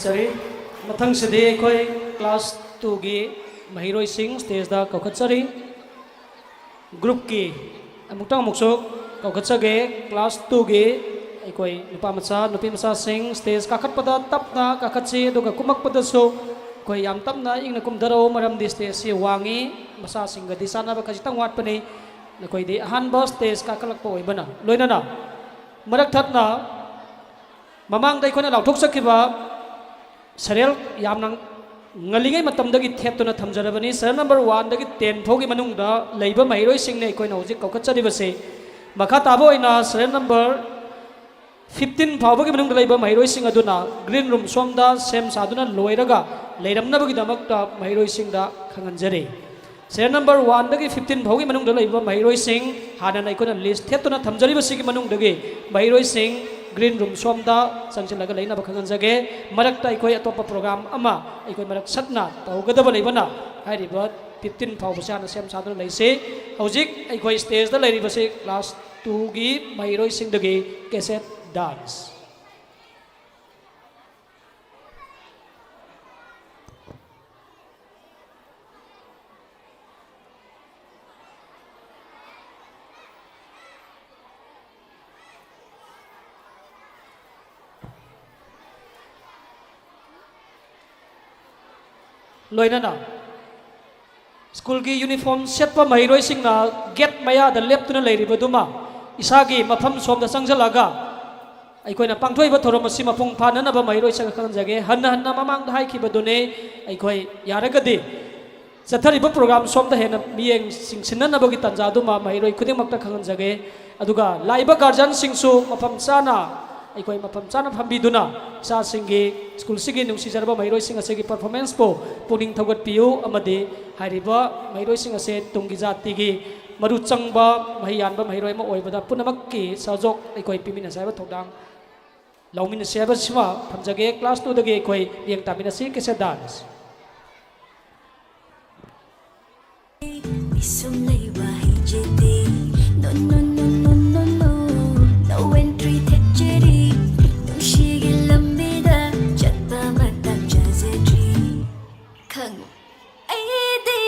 Sorry, mathang sidi koi class 2 gi mahiroi sing stage da kaukhatsari group ki amutang muksuk kaukhachage class 2 gi koi nupa macha sing stage kakhat pada tapna kakhatsi doga kumak pada so koi yam tapna ingna kumdaro maram di stage si wangi masa singga di sana ba kajitang wat pani na koi di han ba stage kakalak po ibana loina na marak thatna mamang dai kona lauthok sakiba Serial yam nang ngalingai matam dagi thep to na thamjarabani serial number 1 dagi 10 thogi manung da leiba mahiroi sing nei koi na hojik kaukachari base makha tabo ina serial number 15 phawbagi manung da leiba mahiroi sing aduna green room somda sem saduna loiraga leiramna bagi damak ta mahiroi sing da khanganjare serial number 1 dagi 15 phawgi manung da leiba mahiroi sing hana nai kona list thep to na thamjari base gi manung dagi mahiroi sing green room somda sangchalaga leina bakhangan jage marakta ikoi atopa program ama ikoi marak satna tawgadaba leibana हाइरिबा 15 फाउ बचाना सेम सादर लेसे हौजिक अखोई स्टेज दा लेरिबसे क्लास 2 गी महिरोई सिंगदगी कैसेट डांस लोइना स्कूल की यूनिफॉर्म सेट महिरोई सिंगना गेट मया द लेप्तुना लेरिबदुमा इसागी मफम सोमदा संजलागा अखोइना पांथोइबा थोरम असि मफुंग फाननबा महिरोई संग खनजगे हन्ना हन्ना ममांग हाइखिबदुने अखोइ यारगदि चथरिबा प्रोग्राम सोमदा हेना मियेंग सिंगसिननबगी तंजादुमा महिरोई खुदिमक्ता खनजगे अदुगा लाइबा गार्जियन सिंगसु मफम चाना अखोइ मफम चाना फंबिदुना सा सिंगी स्कूल सिगी नुसिजरबा महिरोई सिंग असेगी परफॉर्मेंस पो पुनिंग थगतपियु अमदि हारिबा महिरोई सिंग असे तुंगी जातिगी मरु चंगबा महियानबा महिरोई मा ओइबदा पुनमक्की साजोक अखोइ पिमिना साइबा थोदांग लौमिना सेबा सिमा थमजगे क्लास 2 दगे अखोइ लियंग तामिना सि केसे dance Isum leiba hijete no no no no no no no entry thecheri nushigi lambida chatta mata jazedri khang aide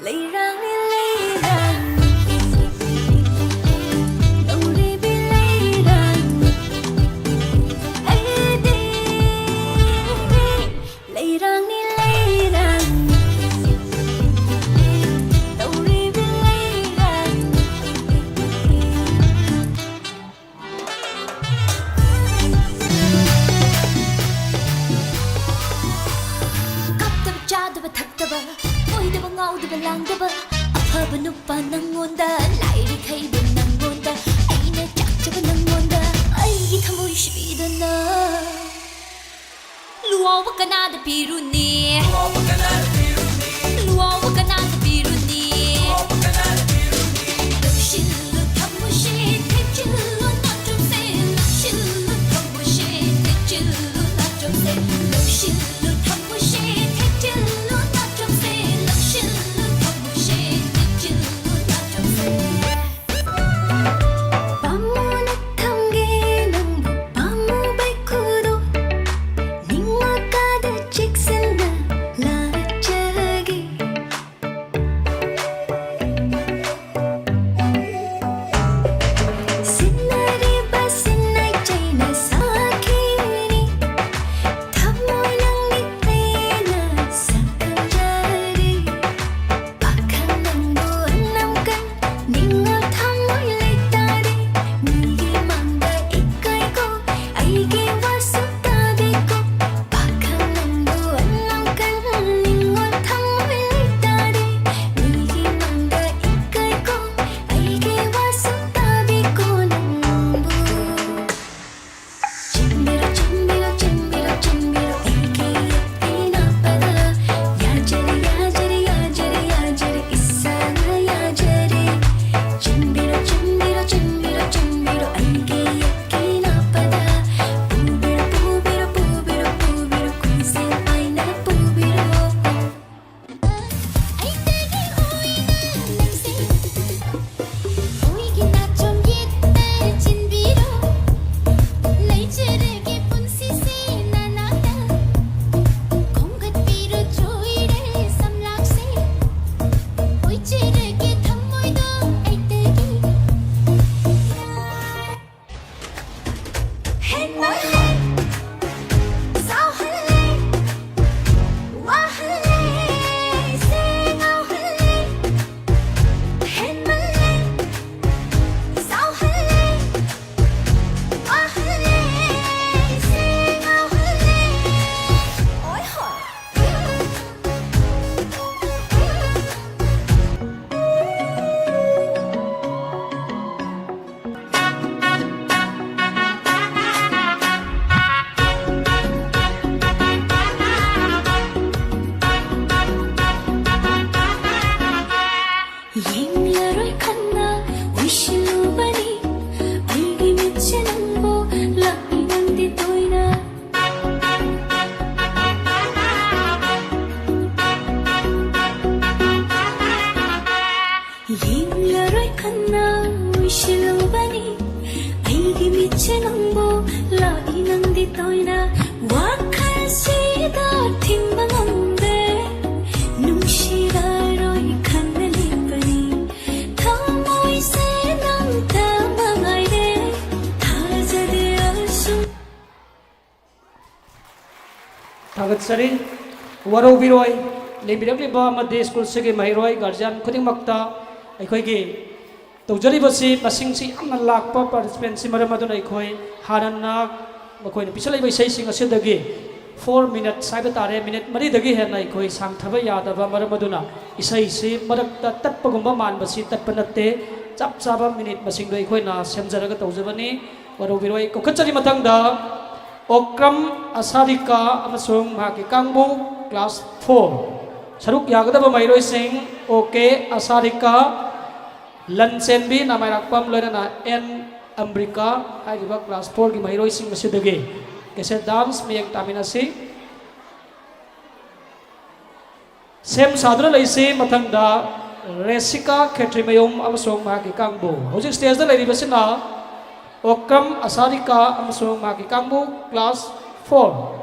leirang ni leirang dori bi leirang aide leirang ni leirang चादब थकदब ओइदब ngaudब langdब अफब नुपा नंगोंदा लाइरि खैब नंगोंदा अइना चाचब नंगोंदा अइगी थमोइ शिबिदना लुआव कनाद पिरुनी लुआव कनाद पिरुनी लुशिल्लु थमुशे तेचिल्लु नाचुसे लुशिल्लु थमुशे तेचिल्लु नाचुसे लुशिल्लु थमुशे Chicks in the toina wakhal sida thimba ngamde nungshira roi khanna lepani thamoi se nang ta mangai re thajade asu Tagat sari waro biroi lebirak leba amade school sege mahiroi guardian khuding makta aikhoi gi tawjari basi masing si amna lakpa participant si maram aduna aikhoi hanana makhoi ni pisalai bai sai sing asidagi 4 minutes saiba tare minute mari dagi hen aikhoi sang thaba yadaba maram aduna isai si marakta tatpagumba man basi tatpanatte chap chaba minute masing do aikhoi na semjaraga tawjabani waro biroi kokachari matang da Okram Asarika amasung maki kangbu class 4 saruk yagadaba mairoi sing oke Asarika Lansenbi namai rakpam loina N Amrika haiba class 4 gi mairoi sing masidage kese dance miyang taminasi sem sadra laisi mathangda Resika Khetrimayom amasung maki kangbu hojik stage da lairi basina Okam Asarika amasung maki kangbu class 4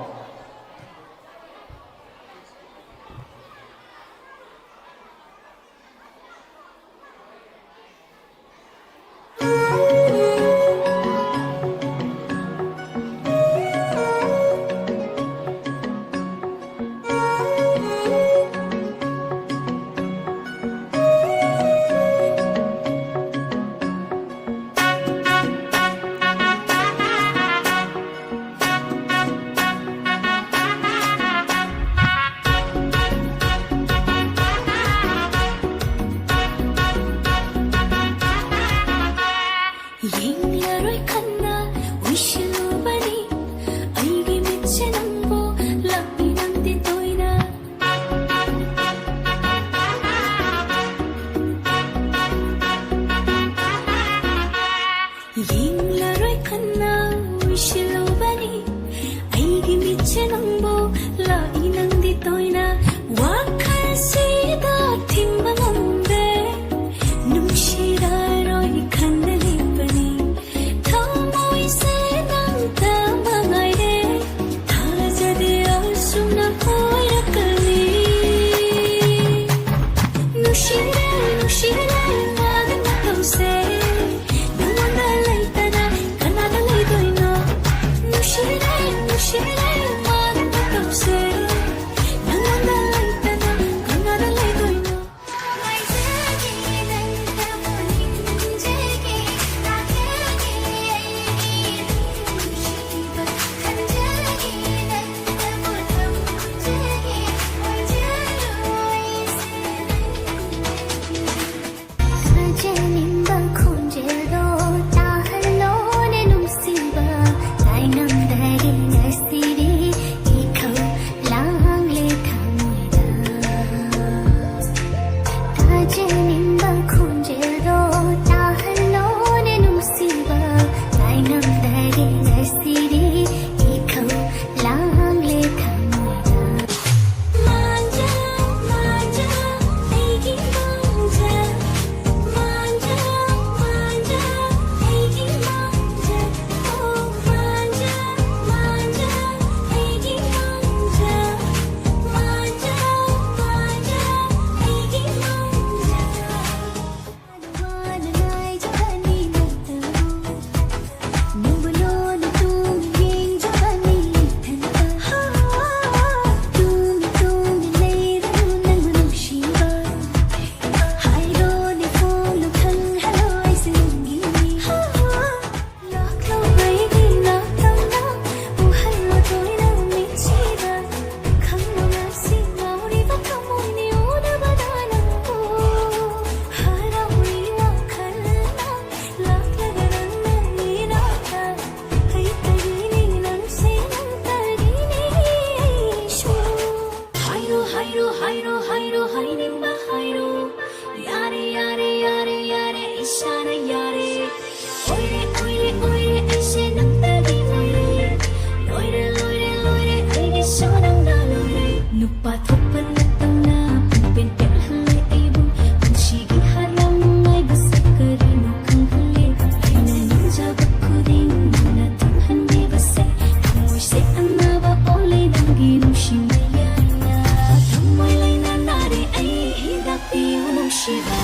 nungsiba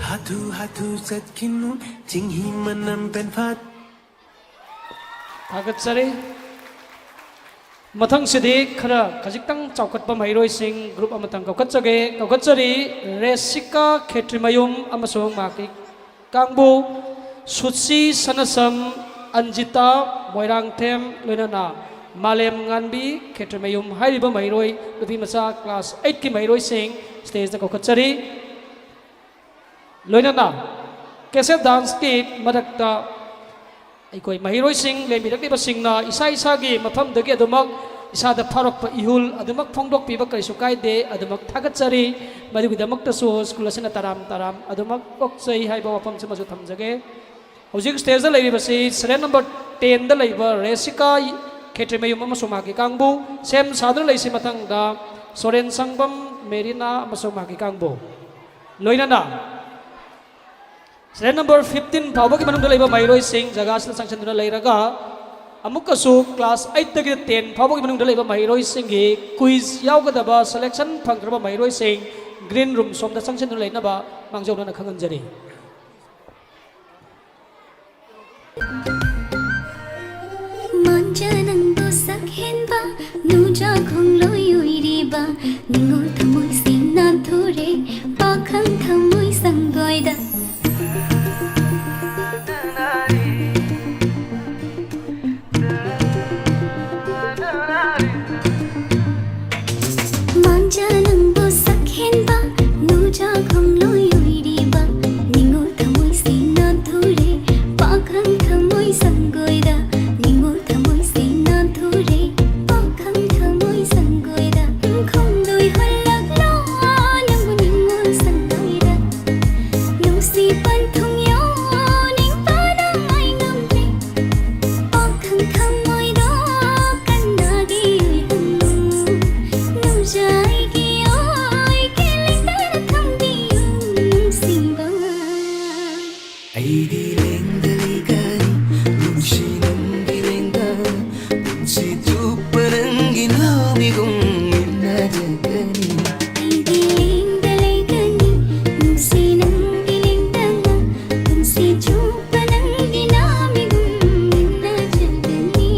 Hatu hatu zatkinu jinghi manam penfat Thagatsari Mathang Sidi Khara Kajitang Chaukatpa Mairoi Singh Group Amatang Kaukatsari Resika Khetrimayum Amasong Maki Kangbu Sutsi Sanasam Anjita Moirang Them Loinana Malem Nganbi Khetrimayum Hairiba Mairoi Lupi Masa Class 8 Ki Mairoi Singh Stage Kaukatsari Loinana Kese Dance Kit Madakta Aikoi Mahiroi Singh Lembirakliba Singna Isa Isagi Mafam Dagi Adumak Isada Parokpa Ihul Adumak Phongdok Piba Kaisu Kaide Adumak Thagatsari Madugidamuk Tasu School Asina Taram Adumak Oksai Haiba Wapam Samasu Thamjage Hojik Stage da Laibasi Serial number 10 da Laiba Resika Khetrimayum Amasumaki Kangbu Sem Sadra Laisi Matangda Soren Sangbam Merina Amasumaki Kangbu Loinana Serial number 15 Pawagi Manum da Laiba Mairoi Singh Jagas na Sanction Duna Lairaga Amukasu class 8 dagi 10 Pawagi Manum da Laiba Mairoi Singh gi quiz yaugadaba selection phangraba Mairoi Singh green room somda Sanction Duna Lainaba Mangjau na Khanganjari Manjanangdo sakhenba nuja khongloi uiriba ningo thamoi singna thore pakhang thamoi sangoida Manjanangdo sakhenba nuja khongloi uiriba ningo thamoi singna thore pakhang thamoi sangoida ningo thamoi singna thore pakhang thamoi sangoida khongloi halaklo nangu ningo sangoida nungsi panthung yo ning pana mai namre pakhang thamoi do kannagi uihannu nujai ki oi keling thamdiyu nungsiba Aidi lengdaligani nungsinang gilengda Punsi tupanang ginamigong inajagani Giling daligani nungsinang gilingdanga punsi chupanang ginamigong inajagani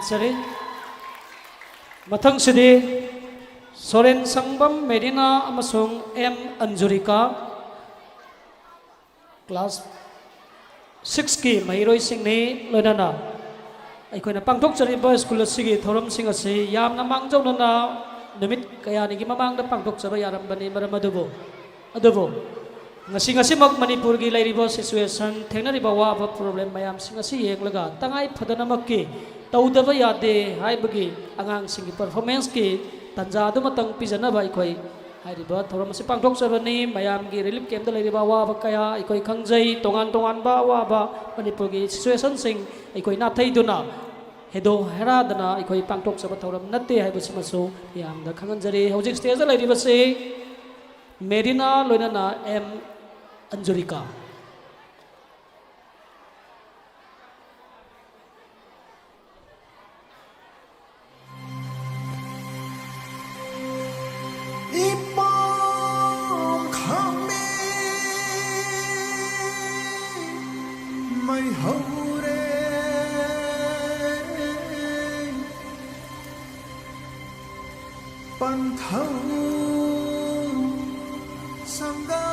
थागतसरी मथंग सिदी सोरेन संगम मेडिना अमसुंग एम अंजुरिका क्लास 6 की महिरोई सिंगनी लोनना अखोना पांथोकचरिबा स्कूल असिगी थौरम सिंग असि यामना मांगजौनना नुमित कयानिगी ममांगदा पांथोकचबा यारंबनी मरम अदुबो ngasi ngasi mak manipur gi lairiba situation thengnariba waba problem mayam sing asi yenglaga tangai phadana makki tawdaba yade haibagi angang singi performance ki tanja du matang pijana bai khoi hairiba thoram asi pangthok sabani mayam gi relief camp da lairiba waba kaya ikoi khangjai tongan ba waba manipur gi situation sing ikoi na thai duna hedo hera dana ikoi pangthok saba thoram natte haibu simasu yam da khanganjari hojik stage da lairiba se Medina loinana M Anjurika Ipom khame mai hore panthau sangga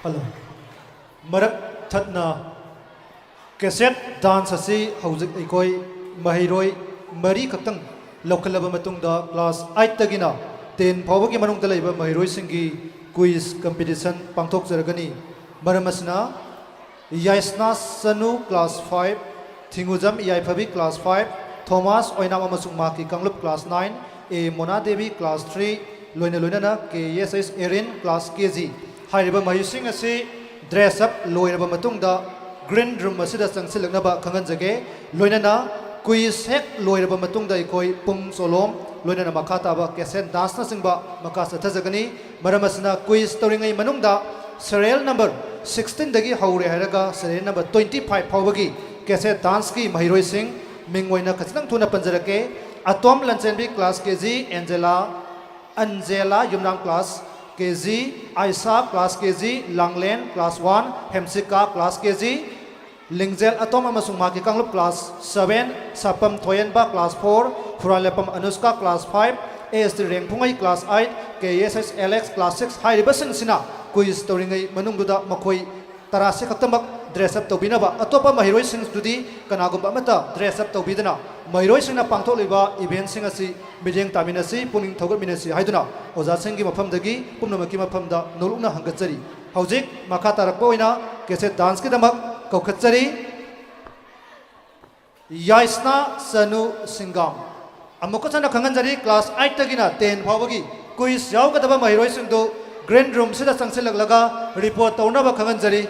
Hello. Marak thatna cassette dance asi hauzik ikoi mahiroi mari khaktang lokhalaba matungda class 8 tagina 10 phawagi manung talaiba mahiroi singi quiz competition pangthok jaragani maramasna Yaisna Sanu class 5 Thingujam Yaiphabi class 5 Thomas Oinam amasung Maki Kanglup class 9 A Mona Devi class 3 Loina Loinana KSS Erin class KG Hairiba Mahusing asi dress up loinaba matungda green room asida sangsilaknaba khanganjage loinana quiz hek loiraba matungda ikoi pung solom loinana makata ba kesen dance na singba makasa thajagani maramasna quiz toringai manungda serial number 16 dagi haure haraga serial number 25 phawagi kese dance ki mahiroi sing mingwaina khachang thuna panjarake atom lanchenbi class KG Angela Yumram class KG Aisa class KG Langlen class 1 Hemsika class KG Lingzel Atom amasung Maki Kanglup class 7 Sapam Thoyenba class 4 Furalepam Anuska class 5 AST Rengpungai class 8 KSS Alex class 6 Hairibasing sina quiz toringai manungduda makoi tarase khatamak dress up tobinaba atopa mahiroi sing studi kanagum amata dress up tobidana mahiroi singna pangtholiba event sing asi bijeng taminasi puning thogot minasi haiduna oja singi mafam dagi pumnamaki mafamda nolukna hangachari haujik makha tarakpa oina kese dance ki damak kaukhatchari Yaisna Sanu Singam amukachana khanganjari class 8 tagina 10 phawagi quiz yaukadaba mahiroi singdo Grand room sida sangsilaglaga report taunaba khanganjari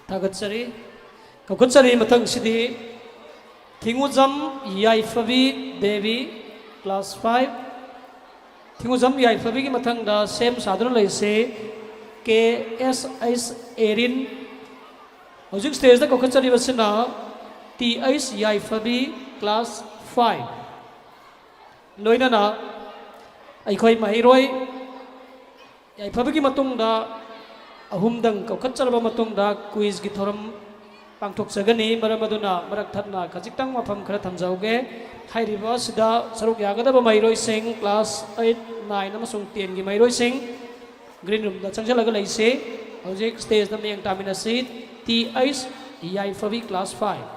थागतसरी कौखनसरी मथंग Sidi थिंगुजम याइफबी Devi class 5 थिंगुजम याइफबी की मथंग दा सेम साधन लैसे KSS एरिन हौजिक स्टेज दा कौखनसरी बसना TS याइफबी क्लास 5 लोइनना अखोई महिरोय याइफबी की मतुंग दा अहुमदंग कौखनचरब मतुंग दा क्विज की थोरम पांथोक्चगनी मरम अदुना मरक थतना खजिक्तंग मफम खरा थमजाउगे हाइरिबा सिदा सरुक यागदब महिरोय सिंह क्लास 8 9 अमसुंग 10 की महिरोय सिंह ग्रीन रूम दा चंगजलग लैसे हौजिक स्टेज दा मेंग तामिनसी TS याइफबी क्लास 5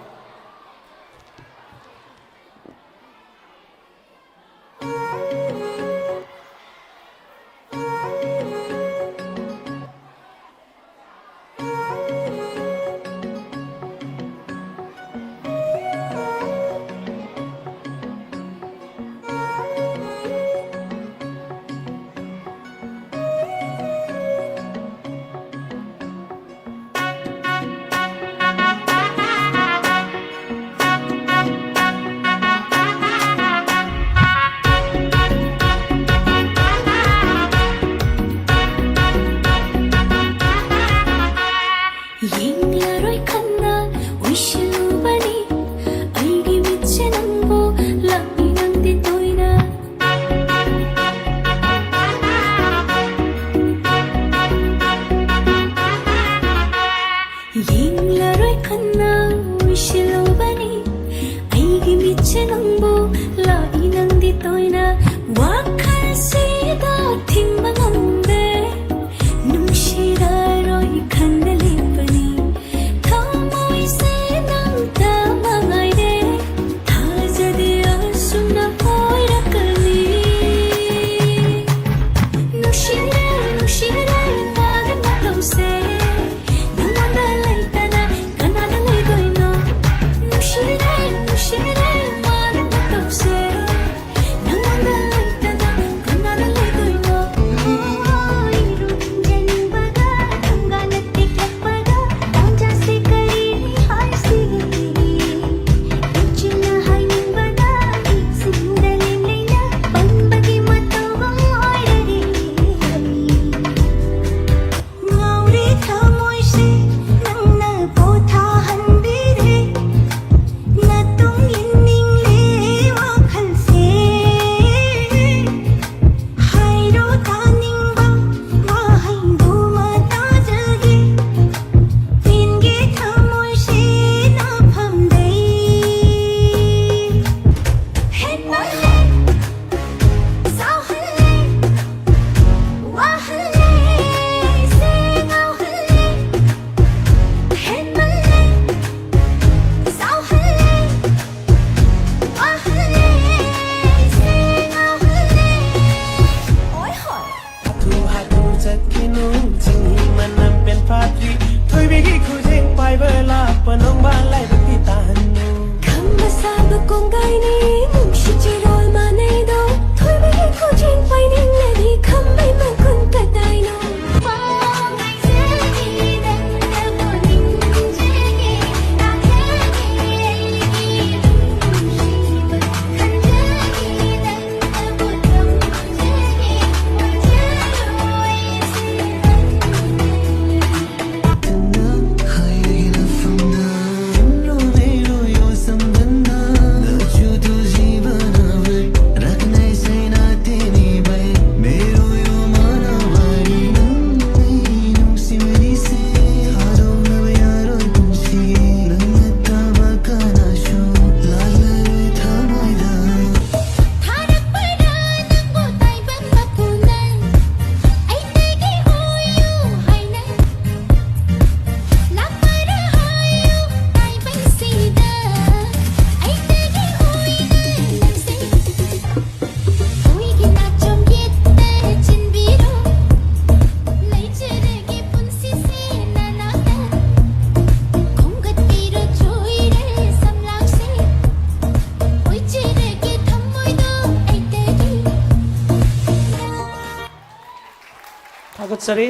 थागतसरी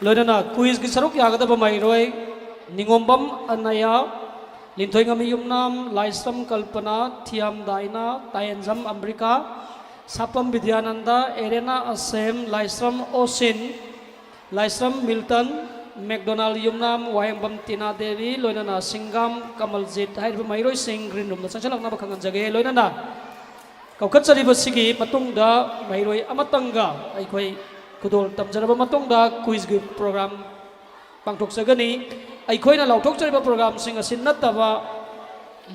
लोइनना क्विज की सरुक यागदब महिरोय Ningombam Anaya, Lintoingami Yumnam, Laisram Kalpana, Thiam Daina, Tayanzam Amrika, Sapam Vidyananda, Erena Asem, Laisram Osin, Laisram Milton, McDonald Yumnam, Wayambam Tina Devi, Loinana Singam, Kamaljit, Haidba Mairoi Singh, Green Room, Sanchalang Nabakangan Jage, Loinana. Kaukat Sariba Sigi, Matungda, Mairoi Amatanga, Aikoi, Kudol Tamjaraba Matungda, quiz program, Pangtok Sagani, Aikoina Lautok Sariba program, Sing a Sinatava,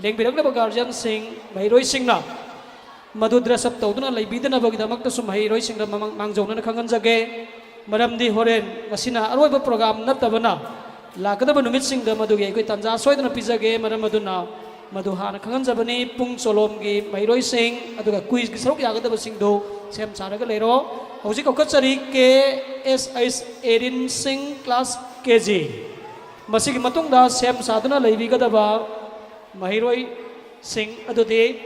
Lengbiragaba Guardian Sing, Mairoi Singna, Madu dress up Toduna, Libidana Bagdamakta Sumairoi Sing the Mangzona Kangan Jage, Madam Di Horen, Asina, Aroba program, Natabana, Lakadaba Numitsing the Maduge, Tanza, Soydana Pizza game, Madam Maduna. Maduhana Kanganzabani, Pung Solomgi, Mairoi Singh, Aduga quiz, Gisok Yagada Singdo, Sam Saragalero, Hosiko Katsari, KSIS Erin Singh class KG. Masiki Matungda, Sam Sadana, Levigadaba, Mairoi Singh Adude,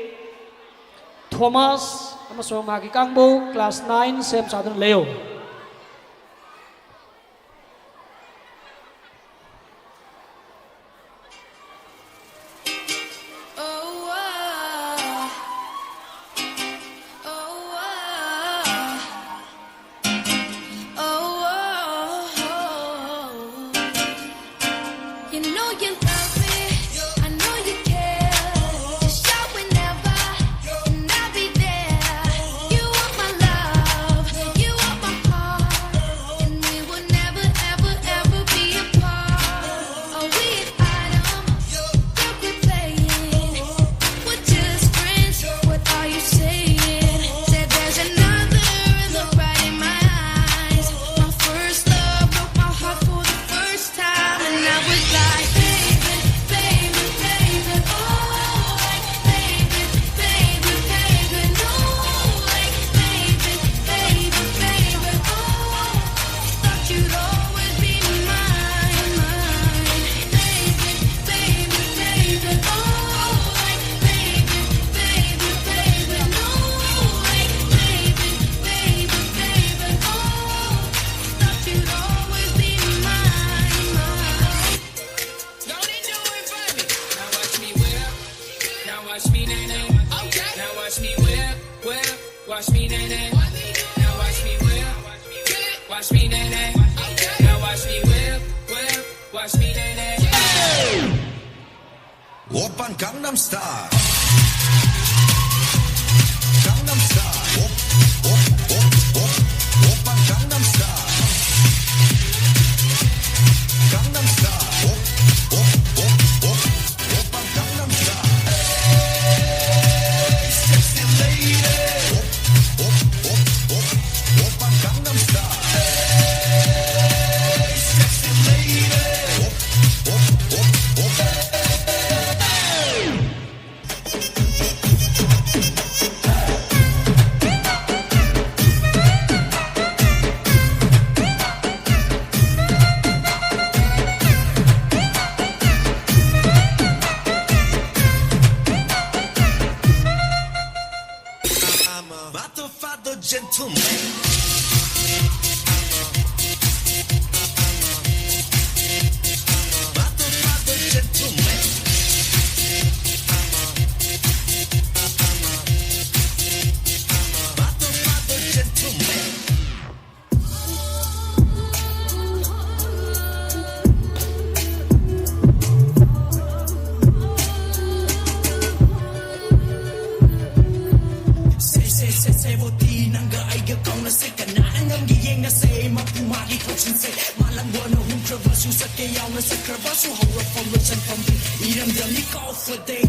Thomas, Amaso Maki Kangbo, class 9, Sam Sadana Leo. Watch me, nay. Now watch me whip. Watch me, nay. Now watch me whip. Watch me, nay. Open Gangnam Style. Gangnam Style. Open Gangnam Style. Gangnam Style. Open Gangnam Style. Hey, sexy lady. Open Gangnam Style. Hey, sexy lady. Gentleman. Say what the nanga I get on a second. I'm getting a say, Mapumaki coaching say, Malanguano, who traverse you set the young as a crevasse, who hold from rich and from the Eden the leak off for day.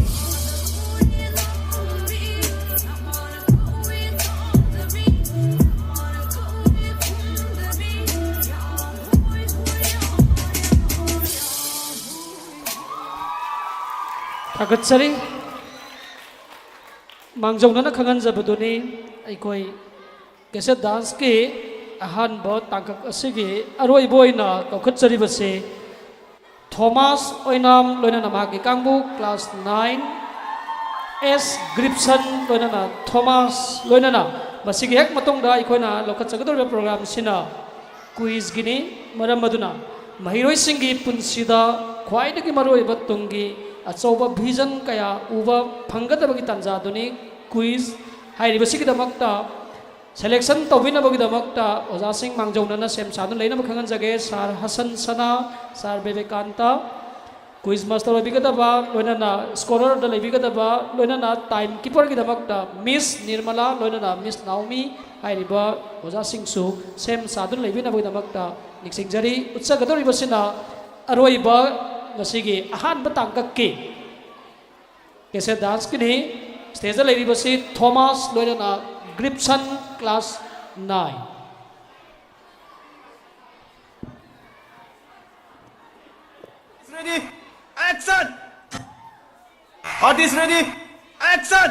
Tagatsari Mangjong na kangan zabaduni ay koy kesa dance ki ahan bo tangkak asigi aroi boy na kaukatsari basi Thomas oinam loina namagi kangbu class 9 S Gripson loina na Thomas loina na masigi hek matong da ikoi na lokatsagador program sina quiz gini maram maduna ꯃꯍꯩꯔꯣꯏꯁꯤꯡꯒꯤ ꯄꯨꯟꯁꯤꯗ ꯈ꯭ꯋꯥꯏꯗꯒꯤ ꯃꯔꯨꯑꯣꯏꯕ ꯇꯨꯡꯒꯤ ꯑꯆꯧꯕ ꯚꯤꯖꯟ ꯀꯌꯥ ꯎꯕ ꯐꯪꯒꯗꯕꯒꯤ ꯇꯥꯟꯖꯥꯗꯨꯅꯤ ꯀ꯭ꯋꯤꯖ ꯍꯥꯏꯔꯤꯕꯁꯤꯒꯤꯗꯃꯛꯇ ꯁꯦꯂꯦꯛꯁꯟ ꯇꯧꯕꯤꯅꯕꯒꯤꯗꯃꯛꯇ ꯑꯣꯖꯥꯁꯤꯡ ꯃꯥꯡꯖꯧꯅꯅ ꯁꯦꯝ ꯁꯥꯗꯨꯅ ꯂꯩꯅꯕ ꯈꯪꯍꯟꯖꯒꯦ ꯁꯥꯔ ꯍꯁꯟ ꯁꯅꯥ ꯁꯥꯔ ꯕꯦꯕꯦꯀꯥꯟꯇ ꯀ꯭ꯋꯤꯖ ꯃꯥꯁꯇꯔ ꯑꯣꯏꯕꯤꯒꯗꯕ ꯂꯣꯏꯅꯅ ꯁ꯭ꯀꯣꯂꯔꯗ ꯂꯩꯕꯤꯒꯗꯕ ꯂꯣꯏꯅꯅ ꯇꯥꯏꯝ ꯀꯤꯄꯔꯒꯤꯗꯃꯛꯇ ꯃꯤꯁ ꯅꯤꯔꯃꯂꯥ ꯂꯣꯏꯅꯅ ꯃꯤꯁ ꯅꯥꯎꯃꯤ ꯍꯥꯏꯔꯤꯕ ꯑꯣꯖꯥꯁꯤꯡꯁꯨ ꯁꯦꯝ ꯁꯥꯗꯨꯅ ꯂꯩꯕꯤꯅꯕꯒꯤꯗꯃꯛꯇ ꯅꯤꯡꯁꯤꯡꯖꯔꯤ उच्चगदौरिबसिना अरोइबा ngasigi ahanba tangkakki kese dance kini stage leiribasi Thomas loirana Gripson class 9 ready action artist ready action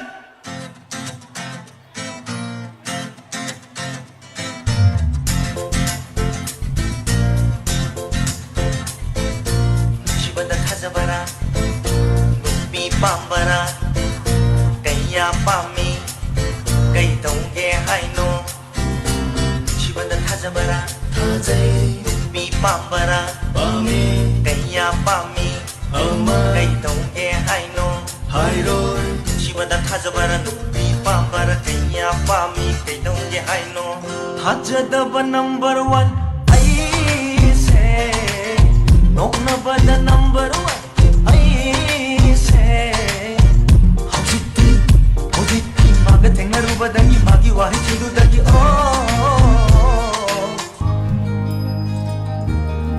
Sabara, Nupi Pambara, Kaya Pami, Kay Tongge Haino, Shibanda Tazabara, Nupi Pambara, Kaya Pami, Kay Tongge Haino, Shibanda Tazabara, Nupi Pambara, Kaya Pami, Kay Tongge Haino, Hajadaba number 1, I say, no the number 1. Tengarubadangi magi wahi chidudagi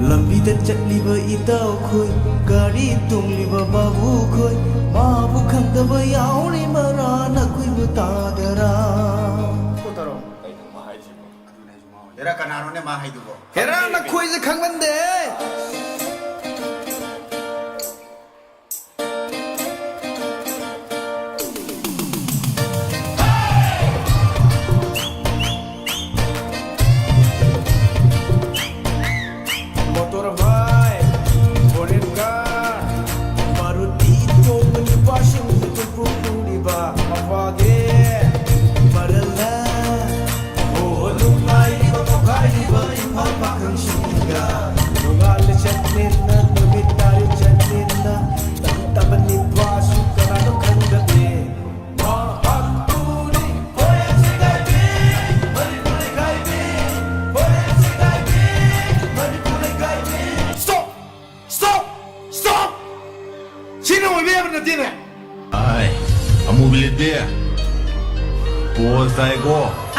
Lambida chatliba itau khoi gari tungliba babu khoi mabu khangdaba yauri marana khoi mutadara Kotaro kai mahai jibo adune jumo hera kanaro ne mahai dubo hera na khoi je khangmande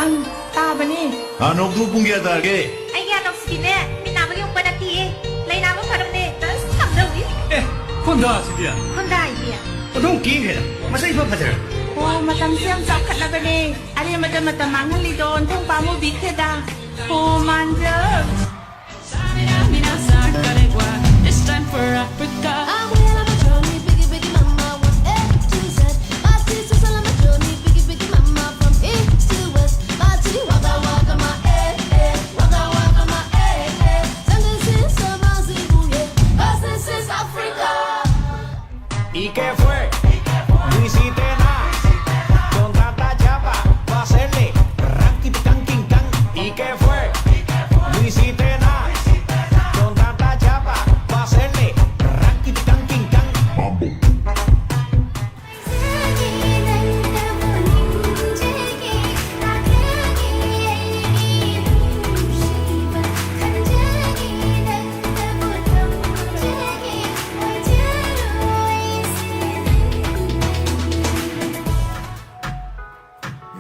Ang taba ni. Ano ko pong giyatarge? Ay yanong sine. Minama yung panati eh. Lay naman parang ni. Tapos samdaw eh. Honda siya. Honda iya. Anong kihel? Masay pa padre. Oh, matam siyang sakat na ba ni. Ano yung matamang halidon. Kung pa mo bigka da. Oh, manjag. This time for Africa. I'm well on my journey, biggie, biggie, mama, one A to Z. My teacher's all on my journey, biggie, biggie, mama, from east to west. My tea, waka, waka, my waka, waka, my And this is Zimbabwe, 'cause this is Africa. ¿Y qué fue? No hiciste nada. Con tanta chapa, va a hacerle ranky, canking, can. ¿Y qué fue? No hiciste nada. Con tanta chapa, va a hacerle ranky, canking, can.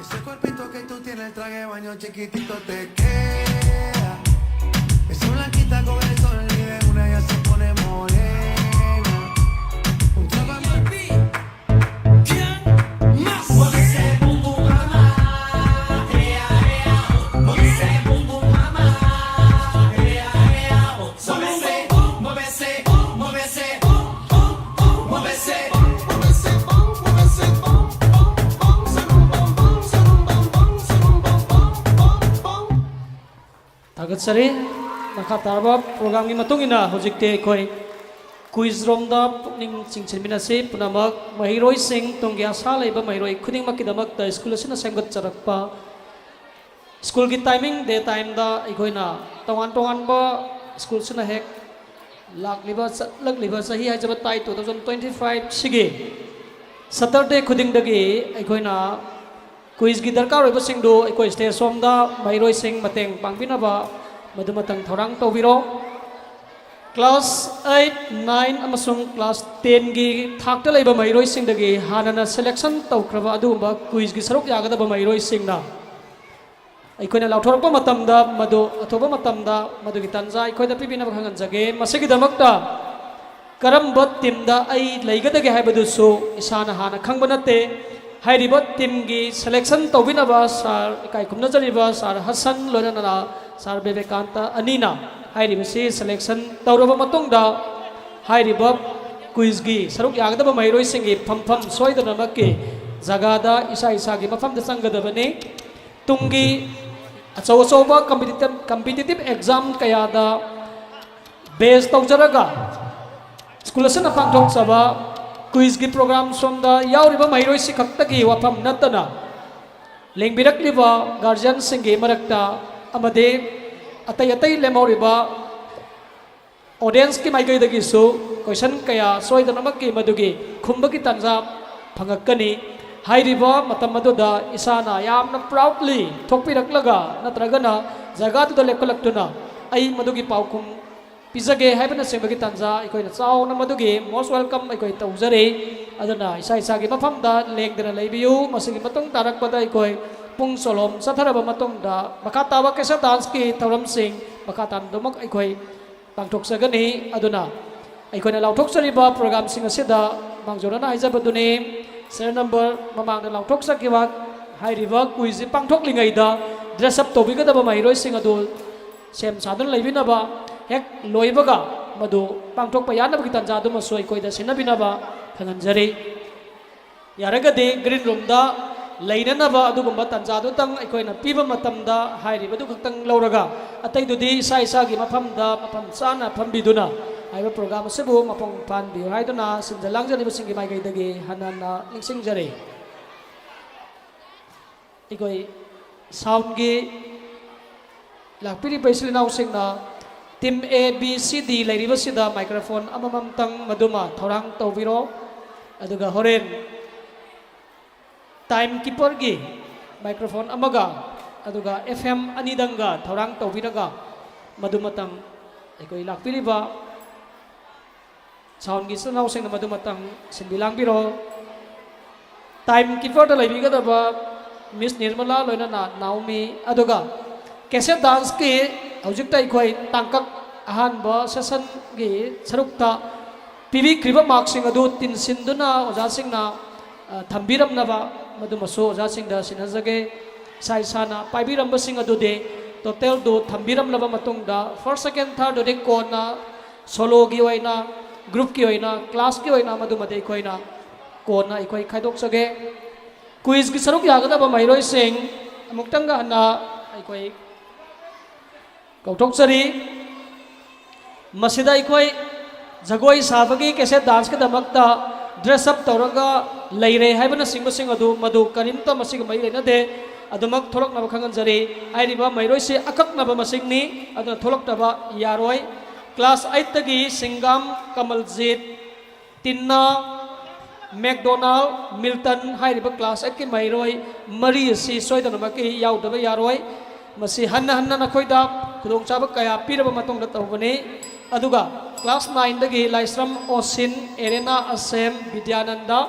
Ese cuerpito que tú tienes, el traje de baño chiquitito te queda. Esa blanquita con el sol y de una ya se pone morena. Un trago de Marpi. ¿Quién más? Mueve ese bum bum mama. Ea, ea. Mueve ese bum bum mama. Ea, ea. Mueve ese, mueve ese, mueve ese, mueve ese. Tagatsari nakatarba program ni matungina hojikte koi quiz romda pukning chingchinminasi punamak mahiroi sing tongya salaiba mahiroi khuding makidamak da school asina semgat charakpa school ki timing day time da ikoina tongan ba school sina hek lakliba lakliba sahi hai jaba tai 2025 sige Saturday khuding dagi aikoina quiz gi darkar oi basing do aiko stage somda mairoi sing mateng pangbinaba madumatang thorang tobiro class 8 9 amasung class 10 gi thakta leiba mairoi sing dagi hanana selection tawkraba adumba quiz gi saruk yagadaba mairoi sing na aikoina lauthorpa matamda madu athoba matamda madugi tanja aikoida pibina khangan jage masigi damakta karamba timda ai leigadage haibadu su isana hana khangba nate hairiba timgi selection tawbinaba sar ikai kumna jariba sar Hasan loinana sar Bebekanta anina hairiba si selection tawraba matungda hairiba quiz gi saruk yagadaba mairoi singi phampham soidana makki jagada isa isa gi mafam da sangadabani tungi achau achauba competitive exam kayada base tawjaraga school asana pangthok saba quiz gi program somda yauriba mairoi si khaktagi wafam natana lengbirak liba guardian singi marakta amade atai atai lemoriba audience ki maigai dagi su question kaya soidana makki madugi khumbagi tanja phangakani hairiba matam aduda isana yamna proudly thokpiraklaga natragana jaga tu lekkolaktuna ai madugi paukum pizage haibana sembagi tanja ikoina chauna madugi most welcome ikoi taujare aduna isa isa gi mafamda lengdana leibiu masigi matung tarakpada ikoi pung solom satharaba matungda makatawa kesa dance ki tauram sing makatan domok ikoi pangthok sagani aduna ikoina lauthok sariba program sing asida mangjorana haijabaduni serial number mamang na lauthok sakiwa hairiba quiz pangthok lingaida dress up tobigadaba mairoi sing adu sem sadun leibinaba hek loibaga madu pangthok payanaba gitanja adu masoi koida sinabinaba khanganjari yaragade green room da leinanaba adugumba tanjadu tang aikoina piba matamda hairiba du khaktang lauraga atai dudi isa isa gi mafamda mafam sana phambiduna aiba program sebu mapong pan bi haiduna sinjalang jani basingi mai gai dagi hanana lingsing jare ikoi sound gi lakpiri baisli naw singna team A B C D leiriba sida microphone amamam tang maduma thorang tawbiro aduga horen time keeper gi microphone amaga aduga FM anidanga thorang tawbiraga madumatang ikoi lakpiriba sound gi sanaw sing na madumatang sinbilang biro time keeper da leibigadaba Miss Nirmala loinana Naomi aduga kese dance ki hojik tai khoi tangkak ahan ba session gi sarukta pibi kriba mark sing adu tin sinduna oja sing na thambiram na ba madumaso oja sing da sinajage sai sana paibiram ba sing adu de total do thambiram laba matung da first second third do de kona solo gi waina group ki hoina class ki hoina madumate koina kona ikoi khaidok sage quiz gi saruk yagada ba mairoi sing amuktanga hana ikoi kauthok sari masida ikoi jagoi sabagi kese dance ka damakta dress up tawraga leire haibana singba sing adu madu karimta masig mai rena de adumak tholok na khangan jari airiba mairoi se akak na ba masingni adu tholok ta ba yaroi class 8 tagi Singam Kamaljit Tinna McDonald Milton hairiba class 8 ki mairoi mari si soidana maki yaudaba yaroi masi hanna hanna na khoida khudong chaba kaya piraba matong da tawbani aduga class 9 dagi Laisram Osin Erena Asem Vidyananda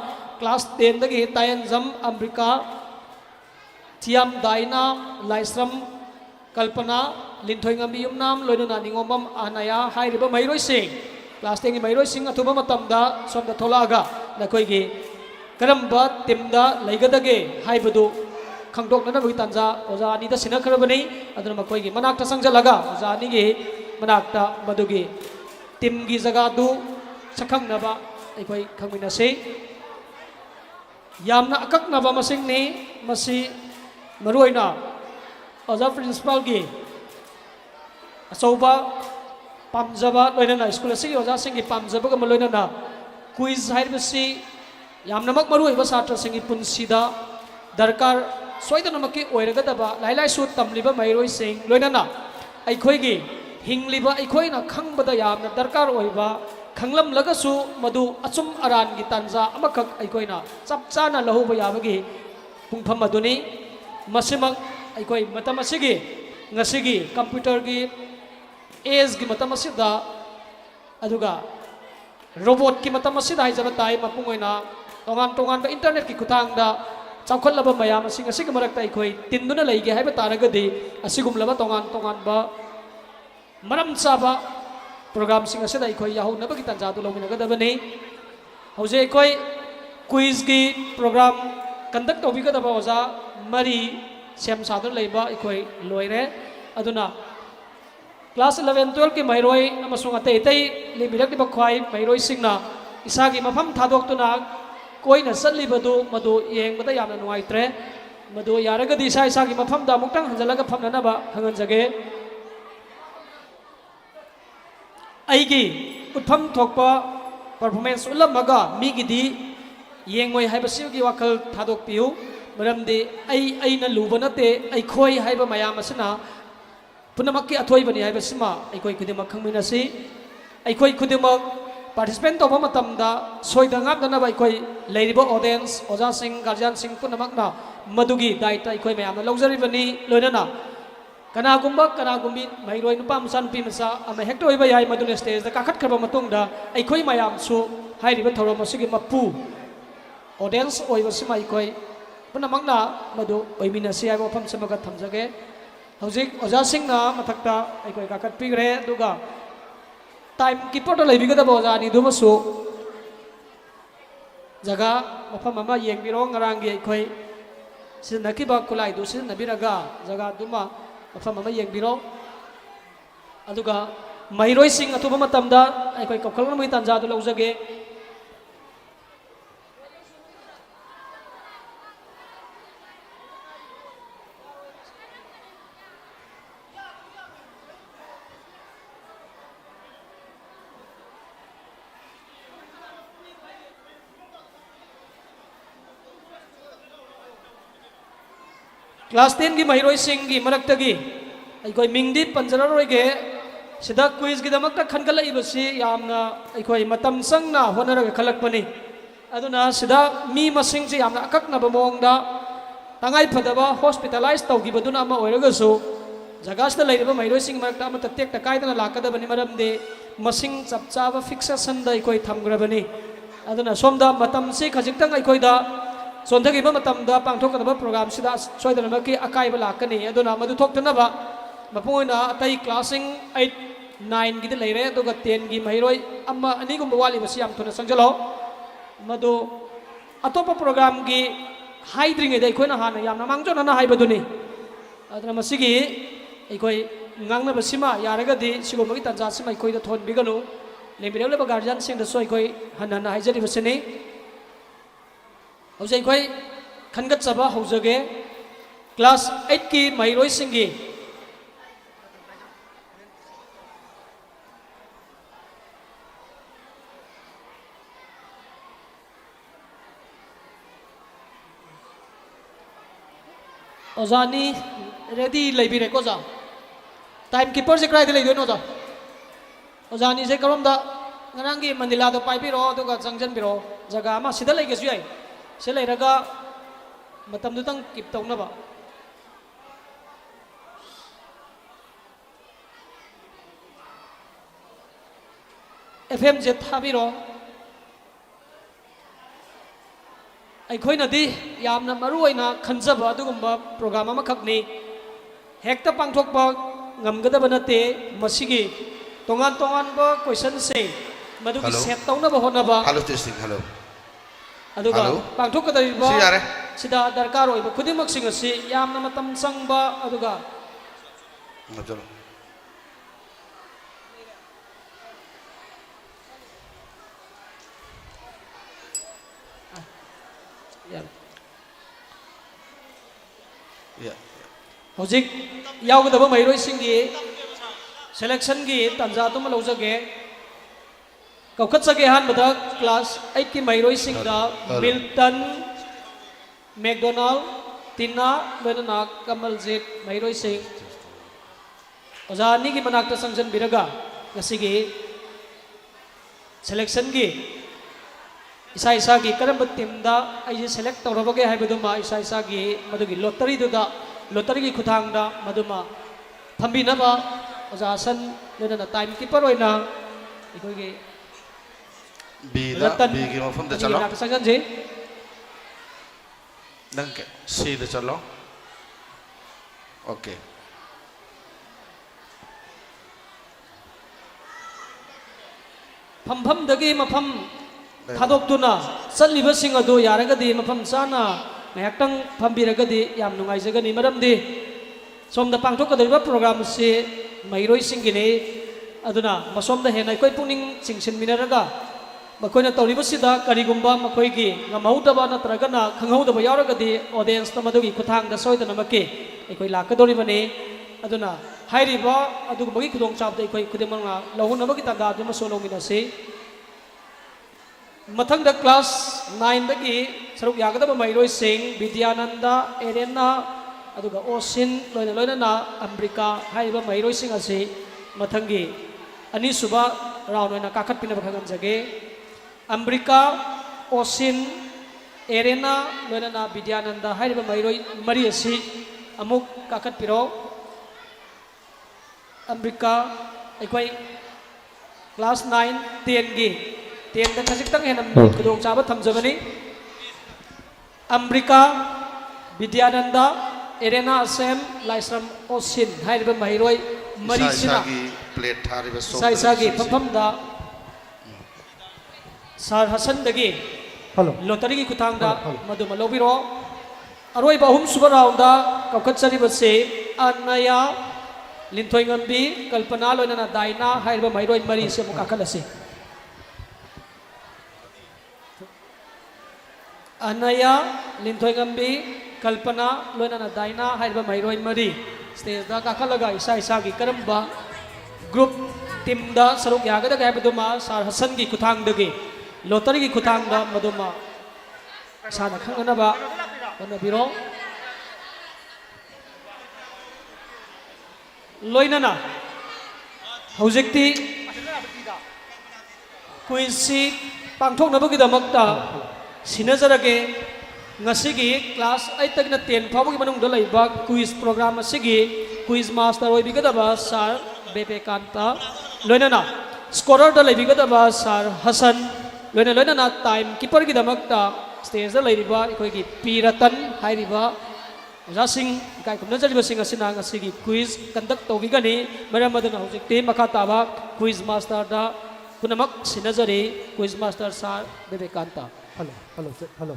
class 10 dagi Tayanjam Amrika Thiam Daina Laisram Kalpana Linthoy ngami yumnam loinuna ningomam anaya hairiba mairoi sing class 10 gi mairoi sing athuba matamda somda tholaga nakoi gi karamba timda leigadage haibadu khangdok nana bagi tanja oja ani da sina kharabani aduna makoi gi manakta sangjalaga oja ani gi manakta madugi tim gi jaga du sakhang naba aikoi khangmina se yamna akak naba masing ni masi maruina oja principal gi asoba pamjaba loinana school asigi oja singi pamjaba ga loinana quiz haibasi yamna mak maru iba satra singi punsida darkar soidana makki oiragadaba lailai su tamliba mairoi sing loinana aikhoi gi hingliba ikhoina khangbada yamna darkar oiba khanglam lagasu madu achum aran gi tanja amakak ikhoina chap chana lahuba yabagi pungpham aduni masimak ikoi matam asigi ngasigi computer gi age gi matam asida aduga robot ki matam asida haijaba tai mapungoina tongan ba internet ki kutangda chawkhatlaba mayam asing asig marakta ikoi tinduna leige haiba taragadi asigumlaba tongan ba maram chaba program sing asida ikoi yahu naba ki tanja du lominagadabani hause ikoi quiz gi program conduct tobigada ba oja mari sem sadar leiba ikoi loire aduna class 11 12 ki mairoi amasung atei tei limirak di bakhwai mairoi singna isagi mafam thadok tuna koina satlibadu madu yengbada yamna nuaitre madu yaragadi isa isagi mafam da muktang hanjalaga famnana ba hanganjage aigi utpham thokpa performance ulamaga migidi yengoi haibasiugi wakal thadok piu maramdi aina luba nate aikhoi haiba mayam asina punamakki athoi bani haibasima aikoi kudimak khangminasi aikoi kudimak participant toba matamda soida ngapdana ba aikoi leiriba audience oja sing guardian sing punamakna madugi daita aikoi mayamna lawjari bani loinana kanagumbi mairoi nupa musan pi masa ama hekto iba yai madune stage da kakhat khaba matungda aikoi mayam su hairiba thorom asigi mapu audience oiba sima aikoi punamakna madu oiminasi aiba pham samaga thamjage hojik oja singna mathakta aikoi kakhat pigre duga time keeper to leibigada boja ni dumasu jaga mafam ama yengbiro ngarangi aikoi sinakiba kulai du sinabiraga jaga duma mafam ama yengbiro aduga mairoi sing atuba matamda aikoi kokhalna mui tanja du laujage class 10 gi mahiroi sing gi maraktagi aikoi mingdi panjararoige sida quiz gi damakta khangal ibasi yamna aikoi matam sangna honaraga khalakpani aduna sida mi masing ji yamna akakna bamongda tangai phadaba hospitalize tawgibaduna ama oiragasu jagasda leiriba mahiroi sing marakta ama tek ta kaidana lakadabani maramde masing chapchaba fixation da aikoi thamgrabani aduna somda matam se khajiktang aikoi da sonthagi ba matam da pangthokadaba program sida soidana ki akai ba lakani aduna madu thoktanaba mapungoina atai classing 8 9 gi de leire aduga 10 gi mahiroi amma ani gum wali basi am thuna sangjalo madu atopa program gi haidring ede koina hana yamna mangjona na haibaduni aduna masigi ikoi ngangna basima yaragadi sigomagi tanja sima ikoi da thon biganu lembireule ba guardian sing da soi koi hanana haijari basini hause koi khangat chaba haujage class 8 ki mairoi singi ozani ready leibire ko ja time keeper je krai de leidoi no ja ozani je karom da nganangi mandila do pai biro to ga jangjan biro jaga ma sida leige su yai se leiraga matam du tang kip tawna ba fm je thabiro ꯑꯩꯈꯣꯏꯅꯗꯤ ꯌꯥꯝꯅ ꯃꯔꯨꯑꯣꯏꯅ ꯈꯟꯖꯕ ꯑꯗꯨꯒꯨꯝꯕ ꯄ꯭ꯔꯣꯒ꯭ꯔꯥꯝ ꯑꯃꯈꯛꯅꯤ ꯍꯦꯛꯇ ꯄꯥꯡꯊꯣꯛꯄ ꯉꯝꯒꯗꯕ ꯅꯠꯇꯦ ꯃꯁꯤꯒꯤ ꯇꯣꯉꯥꯟ ꯇꯣꯉꯥꯟꯕ ꯀꯣꯏꯁꯟꯁꯤꯡ ꯃꯗꯨꯒꯤ ꯁꯦꯠ ꯇꯧꯅꯕ ꯍꯣꯠꯅꯕ ꯑꯗꯨꯒ ꯄꯥꯡꯊꯣꯛꯀꯗꯧꯔꯤꯕ ꯁꯤꯗ ꯗꯔꯀꯥꯔ ꯑꯣꯏꯕ ꯈꯨꯗꯤꯡꯃꯛꯁꯤꯡ ꯑꯁꯤ ꯌꯥꯝꯅ ꯃꯇꯝ ꯆꯪꯕ ꯑꯗꯨꯒ ꯍꯧꯖꯤꯛ ꯌꯥꯎꯒꯗꯕ ꯃꯍꯩꯔꯣꯏꯁꯤꯡꯒꯤ ꯁꯦꯂꯦꯛꯁꯟꯒꯤ ꯇꯥꯟꯖꯥꯗꯨꯃ ꯂꯧꯖꯒꯦ ꯀꯧꯈꯠꯆꯒꯦ ꯑꯍꯥꯟꯕꯗ ꯀ꯭ꯂꯥꯁ 8ꯀꯤ ꯃꯍꯩꯔꯣꯏꯁꯤꯡꯗ ꯃꯤꯜꯇꯟ ꯃꯦꯛꯗꯣꯅꯥꯜ ꯇꯤꯅꯥ ꯂꯣꯏꯅꯅ ꯀꯃꯜꯖꯤꯠ ꯃꯍꯩꯔꯣꯏꯁꯤꯡ ओजा अनी की मनाक्ता Sanjan बिरगा ngasiगी selection gi isa isa gi karamba team da ai select tawrabage haibaduma isa isa gi madugi lottery da lottery gi khuthang da maduma thambina ba oja san lena time keeper oina ikoi gi B gi mafam da chalo na sangan ji nang ke C da chalo okay फम दगी मफम थादोक्तुना चलिबसिंग अदु यारगदी मफम चाना ngayaktang phambiragadi yam nungaijagani maramdi somda pangthokadriba program se mairoi singini aduna masomda henai koi puning chingsin minaraga makoina tawribasida karigumba makoigi ngamaudaba natragana khanghaudaba yauragadi audience tamadugi khuthangda soidana make ekoi lakadoribani aduna hairiba adugumagi khudong chabda ekoi khudemanga lohunabagi tanda aduma solomina se mathang da class 9 dagi saruk yagadaba mairoi sing Vidyananda Arena aduga Osin loina loina na Amrika haiba mairoi sing ase mathangi ani suba round oina kakhat pina bakhagan jage Amrika Osin Arena loina na Vidyananda haiba mairoi mari ase amuk kakhat piro Amrika ekoi class 9 10 gi 10 da khajik tang henam kudong chaba thamjabani Amrika Vidyananda Arena Asem Laisram Osin haiba mairoi mari sina plate thariba so sai sagi pham da Sar Hasan dagi hello lottery gi kuthang da madu malobiro aroi bahum suba round da kaukat chari base anaya linthoi ngambi kalpana loina na daina haiba mairoi mari se mukakhalase anaya linthoi ngambi kalpana loina na daina haiba mairoi mari stage da kakhalaga isa isa gi karamba group team da saruk yagada ga baduma Sar Hasan gi kuthang dagi lottery gi kuthang da maduma sana khangana ba onabiro loinana hojekti kuisi pangthoknabagi damakta sinazarage ngasigi class 8 tagna 10 phawagi manungda laiba quiz program asigi quiz master oibigadaba Sar Bebekanta loinana scorer da laibigadaba Sar Hasan loinana time keeper gi damakta stage da laiba ikoigi Piratan hairiba Jasing kai kumna jariba singa sina ngasigi quiz conduct tobigani maramadana hojekti makataba quiz master da kunamak sinajari quiz master Sar Bebekanta hello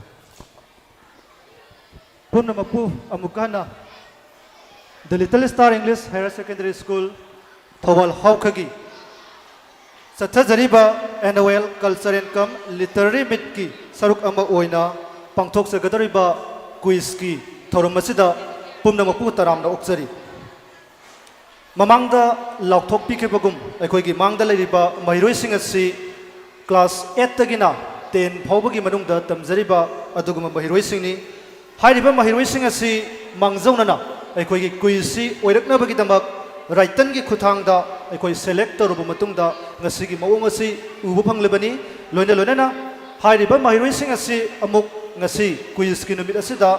punamapu amukana the Little Star English Higher Secondary School Thawal Hawkhagi sathajariba annual culture and come literary meet ki saruk ama oina pangthok sagadariba quiz ki thorum asida pumnamapu taramna okjari mamangda laukthok pikebagum aikoigi mangda leiriba mairoi sing asi class 8 tagina 10 phawbagi manungda tamjariba aduguma mairoi singni hairiba mairoi sing asi mangjaunana aikoigi quiz si oiraknabagi damak Raitan gi khuthangda aikoi select toruba matungda ngasigi mawong asi ubu phanglebani loina na hairiba mairoi sing asi amuk ngasi quiz ki numit asida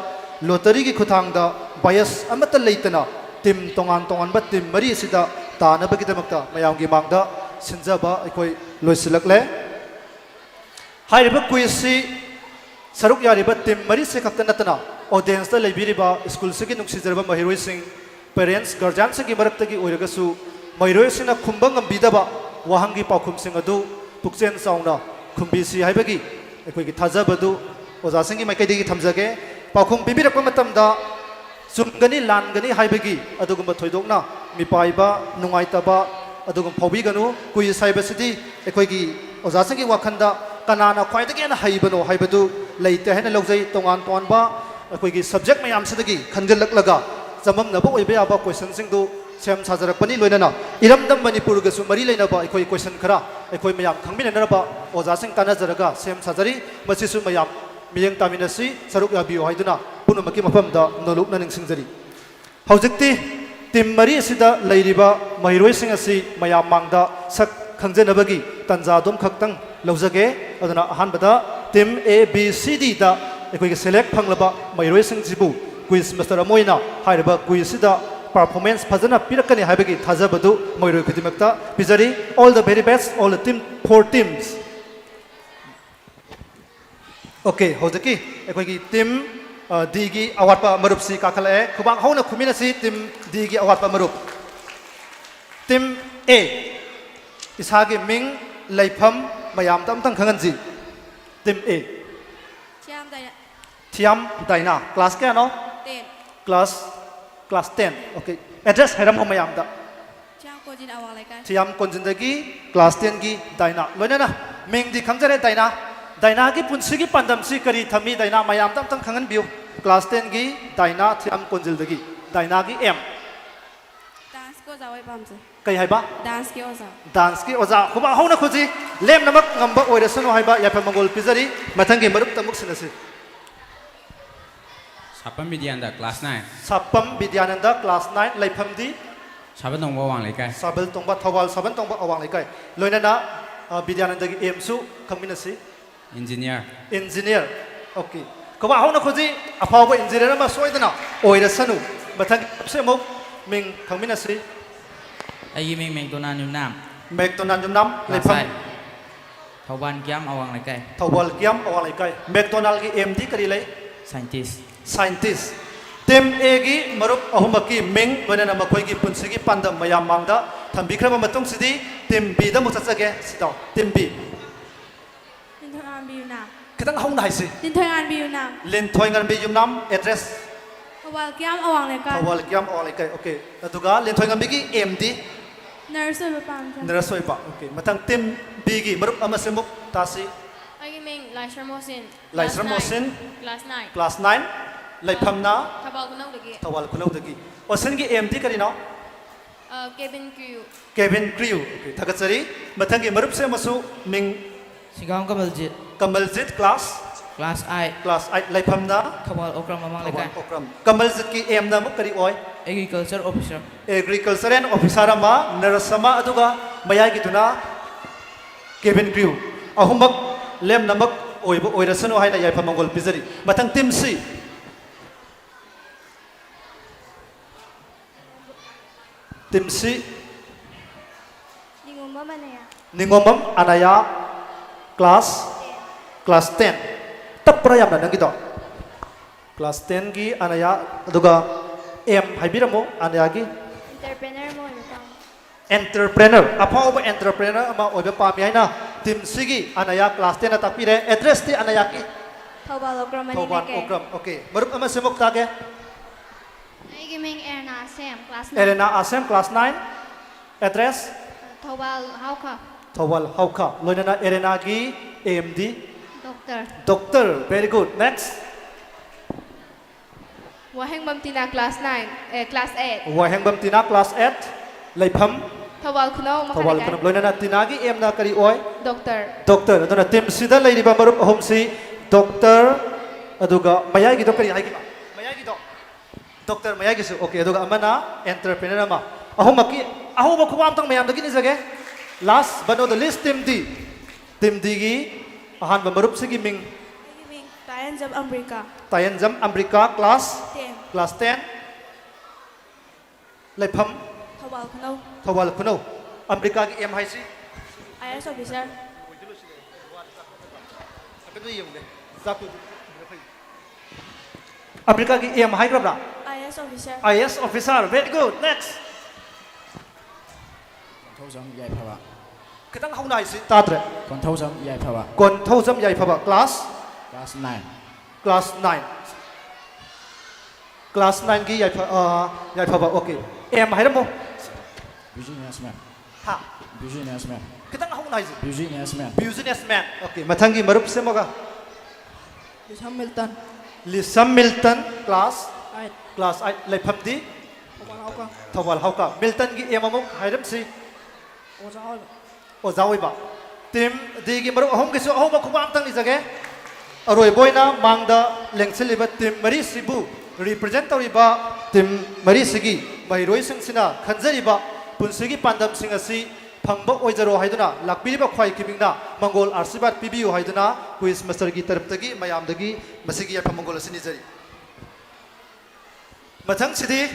lottery gi khuthangda bias amata leitana tim tongan ba tim mari asida tana bagi damakta mayam gi mangda sinjaba aikoi loisilakle hairiba quiz si saruk yariba tim mari se khaktanatana audience da leibiriba school se gi nuksijarba mairoi sing parents guardian sing maratagi oiragasu mairoi sina khumbang ambidaba wahangi paukhum sing adu pukchen sauna khumbisi haibagi ekoi gi thajabadu oja sing gi maikaidegi thamjage paukhum bibirakpa matamda sumgani langani haibagi adugumba thoidokna mipaiba nungaitaba adugum phobiganu kui saibasidi ekoi gi oja sing gi wakhanda kanana khwaidagi na haibano haibadu leite hena logjai tongan tonba ekoi gi subject mayam sidagi khanjalaklaga zamam na bo oibe aba question sing du sem sajarak pani loinana iramdam manipur ga su mari leina ba ekoi question khara ekoi mayam khangmina na ba oja sing tana jaraga sem sajari masi su mayam miyang taminasi saruk ya bio haiduna punumaki mafam da noluk na ningsingjari haujekti team ꯃꯔꯤ ꯑꯁꯤꯗ ꯂꯩꯔꯤꯕ ꯃꯍꯩꯔꯣꯏꯁꯤꯡ ꯑꯁꯤ ꯃꯌꯥꯝ ꯃꯥꯡꯗ ꯁꯛ ꯈꯪꯖꯅꯕꯒꯤ ꯇꯥꯟꯖꯥ ꯑꯗꯨꯝ ꯈꯛꯇꯪ ꯂꯧꯖꯒꯦ ꯑꯗꯨꯅ ꯑꯍꯥꯟꯕꯗ team A B C D ꯗ ꯑꯩꯈꯣꯏꯒꯤ ꯁꯦꯂꯦꯛ ꯐꯪꯂꯕ ꯃꯍꯩꯔꯣꯏꯁꯤꯡꯁꯤꯕꯨ ꯀꯨꯏꯖ ꯃꯥꯁꯇꯔ ꯑꯃ ꯑꯣꯏꯅ ꯍꯥꯏꯔꯤꯕ ꯀꯨꯏꯖꯁꯤꯗ ꯄꯔꯐꯣꯔꯃꯦꯟꯁ ꯐꯖꯅ ꯄꯤꯔꯛꯀꯅꯤ ꯍꯥꯏꯕꯒꯤ ꯊꯥꯖꯕꯗꯨ ꯃꯍꯩꯔꯣꯏ ꯈꯨꯗꯤꯡꯃꯛꯇ ꯄꯤꯖꯔꯤ all the very best all the team 4 teams okay ꯍꯧꯖꯤꯛꯀꯤ ꯑꯩꯈꯣꯏꯒꯤ ꯇꯤꯝ D ꯒꯤ ꯑꯋꯥꯠꯄ ꯃꯔꯨꯞꯁꯤ ꯀꯥꯈꯠꯂꯛꯑꯦ ꯈꯨꯕꯥꯛ ꯍꯧꯅ ꯈꯨꯃꯤꯟꯅꯁꯤ ꯇꯤꯝ D ꯒꯤ ꯑꯋꯥꯠꯄ ꯃꯔꯨꯞ ꯇꯤꯝ A ꯏꯁꯥꯒꯤ ꯃꯤꯡ ꯂꯩꯐꯝ ꯃꯌꯥꯝꯗ ꯑꯝꯇꯪ ꯈꯪꯍꯟꯁꯤ ꯇꯤꯝ A ꯊꯤꯌꯥꯝ ꯗꯥꯏꯅꯥ ꯀ꯭ꯂꯥꯁ ꯀꯌꯥꯅꯣ 10 class 10 okay address ꯍꯥꯏꯔꯝꯃꯣ ꯃꯌꯥꯝꯗ ꯆꯤꯌꯥꯝ ꯀꯣꯟꯖꯤꯟ ꯑꯋꯥꯡ ꯂꯩꯀꯥꯏ ꯊꯤꯌꯥꯝ ꯀꯣꯟꯖꯤꯟꯗꯒꯤ class 10 ꯒꯤ ꯗꯥꯏꯅꯥ ꯂꯣꯏꯅꯅ ꯃꯤꯡꯗꯤ ꯈꯪꯖꯔꯦ ꯗꯥꯏꯅꯥ ꯗꯥꯏꯅꯥꯒꯤ ꯄꯨꯟꯁꯤꯒꯤ ꯄꯥꯟꯗꯝꯁꯤ ꯀꯔꯤ ꯊꯝꯃꯤ ꯗꯥꯏꯅꯥ ꯃꯌꯥꯝꯗ ꯑꯝꯇꯪ ꯈꯪꯍꯟꯕꯤꯌꯨ class 10 ꯒꯤ ꯗꯥꯏꯅꯥ ꯊꯤꯌꯥꯝ ꯀꯣꯟꯖꯤꯜꯗꯒꯤ ꯗꯥꯏꯅꯥꯒꯤ ꯑꯦꯝ ꯗꯥꯟꯁ ꯀꯤ ꯑꯣꯖꯥ ꯑꯣꯏ ꯄꯥꯝꯖꯩ ꯀꯩ ꯍꯥꯏꯕ ꯗꯥꯟꯁ ꯀꯤ ꯑꯣꯖꯥ ꯗꯥꯟꯁꯀꯤ ꯑꯣꯖꯥ ꯈꯨꯕꯥꯛ ꯍꯧꯅ ꯈꯨꯖꯤ ꯂꯦꯝꯅꯃꯛ ꯉꯝꯕ ꯑꯣꯏꯔꯁꯅꯨ ꯍꯥꯏꯕ ꯌꯥꯏꯐ ꯃꯪꯒꯣꯜ ꯄꯤꯖꯔꯤ ꯃꯊꯪꯒꯤ ꯃꯔꯨꯞꯇ ꯑꯃꯨꯛ ꯁꯤꯟꯅꯁꯤ Sapam Bidyanda, class 9. Sapam Bidyananda, class 9, Laiphamdi. Saban Tongba Wang Lekai. Sabal Tongba Thawal, Saban Tongba Awang Lekai. Loinana Bidyananda Emsu, Kaminasi. Engineer. Engineer. Okay. Kawa Hona Kuzi, a power engineer, Soidana, Oida Sanu. But Semo, Ming Kaminasi. I give me McDonald Nam. McDonald Nam, Laipam. Tawan Kiam Awang Lekai. Tawal Kiam Awang Lekai. McDonald MD Karilay. Scientist. Scientist. Tim Egi Marup Ahumaki Ming when an Amakogi Punsigi Panda Mayamanga, Tambikram Matung City, Tim B. the Mutasage, sit down. Tim B. Katang Hong Naisi. Lin Toing and Bijumnam, address. Welcome Awang Lekai. Welcome Awang Lekai. Okay. Atuga, Lin Toing and Bigi, MD. Nurse Pam. Nurse Okay. Matang Tim Bigi Marup Amasimuk Tasi. I mean Lysra Mosin. Lysra Mosin. Class 9. Class 9. Laiphamna. Tawal Kunau Dagi. Tawal Kunau Dagi. Osengi MD Karino. Kevin Crew. Kevin Crew. Okay. Tagatsari. Matangi Marup Semasu Ming. Sigam Kamaljit. Kamaljit class. Class I. Class I. Laiphamna. Tawal Okram Amang Lekai. Okram. Kamaljit ki M na mukari oy. Agriculture officer. Agriculture and officer ama narasama aduga mayagi tuna Kevin Crew. Ahumak lem namak oibo oirasano haina yaifa mongol pizari. Matang Tim C. Tim C. Ningomam Anaya class 10. Taprayam na nangito. Class 10 gi Anaya aduga M haibiramo Anaya gi Entrepreneur mo entrepreneur. Apa ba entrepreneur ama oiba pami haina Tim C gi Anaya class 10 na tapire address ti Anaya ki Thawal Okram Thawal Okram. Okay. Marup ama simuk tage. Giming Erna Sam class 9. Elena Asem class 9. Address Thawal Hauka. Thawal Hauka. Loinana Elena gi AMD. Doctor. Very good. Next. Waheng Bamtina class 9. Class 8. Waheng Bamtina class 8. Laipham. Tawal Kunau Tawal Kunau. Loinana Tinagi M na kari oy. Doctor. Aduna Tim Sida lady ba marup ahom si Doctor. Aduga mayagi do kari haigi ba. Mayagi do. Doctor Mayagi su okay aduga amana entrepreneur ama ahumaki ahuma kuwam tang mayam dagini sage last but not the least Tim D gi ahan ba marup sige ming Tayanjam Amrika. Tayanjam Amrika class 10 Laipham Thawal Kunau Amrika gi M hai si IS officer. Amrika gi M hai grabra IS officer. IS officer. Very good. Next. Konthozam Yai Phaba. Kitang hong nai si tadre. Konthozam Yai Phaba. Konthozam Yai Phaba. Class 9. Class 9. Class 9 ki Yai Phaba. Okay. M hai mo. Businessman. Ha. Businessman. Kitang hong nai si. Businessman. Businessman. Okay. Mathangi marup se moga. Milton. Lisam Milton. Class 8 Laipham di Thawal Hauka Milton gi emamuk hairam si Ozawai ba Tim di gi maru ahom gi ahom ba khubam tang isage aroi boina mangda lengsiliba tim mari sibu represent tawriba team mari sigi mahiroi singsina khanjariba punsigi pandam singasi phangba oijaro haiduna lakpiriba khwai kibingna mangol arsibat pibiu haiduna quiz master gi taraptagi mayamdagi masigi yarpa mangol asini jari mathang sidi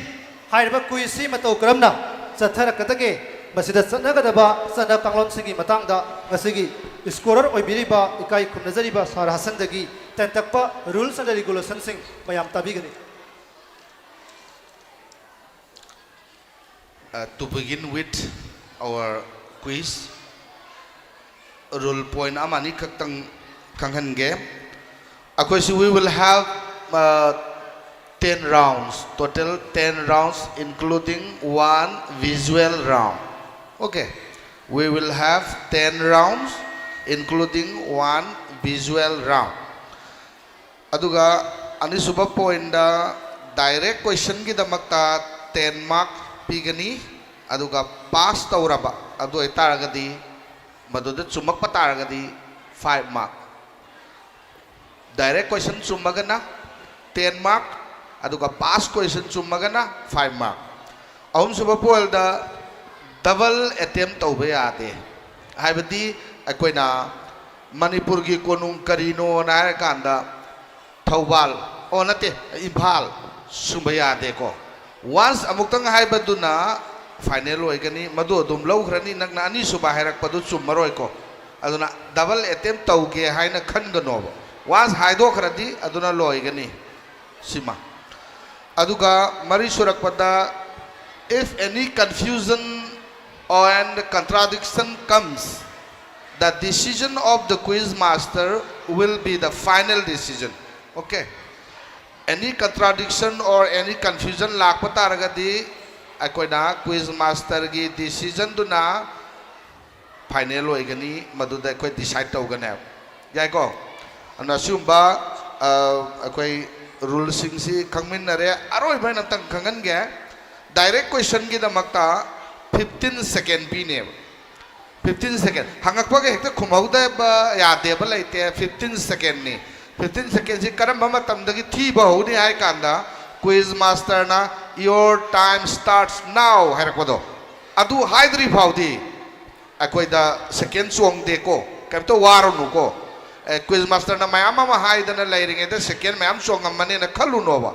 hairiba quiz si matau karamna chatharakadage masida chanagadaba chana kanglon sigi matangda masigi scorer oibiriba ikai khumnajariba sar hasandagi tentakpa rules and regulations sing mayam tabigani. To begin with our quiz, rule point amani kaktang kanghan game. Akwesi we will have 10 rounds, total 10 rounds including one visual round. Okay, we will have 10 rounds including one visual round. Aduga anisuba point da direct question ki damakta 10 mark pigani aduga pass tauraba adu itaragadi maduda chumakpa taragadi 5 mark. Direct question chumagana 10 mark aduga pass question chumagana 5 mark. Ahum suba point da double attempt tawba yade haibadi akoina Manipur gi konung karino na kanda Thawbal o nate Imphal sumbaya de ko once amuktang haibaduna final oigani madu dum lawgrani nagna ani suba hairak padu chummaroi ko aduna double attempt tawge haina khangano once haido khradi aduna loigani sima aduga mari surakpada if any confusion and contradiction comes the decision of the quiz master will be the final decision. Okay, any contradiction or any confusion lakpa taragadi akoina quiz master gi decision duna final oigani maduda akoi decide tawgane yai ko ana sumba akoi rule sing si khangminare aroi baina tang khangan ge direct question gi damakta 15 second pi ne 15 second hangakpa ge hekta khumauda ba yade ba laite 15 second ni 15 seconds karamba matamdagi thiba honi hai kanda quiz master na your time starts now harakpodo adu haidri phaudi akoi da second song de ko kamto waronu ko quiz master na mayama ma haidana lairinge da second mayam song amane na khaluno ba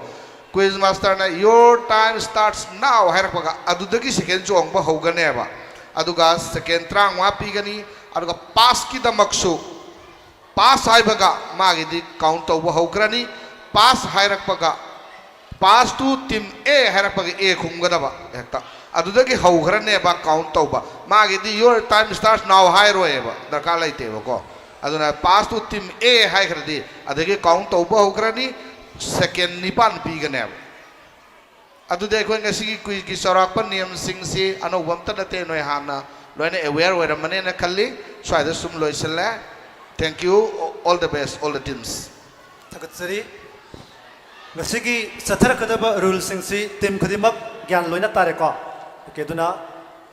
quiz master na your time starts now harakpaga adu dagi second song ba hogane ba aduga second trang wa pigani aduga pass ki da maksu pass haibaga magidi count tawba hograni pass hairakpaga pass to team A hairakpaga A khumgadaba hekta adudagi hograne ba count tawba magidi your time starts now hairoeba darka laiteba ko aduna pass to team A haikradi adagi count tawba hograni second nipan pigane adude ko ngasi ki ki sorakpa niyam sing si anobamta nate noi hana loine aware weramane na khalli swaida sum loisalla. Thank you, all the best, all the teams. Thakatsari ngasigi sathara kadaba rule singsi team khadimak gyan loina tare ko keduna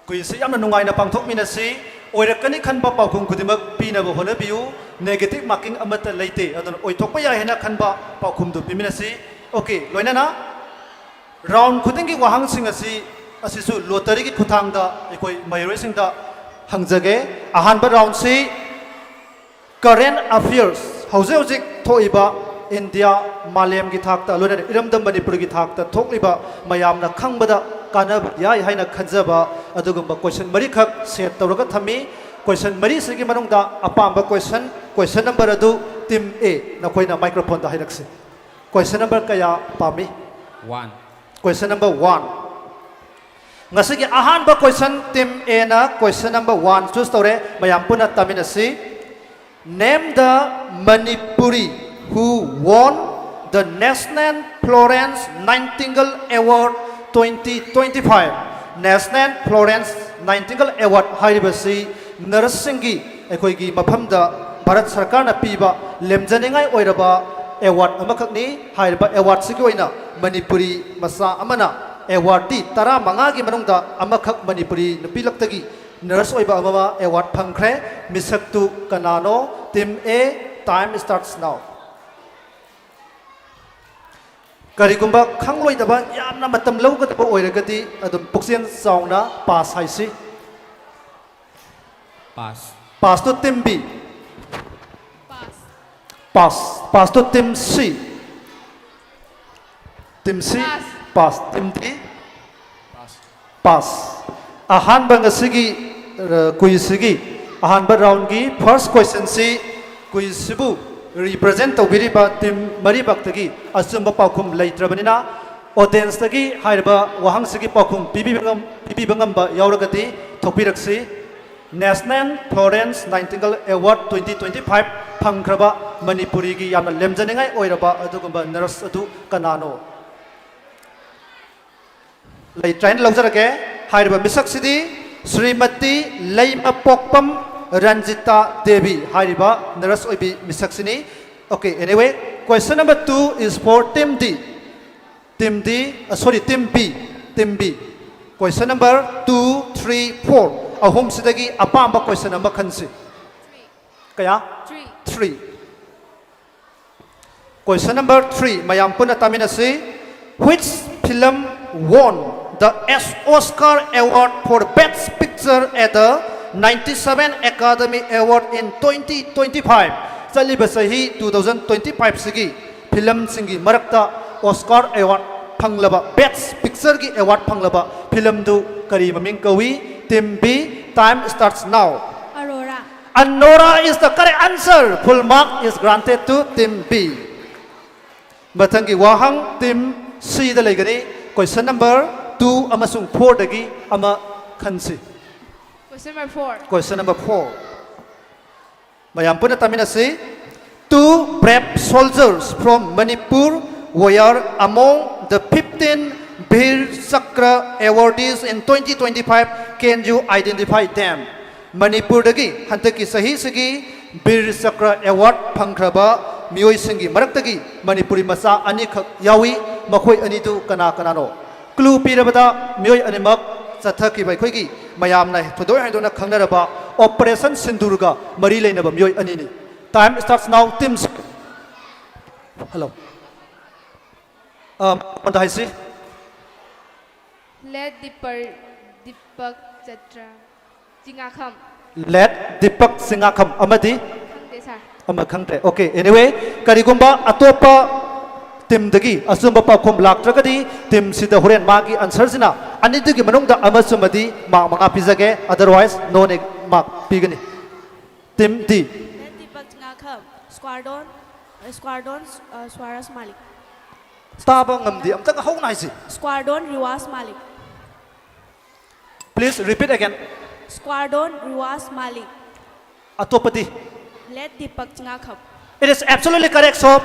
kuisi yamna nungai na pangthok minasi oirakani khanba paukhum khadimak pina bo hona biu negative marking amata leite adon oithokpa ya hena khanba paukhum du piminasi okay loina na round khudingi wahang singasi asisu lottery gi khuthangda ekoi mairoi singda hangjage ahanba round si current affairs hauze hauzik thoiba India Malem gi thakta loina iramdam Manipur gi thakta thokliba mayamna khangbada kanab yai haina khanjaba adugumba question mari khak set tawraga thami question mari sigi manungda apamba question number adu team A na koina microphone da hairakse question number kaya pami 1 question number 1 ngasigi ahanba question team A na question number 1 choose tawre mayam puna taminasi. Name the Manipuri who won the National Florence Nightingale Award 2025. National Florence Nightingale Award haibasi narsingi ekhoigi maphamda Bharat Sarkar na piba lemjaningai oiraba award amakhakni haiba award sigi oina Manipuri masa amana award ti 15 gi manungda amakhak Manipuri napilaktagi nurse oiba amama award phangkhre misaktu kanano team A time starts now ꯀꯔꯤꯒꯨꯝꯕ ꯈꯪꯂꯣꯏꯗꯕ ꯌꯥꯝꯅ ꯃꯇꯝ ꯂꯧꯒꯗꯕ ꯑꯣꯏꯔꯒꯗꯤ ꯑꯗꯨꯝ ꯄꯨꯛꯆꯦꯜ ꯆꯥꯎꯅ ꯄꯥꯁ ꯍꯥꯏꯁꯤ pass two team B pass to team C pass team D pass ahanba ngasigi quiz sigi ahanba round gi first question si quiz sibu represent tawbiriba team mari baktagi asumba paukhum leitrabanina audience tagi hairba wahang sigi paukhum pibi bangam ba yauragati thopiraksi National Florence Nightingale Award 2025 phangkraba Manipuri gi yamna lemjaningai oiraba adugumba nurse adu kanano lei train lawjarake hairba misak sidi Srimati Leima Pokpam Ranjita Devi hairiba nurse oibi misak sini. Okay, anyway, question number 2 is for team D. Team B. Question number 2, 3, 4. Ahom sidagi apamba question number khansi. Kaya? 3. Question number 3. Mayam puna taminasi. Which film won the Oscar Award for Best Picture at the 97 Academy Award in 2025? Saliba sahi 2025 sigi film singi marakta Oscar Award panglaba Best Picture gi award panglaba film du kari maming kawi. Team B, time starts now. Anora is the correct answer. Full mark is granted to team B. Matangi wahang team C da legani. Question number 2 amasung 4 dagi ama khansi. Question number 4. Mayam puna tamina say 2 brave soldiers from Manipur were among the 15 Bir Sakra awardees in 2025. Can you identify them? Manipur dagi hantaki sahi sigi Bir Sakra Award phangkraba mioi singi maraktagi Manipuri masa ani khak yawi makhoi ani tu kana no. Clue pirabada mioi animak sathaki bai khoigi mayam nai thodoi haidona khangnaraba Operation Sindurga mari leinaba mioi ani ni. Time starts now. Teams. Hello. On the high. Let Deepak Chatra Singakham. Let Deepak Singakham amadi amakhangte. Okay, anyway, karigumba atopa team dagi asumba pakhum laktragadi team sida horen magi answer sina anidagi manungda amasumadi mark manga pizage, otherwise no mark pigani. Team D. Let Deepak Singakham. Squadron Swaras Malik. Taba ngamdi amtang hauna isi. Squadron Riwas Malik. Please repeat again. Squadron Riwas Malik. Atopati. Let Deepak Singakham. It is absolutely correct. So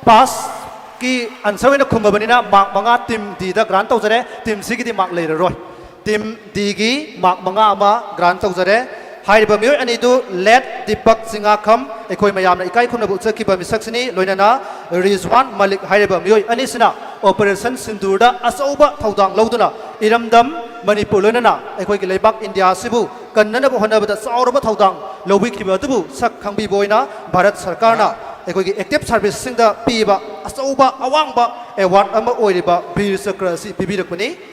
pass ki answer wena khumbanina mark manga team D da grant tawjare team C gi di mark leira roi. Team D gi mark manga ama grant tawjare. Hairiba mioi ani du Let Deepak Singakham ekoi mayamna ikai khumna bu chakiba misaksini loinana Rizwan Malik hairiba mioi ani sina Operation Sindurda asauba thaudang lauduna iramdam Manipur loinana ekoi gi leibak India sibu kannana bu honabada sauraba thaudang lobi khiba dubu sak khangbi boina Bharat Sarkarna ekoi gi active service singda piba asauba awangba award ama oiriba Bir Sakra si bibirakuni.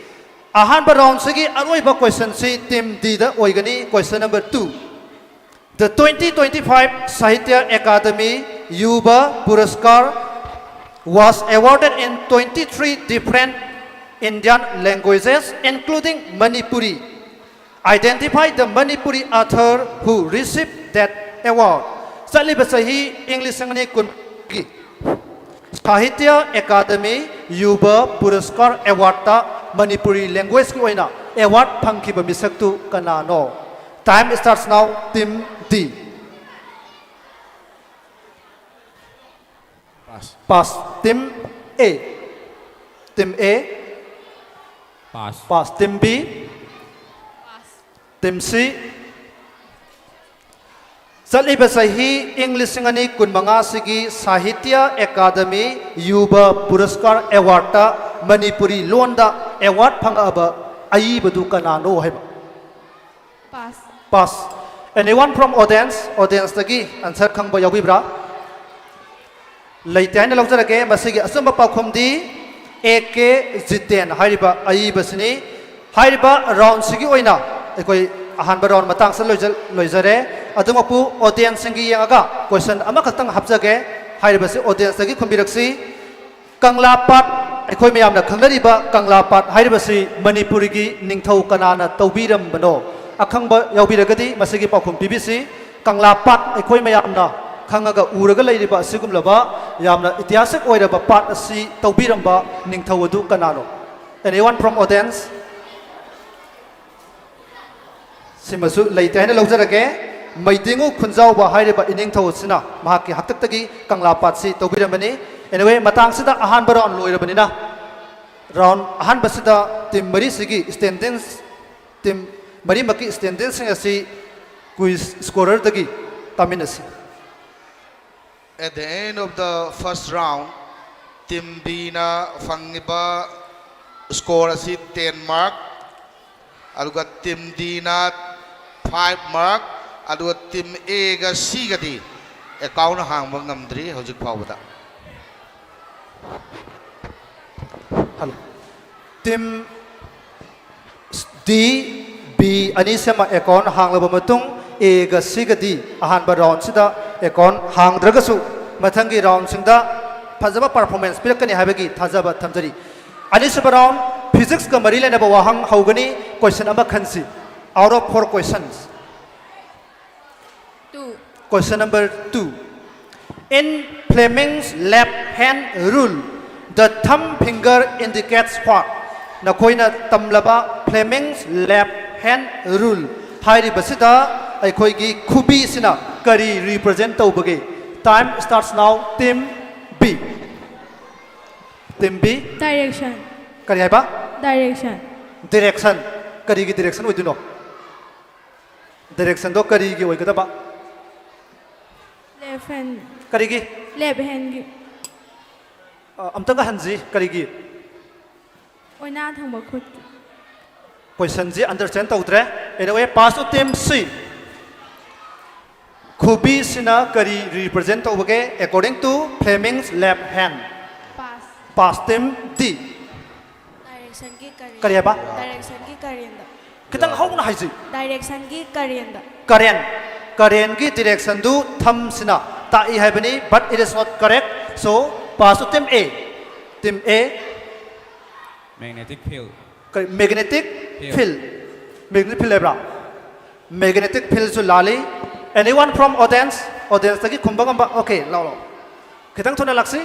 Ahanba round sigi aroiba question si team D da oigani. Question number 2. The 2025 Sahitya Academy Yuva Puraskar was awarded in 23 different Indian languages including Manipuri. Identify the Manipuri author who received that award. Saliba sahi English sangani kungi. Sahitya Academy Yuva Puraskar Award ta Manipuri language ki oina award phangkiba misaktu kanano. Time starts now. Team D. Pass. Team A. Team A. Pass. Team B. Team C. Saliba sahi English singani kunmanga sigi Sahitya Academy Yuva Puraskar Award ta Manipuri Londa award phangaba aibadu kanano haiba. Pass. Anyone from audience tagi answer khangba yawibra? Leitain lawjarage masigi asamba pakhum di AK Jiten hariba aibasini hariba round sigi oina ekoi ahanba round matang sa loizare adumapu audience singi yangaga question ama khatang hapjage haribasi audience gi khumbiraksi Kanglapat ekoi mayamna khangnariba Kanglapat haribasi Manipuri gi ningthau kanana taubiram bano akhangba yaubiragadi masigi pakhum pibisi Kanglapat ekoi mayamna Kangaga uraga lairiba sigumlaba yamna itihasak oiraba pat asi taubiramba ningthawadu kanano. Anyone from audience? Simasu laitahina lawjarage maitingu khunjau ba hairiba iningthaw sina mahaki haktaktagi Kanglapat si taubirambani. Anyway matang sida ahan baron loirabanina. Round ahan basida tim mari sigi standings tim mari maki standings asi quiz scorer dagi taminasi. At the end of the first round, Team B na fangiba score asi 10 mark, aduga Team D na 5 mark, aduga Team A ga C ga di account hang bang ngamdri hojik pawda. Hello. Team D B ani sama account hang laba matung A ga C ga di ahan ba round sida account hang dragasu mathangi round singda phajaba performance pirakani habagi thajaba thamjari ani saba round physics ka mari lena ba wahang haugani question aba khansi out of 4 questions 2 question number 2 in Fleming's left hand rule the thumb finger indicates what na koina tamlaba Fleming's left hand rule hairi basida ai khoi gi khubi sina kari represent tawbage time starts now team B Direction. kari haiba Direction. direction kari gi direction oiduno direction do kari gi oigadaba Left hand. kari gi Left hand. amtanga hanji kari gi Oina thangba khut. question ji understand tawdre anyway pass to team C Khubi sina kari represent tawbage according to Fleming's left hand Pass. pass team D Direction ki kari haiba Direction ki karienda. kitang hauna haiji Direction ki karienda. Karen gi direction du tham sina ta I haibani but it is not correct so pass to team A Magnetic field. magnetic field lebra magnetic field su lali anyone from audience tagi kumbagamba okay lao kitang thona laksi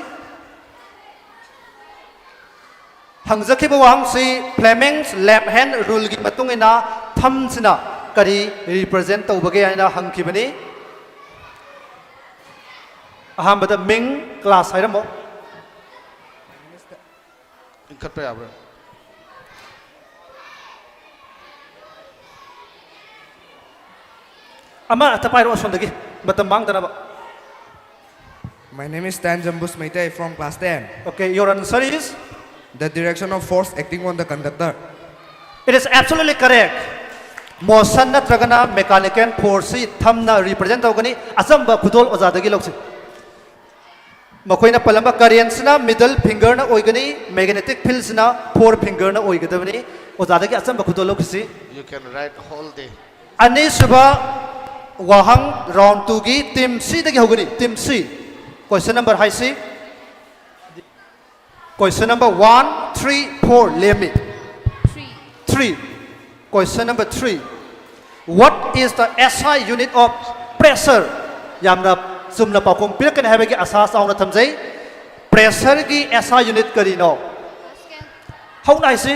hangjaki bawang si Fleming's left hand rule gi matungina tham sina kari represent tawbage aina hangkibani ahambada ming class hairamo Inkat pa yabra. ama tapai ro sondagi batam bang tanaba My name is Stan Jambus Maitai from class 10. okay your answer is The direction of force acting on the conductor. it is absolutely correct motion natragana mechanical force thamna represent tawgani asamba khudol ojadagi lokse makoina palamba current na middle finger na oigani magnetic field na four finger na oigadabani ojadagi asamba khudol lokse You can write whole day. ani suba wahang round 2 gi team C dagi hogani team C question number high C question number 1 3 4 limit 3 question number 3 what is the SI unit of pressure yamna sumna pakom pilkan habagi asas auna thamjai pressure gi SI unit karino how nice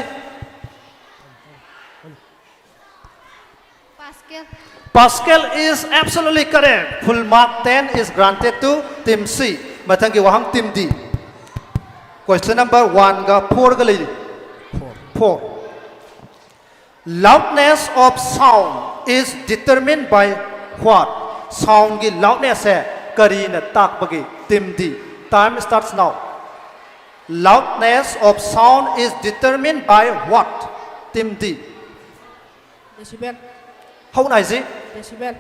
Pascal is absolutely correct. Full mark 10 is granted to team C. Mathangi wahang team D. Question number 1 ga 4 ga lady. 4. Loudness of sound is determined by what? Sound gi loudness hai kari na tak bagi team D. Time starts now. Loudness of sound is determined by what? Team D. Decibel. How nice it? Decibel.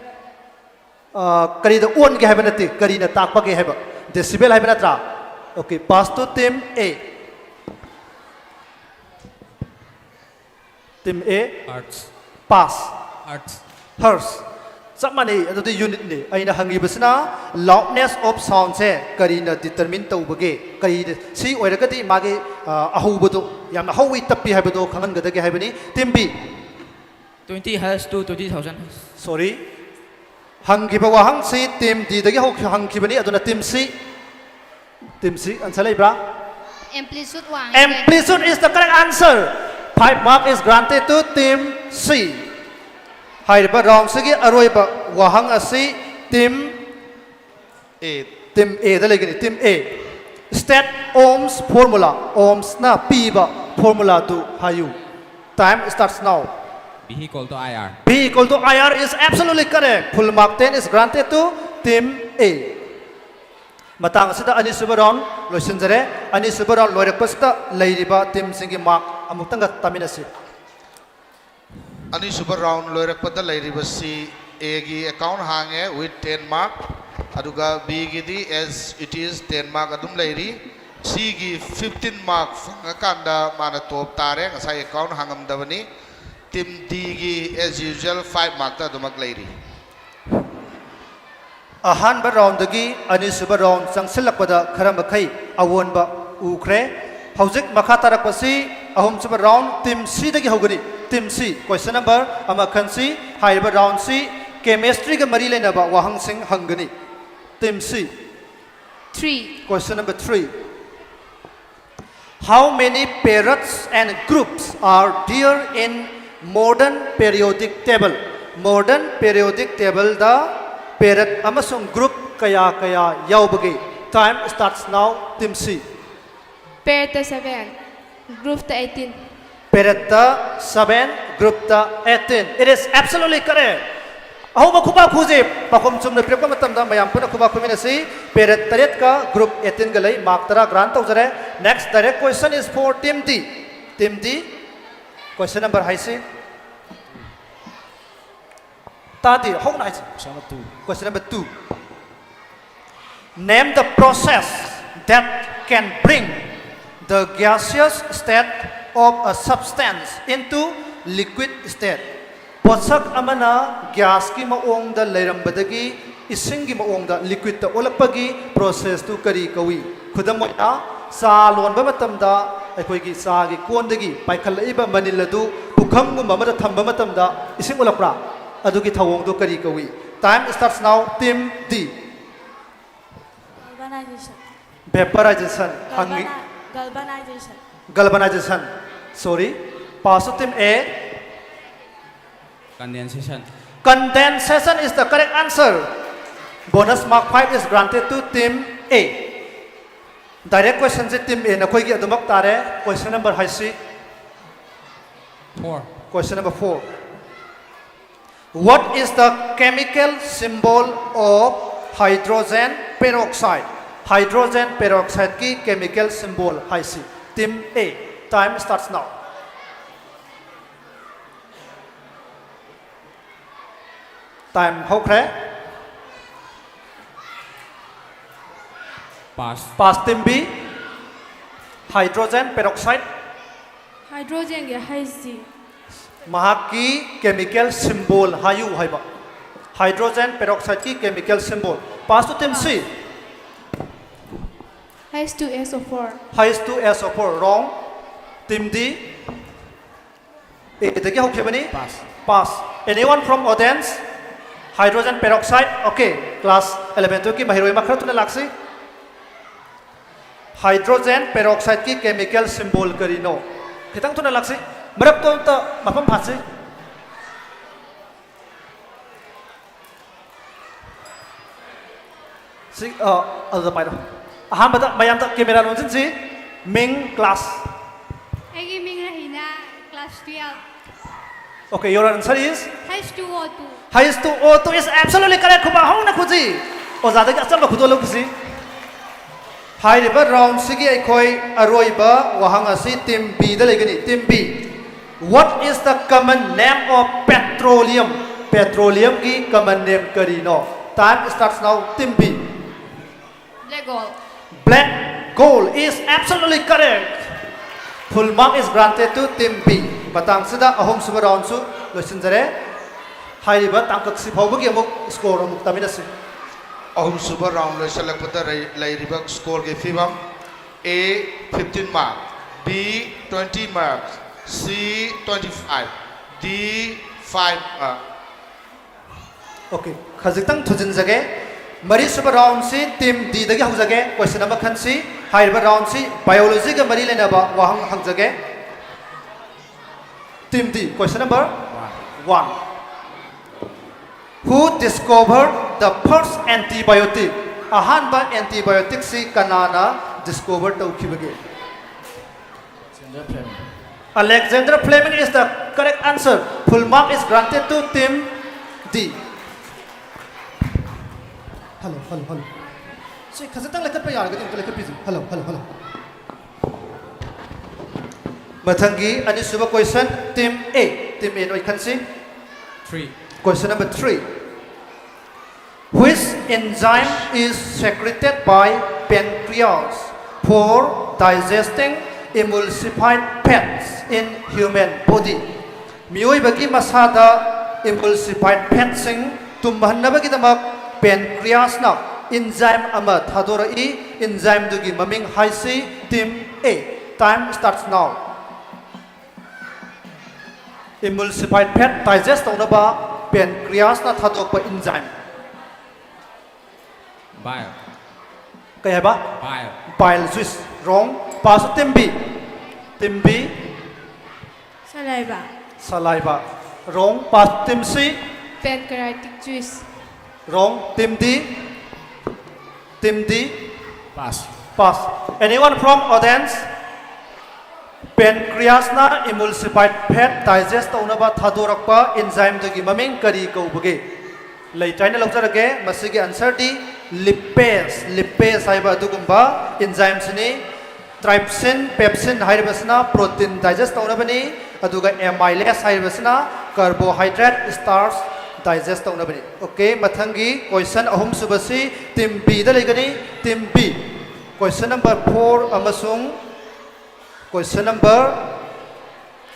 Kari da on ge haiba nati kari na tak pa ge haiba decibel haiba natra okay pass to team A Team A, Arts. pass. Arts. Hers. Chap mani adu unit ni aina hangibasna loudness of sound se karina determine tawbage kari si oiragati magi ahubudu yamna hawi tappi habado khangan gadage habani. Team B, 20 has to 20,000 has. sorry, hangiba wahang si team D dagi hangibani aduna team C. Team C answer bra. Amplitude 1. Amplitude is the correct answer. 5 mark is granted to team C. Haiba round sigi aroiba wahang asi team A. Team A da lagi team A. State ohms formula. Ohms na P ba formula tu hayu. Time starts now. B equal to IR. B equal to IR is absolutely correct. Full mark 10 is granted to team A. Matang sida ani subaron loisin jare ani subaron loirak pasta leiriba team singi mark amutang taminasi. Ani super round loirakpada lairibasi A gi account hange with 10 mark aduga B gi di as it is 10 mark adum lairi C gi 15 mark fangakanda mana top tare ngasai account hangam dabani team D gi as usual 5 mark ta adumak lairi Ahan ba round dagi ani suba round sangsilakpada kharamba khai awon ba ukre hojik makha tarakpasi ahum suba round team C dagi hogani. Team C, question number Amakan C, Haiba round C, chemistry ga mari lena ba wahang sing hangani. Team C. 3. Question number 3. How many parrots and groups are there in modern periodic table? Modern periodic table da parrot amasung group kaya yaubagi. Time starts now. Team C. Pair to 7. Group to 18. Peretta 7, group ta 18. It is absolutely correct. Aho ba kuba khuji pakom chumna prepka matam da mayam puna kuba khumina si peret taret ka group 18 galai mark tara grant tau jare. Next direct question is for team D. Team D. Question number haisi. Tadi how na haisi. Question number 2. Name the process that can bring the gaseous state of a substance into liquid state. Posak amana gas ki maong da lairambadagi ising ki maong da liquid ta olapagi process tu kari kawi. Khudam moina sa lon ba matam da aikoi ki sa gi kondagi paikhal iba maniladu pukham gum ba thamba matam da ising olapra adu ki thawong tu kari kawi. Time starts now. Team D. Galvanization. Vaporization. Galvanization. Galvanization. Sorry. Pass to team A. Condensation. Condensation is the correct answer. Bonus mark 5 is granted to team A. Direct question to team A. Nakoi gi adumak tare. Question number haisi. 4. Question number 4. What is the chemical symbol of hydrogen peroxide? Hydrogen peroxide ki chemical symbol haisi. Team A. Time starts now. Time how kre? Pass. Pass team B. Hydrogen peroxide. Hydrogen ge haisi. Mahaki chemical symbol hayu haiba. Hydrogen peroxide ki chemical symbol. Pass to team C. H2SO4. H2SO4. Wrong. Team D. Pass. Pass. Anyone from audience? Hydrogen peroxide. Okay. Class 11 ki mahiroi makra tuna laksi. Hydrogen peroxide ki chemical symbol karino. Kitang tuna laksi. Marap to ta mapam phasi. Si other pai do. Aham bata mayam ta camera non si Ming class. Agi Ming Rahina, class 12. Okay, your answer is H2O2. H2O2 is absolutely correct. Kuba hong na kuji. O zada ki asal ba kudo lo kusi. Hai riba round sigi aikoi aroiba wahang asi team B da legani. Team B. What is the common name of petroleum? Petroleum ki common name karino. Time starts now. Team B. Black gold. Black gold is absolutely correct. Full mark is granted to team B. batang sida ahom suba round su loisin jare hairiba tangkak si phawbagi amuk score amuk taminasi ahum suba round loisalakpata lairiba score ge fibam A 15 mark, B 20 marks, C 25, D 5 mark. Okay, khazitang thujin jage mari suba round si team D dagi hau jage question number khan si hairiba round si biology ga mari lena ba wahang hang jage team D question number 1. Who discovered the first antibiotic? Ahanba antibiotic si kanana discovered tawkhibage. Alexander Fleming is the correct answer. Full mark is granted to team D. Hello. So khazatang lekat pa yarga team lekat piji. Hello. Mathangi ani suba question team A. Team A noi khansi 3. Question number 3. Which enzyme is secreted by pancreas for digesting emulsified fats in human body? Mioi bagi masada emulsified fats sing tumhanna bagi damak pancreas na enzyme ama thadora I enzyme dugi maming haisi team A. Time starts now. Emulsified fat digest tawna ba pancreas na thadok pa enzyme. Bile. Kaya ba? Bile. Bile juice. Wrong. Pass team B. Team B. Saliva. Wrong. Pass team C. Pancreatic juice. Wrong. Team D. Pass. Anyone from audience? Pancreas na emulsified fat digest tawna ba thadorak pa enzyme dugi maming kari kaubage. Leitai na longjarage masigi answer D. Lipase haiba adugumba enzymes ni trypsin pepsin hairibasna protein digest tawnabani aduga amylase hairibasna carbohydrate starch digest tawnabani. Okay, mathangi question ahum subasi team B da legani. Team B question number 4 amasung question number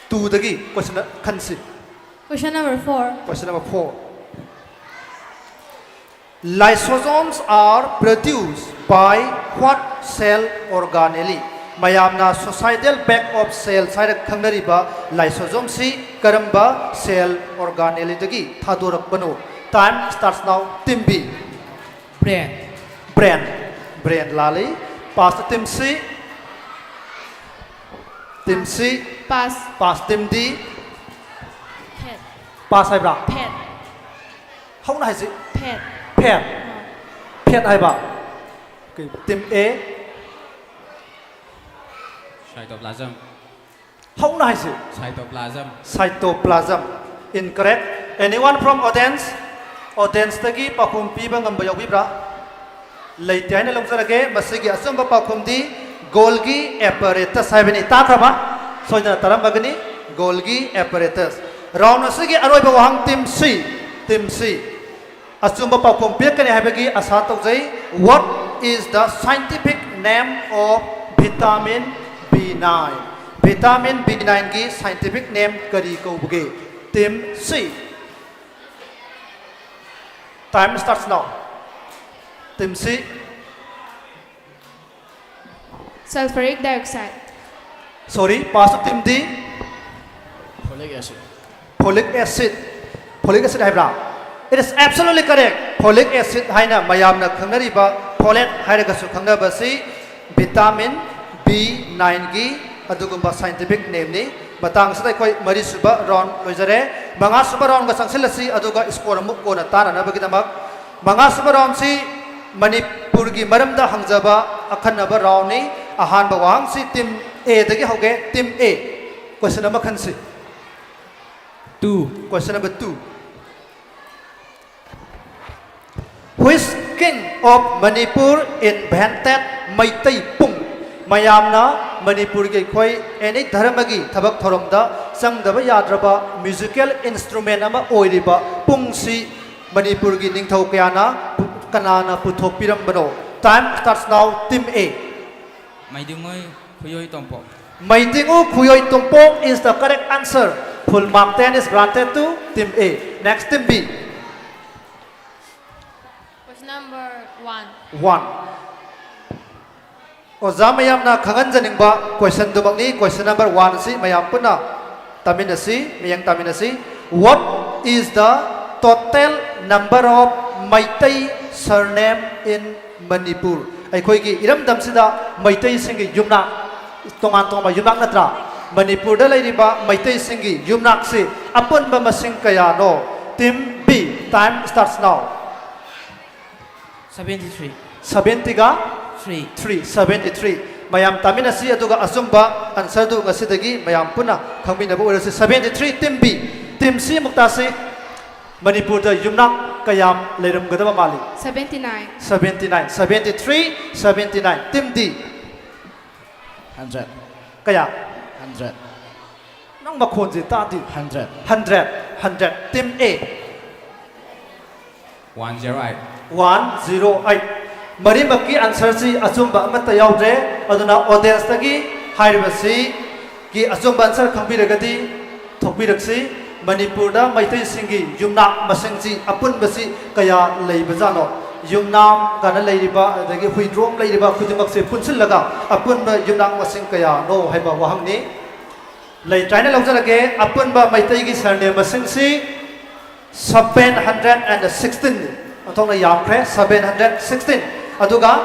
2 dagi question khansi. Question number 4. Lysosomes are produced by what cell organelle? Mayamna societal back of cell side khangnariba lysosome si karamba cell organelle dagi thadorak bano. Time starts now. Team B. Brain lali. Pass to team C. Pass. Team D. Pet. Pass hai bra. Pet. How na hai si? Pet. Pet hai ba. Okay, team A. Cytoplasm. How na hai si? Cytoplasm. Incorrect. Anyone from audience? Audience tagi pakhum piba ngamba yawi bra. Leitai na longjarage masigi asamba pakhum di Golgi apparatus haibani takraba soina tarambagani Golgi apparatus. Round asigi aroiba wahang team C. Asumba pakhum piakani haibagi asa tawjai. What is the scientific name of vitamin B9? Vitamin B9 ki scientific name kari kaubage. Team C. Time starts now. Team C. Sulfuric dioxide. Sorry, pass to team D. Folic acid. Folic acid hai bra. It is absolutely correct. Folic acid haina mayamna khangnariba folate hairagasu khangnaba si vitamin B9 gi adugumba scientific name ni. Batang sa koi mari suba round loijare. Manga suba round ga sangsilasi aduga score mu ko na tana na bagidamak. Manga suba round si Manipur gi maramda hangjaba akhanaba round ni ahan ba wang si team A dagi hoge. Team A. Question number khansi 2. Question number 2. Which king of Manipur invented Maitai Pung? Mayamna Manipur gi khoi any dharmagi thabak thoromda sangdaba yadraba musical instrument ama oiriba pung si Manipur gi ningthau kayana kanana puthok pirambano. Time starts now. Team A. Maidungoi Kuyoi Tompo. Maitingu Kuyoi Tumpok is the correct answer. Full mark 10 is granted to team A. Next, team B. Question number 1. 1. Oza mayam na khangan janingba question dumangni question number 1 si mayam puna taminasi mayang taminasi. What is the total number of Maitai surname in Manipur? Aikoi gi iram damsida Maitai singi yumna tongan tongma yumnak natra Manipur da lairiba Maitai singi yumnak si apun ba masing kaya no. Team B, time starts now. 73. 70 ga 3 73 mayam taminasi aduga asumba answer du ngasidagi mayam puna khangmina bu urasi 73 team B. Team C muktasi Manipur da yumnak kayam leiram gadaba mali 79. 79 73 79 team D 100. kaya 100. nang makhonji ta di 100. 100 team A 108. 108 Marimaki answer si asumba amata yaudre aduna audience tagi hairibasi ki asumba answer khambiragadi thokbiraksi Manipur da Maitai singi yumnak masingji apun basi kaya leibajano yumnam kana leiriba adagi huidrom leiriba khudimakse punsillaga apun ba yumnak masing kaya no haiba wahangni lei traina lawjarage apun ba Maitai gi surname masingsi 716 Atong na yamkre 716 aduga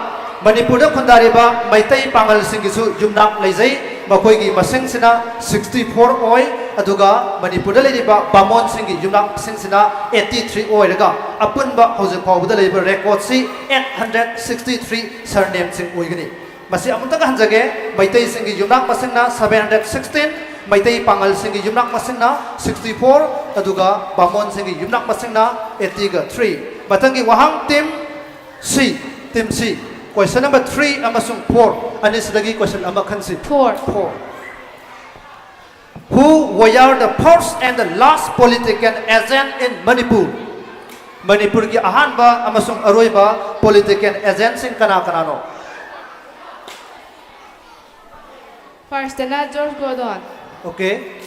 Manipur da khundariba Maitai pangal singisu yumnak leijai makoi gi masing sina 64 oi aduga Manipur da leiriba bamon singi yumnak singsina 83 oi raga apun ba hojik phawda leiba record si 863 surname sing oigani masi amunta ka hanjage Maitai singi yumnak masingna 716 Maitai pangal singi yumnak masingna 64 aduga bamon singi yumnak masingna 83 Batangi wahang team C. Team C. Question number 3 amasung 4. Anis lagi question amakan si 4. Who were the first and the last political agent in Manipur? Manipur ki ahan ba amasung aroy ba political agent sing kana no? First na George Gordon. Okay.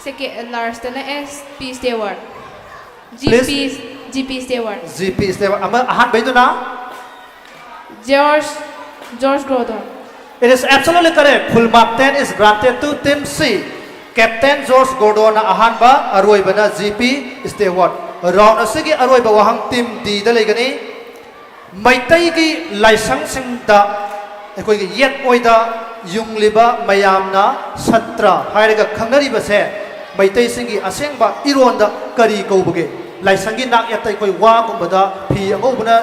Second last na SP Stewart. GP Stewart. GP Stewart. Ama ahan ba ito na? George Gordon. It is absolutely correct. Full mark 10 is granted to team C. Captain George Gordon na ahan ba aroy ba na GP Stewart. Round asigi aroy ba wahang team D dalay gani. Maitai ki laisang sing da ekoi ki yet oi da yung liba mayam na satra hairaga khangnari ba se Maitai singi aseng ba iron da kari kaubuge laisangi nak yatai koi wa kumbada phi angobuna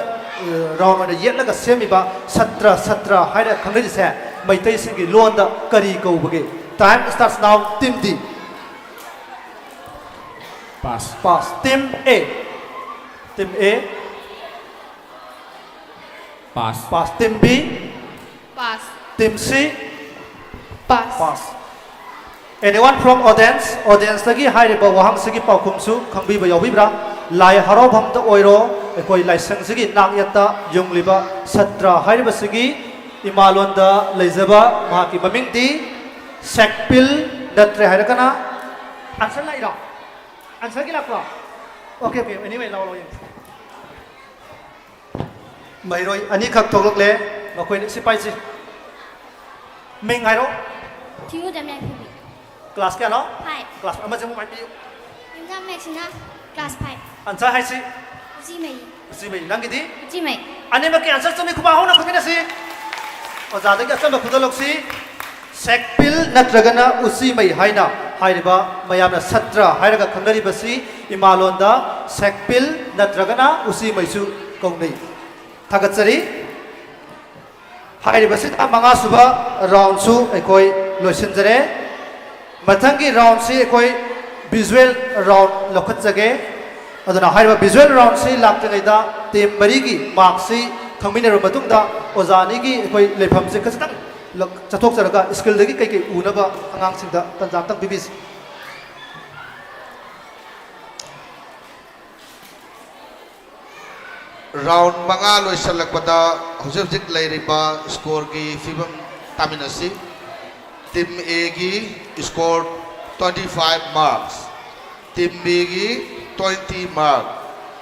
round na yet laga semi ba satra haira khangnari se Maitai singi lon da kari kaubuge. Time starts now. Team D. Pass. Team A. Pass. Team B. Pass. Team C. Pass. Anyone from audience? Audience lagi hai ba wahang sigi paukum su khangbi ba yawi bra lai haro bham ta oiro ekoi laisang sigi nak yatta yung liba satra hai ba sigi imalon da leizaba ma ki maming di sekpil datre hai kana answer lai ra answer ki lakwa okay anyway law yin mai roi ani khak tholok le makoi ni sipai si ming hai ro Tingu damai kubi. Class kya no? 5. Class ama jemu mai bi. Imza Maxina class 5. Answer hai si. Uji mai nang gidi. Uji mai. Ane ma ki answer chumi kuba hona khumi na si. Ozada ki asam khudal lok si. Sekpil natragana usi mai haina hairiba mayamna satra hairaga khangnari basi imalonda sekpil natragana usi mai su kongnei. Thagatsari hairiba sit amanga suba round su ekoi loisinjare mathangi round si ekoi visual round lokhat jage aduna haiba visual round si laktengaida team mari gi mark si thangmina ro matungda ozani gi ekoi lepham se khasatang chathok charaga skill dagi kai kai unaba angang singda tanjam tang bibis round manga loisalakpada hojik leiriba score gi fibam taminasi Team A gi score 25 marks. Team B gi 20 mark.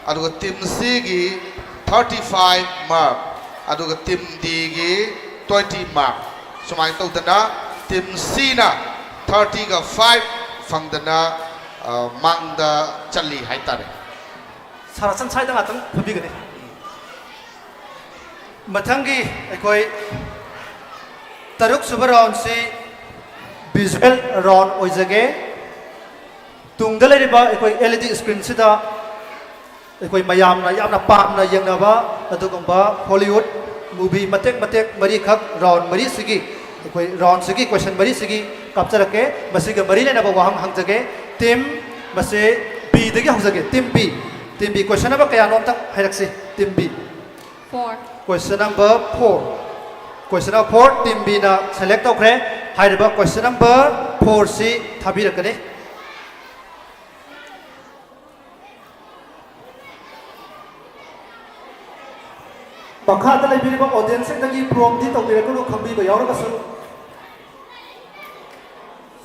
Aduga Team C gi 35 mark. Aduga Team D gi 20 mark. Sumai tawdana Team C na 30 ga 5 fangdana mangda chali haitare. Sarasan sai dang atang phabi gani. Mathangi ekoi taruk suba round si visual round oijage tungda leriba ekoi LED screen sida ekoi mayam na yamna pam na yengnaba adugumba Hollywood movie matek mari khak round mari sigi ekoi round sigi question mari sigi kapcharake masiga mari le na ba wahang hangjage team mase B dagi hangjage team B question number kaya nom tak hairaksi team B 4 question number 4 question number 4 team B na select tawkre hairiba question number 4 si thabirakani Bakha ta leibiriba audience dagi prom di tawbirakanu khambi ba yauraga su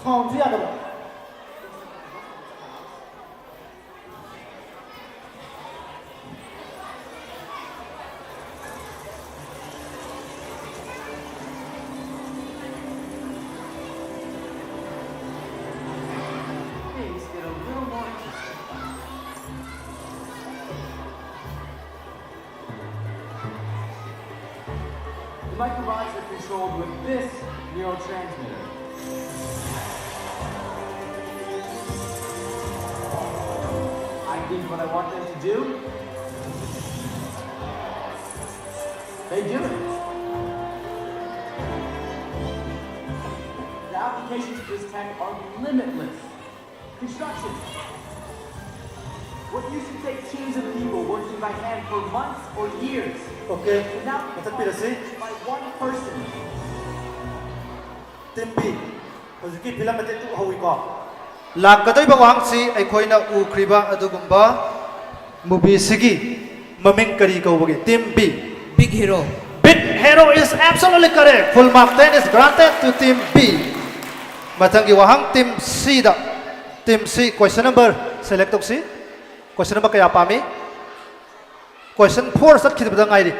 sound ji adaba The microbots are controlled with this neurotransmitter. I think what I want them to do, they do it. The applications of this tech are limitless. Construction. What used to take teams of people working by hand for months or years. Okay, now by one person. Team B hojiki film ate tu hawi ko lakadai ba wang si ai khoina u khriba adugumba movie sigi maming kari ko boge team B Big Hero. Big Hero is absolutely correct. Full mark 10 is granted to team B. Matangi wahang team C da. Team C question number select tok si. Question number kaya pami? Question 4 sat khid badang ai ri.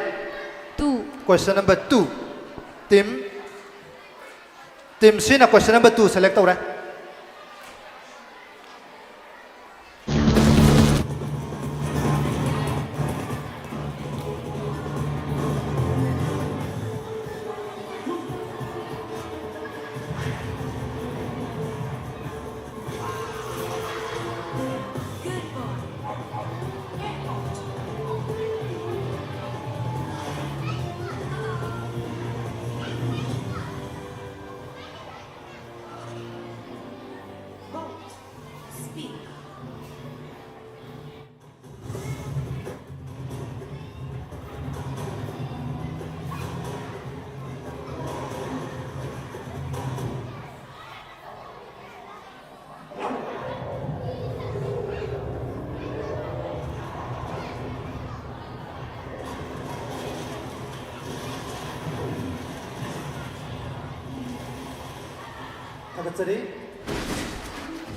2 Question number 2. Team C na question number 2 select tok ra.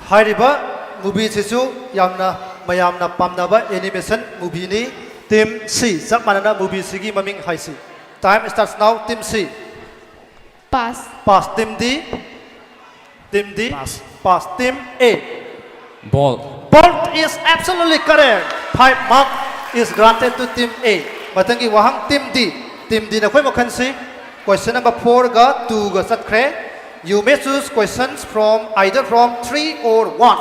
Hairiba movie sisu yamna mayamna pamnaba animation movie ni team C sak manana movie sigi maming haisi. Time starts now. Team C pass team D pass. Team A Ball is absolutely correct. 5 mark is granted to team A. Matangi wahang team D na koi mokhan si question number 4 ga 2 ga satkre. You may choose questions from either from 3 or 1.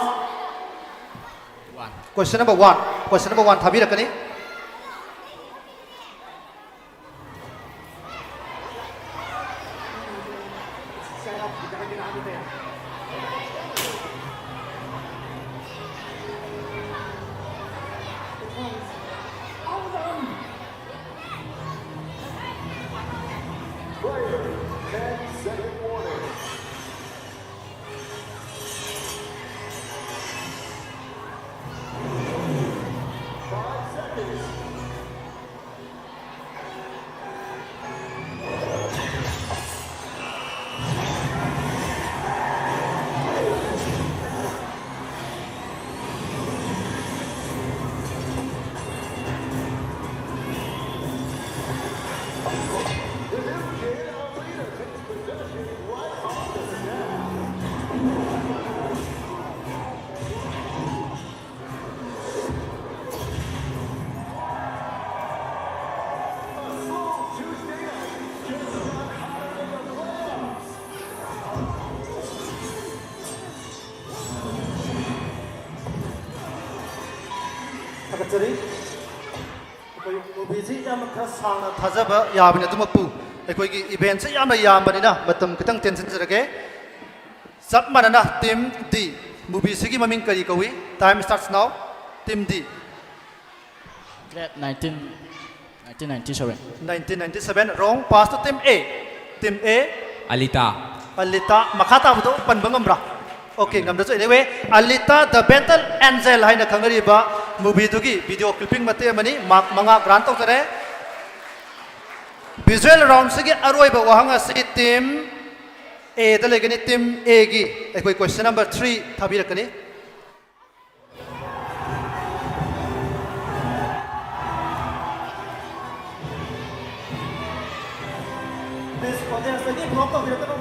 Question number 1. Question number 1 thabi rakani. Thakachari. Movie yam khara sangna thajaba yabina tumakpu. Ekoi event se yam yambani na matam kitang tension jarage. Sab manana team D. Movie sigi maming kari kawi. Time starts now. Team D. Grade 1997. 1997. Wrong. Pass to team A. Team A. Alita. Alita. Makata buto panbangam bra. Okay, ngam daso anyway. Alita the Battle Angel hai na khangari ba movie dugi video clipping mate mani manga grant tok tare. Visual round sigi aroi ba wahanga si team A da legani team A gi ekoi question number 3 thabirakani. This audience lagi block tok birakano.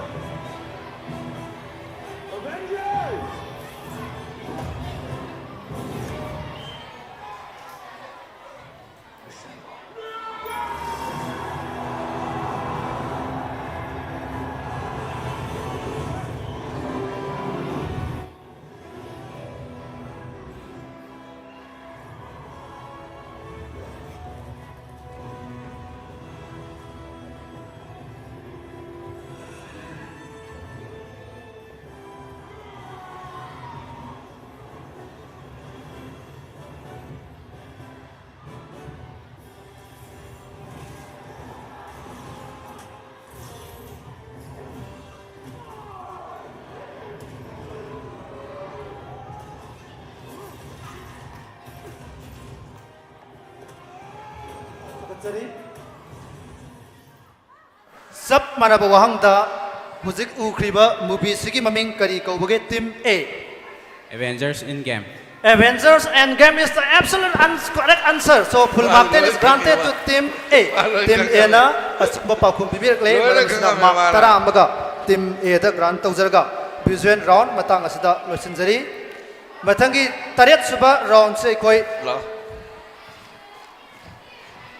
Sab manaba wahangda music ukriba movie sigi maming kari kaubage team A. Avengers Endgame. Avengers Endgame is the absolute correct answer. So full mark 10 is granted to team A. Team A na asukba pakum pibir kle marang mark tara amaga team A da grant tawjarga visual round matang asida losinjari mathangi taret suba round se koi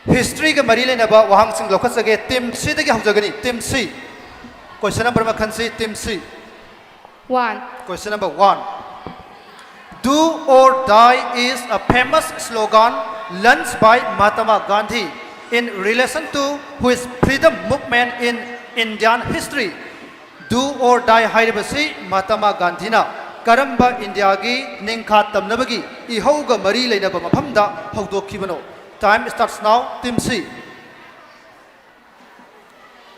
history ka mari le na ba wahang sing lokhasage team C da gi hawjagani team C. Question number makhan C team C. 1. Question number 1. Do or die is a famous slogan launched by Mahatma Gandhi in relation to his freedom movement in Indian history. Do or die hairibasi Mahatma Gandhi na karamba India gi ningkha tamnabagi ihauga mari leinaba mafamda hawdokkibano. Time starts now. Team C.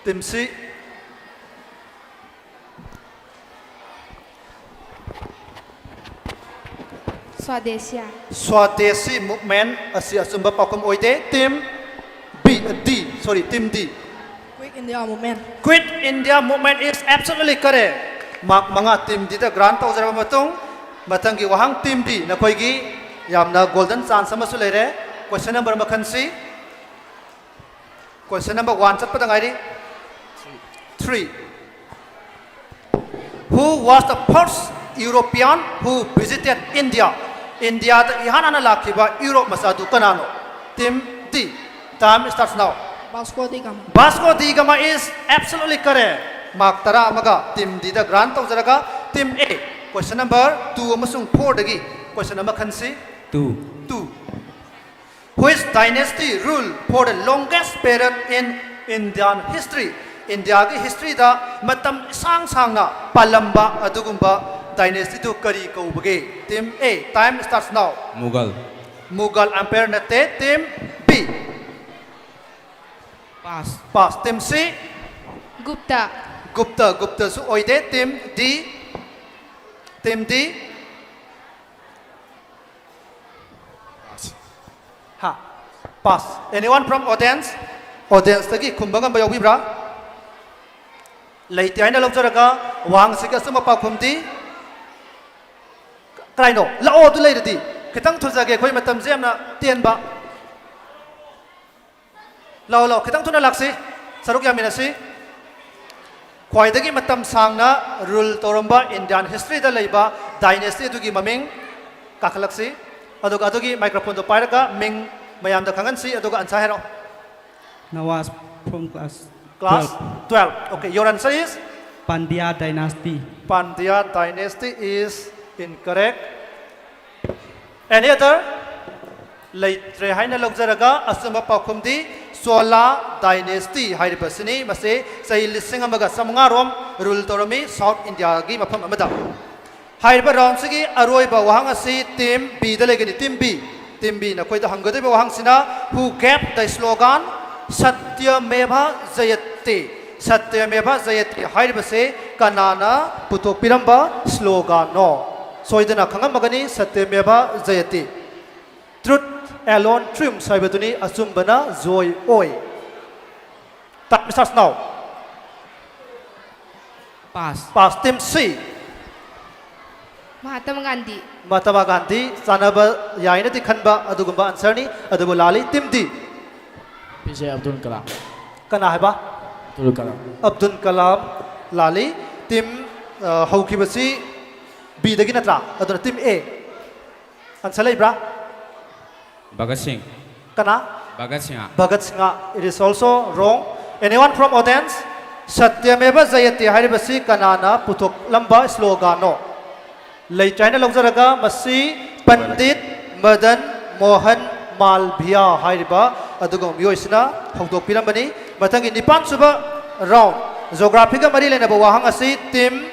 Team C. Swadeshi movement asi asumba pakum oide. Team B. Team D. Quit India movement. Quit India movement is absolutely correct. Mga team D da grant tawjara matung matangi wahang team D na koigi yamna golden chance amasu leire. Question number makhan C. Question number 1 chat padang airi. 3. Who was the first European who visited India? India da ihanana lakiba Europe masadu kanano. Team D. Time starts now. Vasco da Gama. Vasco da Gama is absolutely correct. Mark tara amaga team D da grant tawjaraga team A. Question number 2 amasung 4 dagi. Question number makhan C. 2. Which dynasty ruled for the longest period in Indian history? India ki history da matam sang na palamba adugumba dynasty to kari kaubage. Team A. Time starts now. Mughal. Mughal Empire nate. Team B. Pass. Team C. Gupta su oide. Team D. Pass. Anyone from audience? Audience tagi kumbangam ba yawi bra? Laiti aina lobjaraga wang sika suma pa khumdi. Kraino lao tu leirdi. Kitang thujage khoi matam jemna tien ba. Lao kitang thuna laksi. saruk yaminasi khwaidagi matam sangna rule toramba Indian history da leiba dynasty adugi maming kakhalaksi aduga adugi microphone to pairaga ming mayam da khangansi aduga answer hero. Nawaz from class 12. Okay, your answer is Pandya dynasty. Pandya dynasty is incorrect. Any other? Leitre haina lokjaraga asuma pakhumdi Sola dynasty hairibasini mase sai lising amaga samunga rom rule torami South India gi mafam amada. Hairiba round sigi aroiba wahang asi team B dalegani team B na koida hangade ba wahang sina who kept the slogan Satyameva Jayate. Satyameva Jayate hairibase kanana putok piramba slogan no. Soidana khangamagani Satyameva Jayate. Truth alone triumphs saibaduni asumbana joy oi. Time starts now. Pass team C. Mahatma Gandhi. Mahatma Gandhi sanaba yaina di khanba adugumba answer ni adubu lali team D. PJ Abdul Kalam. Kana haiba Abdul Kalam. Abdul Kalam lali team haukibasi B dagi natra aduna team A. Answer laibra Bhagat Singh. Kana Bhagat Singh. Bhagat Singh. It is also wrong. Anyone from audience? Satyameva Jayate haribasi kanana putok lamba slogan no. Lay China lokjaraga masi Pandit Madan Mohan Malviya hariba aduga mioisna hongdok pirambani matangi nipan suba round geography ka mari lena ba wahang asi team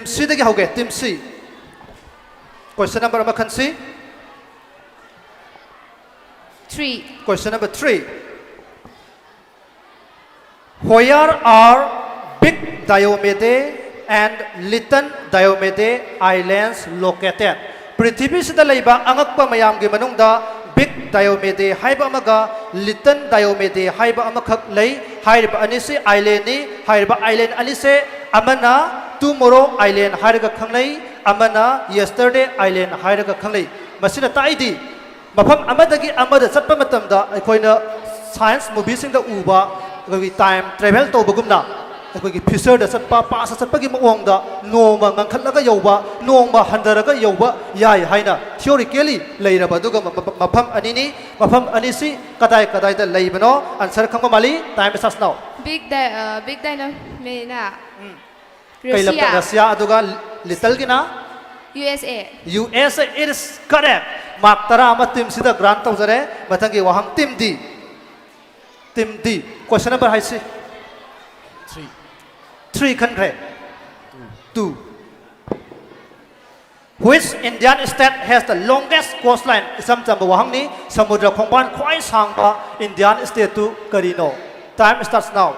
C dagi hoge team C. Question number amakhan C. 3. Question number 3. Where are Big Diomede and Little Diomede Islands located? Prithvi sida leiba angakpa mayam gi manungda Big Diomede haiba amaga Little Diomede haiba amakhak lei haiba anisi island ni haiba island anise amana tomorrow island haiga khanglei amana yesterday island haiga khanglei masina taidi mafam amadagi amada chatpa matamda aikoina science movie singda uba gi time travel to bagumna aikogi future da chatpa past chatpa gi maongda noma ngangkhallaga yoba noma handaraga yoba yai haina theoretically leiraba duga mafam anini mafam anisi kadai da leibano answer khangba mali time starts now. Big Dynamena. Kailapta Russia aduga little gina USA. USA, it is correct. Mark tara ama team sida grant tauzare matangi wahang team D. Team D. Question number hai si 3 country. 2. Which Indian state has the longest coastline? Isam tamba wahang ni samudra khongpan khwai sangba Indian state tu karino. Time starts now.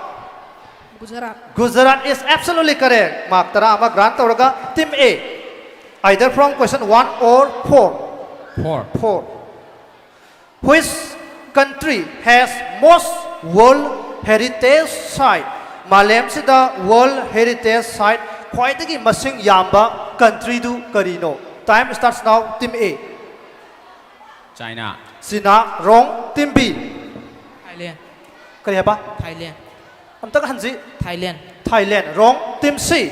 Gujarat is absolutely correct. Mark tara ama grant tauraga team A. Either from question 1 or 4. Which country has most World Heritage Site? Malem sida World Heritage Site khwaidagi masing yamba country du karino. Time starts now. Team A. China. Sina wrong. Team B. Thailand. Kari apa? Thailand. Amtak hanji. Thailand. Wrong. Team C.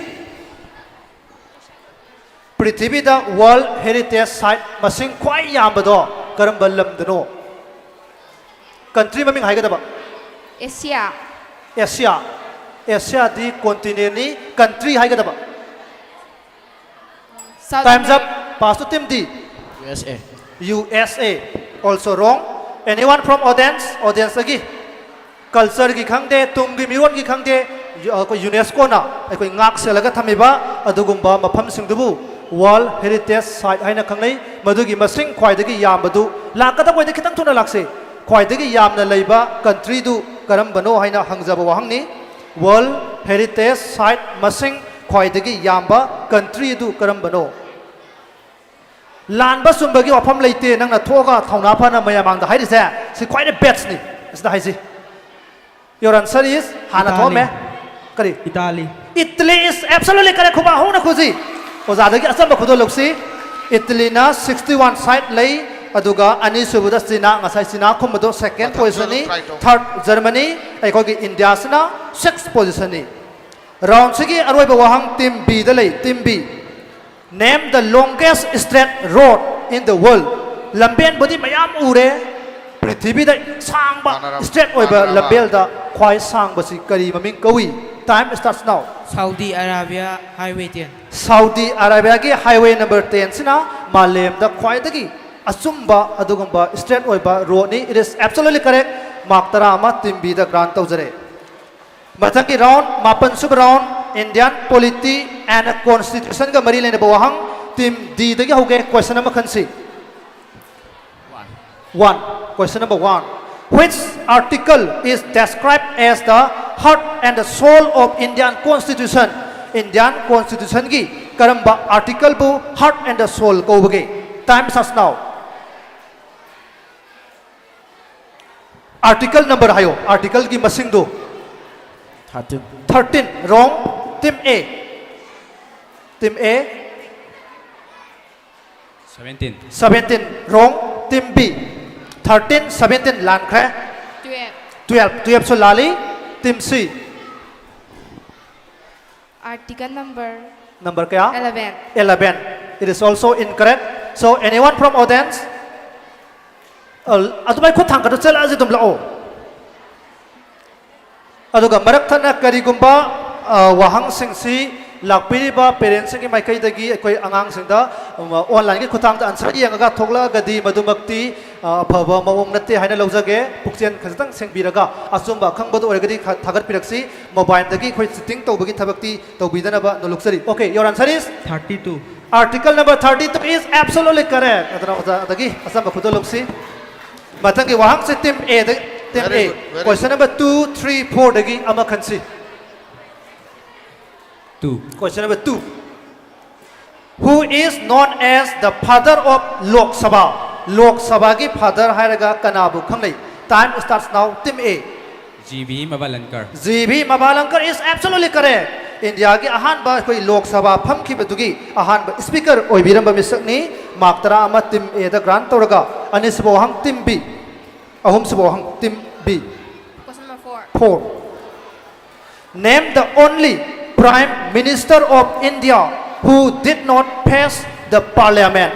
Prithvi da World Heritage Site masing khwai yambado karamba lamdano. Country maming haigadaba. Asia di continent ni country haigadaba. Time's up. Pass to team D. USA. Also wrong. Anyone from audience? Audience lagi. Culture gi khangde, tum gi miron gi khangde, UNESCO na ai ngak selaga thamiba adugumba mafam singdubu World Heritage Site haina khanglei madugi masing khwaidagi yambadu lakata koide khitang thuna lakse khwaidagi yamna leiba country du karambano haina hangjaba wahangni World Heritage Site masing khwaidagi yamba country du karambano lanba sumbagi wafam leite nangna thoga thauna phana mayamang da haidise si khwaide bets ni isda haisi. Your answer is hana thome kari Italy is absolutely correct. Khuba hona khuji ozadagi asamba khudo loksi Italy na 61 site lei aduga ani subuda China ngasai China khumado second position ni third Germany aikogi India sina sixth position ni round sigi aroi ba wahang team B da lei team B name the longest straight road in the world lamben bodi mayam ure prithvi da sangba straight oiba lambel da khwai sangba si kari maming kawi time starts now Saudi Arabia Highway 10 Saudi Arabia ki highway number 10 sina malem da khwai dagi asumba adugumba straight oiba road ni it is absolutely correct mark tara ama team B da grant tawjare mathang ki round mapan sub round Indian polity and constitution ga mari lene bawahang team D dagi hoge question number khansi 1 question number 1 which article is described as the heart and the soul of Indian constitution Indian constitution gi karamba article bu heart and the soul ko bage time starts now article number hayo article gi masing do 13 wrong team A 17 wrong team B 13 17 lan kha 12 so lali team C Article number kya 11. It is also incorrect so anyone from audience adumai khut thang ka chal aji dum lao aduga marak thana kari gumba wahang singsi lakpiriba parents ki maikai dagi koi angang singda online ki khutang ta answer yangaga thokla gadi madumakti phaba mawong natte haina lojage pukchen khajtang sengbiraga asumba khangbadu oragadi thagat piraksi mobile dagi khoi sitting tawbagi thabakti tawbidana ba noluksari okay your answer is 32 article number 32 is absolutely correct adana dagi asamba khudo loksi matangi wahang se team A team A question number 2 3 4 dagi ama khansi 2 question number 2 who is known as the father of Lok Sabha ki father hairaga kanabu khanglei time starts now team A GB Mabalankar is absolutely correct India ki ahan ba koi Lok Sabha pham ki badugi ahan ba speaker oibiramba misakni maktara ama team A da grant toraga anisbo hang team B ahum sbo hang team B Question number 4 name the only Prime Minister of India who did not pass the parliament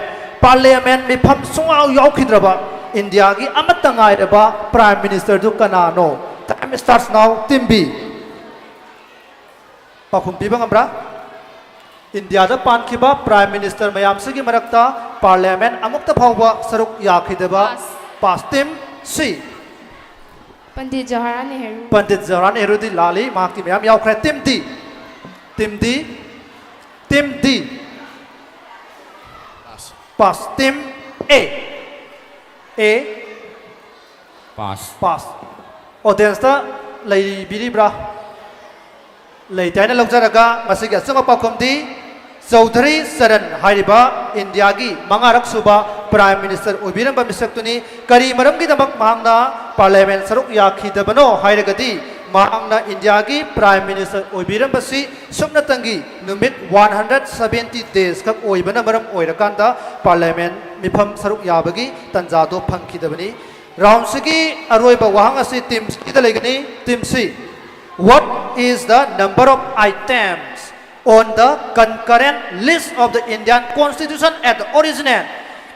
mi pham sungau yaukhidraba India gi amatangai raba Prime Minister du kanano time starts now team B pakhum pibang amra India da pankhiba Prime Minister mayam sigi marakta parliament amukta phawba saruk yakhidaba pass team C Pandit Jawaharlal Nehru di lali makti mayam yaukhre team D pass team A pass audience ta lei biri bra lei taina lojaraga masigi asanga pakom di Chaudhary Charan hairiba India gi mangarak suba Prime Minister obiramba misaktuni kari maram gi damak mahangna parliament saruk yakhidabano hairagadi mahangna India ki Prime Minister oibiramba si sumnatangi numit 170 days kak oibana maram oirakanda parliament mipham saruk yabagi tanjado phangkhidabani round sigi aroiba wahang asi team C da legani team C what is the number of items on the concurrent list of the Indian Constitution at the original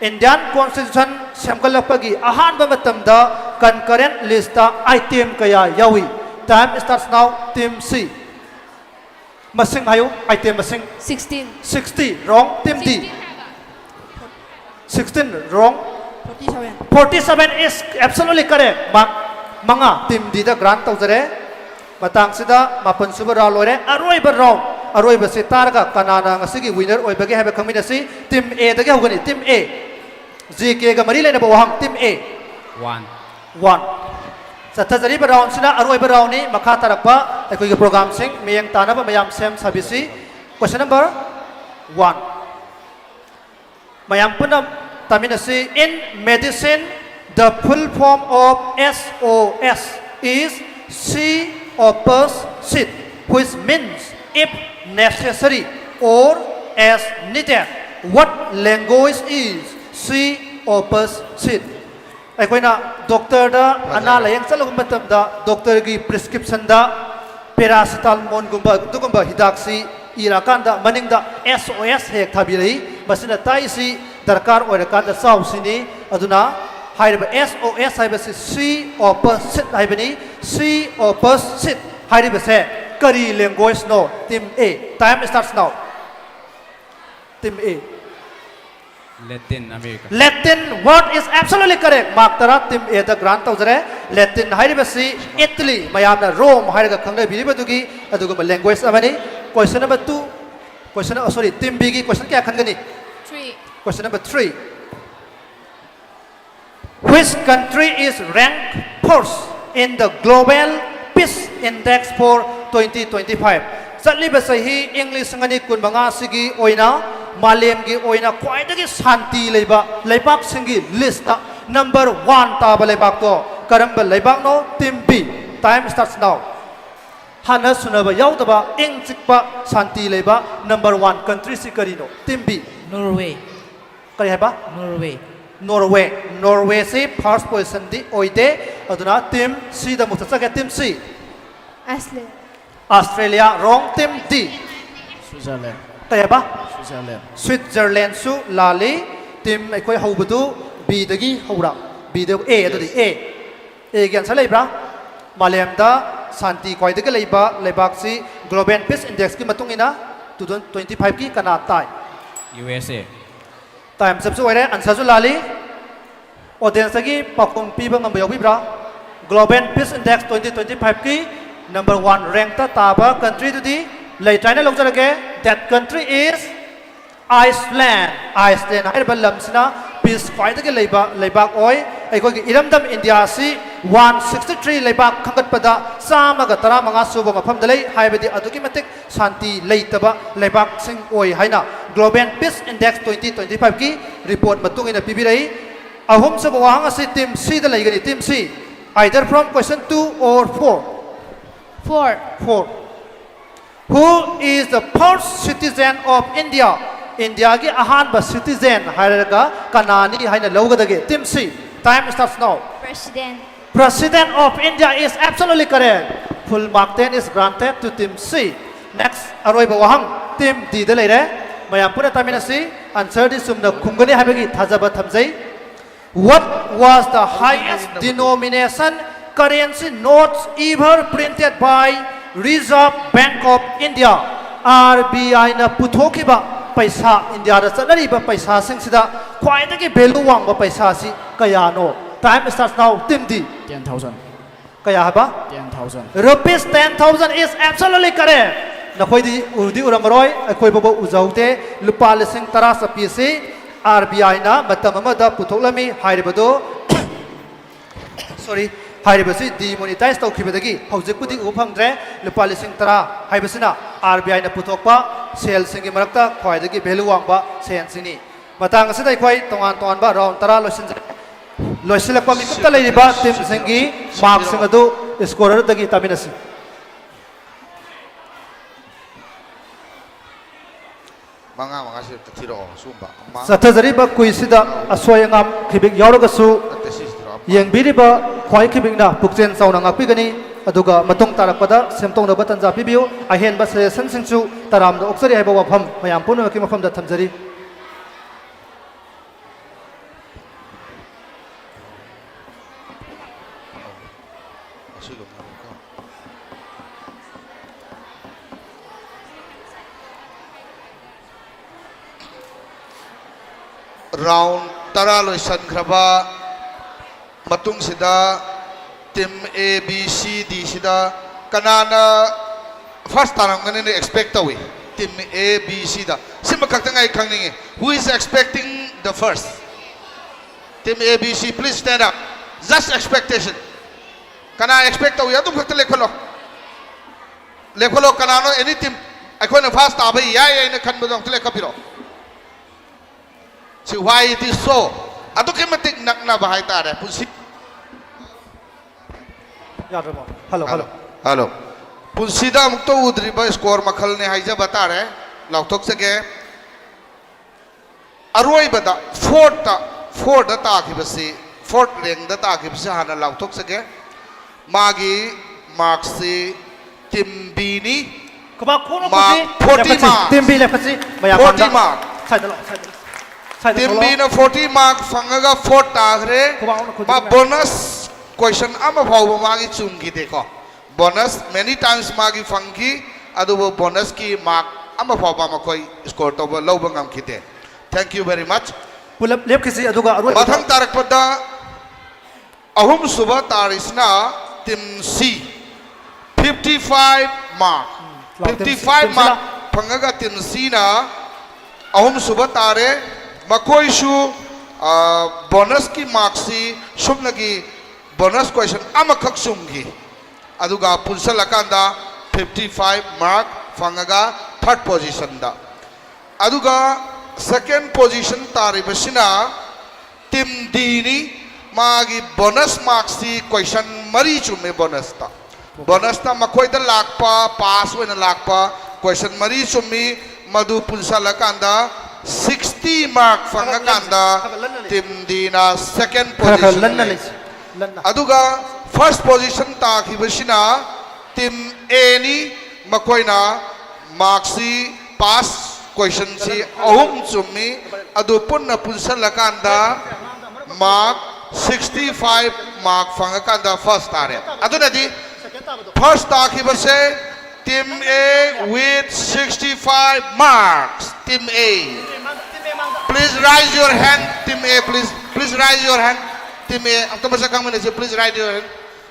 Indian Constitution semkalapagi ahanba matamda concurrent list ta item kaya yawi time starts now team C masing hayo item masing 60 wrong team D 16 wrong 47 is absolutely correct manga team D da grant tawjare matang sida mapan suba ra lore aroi ba se targa kanana ngasigi winner oibage habe khangmina si team A da ga hogani team A GK ga mari lena ba wahang team A 1 Sathajari ba round sina aroi ba round ni makha tarakpa ekoi ga program sing meyang tanaba mayam sem sabisi question number 1 mayam punam tamina si in medicine the full form of SOS is C opus sit which means if necessary or as needed what language is C opposite ꯑꯩꯈꯣꯏꯅ ꯗꯣꯛꯇꯔꯗ ꯑꯅꯥ ꯂꯥꯌꯦꯡ ꯆꯠꯂꯨꯕ ꯃꯇꯝꯗ ꯗꯣꯛꯇꯔꯒꯤ ꯄ꯭ꯔꯦꯁꯀ꯭ꯔꯤꯞꯁꯟꯗ ꯄꯦꯔꯥꯁꯤꯇꯥꯃꯣꯜꯒꯨꯝꯕ ꯑꯗꯨꯒꯨꯝꯕ ꯍꯤꯗꯥꯛꯁꯤ ꯏꯔꯀꯥꯟꯗ ꯃꯅꯤꯡꯗ SOS ꯍꯦꯛ ꯊꯥꯕꯤꯔꯛꯏ ꯃꯁꯤꯅ ꯇꯥꯛꯏꯁꯤ ꯗꯔꯀꯥꯔ ꯑꯣꯏꯔꯀꯥꯟꯗ ꯆꯥꯎꯁꯤꯅꯤ ꯑꯗꯨꯅ ꯍꯥꯏꯔꯤꯕ SOS ꯍꯥꯏꯕꯁꯤ C opposite ꯍꯥꯏꯕꯅꯤ C opposite ꯍꯥꯏꯔꯤꯕꯁꯦ ꯀꯔꯤ ꯂꯦꯡꯒ꯭ꯋꯦꯖꯅꯣ team A time starts now team A Latin America. Latin word is absolutely correct. Mark tara team A da grant taujare. Latin hairibasi Italy mayamna Rome hairaga khangnai biribadugi aduga language amani. Question number 2. Sorry, team B gi question kya khangani? 3. Question number 3. Which country is ranked first in the Global Peace Index for 2025? Satliba sahi English ngani kun manga sigi oina मालेमगी ओइना क्वाइदगी शांति लेबा लेबाक सिंगी लिस्ट नंबर 1 ताबा लेबाक तो करंब लेबाक नो team B time starts now हाना सुनबा याउदबा इंग चिकबा शांति लेबा नंबर 1 कंट्री सि करिनो टीम बी नॉर्वे करि हेबा नॉर्वे से फर्स्ट पोजीशन दी ओइदे अदुना टीम सी द मुतसके team C Australia wrong team D Switzerland. कयबा Switzerland. Switzerland su lali tim aikoi haubudu B dagi haura B de A adudi A gian sa leibra malem da santi koi de leiba leibak si Global Peace Index ki matung ina 2025 ki kana tai USA. time sab su oire answer su lali audience gi pakum pi ba ngam yogi bra Global Peace Index 2025 ki number 1 rank ta taba country tu di lei China lok jarage that country is Iceland haiba lamsina peace khwaidagi leibak oi aikoi iramdam India si 163 leibak khangatpada samaga tara manga suba mafam dalai haibadi adugi matik shanti leitaba leibak sing oi haina Global Peace Index 2025 ki report matung ina pibirai ahum sab wahang asi team C da leigani team C either from question 2 or 4 Who is the first citizen of India? India ki ahanba citizen hairaga kanani haina logadage team C time starts now President of India is absolutely correct full mark 10 is granted to team C next aroiba wahang team D da leire mayam pura tamina si answer di sumna khungani habagi thajaba thamjai What was the highest denomination currency notes ever printed by Reserve Bank of India RBI na puthokiba paisa India da chanariba paisa singsida khwaidagi value wangba paisa si kayano time starts now team D 10,000. kaya haba 10,000. rupees 10,000 is absolutely correct nakhoi di udi uramaroi akhoi bobo ujaute lupa lising tara sapi si RBI na matam amada puthoklami hairibado sorry हाइबसी डिमोनेटाइज तौखिबदगी हौजिकपुदी उफंग्रे लुपा लिसिंग तरा हाइबसिना RBI ना पुथोकपा सेल सिंगी मरक्ता ख्वाइदगी भेलु वांगबा सेन सिनी मतंग असिदा इखोइ तोंगान तोंगानबा राउंड तरा लोइसिलकपा मिकुप्ता लेरिबा टीम सिंगी मार्क्स सिंग अदु scorer दगी तामिनसी manga se tiro sumba Sathajariba kuisida aswayangam khibik yauragasu yengbiriba khwai khibingna pukchen sauna ngakpigani aduga matung tarakpada semtongna batanja pibiu ahen ba session singchu taramda oksari haiba wafam mayam puna ki mafam da thamjari round tara loisan khraba matung sida team A B C D sida kanana first tarang ngani expect tawi team A B C da simba kaktangai khangningi who is expecting the first team A B C please stand up just expectation kana expect tawi adu khakta lekholo kanano any team akhona first abai ya ina khanbadong tele kapiro See why it is so. Ato kay matik nakna bahay tare. Punsi. Hello. Punsida mukto udri ba score makhal ne haija batare. Lautok sake. Aroi bada 4 दा ताखिबसे 4th rank दा ताखिबसे हाना लाउथोक सके मागी मार्क्स से टीम बी नी mark 40 marks team B left से 40 मार्क्स टीम बी ना 40 मार्क्स फंगगा 4 तागरे मा बोनस क्वेश्चन अमा फाव मागी चुंगी देखो बोनस मेनी टाइम्स मागी फंगी अदुबो बोनस की मार्क अमा फाव मा कोई स्कोर तो लौब ngam खिते थैंक यू वेरी मच पुलप लेफ्ट से अदुगा अरुल मथंग तारकपदा अहुम सुबह तारिसना टीम सी 55 मार्क 55 मार्क फंगगा टीम सी ना अहुम सुबह तारे मकोइशु बोनस की मार्क्सी सुमनगी बोनस क्वेश्चन अमखक सुमगी अदुगा पुलसलकांदा 55 मार्क फंगगा थर्ड पोजीशन दा अदुगा सेकंड पोजीशन तारिबसिना टीम डी नी मागी बोनस मार्क्सी क्वेश्चन मरी चुमे बोनस ता मकोइदा लाकपा पास होना लाकपा क्वेश्चन मरी चुमी मधु पुलसलकांदा 60 मार्क फंगकांदा टीम डी ना सेकंड पोजीशन अदुगा फर्स्ट पोजीशन ताखिबसिना टीम ए नी मकोइना मार्क्सी पास क्वेश्चन सी अहुम चुमी अदु पुन्ना पुलसलकांदा मार्क 65 मार्क फंगकांदा फर्स्ट तारे अदुनदी फर्स्ट ताखिबसे team A with 65 marks team A please raise your hand team A please raise your hand team A अब तो बस काम में से please raise your hand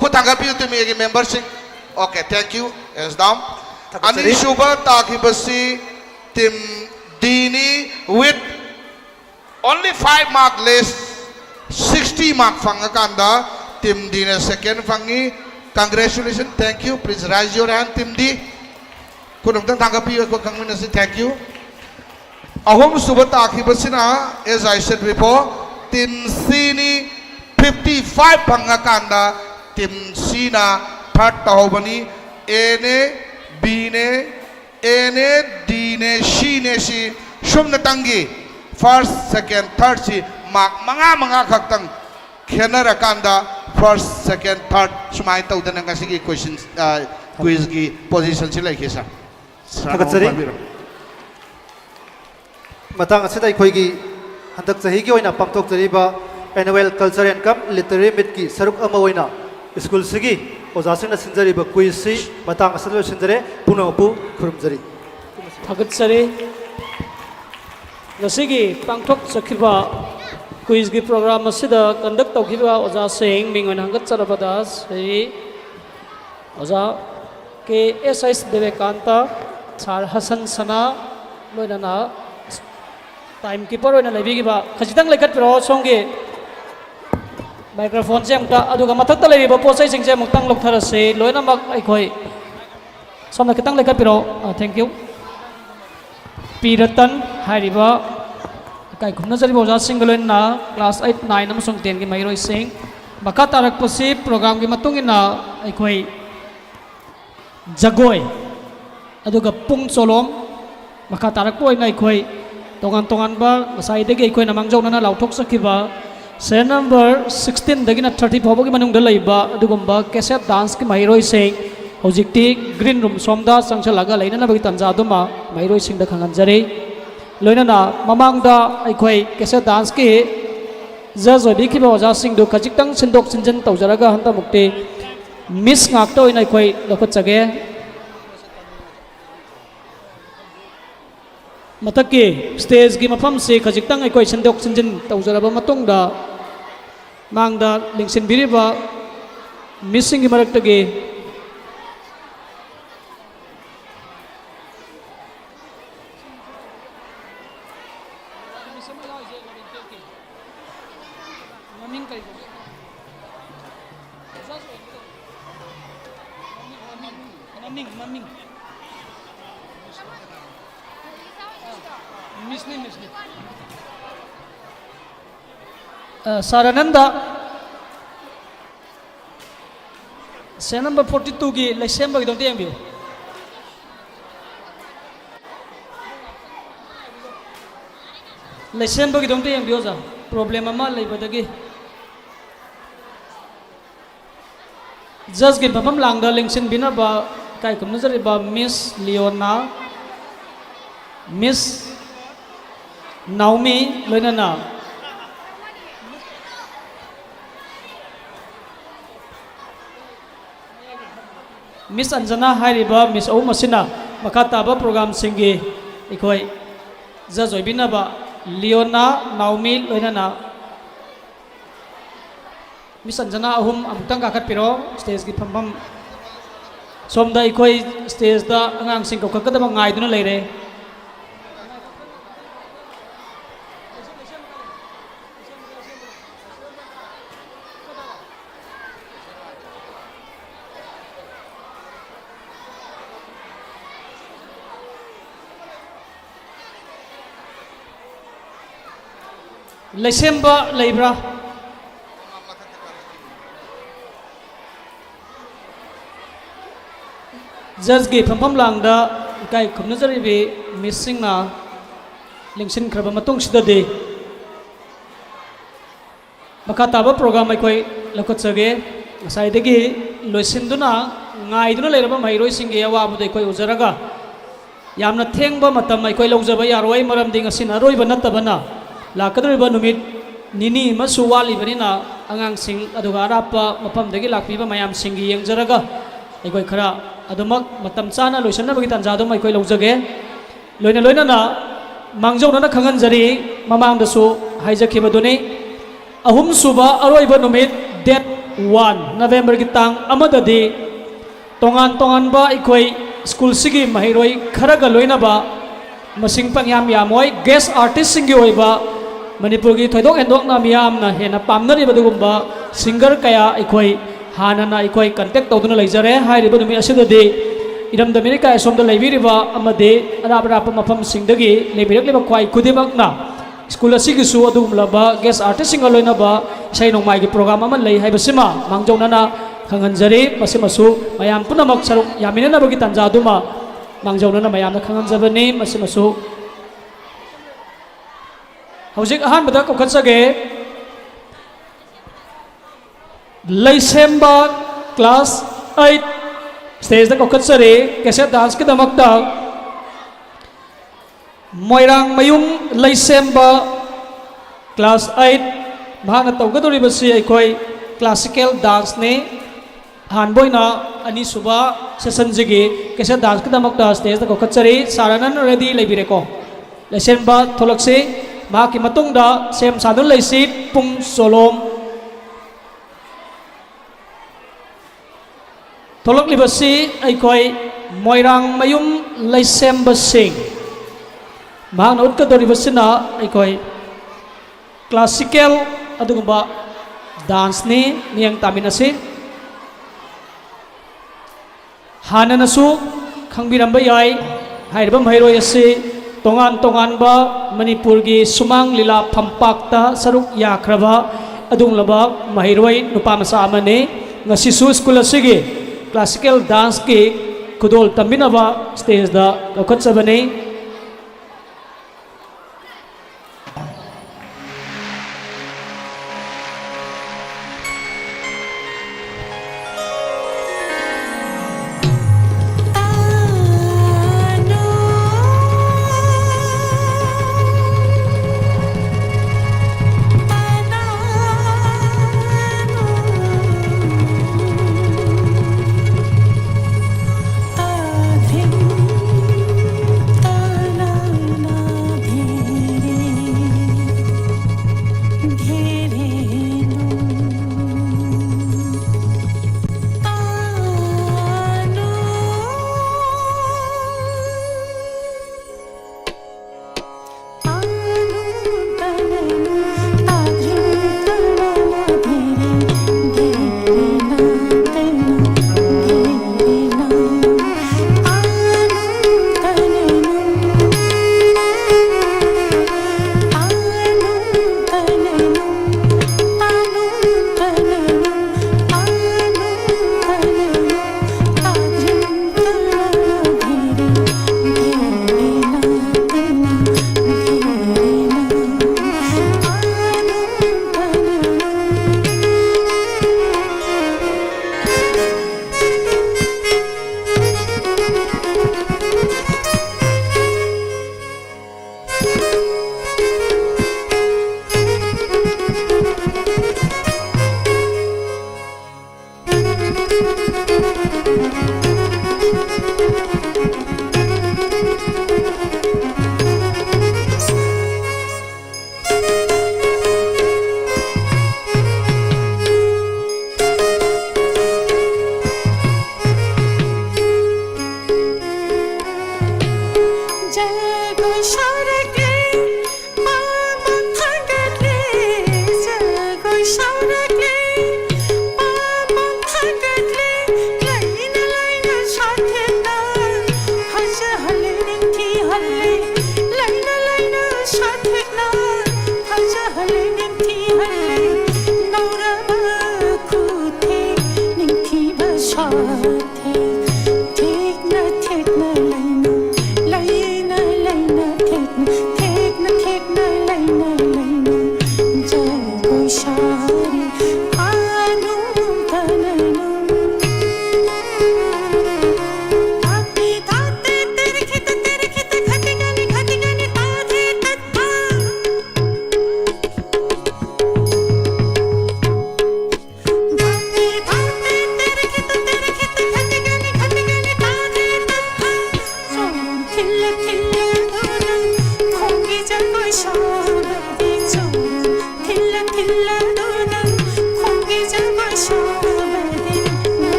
खुद तंगापी टीम ए के membership okay thank you hands down अनि शुभ ताखिबसी टीम डी नी with only 5 mark less 60 mark fangakanda team D ने सेकंड फंगी congratulations thank you please raise your hand team D कुन उम्तंग तंगापी को कंगमिन से थैंक यू अहुम सुबह ताखिबसिना as I said before team C नी 55 फंगकांदा टीम सी ना थर्ड ताहोबनी ए ने बी ने ए ने डी ने सी शुमन तंगी फर्स्ट सेकंड थर्ड सी मार्क मंगा खक्तंग खेनरकांदा फर्स्ट सेकंड थर्ड सुमाय तौदन ngasi क्वेश्चन क्विज की पोजीशन से लाइके सा थगचरी मतंग असिदा अखोइगी हंदक चही की ओइना पांगथोकजरीबा annual culture and cum literary meet की सरुक अमा ओइना स्कूल सिगी ओजासिंगना सिंजरीबा क्विज सी मतंग असलो सिंजरे पुनोपु खुरुमजरी थगचरी ngasi पांगथोक सखिबा क्विज की प्रोग्राम असिदा कंडक्ट तौखिबा ओजा सिंह मिंगन हंगत चरबदा श्री ओजा के एस देवेकांता सर हसन सना लोइना टाइम कीपर होना लेबिगिबा खजितंग लेखत पिरो सोंगे माइक्रोफोन से अमता अदुगा मथक्ता लेबिबा पोसै सिंग से मुक्तंग लोकथरसे लोइना मक अखोय सोमना खितंग लेखत पिरो थैंक यू पी रतन हारिबा kai khumna jari boja single na class 8 9 amasung 10 gi mairoi sing baka tarak posi program gi matung ina aikoi jagoi aduga pung solom baka tarak poi ngai khoi tongan ba masai de gi khoi namang jona na lauthok sakiba se number 16 dagina 30 phobo gi manung da leiba adugumba cassette dance gi mairoi sing hojikti green room somda sangchalaga leina na bagi tanja duma mairoi sing da khangan jari लोइना ममांगदा अखोई कैसे डांस की जज होबी ओजा सिंह खजितंग सिंदोक सिंजन तौजरगा हंता मुक्ति मिस ngakto ina अखोई लखचगे मथक की स्टेज की मफम से खजितंग अखोई सिंदोक सिंजन तौजरबा मतुंगदा मांगदा लिंगसिन बिरिबा मिसिंग की मरक्तगे Sarananda से नंबर 42 की लेसेंबर की दोंते एमबी लेसेंबर की दोंते एमबी ओजा प्रॉब्लम अमा लेबदगी जज के मफम लांगदा लिंगसिन बिनाबा काय कुम नजरिबा मिस लियोना मिस नाउमी लोइनाना मिस अंजना हाइरिबा मिस औ मसिना मखा ताबा प्रोग्राम सिंगी इखोय जज ओइबिनाबा लियोना नाउमी लोइनाना मिस अंजना अहुम अमुतंग काखत पिरो स्टेज की फमफम सोमदा इखोय स्टेज दा अंगांग सिंग को खकदमा ngaiduna leire लेसेम्बा लेब्रा जज की फमफम लांगदा काय खुमनजरिबे मिसिंगना लिंगसिन खरबा मतुंग सिददे मखा ताबा प्रोग्राम अखोय लखोत्सगे साइदगी लोइसिंदुना ngaiduna leiraba mairoi singe awabu de koi uzaraga yamna thengba matam अखोय लौजबा यारोय मरम दिंग सिन अरोइबा नत्तबना लाकदरिबा नुमित निनी मसु वालिबनिना अंगांग सिंग अदुगा अरापा मफमदगी लाक्पिबा मयाम सिंगी यंगजरगा अखोय खरा अदुमक मतम चाना लोइसनबगी तंजादुम अखोय लौजगे लोइना लोइनाना मांगजौना खंगनजरी ममांगदसु हाइजखिबदुनि अहुम सुबा अरोइबा नुमित डेट 1 नवेंबर की तांग अमददी तोंगान तोंगानबा अखोय school सिगी महिरोय Kharga लोइनाबा मसिंग पंग्याम यामोय guest artist सिंगी ओइबा Manipur की थोइदोक हेंदोकना मियामना हेना पामनरिबदुगुंबा सिंगर कया अखोय हानना अखोय कांटेक्ट तौदुना लेजरे हाइरिबा नुमि असिददि इरमदमिनि काय सोमदा लेबिरिबा अमदे अराबराप मफम सिंगदगी लेबिरकलेबा ख्वाइ खुदिमकना स्कूल असिगिसु अदुगुमलाबा गेस्ट आर्टिस्ट सिंगर लोइनाबा इसै नोंमाइ की प्रोग्राम अमा लei हाइबसिमा मांगजौनाना खंगनजरी मसिमसु मयाम पुनमक सरुक यामिननबगी तंजादुमा मांगजौनाना मयामना खंगनजबनि मसिमसु हौजिक अहानबदा कौखत्सगे लैसेम्बा क्लास 8 स्टेज दा कौखत्सरे कैसेट डांस के दमकता मोइरांग मयुम लैसेम्बा क्लास 8 भागना तौगदोरिबसि अखोय क्लासिकल डांस ने हानबोइना अनिसुबा सेशन जिगी कैसेट डांस के दमकता स्टेज दा कौखत्सरे सारानन रेडी लेबिरेको लैसेम्बा थोलक्से माकी मतुंगदा सेम सादुन लेसी पुंग सोलोम थोलकलिबसी अखोय मोइरांग मयुम लैसेम्बा सिंग महान उटकदोरिबसिना अखोय क्लासिकल अदुगुंबा डांस ने नियंग तामिनसी हाननसु खंबिरंबा याय हाइरबा महिरोय असि तोंगान तोंगानबा मणिपुर की सुमांग लीला फंपाक्ता सरुक याख्रबा अदुंगलबा महिरोय नुपा मसा अमने ngasisu स्कूल असिगी क्लासिकल डांस की खुदोल तमिनबा स्टेज दा कौखत्सबने I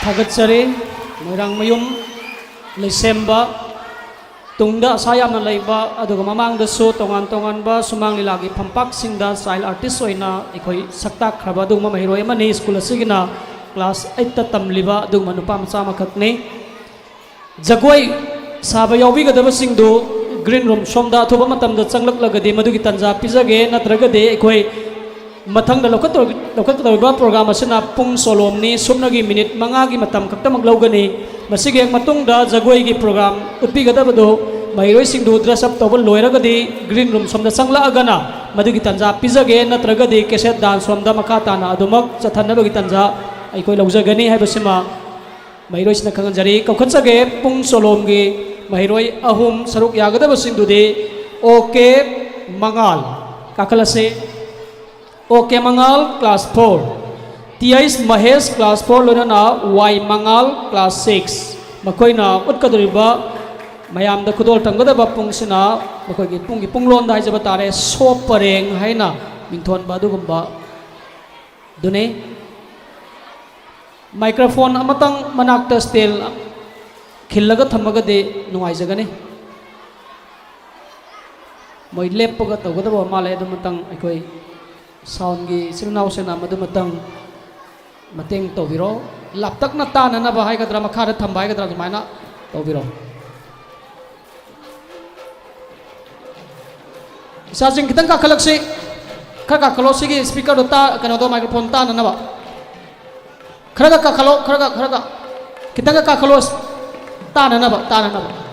Thagatsari, Moirang Mayum, Lisemba, Tungda Sayam na Laiba, aduga mamang daso, tongan ba, sumang lilagi pampak sinda, style artist na ikoy saktak kraba, dung mamahiro mani, school sigina, class 8 tatamliba, dung manupam sama kakne. Jagway, sabayawi ka dabasing do, green room, somda, tuba matam da changlak lagadi, madugitanza, pizage, natragade, ikoy mathang da lokat ba program asina pung solom ni sumnagi minute mangagi matam kakta maglaw gani masige matung da jagoi gi program utpi gada bado mairoi sing do dress up tobal loira gadi green room somda sangla agana madugi tanja pizage natraga di cassette dance somda makata na adumak chathanna logi tanja ai koi lawja gani hai basima mairoi sina kangan jari kaukhachage pung solom gi mairoi ahum saruk yagada basing du de oke mangal kakalase Oke Mangal class 4 Tiais Mahesh class 4 lona na Y Mangal class 6 makoi na utkadriba mayam da kudol tanggada ba pung sina makoi gi punglon da jaba tare so pareng haina mingthon ba dugumba dune microphone amatang manakta stel khillaga thamaga de nungai jagane moi leppaga tawgada ba male dumatang aikoi sound gi sinau sena madumatang mateng tobiro laptak na ta na ba hai ka drama khara thambai ka drama maina tobiro sajing kitang ka khalak khalo gi speaker do ta kana do microphone ta na ba khara ka kitang ka khalo ta na ba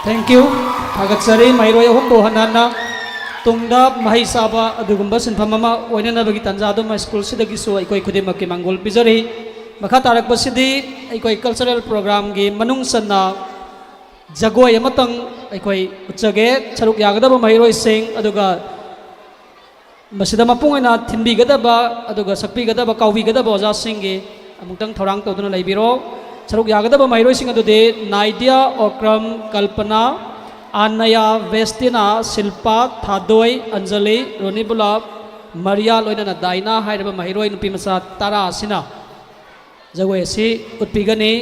Thank you. Thagatsari mairoi ahum bo hanana tungda mahi saba adugumba sinpham ama oinana bagi tanjado ma school sidagi so aikoi khudimak ki mangol pizari makha tarak basidi aikoi cultural program gi manung sanna jagoi amatang aikoi uchage charuk yagadaba mairoi sing aduga masida mapung aina thinbi gadaba aduga sakpi gadaba kaubi gadaba oja singge amutang thorang toduna laibiro charuk yagadaba mairoi sing adude Naidia Okram Kalpana Anaya Vestina Silpa Thadoi Anjali Ronibula Maria loina Daina hairaba mairoi nupi masa tara sina jagoi si utpigani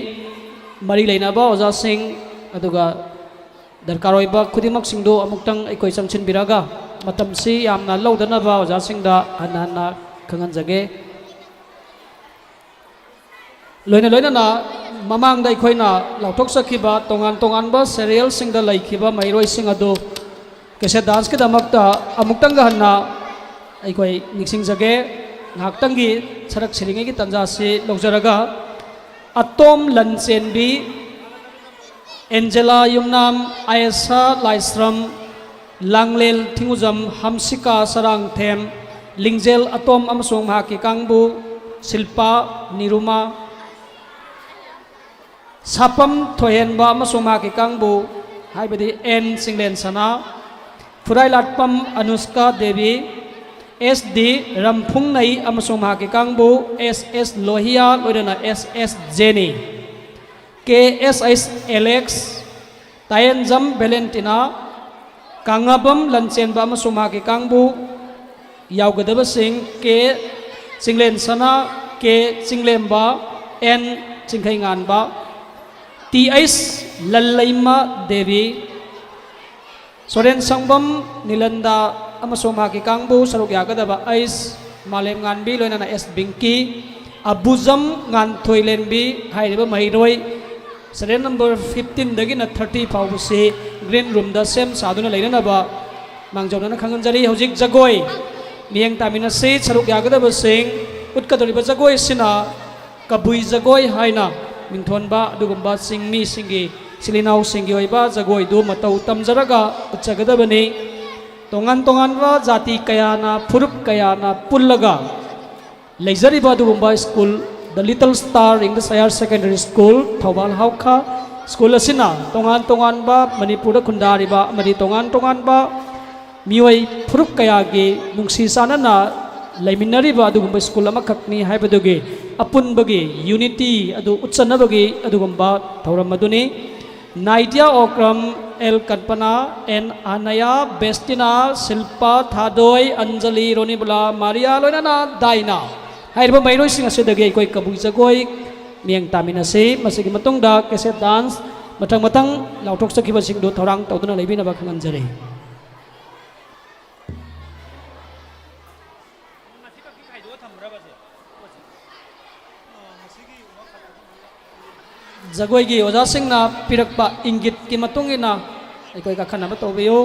mari leinaba oja sing aduga darkaroi ba khudimak singdo amuktang aikoi changchin biraga matam si yamna lodana ba oja singda anana khangan jage loina na mamang da ikhoina lautok sakhiba tongan ba serial singda laikhiba mairoi sing adu kese dance ke damakta amuktang ganna aikoi niksing jage ngaktang gi sarak siringe gi tanja si lojaraga atom lanchenbi Angela Yumnam Ayesa Laisram Langlel Thingujam Hamsika Sarang Them Lingjel Atom amasung mahaki kangbu Silpa Niruma Sapam Thoyenba amasung mahaki kangbu haibadi N Singlen Sana Furai Latpam Anuska Devi SD Ramphung Nai amasung mahaki kangbu SS Lohia loidana SS Jenny KSS Alex Tayenjam Valentina Kangabam Lanchenba amasuma ki kangbu yaugadaba sing K Singlen Sana K Singlemba N Singkhainganba TS Lalaima Devi Soren Sangbam Nilanda amasuma ki kangbu saruk yagadaba Ais Malem Nganbi loinana S Binki Abuzam Ngan Thoilenbi hairiba mahiroi Serial number 15 dagi na 30 pau se green room da sem saduna leina ba mangjona na khangan jari hojik jagoi mieng tamina se charuk yagada ba sing utkadori ba jagoi sina kabui jagoi haina mingthon ba dugumba singmi singi silinau singi oiba jagoi do matau tamjaraga utchagada bani tongan ba jati kayana furup kayana pullaga leizari ba dugumba school The Little Star English Higher Secondary School Thobal Hauka School asina tongan ba Manipur khundari ba mari tongan ba mioi phuruk kaya gi nungsi sana na laiminari ba adugumba school ama khakni haibadugi apun bagi unity adu utsana bagi adugumba thoram maduni Naidia Okram El Kalpana and Anaya Vestina Silpa Thadoi Anjali Ronibula Maria loinana Daina hairba mairoi sing asedagi koi kabui jagoi mieng tamina se masigi matungda cassette dance matang lautok sakhiba singdo thorang tawduna leibina ba khangan jare jagoi gi oja singna pirakpa ingit ki matungina koi ka khana ba tawbiyo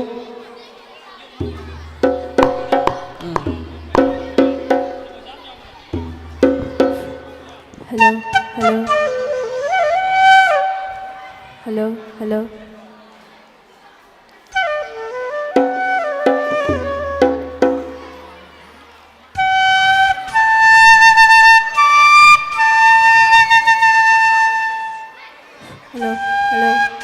Hello, hello. Hello, hello. Hello, hello.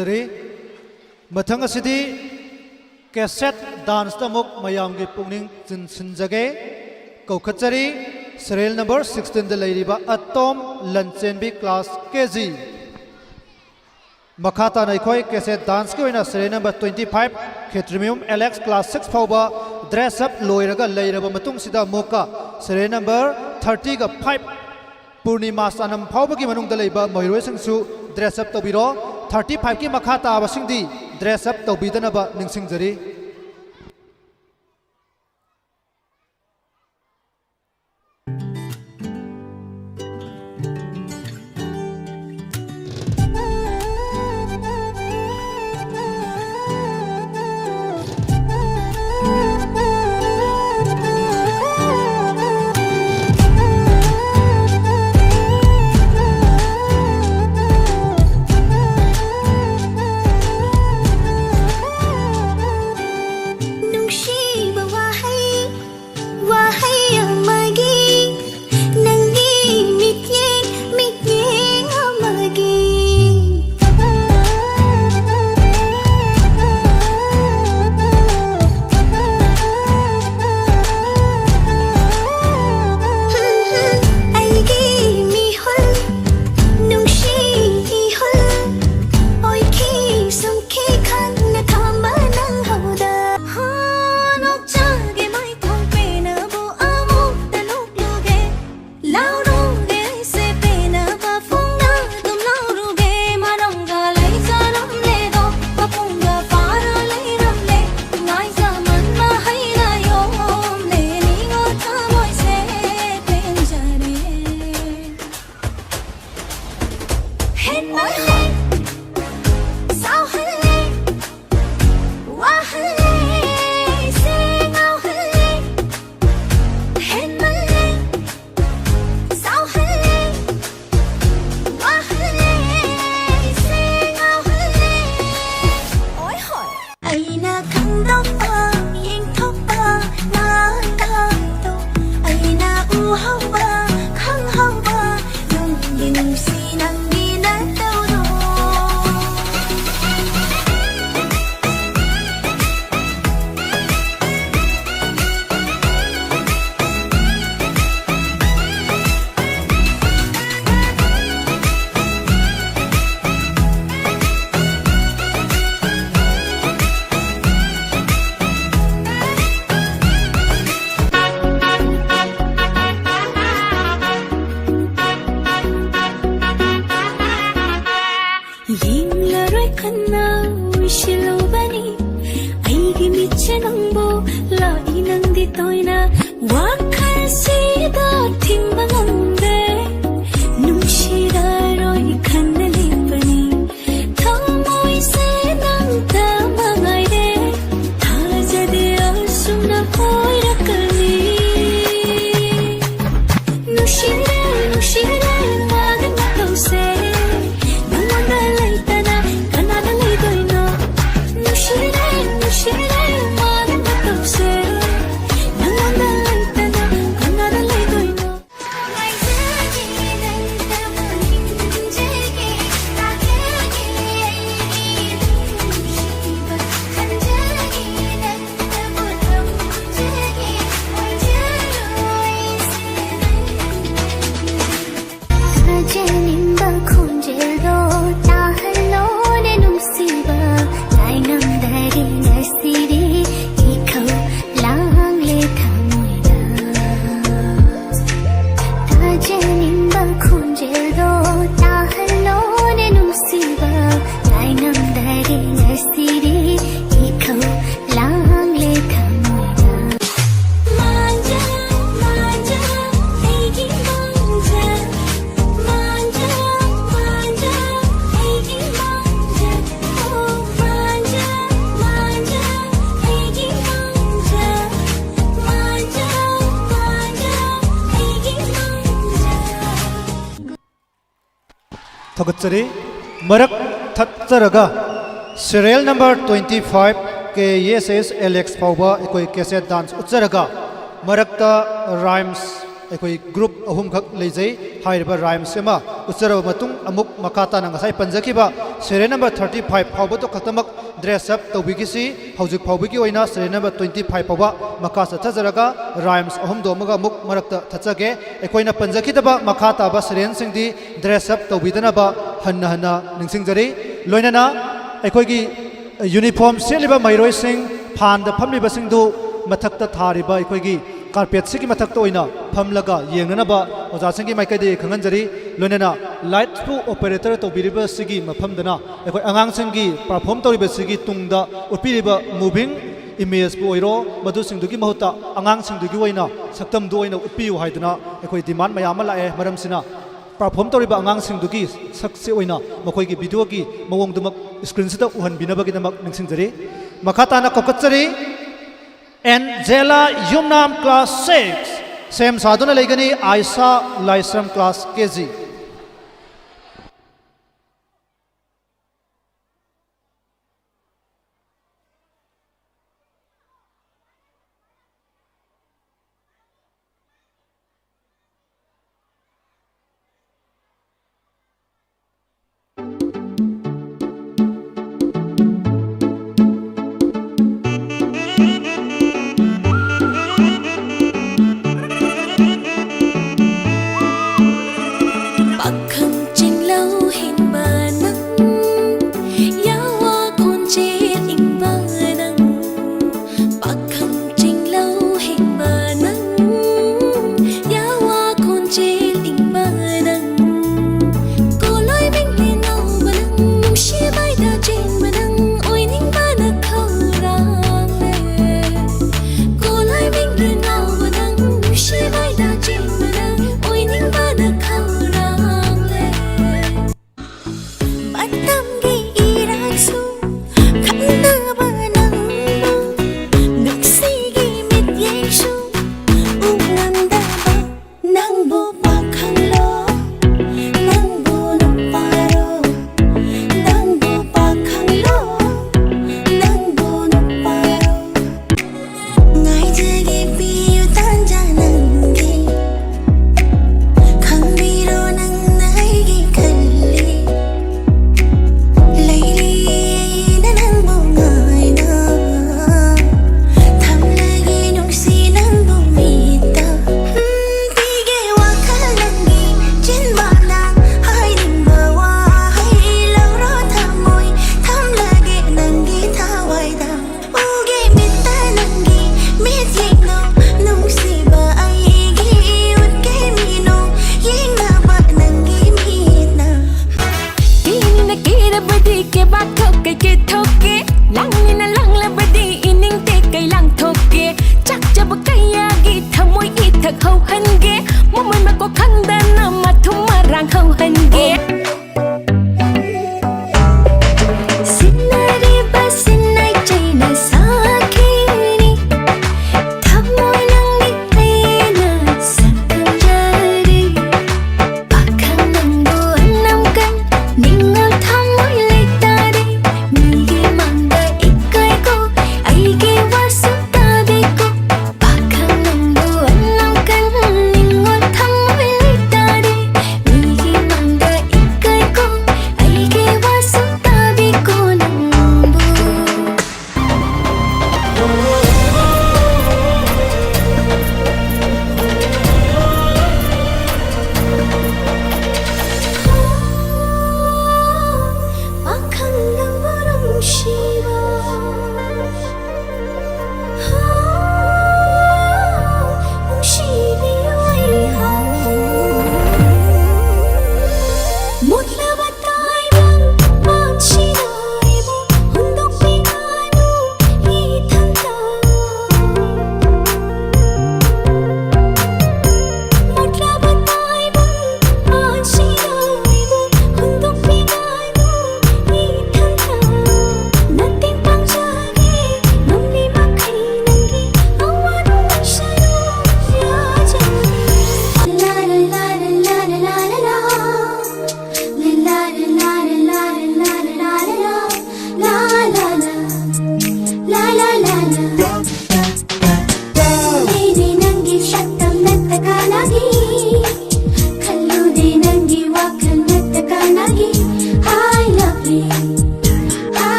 थगचरी मथंग असिदी कैसेट डांस तमुक मयाम की पुनिंग चिनसिनजगे कौखचरी serial number 16 द लेरिबा अतोम लंचेनबी क्लास केजी मखाता नैखोय कैसेट डांस के ओइना serial number 25 खेत्रिमियम एलेक्स क्लास 6 फाउबा ड्रेस अप लोइरगा लेरबा मतुंग सिदा मोका serial number 30 का 5 पूर्णिमा सानम फाउबगी मनुंग द लेबा महिरोय सिंगसु ड्रेस अप तबिरो 35 की मखाता आबसिंगदी ड्रेस अप तबिदनबा निंगसिंगजरी थगचरी मरक थचरगा serial number 25 के एस एलेक्स फाउबा कोई कैसेट डांस उच्चरगा मरकता राइम्स ꯑꯩꯈꯣꯏ ꯒ꯭ꯔꯨꯞ ꯑꯍꯨꯝ ꯈꯛ ꯂꯩꯖꯩ ꯍꯥꯏꯔꯤꯕ ꯔꯥꯏꯝꯁ ꯑꯃ ꯎꯠꯆꯔꯕ ꯃꯇꯨꯡ ꯑꯃꯨꯛ ꯃꯈꯥ ꯇꯥꯅ ꯉꯁꯥꯏ ꯄꯟꯖꯈꯤꯕ ꯁꯦꯔꯤꯌꯦꯜ ꯅꯝꯕꯔ 35 ꯐꯥꯎꯕꯗꯣ ꯈꯛꯇꯃꯛ ꯗ꯭ꯔꯦꯁ ꯑꯞ ꯇꯧꯕꯤꯈꯤꯁꯤ ꯍꯧꯖꯤꯛ ꯐꯥꯎꯕꯒꯤ ꯑꯣꯏꯅ ꯁꯦꯔꯤꯌꯦꯜ ꯅꯝꯕꯔ 25 ꯐꯥꯎꯕ ꯃꯈꯥ ꯆꯠꯊꯖꯔꯒ ꯔꯥꯏꯝꯁ ꯑꯍꯨꯝꯗꯣ ꯑꯃꯒ ꯑꯃꯨꯛ ꯃꯔꯛꯇ ꯊꯠꯆꯒꯦ ꯑꯩꯈꯣꯏꯅ ꯄꯟꯖꯈꯤꯗꯕ ꯃꯈꯥ ꯇꯥꯕ ꯁꯦꯔꯤꯌꯦꯜꯁꯤꯡꯗꯤ ꯗ꯭ꯔꯦꯁ ꯑꯞ ꯇꯧꯕꯤꯗꯅꯕ ꯍꯟꯅ ꯍꯟꯅ ꯅꯤꯡꯁꯤꯡꯖꯔꯤ ꯂꯣꯏꯅꯅ ꯑꯩꯈꯣꯏꯒꯤ यूनिफॉर्म सेलिबा मैरोइसिंग फानदा फमलिबसिंगदु मथक्ता थारिबा अखोइगी कार्पेट सिगी मथक्ता ओइना फमलगा येंगनबा ओजासिंगी माइकाइदे खंगनजरी लोनेना लाइट थ्रू ऑपरेटर तोबिरिबा सिगी मफमदना अखोइ अंगांसिंगी परफॉर्म तोरिबा सिगी तुंगदा उपिरिबा मूविंग इमेज बु ओइरो मधुसिंगदुगी महुता अंगांसिंगदुगी ओइना सक्तमदु ओइना उपियु हाइदना अखोइ डिमांड मयाम लाए मरमसिना परफॉर्म तौरीब आगांसिंदुगी सक्से ओइना मखोइगी वीडियो की मवोंगदुमक स्क्रीन से उहनबिनबगिदमक निंगसिंजरी मखाताना कौकचरी एंजेला युमनाम क्लास 6 सेम साधुना लेगनी आयशा लाइसरम क्लास केजी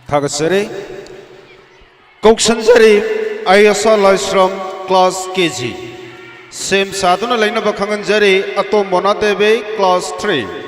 थागसरी कौशनजरी आयसा लाइश्रम क्लास केजी सेम साधुना लेना बखंगनजरी अतो मोना देवे क्लास 3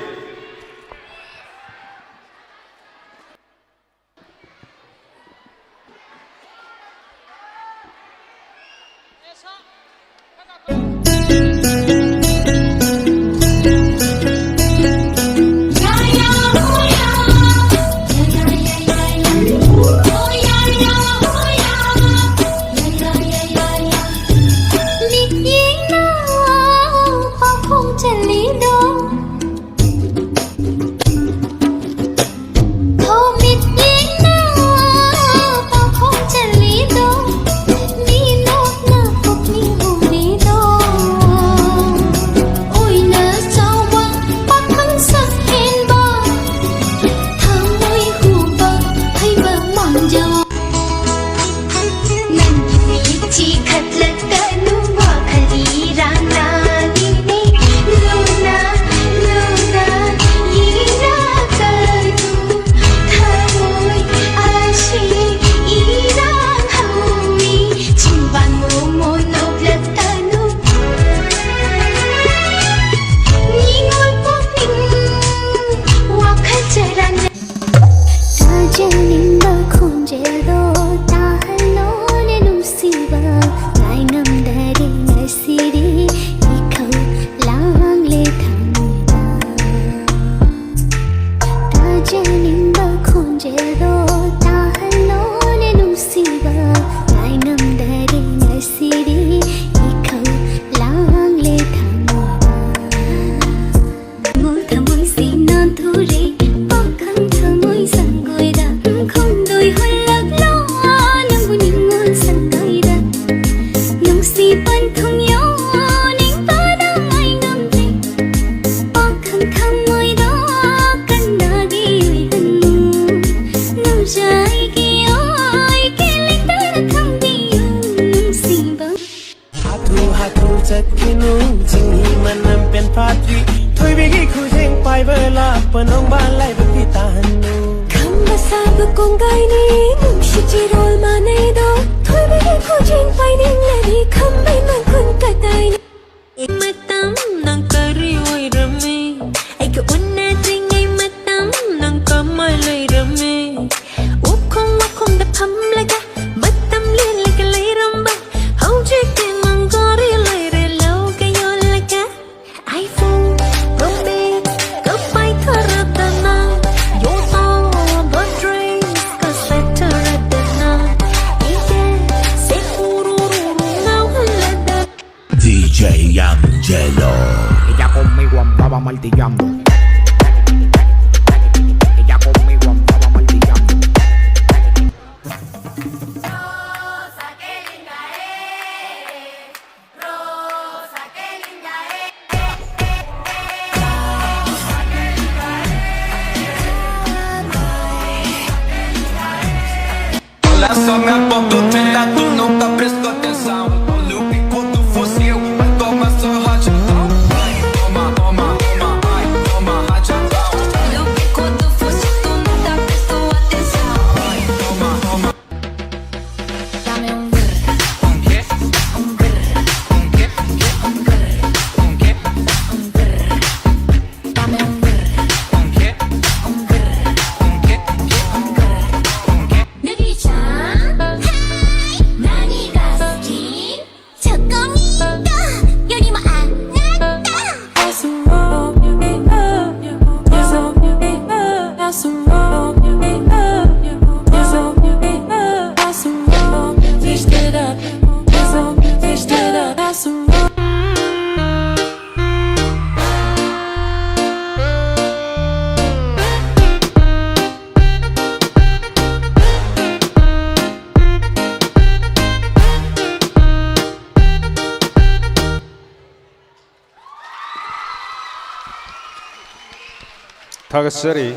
थागसरी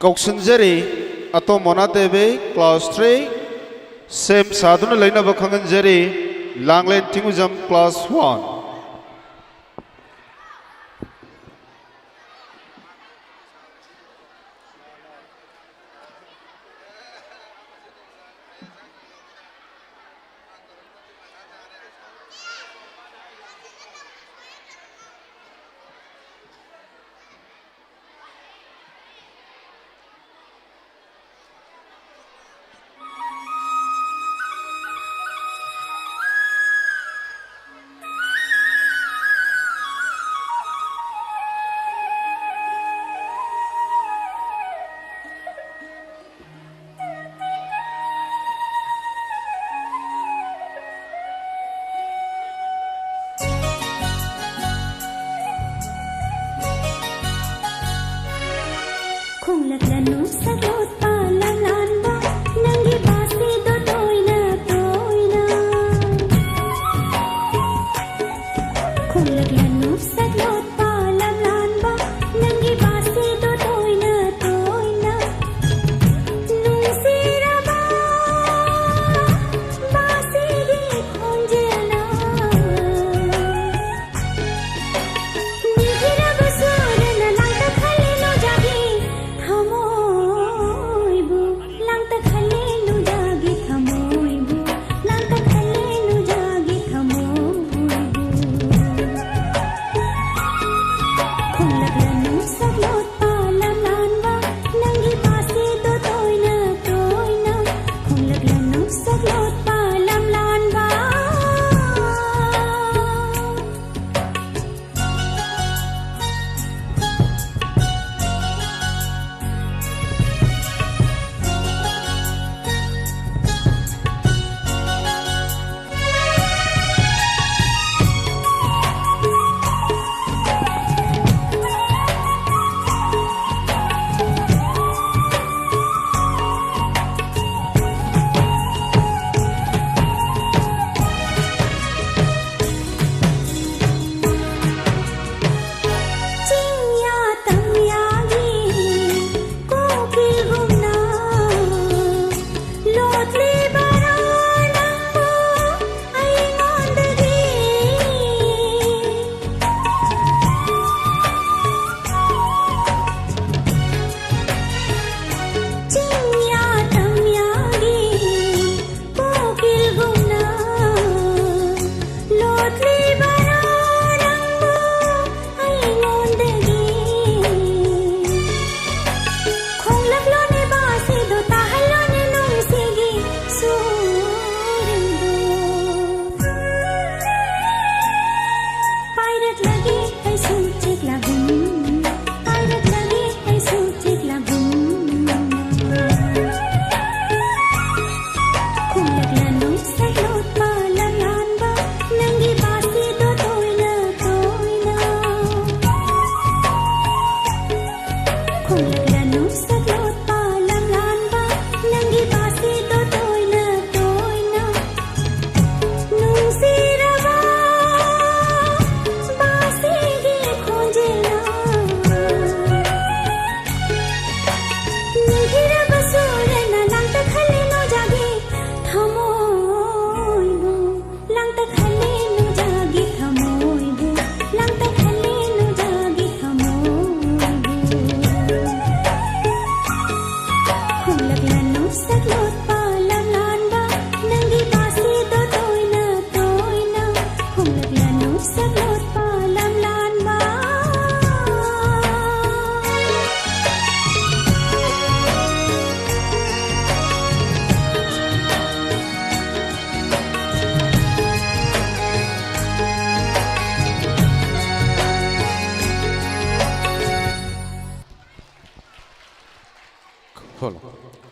कौशनजरी अतो मोना देवे क्लास 3 सेम साधुना लेना बखंगनजरी लांगलेन तिंगुजम class 1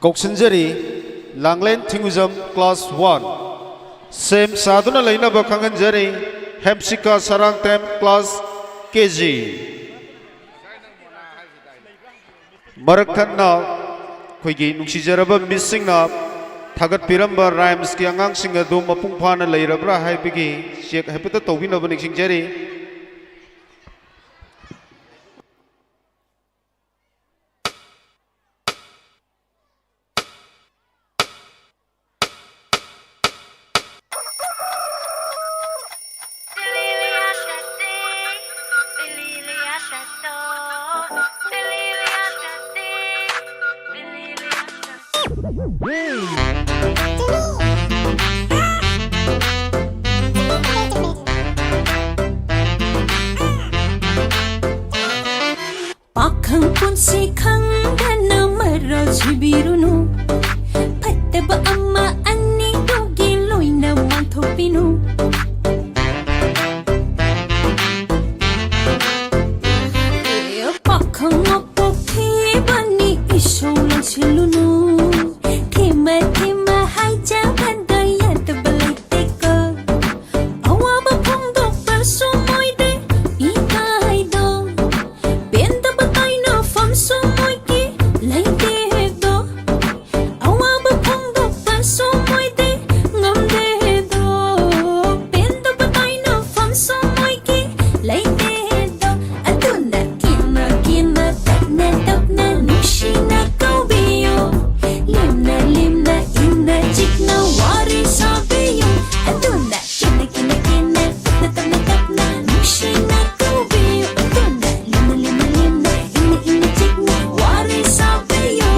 Koksinjari Langlen Tinguzam Class 1 Sem Saduna Laina Bakanganjari Hepsika Sarang Tem Class KG Marakatna Koigi Nuksijaraba Missing na Tagat Piramba Rhymes Ki Angang Singa Do Mapungpana Lairabra Haipigi Sheikh Hepita Tobina Banikshingjari Pakhang punsi khang dana maro chibirunu Pataba amma anni dogi loina manthopinu Pakhang apokhi bani isolang silunu Kema kema haja banda yad balaiteka Awaba pongdok persumoide ikaido Benda batay na fam sumoy ki lay ꯂꯩꯇꯦꯗꯣ ꯑꯗꯨꯅ ꯀꯤꯅ ꯀꯤꯅ ꯇꯞꯅ ꯇꯞꯅ ꯅꯨꯡꯁꯤꯅ ꯀꯧꯕꯤꯌꯨ ꯂꯦꯝꯅ ꯂꯦꯝꯅ ꯏꯪꯅ ꯆꯤꯛꯅ ꯋꯥꯔꯤ ꯁꯥꯕꯤꯌꯨ ꯑꯗꯨꯅ ꯀꯤꯅ ꯀꯤꯅ ꯀꯤꯅ ꯇꯞꯅ ꯇꯞꯅ ꯇꯞꯅ ꯅꯨꯡꯁꯤꯅ ꯀꯧꯕꯤꯌꯨ ꯑꯗꯨꯅ ꯂꯦꯝꯅ ꯂꯦꯝꯅ ꯂꯦꯝꯅ ꯏꯪꯅ ꯏꯪꯅ ꯆꯤꯛꯅ ꯋꯥꯔꯤ ꯁꯥꯕꯤꯌꯨ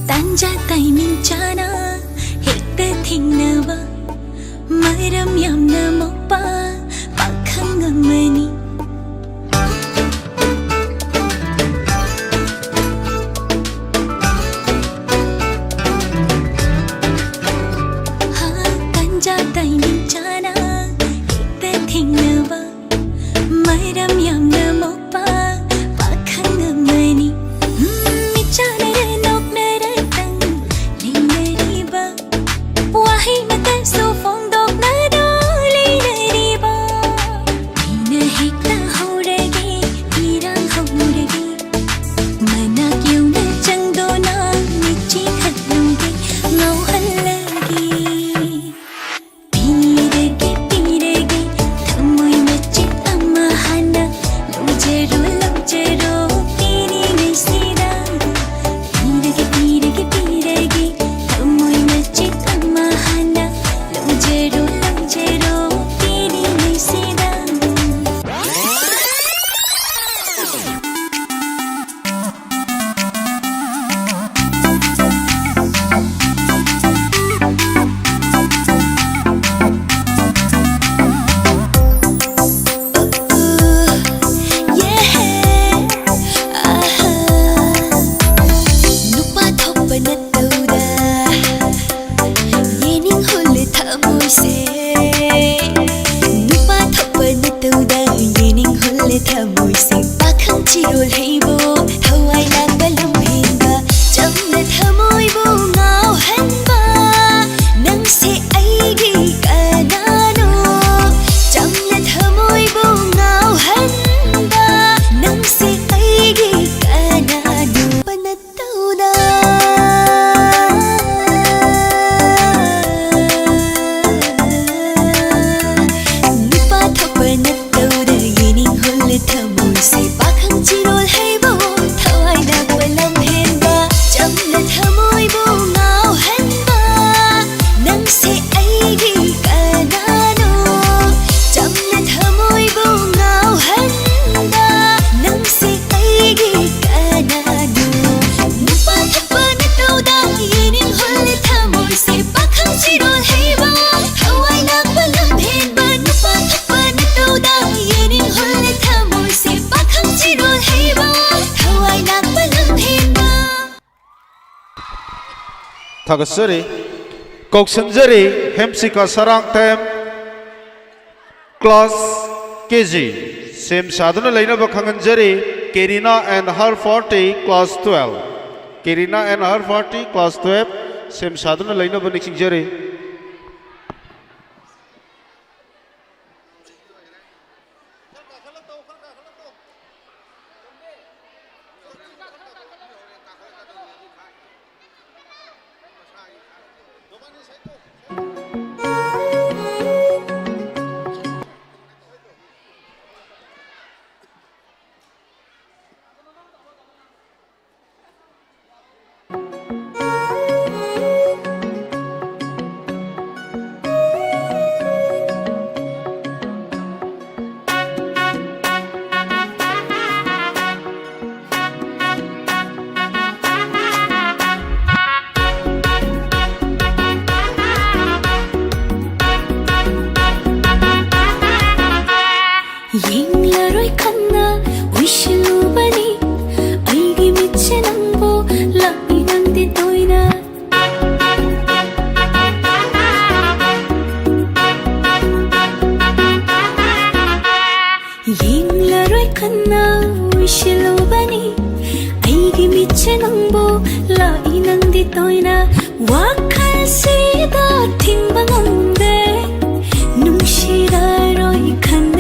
딴자 타이밍 짜나 헥다 ทิ้งꯅꯕ ꯃꯔꯝ ꯌꯥꯝꯅ ꯃꯣꯛꯄ ꯄꯥꯈꯪ ꯑꯃꯅꯤ 딴자 타이밍 짜나 헥다 ทิ้งนꯕ ꯃꯔꯝ ꯌꯥꯝꯅ ꯃꯣꯛꯄ ꯄꯥꯈꯪ ꯑꯃꯅꯤ 미쳐나를 녹나라땅 링나리바 와히 마탄소 퐁독나도 링나리바 이나 헥다 호레기 이랑 호레기 마nak 요나 정도나 미치 핫누기 ngauhalagi piregi piregi thamoy macit amahana lojero lojero piringai sida piregi piregi piregi thamoy macit amahana lojero lojero piringai sida 누파 덮어나 떠오다 예닝 홀레 타모이세 누파 덮어나 떠오다 예닝 홀레 타모이세 박항치롤 헤이보 하와이 나발람해가 정나 타모이보 ngauhanba nangse aigi kanano 정나 타모이보 ngauhanba nangse aigi kanano panatauda nupa thappanatauda yening holle thamoise pakhangchirol haibo thawai na walam henba jamna thamoibo ngauhanba nangse aigi kanano jamna thamoibo ngauhanba nangse aigi kanano nupa thappanatauda yening holle thamoise pakhangchirol haibo thawai na walam henba nupa thappanatauda yening holle thamoise pakhangchirol haibo thawai na walam henba थागसरी कौशंजरी हेमसिका सरांगतेम क्लास केजी सेम साधन लेनब खंगंजरी Kerina and her 40 class 12 Kerina and her 40 class 12 सेम साधन लेनब निखिंजरी ꯌꯦꯡꯂꯔꯣꯏ ꯈꯟꯅ ꯎꯏꯁꯤꯜꯂꯨꯕꯅꯤ ꯑꯩꯒꯤ ꯃꯤꯠꯁꯦ ꯅꯪꯕꯨ ꯂꯥꯛꯏ ꯅꯪꯗꯤ ꯇꯣꯏꯅ ꯌꯦꯡꯂꯔꯣꯏ ꯈꯟꯅ ꯎꯏꯁꯤꯜꯂꯨꯕꯅꯤ ꯑꯩꯒꯤ ꯃꯤꯠꯁꯦ ꯅꯪꯕꯨ ꯂꯥꯛꯏ ꯅꯪꯗꯤ ꯇꯣꯏꯅ ꯋꯥꯈꯜꯁꯤꯗ ꯊꯤꯡꯕ ꯉꯝꯗꯦ ꯅꯨꯡꯁꯤꯔꯔꯣꯏ ꯈꯟ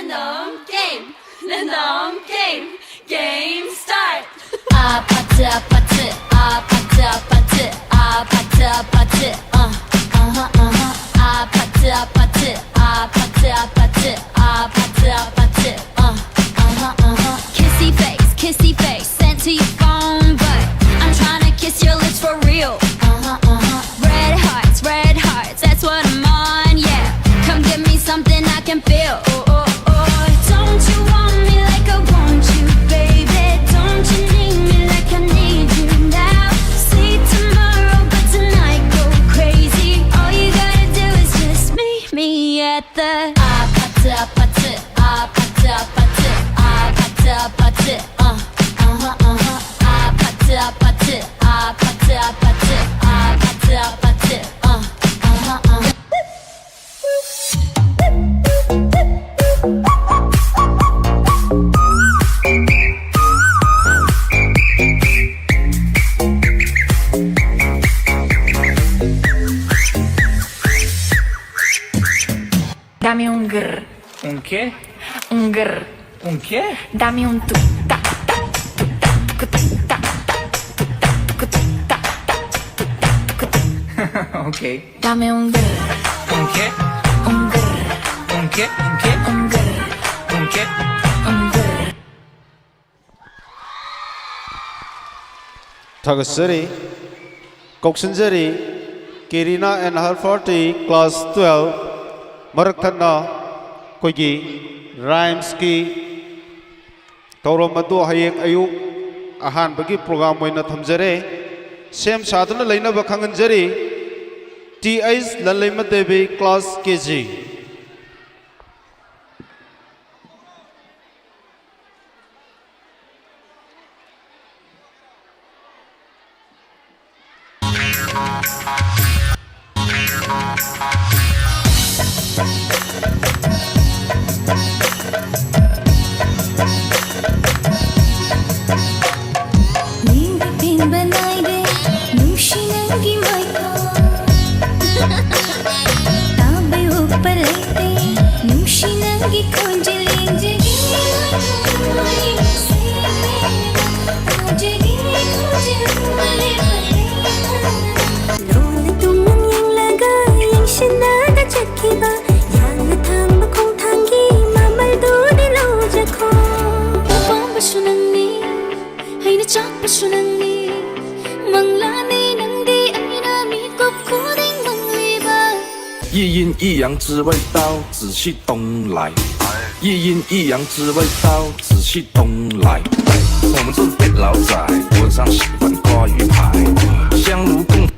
random game, game start. 아파트 아파트 아파트 아파트 아파트 아파트 아파트 아파트 아파트 아파트 아파트 아파트 kissy face sent to your phone, but I'm trying to kiss your lips for real. Red hearts, that's what I'm on, yeah. Come give me something I can feel. Don't you want me like I want you, baby? Don't you need me like I need you now? See tomorrow, but tonight go crazy. All you gotta do is just meet me at the 아파트 아파트 아파트 아파트 아파트 아파트 아파트 아파트 아파트 아파트 아파트 Dame un grr. ¿Un qué? Un grr. ¿Un qué? Dame un tu ta ta tu ta cu tu ta ta tu ta cu tu ta ta tu ta cu tu. Ok. Dame un grr. ¿Un qué? Un grr. ¿Un qué? ¿Un qué? Un grr. ¿Un qué? Un grr. Tagasari, Koksanjari, Kirina and her 40, class 12, Maraktana, Kogi, Rhymes ki, Tauramadu Hayek Ayuk, Ahan Bagi program Wina Tamjare, Sam Sadana Lena Bakanganjari, T.I.'s Lalima Devi, class KG.一阴一阳之谓道，仔细东来。一阴一阳之谓道，仔细东来。我们是电老仔，桌上喜欢挂玉牌，香炉供。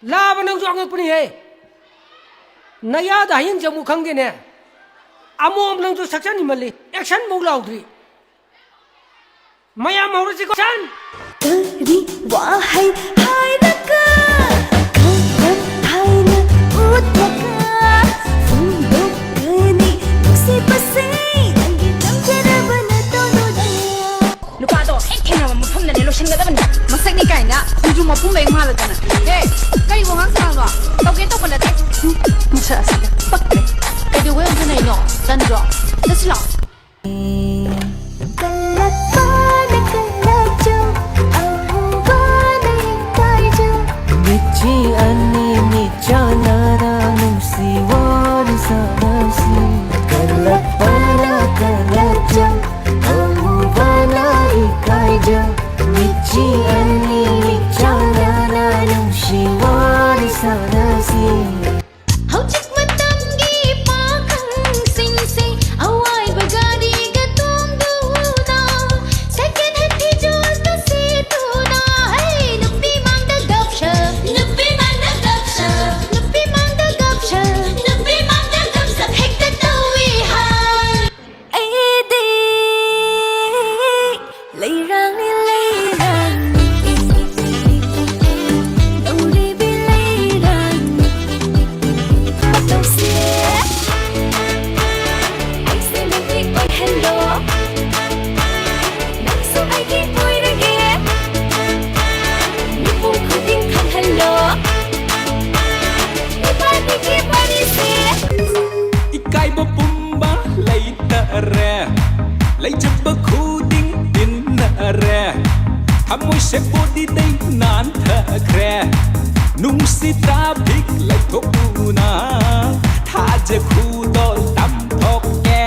लाभ नंग जो अंगक पनी है नया दाहिन जमु खंगे ने अमोम नंग जो सक्शन निमली एक्शन मुगलाउद्री मया मोरसी को सन तरी वाहै हाय नका खम हाय न उतका फुंदो कनी नुक्सी पसे Sundrops, the slot. Hꯧchik matamgi pakhang singse awai bagari gatong duna second hand thi jos ta se tuna hey nupi mang da gapsha nupi mang da gapsha nupi mang da gapsha nupi mang da gapsha hekta tawi hai ai de leirang ni leirang Ikaiba pumba leita re leijaba khuding din re amoi se body dei nan tha kre nung si traffic lai thokuna tha je khudol tam thok ke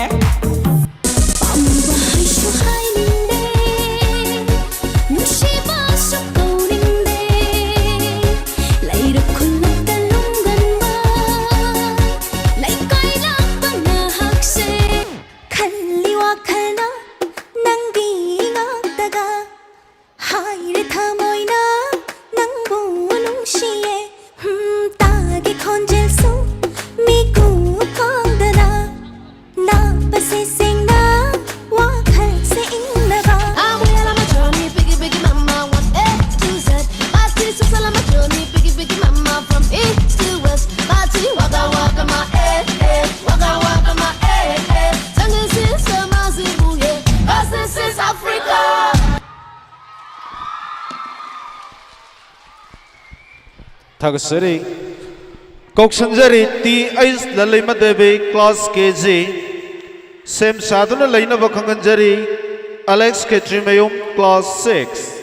Thagsari Koksanjari T Ais Lalima Devi Class KG Sem Saduna Laina Bakhanganjari Alex Ketrimayum Class 6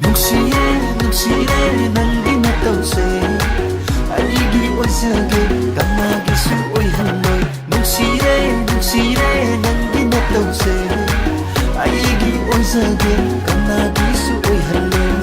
Nungsiye, nungsiye नंगी नतौ से अलीगी ओइसगे कनागी सु ओइहन्नोय नुसीरे नंगी नतौ से अलीगी ओइसगे कनागी सु ओइहन्नोय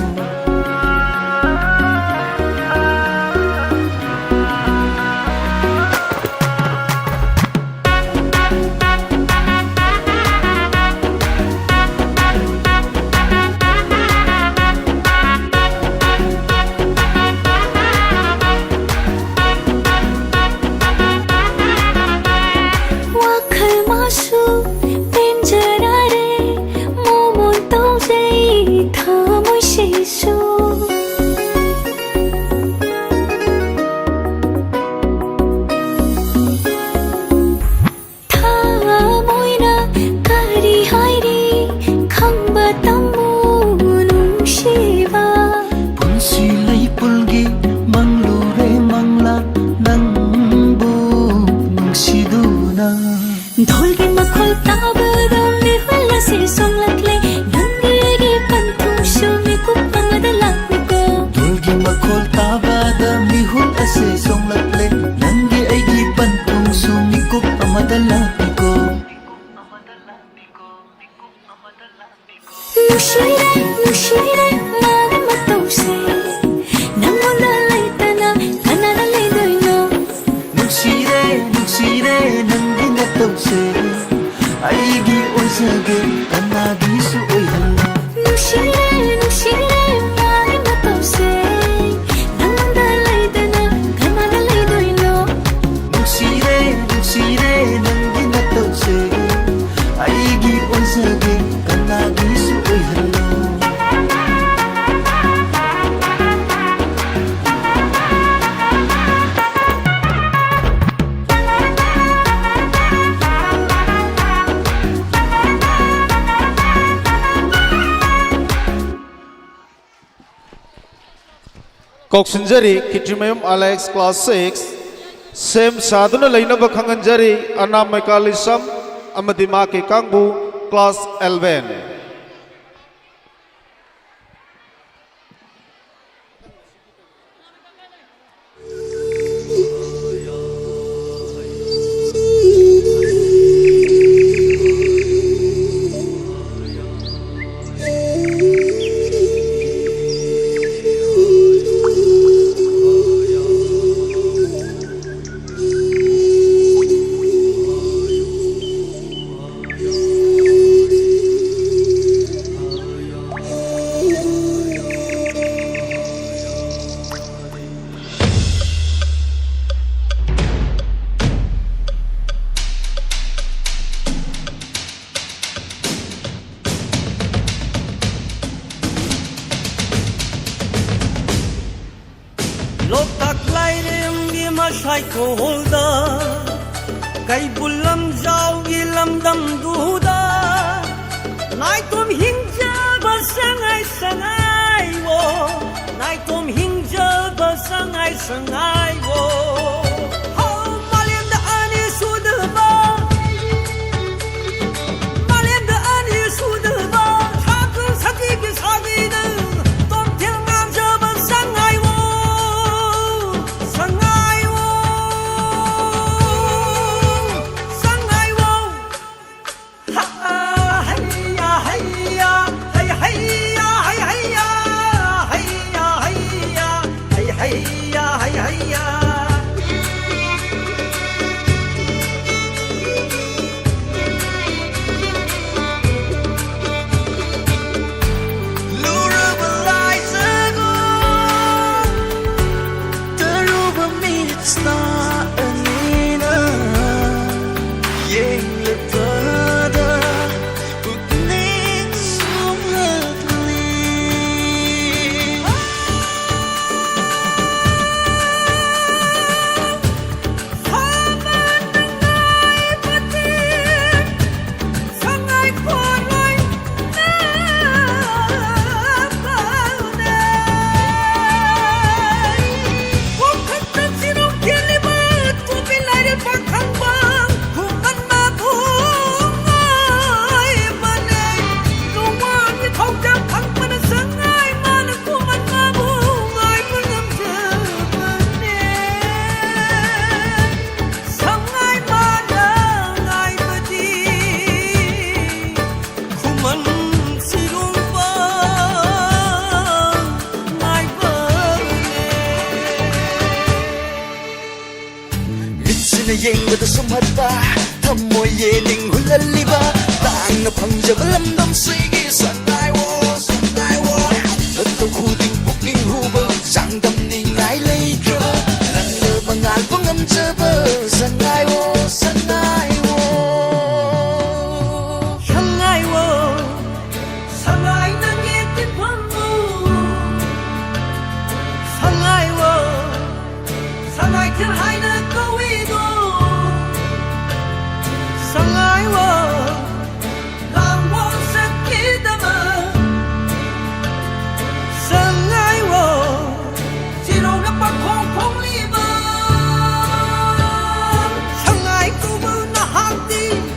Koksinjari Kitrimayum Alex Class 6 Sem Saduna Lainaba Khanganjari Anam Maikalisam Amadima Ke Kangbu Class 11 ꯃꯤꯠꯅ ꯌꯦꯡꯕꯗ ꯁꯨꯝꯍꯠꯄ ꯊꯝꯃꯣꯏ ꯌꯦꯅꯤꯡ ꯍꯨꯜꯍꯜꯂꯤꯕ ꯇꯥꯡꯅ ꯐꯪꯖꯕ ꯂꯝꯗꯝꯁꯤꯒꯤ ꯁꯉꯥꯏꯋꯣ ꯁꯉꯥꯏꯋꯣ ꯅꯠꯇ ꯈꯨꯗꯤꯡ ꯄꯨꯛꯅꯤꯡ ꯍꯨꯕ ꯆꯥꯡꯗꯝꯅꯤꯡꯉꯥꯏ ꯂꯩꯇ꯭ꯔꯕ ꯅꯪꯅ ꯉꯥꯛꯄ ꯉꯝꯖꯕ ꯁꯉꯥꯏꯋꯣ ꯁꯉꯥꯏꯋꯣ 상하이워 상하이 난게 띠판무 상하이워 상하이 틀하이는 꼬위도 상하이워 랑원색 기다마 상하이워 지로가 빡콩콩 리버 상하이 꿈은 나한테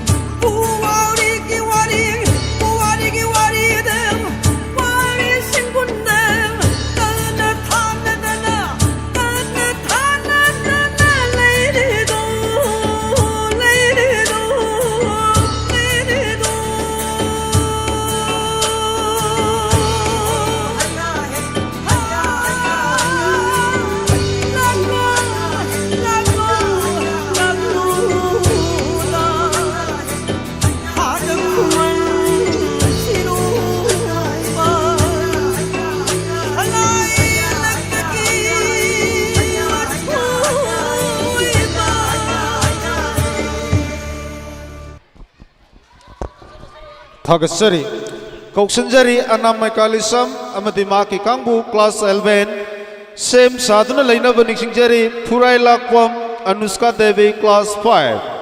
Thagasari Kauksanjari Anamai Kalisam Amati Maki Kangbu Class 11 Same Sadhana Laina Baniksingjari Purai Lakwam Anuska Devi Class 5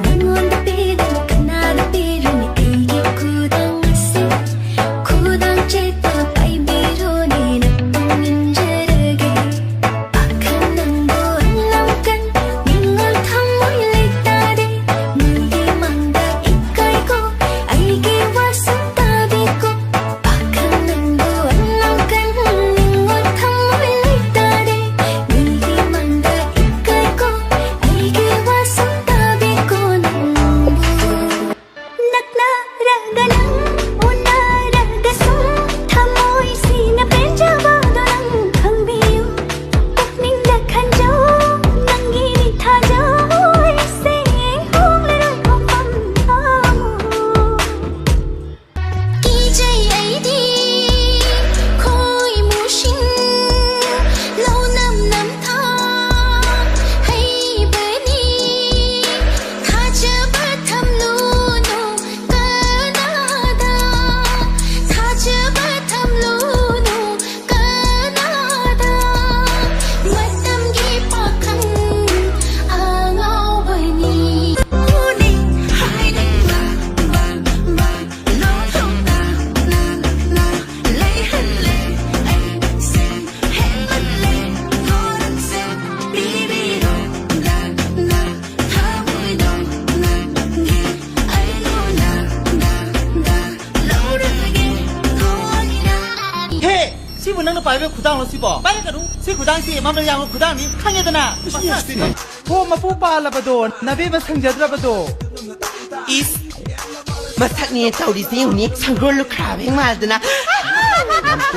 Nangon tapi dan kena 시부 너는 바이베 구당으로 시보 빨리 가루 시 구당시 맘을 양을 구당이 칸게드나 포마포 발라바도 나비바 상자드라바도 이스 마삭니에 타우리시 우니 상골로 크라빙 말드나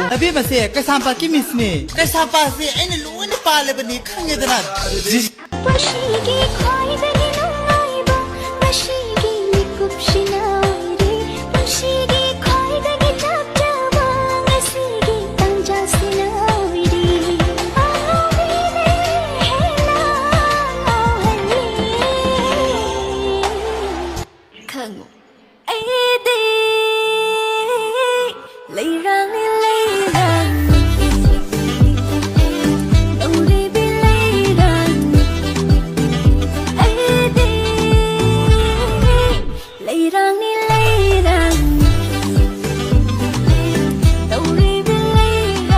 나비바세 까삼파 키미스니 까삼파세 애니 루니 발레바니 칸게드나 마시기 과이되기 농아이바 마시기 미kup시나이리 마시기 과이되기 잡잡아 마시기 땅자시나이리 아미네 해나 오하니 강우 에이디 레이랑이 레이랑 우리 빌레이랑 에이디 레이랑이 레이랑 우리 빌레이랑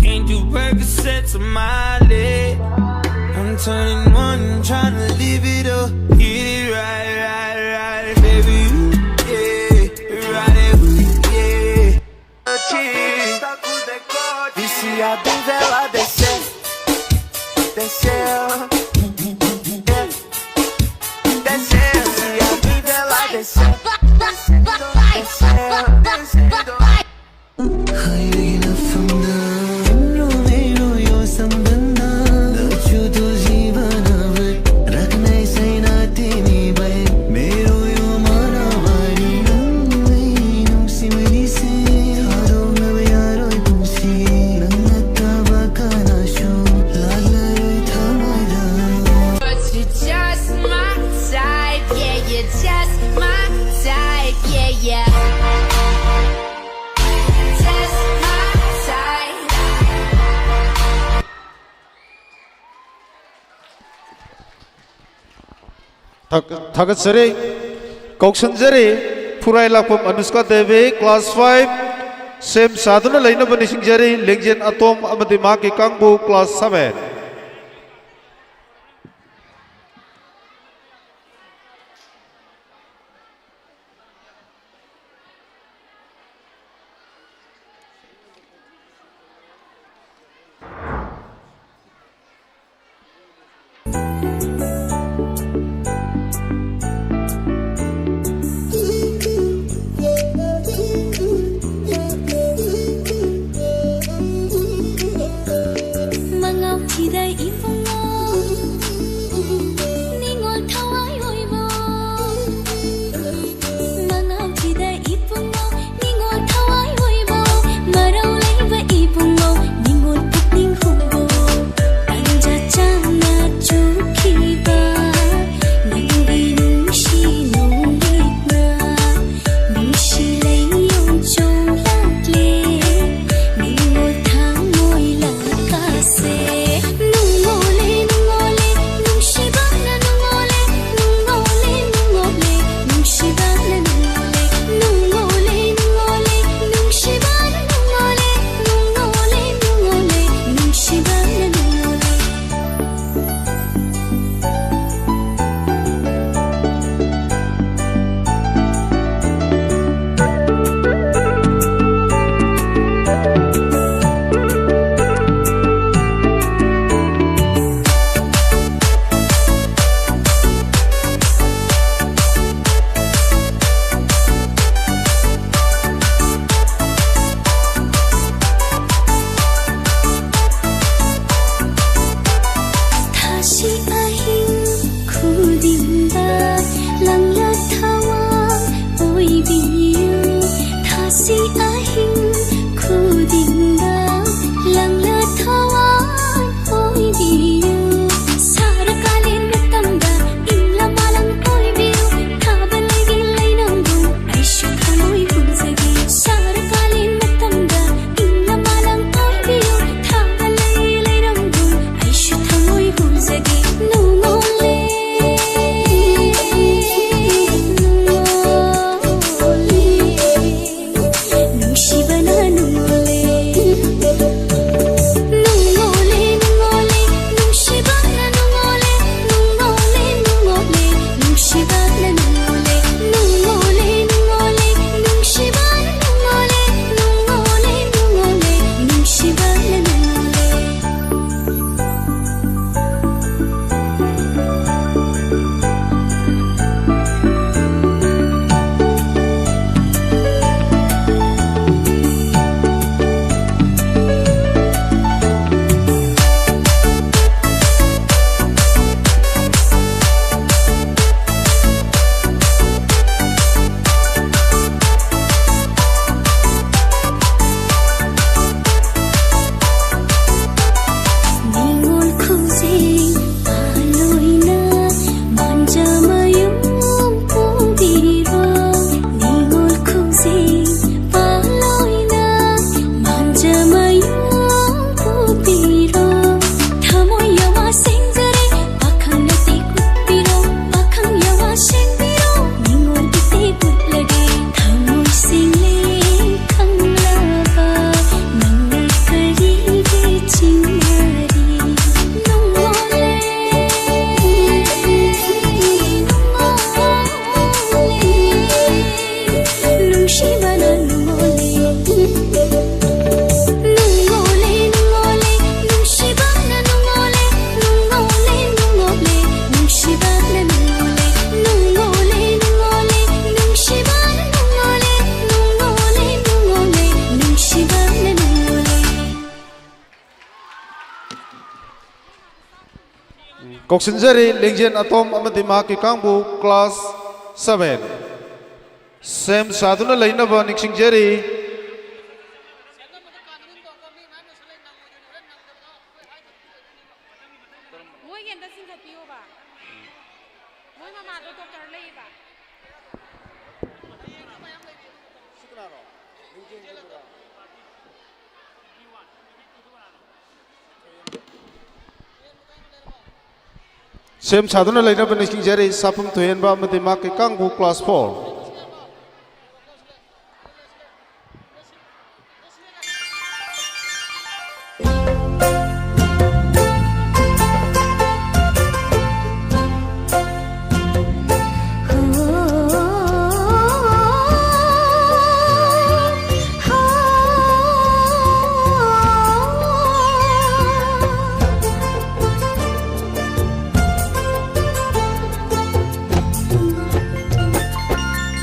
Can't do Percocets on my leg. I'm turning one, trying to live it up. Get it right, baby. Yeah, right it, yeah. Disse a donzela descer, desceu. Desceu, se a donzela descer, desceu. You're just my type, yeah, you're just my type, yeah, yeah. Just my type. थागतसरी कौशनजरी फुराई लापम अनुष्का देवी क्लास 5 सेम साधुना लेना बनिसिंगजरी लेंजेन अतोम अमदि मा के कांगबु क्लास 7 Mangaw chida ꯅꯨꯡꯁꯤꯕꯅ ꯅꯨꯡꯉꯣꯜꯂꯦ ꯅꯨꯡꯉꯣꯜꯂꯦ ꯅꯨꯡꯉꯣꯜꯂꯦ ꯅꯨꯡꯁꯤꯕꯅ ꯅꯨꯡꯉꯣꯜꯂꯦ ꯅꯨꯡꯉꯣꯜꯂꯦ ꯅꯨꯡꯉꯣꯜꯂꯦ ꯅꯨꯡꯁꯤꯕꯅ ꯅꯨꯡꯉꯣꯜꯂꯦ ꯅꯨꯡꯉꯣꯜꯂꯦ ꯅꯨꯡꯉꯣꯜꯂꯦ ꯅꯨꯡꯁꯤꯕꯅ ꯅꯨꯡꯉꯣꯜꯂꯦ ꯅꯨꯡꯉꯣꯜꯂꯦ ꯅꯨꯡꯉꯣꯜꯂꯦ ꯅꯨꯡꯁꯤꯕꯅ ꯅꯨꯡꯉꯣꯜꯂꯦ ꯀꯧꯁꯤꯟꯖꯔꯤ ꯂꯦꯡꯖꯦꯟ ꯑꯇꯣꯝ ꯑꯃꯗꯤ ꯃꯍꯥꯛꯀꯤ ꯀꯥꯡꯕꯨ ꯀ꯭ꯂꯥꯁ 7 ꯁꯦꯝ ꯁꯥꯗꯨꯅ ꯂꯩꯅꯕ ꯅꯤꯡꯁꯤꯡꯖꯔꯤ ꯃꯣꯏꯒꯤ ꯑꯝꯇ ꯆꯤꯡꯈꯠꯄꯤꯌꯣꯕ ꯃꯣꯏ ꯃꯃꯥꯗꯣ ꯗꯣꯛꯇꯔ ꯂꯩꯌꯦꯕ ꯁꯦꯝ ꯁꯥꯗꯨꯅ ꯂꯩꯅꯕ ꯅꯤꯡꯁꯤꯡꯖꯔꯤ ꯁꯥꯐꯝ ꯊꯣꯏꯍꯟꯕ ꯑꯃꯗꯤ ꯃꯍꯥꯛꯀꯤ ꯀꯥꯡꯕꯨ ꯀ꯭ꯂꯥꯁ 4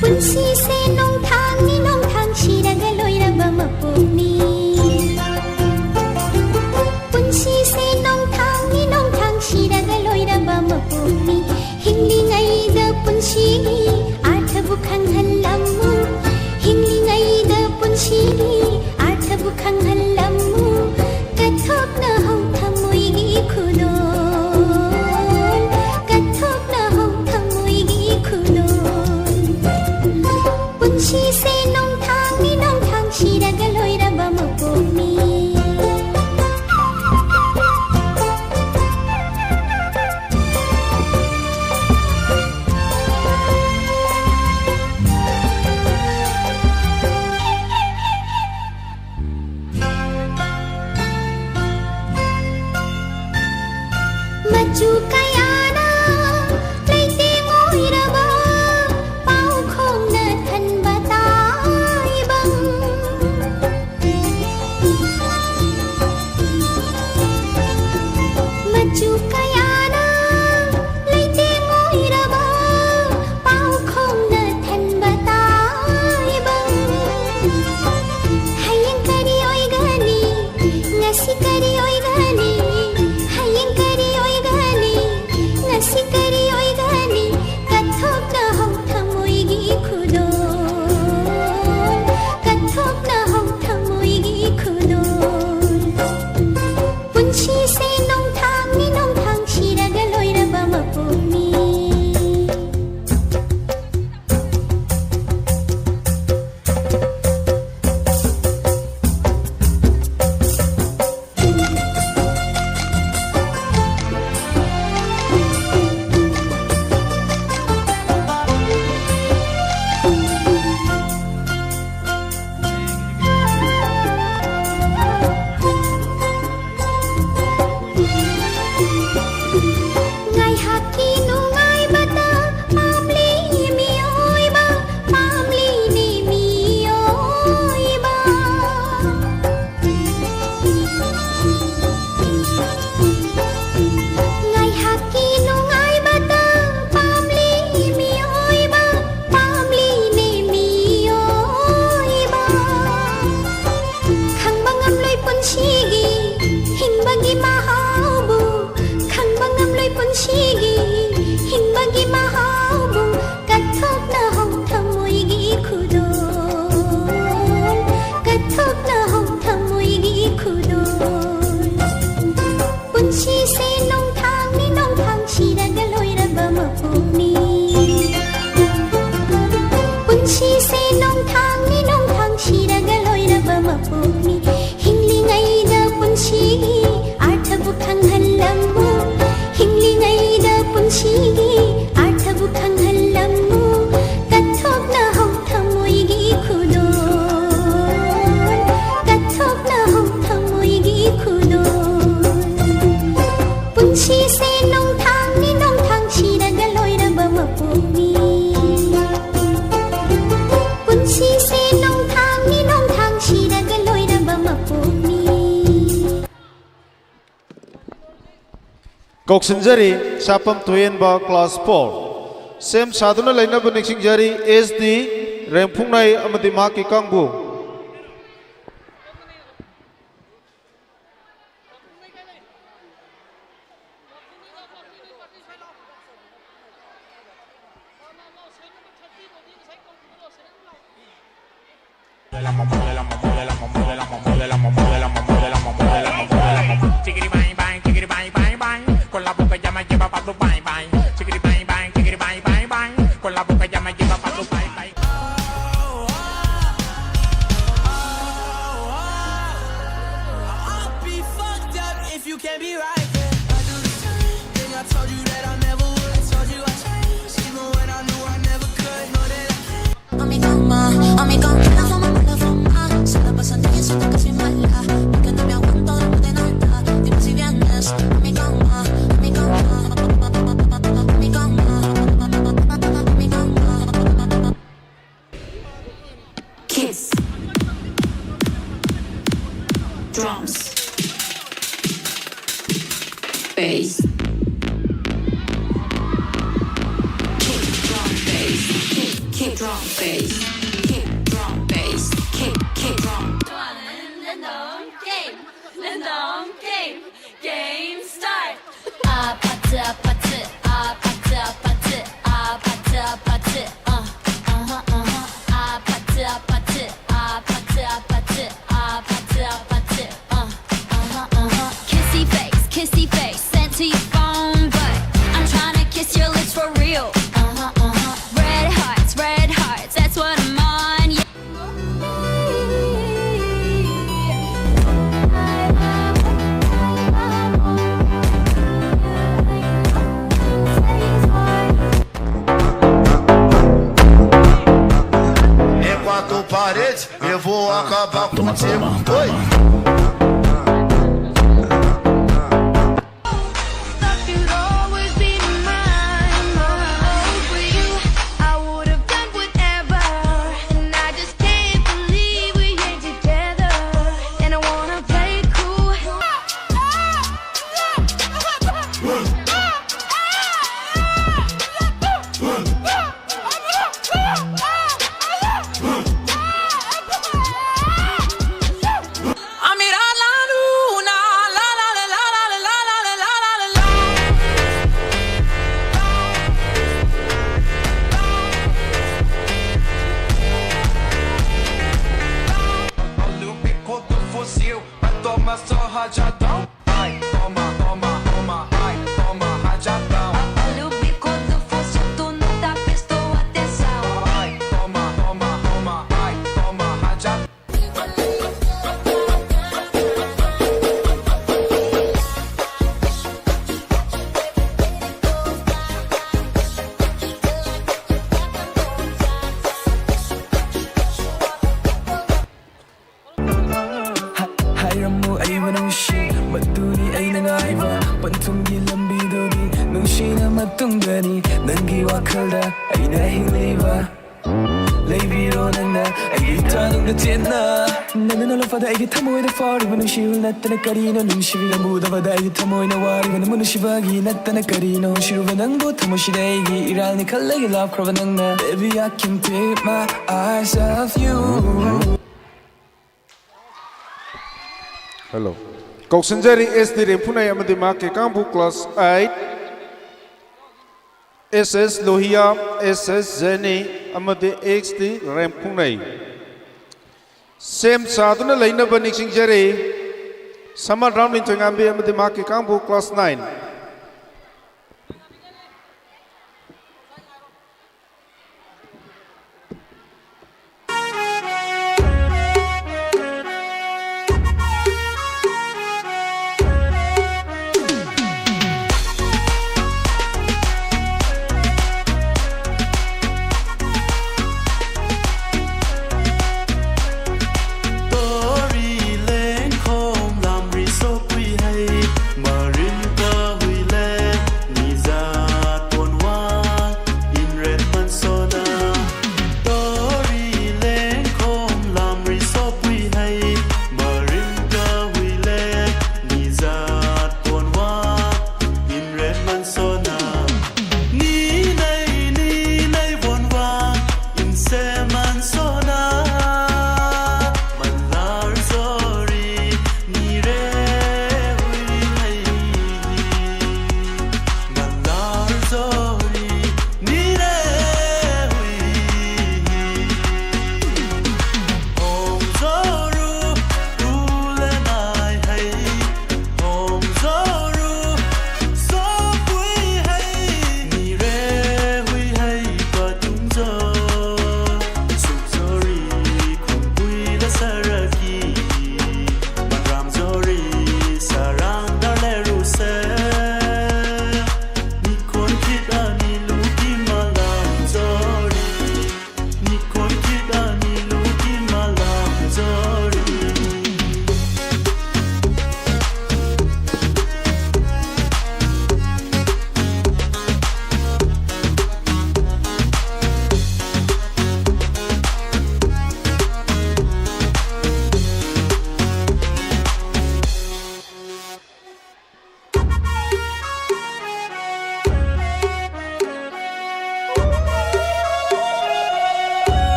ꯄꯨꯟꯁꯤꯁꯦ ꯅꯣꯡꯊꯥꯡꯅꯤ ꯅꯣꯡꯊꯥꯡ ꯁꯤꯔꯒ ꯂꯣꯏꯔꯕ ꯃꯄꯣꯛꯅꯤ ꯄꯨꯟꯁꯤꯁꯦ ꯅꯣꯡꯊꯥꯡꯅꯤ ꯅꯣꯡꯊꯥꯡ ꯁꯤꯔꯒ ꯂꯣꯏꯔꯕ ꯃꯄꯣꯛꯅꯤ ꯍꯤꯡꯂꯤꯉꯩꯗ ꯄꯨꯟꯁꯤꯒꯤ ꯑꯥꯔꯊꯕꯨ ꯈꯪꯍꯜꯂꯝꯃꯨ ꯍꯤꯡꯂꯤꯉꯩꯗ ꯄꯨꯟꯁꯤꯒꯤ ꯑꯥꯔꯊꯕꯨ ꯈꯪꯍꯜꯂꯝꯃꯨ ꯀꯠꯊꯣꯛꯅꯍꯧ ꯊꯃꯣꯏꯒꯤ ꯈꯨꯗꯣꯜ ꯀꯠꯊꯣꯛꯅꯍꯧ ꯊꯃꯣꯏꯒꯤ ꯈꯨꯗꯣꯜ ꯄꯨꯟꯁꯤꯁꯦ ꯅꯣꯡꯊꯥꯡꯅꯤ ꯅꯣꯡꯊꯥꯡ ꯁꯤꯔꯒ ꯂꯣꯏꯔꯕ ꯃꯄꯣꯛꯅꯤ ꯃꯆꯨ ꯀꯌꯥꯅ ꯂꯩꯇꯦꯡ ꯑꯣꯏꯔꯕ ꯄꯥꯎꯈꯣꯡꯅ ꯊꯟꯕ ꯇꯥꯏꯕꯪ Koksinjari Sapam Tuyenba Class 4 Sem Saduna Laina Buniksing SD Rempungnai Amadi Maki Kangbu con la boca ya me lleva pa' tu bye bye. Chiquiri bye bye, chiquiri bye bye bye. Con la boca ya me lleva pa' tu bye bye. I'll be fucked up if you can't be right. I do the same thing I told you that I never would. Told you I changed even when I knew I never could. Know that I a mi cama, la fama, se la pasan diciendo que soy mala, porque no me aguanto después de nada. Dime si vienes a mi cama, a mi cama, a mi cama, a mi cama. Kiss, drums, bass, kick, drum, bass, kick, drum, bass. Game start. Apattı apattı, apattı apattı, apattı apattı, apattı apattı, apattı apattı, apattı apattı, kissy face, sent to your phone, but I'm trying to kiss your lips for real. Red hearts, that's what I'm on. Yeah. Parede, eu vou acabar contigo. Oi! Toma só rajadão, ai, toma, toma, toma, ai, toma rajadão. Olha o bico do fóssil, tu não tá prestou atenção. Ai, toma, toma, toma, ai, toma rajadão. 하이라무 아이바는 시 맞두니 아이나가이바 번통기 람비도니 농시나 맞동가니 난기와 칼다 아이나 힐레이바 레이비로 난나 아이기 타는가 쨌나 나는 얼라파다 아이기 타모이나 파리바 농시울 나타나 까리노 농시비가 묻어바다 아이기 타모이나 와리바 무누시바기 나타나 까리노 시루바 낭보 타모시다 아이기 이랄니 칼레기 love 크로바 낭나 Baby I can't take my eyes off you. Hello. Koksinjari SD Rempunai Amadi Maki Kangbu Class 8 SS Lohia SS Zeni Amadi XD Rempunai Sem Saduna Laina Baniksing Jari Sama round in Changambi Amadi Maki Kangbu Class 9. Tori lên không làm risotto hay mà riêng ta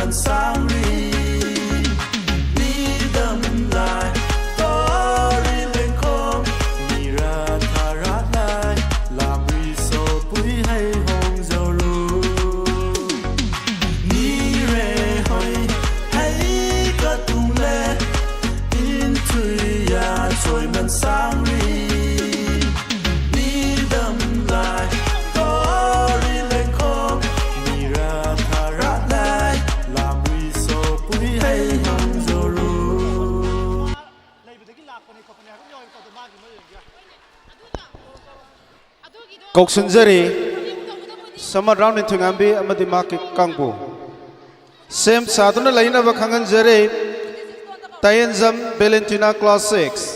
man sangri ni dam lai tori len kom mira thara lai lam ri so pui hai hong zo lu ni re hoi hai ka tung le in thui ya choi man sangri ni dam lai tori len kom mira thara lai lam ri so pui hai hong zo lu Koksunjari Summer Round in Tungambi Amadi Maki Kangbu Same Saduna Laina Vakanganjari Tayanzam Valentina Class 6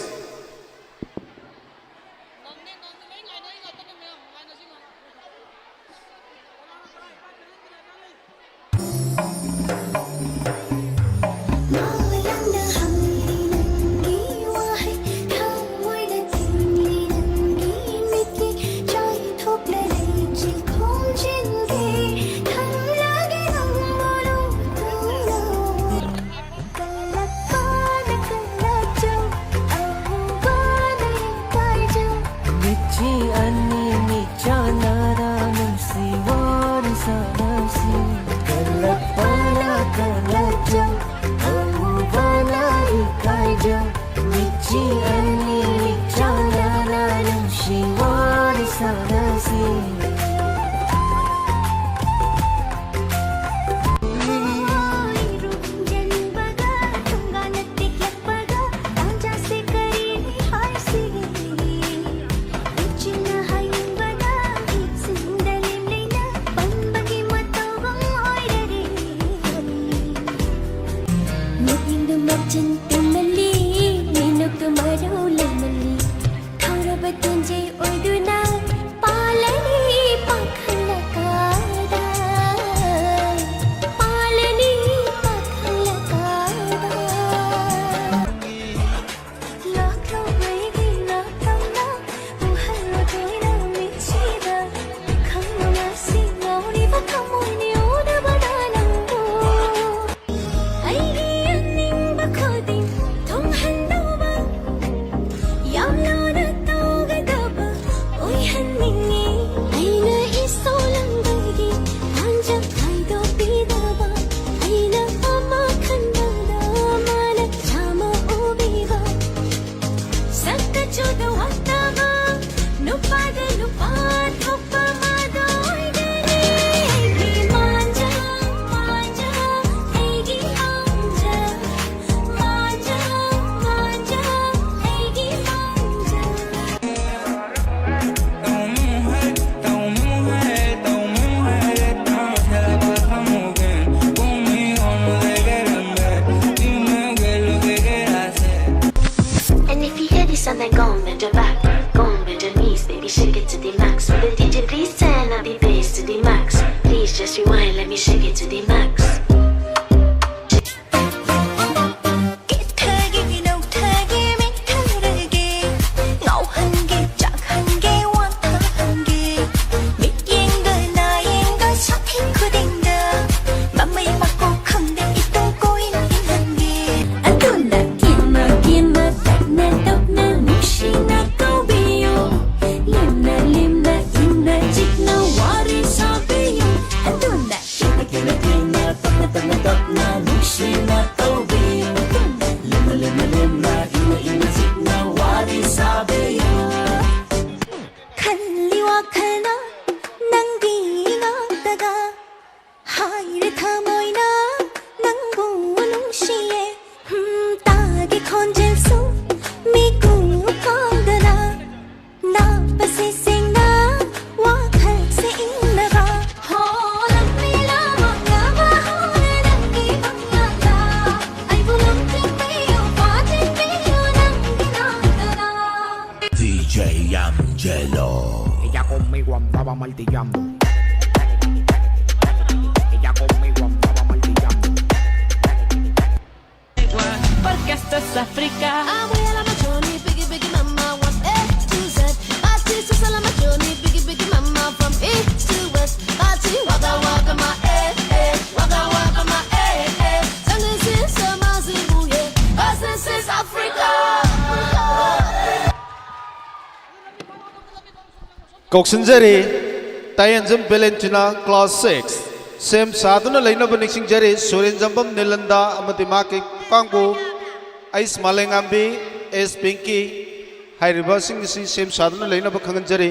And then go on, bend your back, go on, bend your knees, baby, shake it to the max. Will the DJ please turn up the bass to the max? Please just rewind, let me shake it to the max. Ella conmigo andaba martillando. Ella conmigo andaba martillando. Porque esto es África. Abuela machoni, biggie biggie mama, one A to Z. Party so salama machoni, biggie biggie mama, from east to west. Party waka waka my waka waka my कौशनजरी तायंजम बेलेंटिना क्लास 6 सेम साधुना लेनब निसिंगजरी सुरेंजंबम नीलंदा अमति माके कांगबो आइस मालेंगांबी एस पिंकी हाइरिबा सिंगसी सेम साधुना लेनब खंगनजरी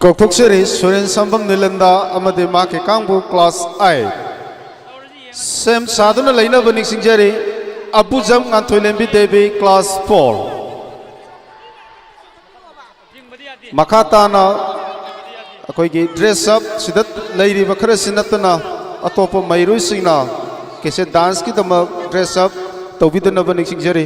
कौथुकसरी सुरेन संबम नीलंदा अमदे माके कांगबु क्लास 8 सेम साधुना लेनब निसिंगजरी अबुजम गांथोइलेंबी देवी क्लास 4 मखाताना अखोइगी ड्रेस अप सिदत लेरिबा खरसिनतना अतोप मैरुसिंगना केसे डांस की दमक ड्रेस अप तौबिदनब निसिंगजरी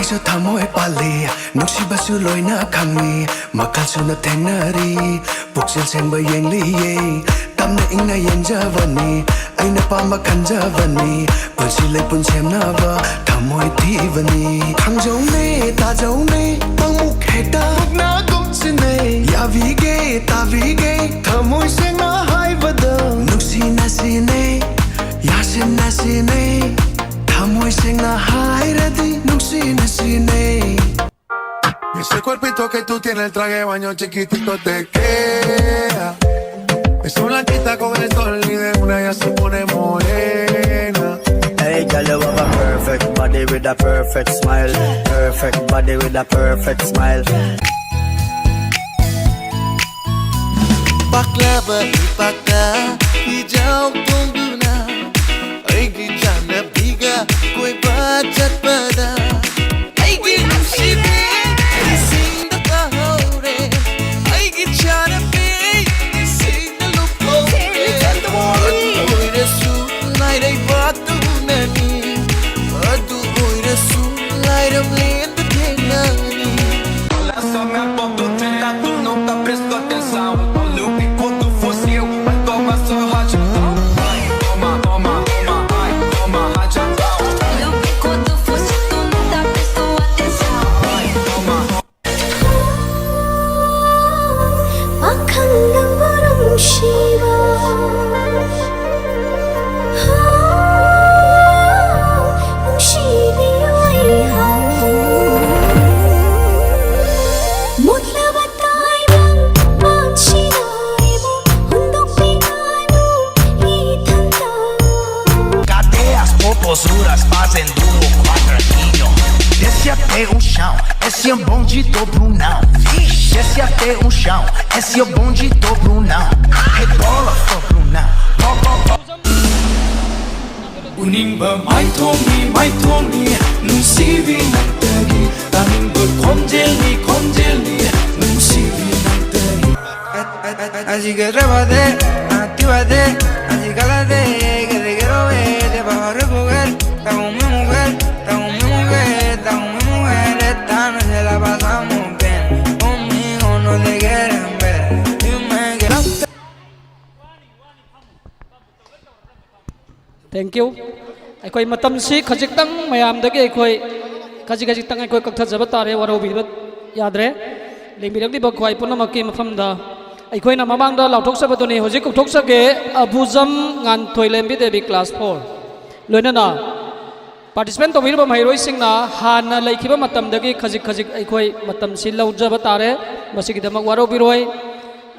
ꯑꯩꯁꯨ ꯊꯃꯣꯏ ꯄꯥꯜꯂꯤ ꯅꯨꯡꯁꯤꯕꯁꯨ ꯂꯣꯏꯅ ꯈꯪꯉꯤ ꯃꯈꯜꯁꯨꯅ ꯊꯦꯡꯅꯔꯤ ꯄꯨꯛꯆꯦꯜ ꯁꯦꯡꯕ ꯌꯦꯡꯂꯤꯌꯦ ꯇꯝꯅ ꯏꯪꯅ ꯌꯦꯡꯖꯕꯅꯤ ꯑꯩꯅ ꯄꯥꯝꯕ ꯈꯟꯖꯕꯅꯤ ꯄꯨꯟꯁꯤ ꯂꯩꯄꯨꯟ ꯁꯦꯝꯅꯕ ꯊꯃꯣꯏ ꯊꯤꯕꯅꯤ ꯈꯪꯖꯧꯅꯦ ꯇꯥꯖꯧꯅꯦ ꯑꯃꯨꯛ ꯍꯦꯛꯇ ꯄꯨꯛꯅꯒꯨꯝꯁꯤꯅꯦ ꯌꯥꯕꯤꯒꯦ ꯇꯥꯕꯤꯒꯦ ꯊꯃꯣꯏ ꯁꯦꯡꯅ ꯍꯥꯏꯕꯗ ꯅꯨꯡꯁꯤꯅꯁꯤꯅꯦ ꯌꯥꯁꯤꯟꯅꯁꯤꯅꯦ Amor sin la hairadi, nunsinasine. Ese cuerpito que tú tienes, el traje de baño chiquitito te queda. Es una blanquita con el sol y de una ya se pone morena. Hey, girl, you have a perfect body with a perfect smile. Perfect body with a perfect smile. Baklava ipaka, hijau tunguna. Aigi jana biga, koi bajat pada. Aigi nusibe, ising da kahore. Aigi jana be, ising da lupore. Adu oire su, lai dai batu nani. Adu oire su, lai dam lenda kenani. Olha só minha boca, tá tu nunca prestou atenção. Olha o pico do fuzil, vai tomar só rajadão. Vai, toma, toma, toma, vai, toma rajadão. Olha o pico do fuzil, tu nunca prestou atenção. Vai, toma. Akhandang barang shiva Shivi ayha Mutla batay bang Manshinay mo Hundok pingano Itanda Cadê as popozuras fazendo o quadradinho? Desce até o chão, esse é um bonde dobro não. Desce até o chão, esse é o bonde dobro não. Rebola dobro não. Unimba mai thomi nusivi naktagi tanimba konjelni nusivi naktagi Así que trépate, actívate, así cálate, que te quiero ver, te vas a recoger, está con mi mujer, está con mi mujer, está con mi mujer, esta noche la pasamos bien, conmigo no te quieren ver, dime que no te... Thank you. Aikoi matam si khajik tang mayam dagi aikoi khajik tang aikoi kakthar jaba tare waro bi yadre lingbirak di bakhoi punamaki mafam da aikoi na mamang da lauthok sabadoni hojik kokthok sage abuzam ngan thoilem bi debi class 4 loina na participant to wirba mairoi singna hana laikhiba matam dagi khajik aikoi matam si laujaba tare masigi damak waro biroi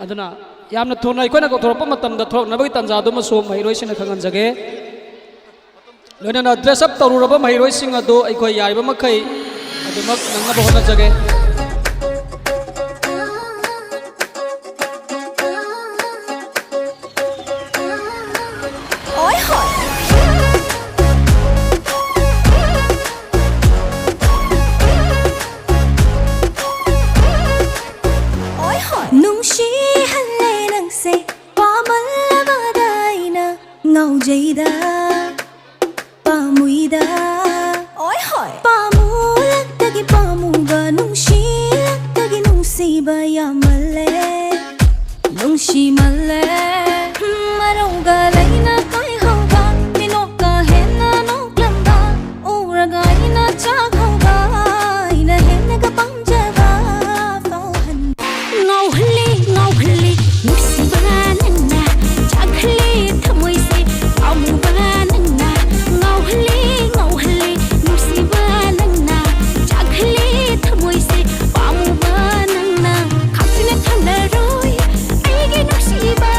aduna yamna thona aikoi na kokthorpa matam da thok nabagi tanja do maso mairoi sina khangan jage loina dress up taruraba mairoi sing ado aikoi yaiba makai adumak nangna bohona jage Oi hoi Oi hoi Nungshi halle nang se Pamalabadai na ngau jayda Pamuida Oi hoi Pamulak tagi pamuga Nungshilak tagi nungsiba yamale Nungshi male Marauga layna kai hauga Ninoka hena noklamba Uraga ina chak hauga Ina hena ka pangjaba Fauhan Ngau hali Nungsiba nana Chak hali thamoy se Pamuba nana Ngau hali Nungsiba nana Chak hali thamoy se Pamuba nana Khapsina thanda roi Aigi nungsiba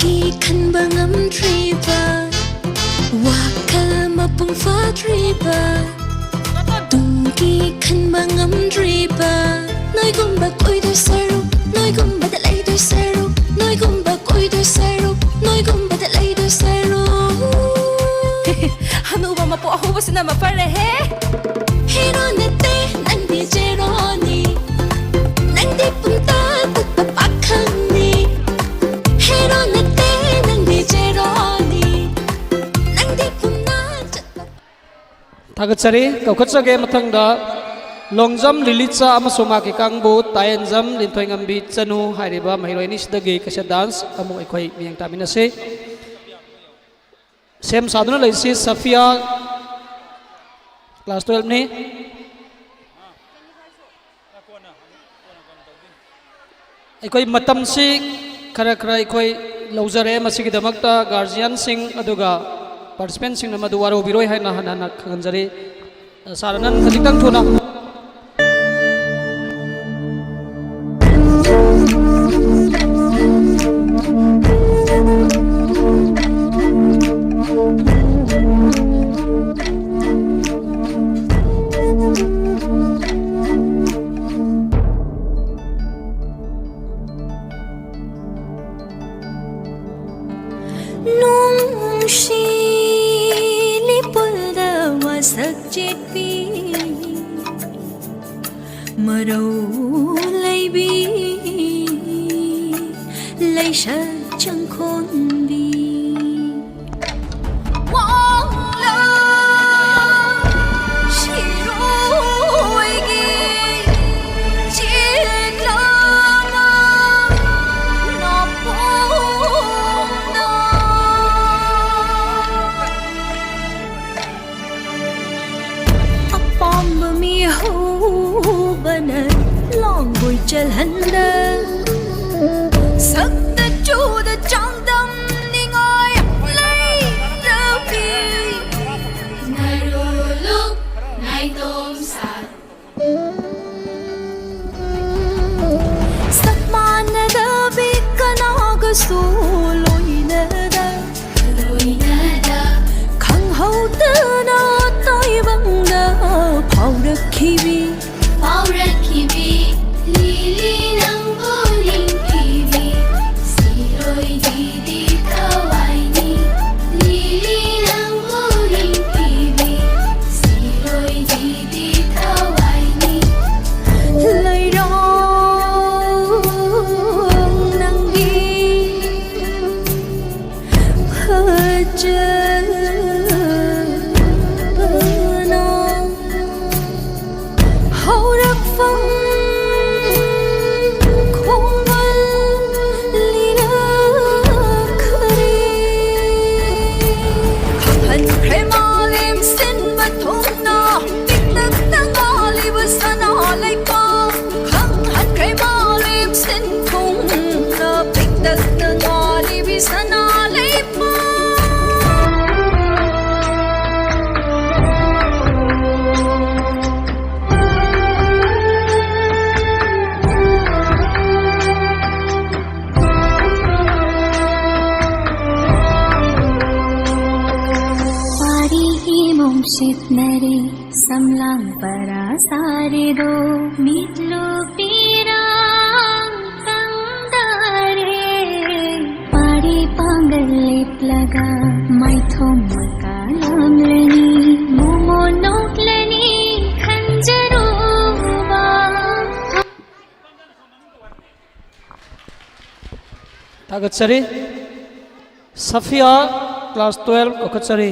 ki khan bangam triba wakal mapung fa triba tungki khan bangam triba noi gumba koi do saru noi gumba da lay do saru noi gumba koi do saru noi gumba da lay do saru hanu ba mapo aho ba sina mapare he hero nete nang di jeroni nang di punta tut pakhang ni hero nete nang di jeroni nang di punna Thagatsari kaukhachage mathangda longjam lilicha amasoma ki kangbu tayanjam linthoingambi chanu hairiba mahiroini sidagi kasha dance amu ekhoi miyang taminase sem saduna leisi Safia class 12 ni ekhoi matam si khara khara ekhoi lojare masigi damakta guardian sing aduga participant sing namadu waro biroi haina hanana khanjari saranan khajitang thuna Thagatsari Safia class 12 Kaukhachari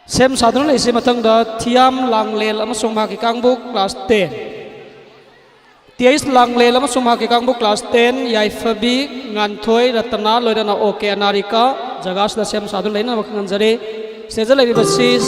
sem sadun le se mathangda thiam langlel amasung ma ki kangbu class 10 tiais langlel amasung ma ki kangbu class 10 yaifabi nganthoi ratana loidana oke anarika jagas da sem sadun leina makhanjare stage le basis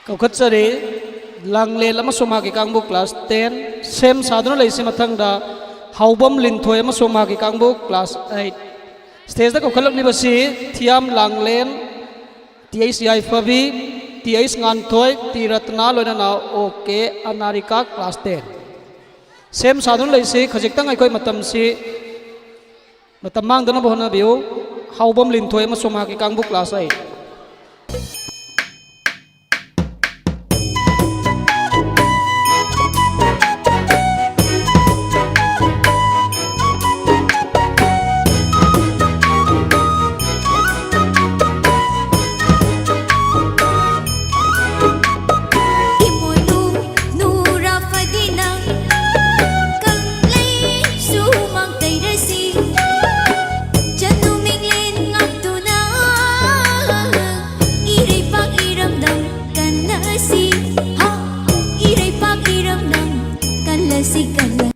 Kaukhatsari langle lama soma ki kangbu class 10 sem saduna leisi mathangda haubam linthoi ama soma ki kangbu class 8 stage da kaukhalak ni basi thiam langlen TICI Fabi TIS nganthoi Tiratna loina na OK Anarika class 10 sem saduna leisi khajiktang aikoi matam si matam mangdana bohna biu haubam linthoi ama soma ki kangbu class 8 Hãy subscribe cho kênh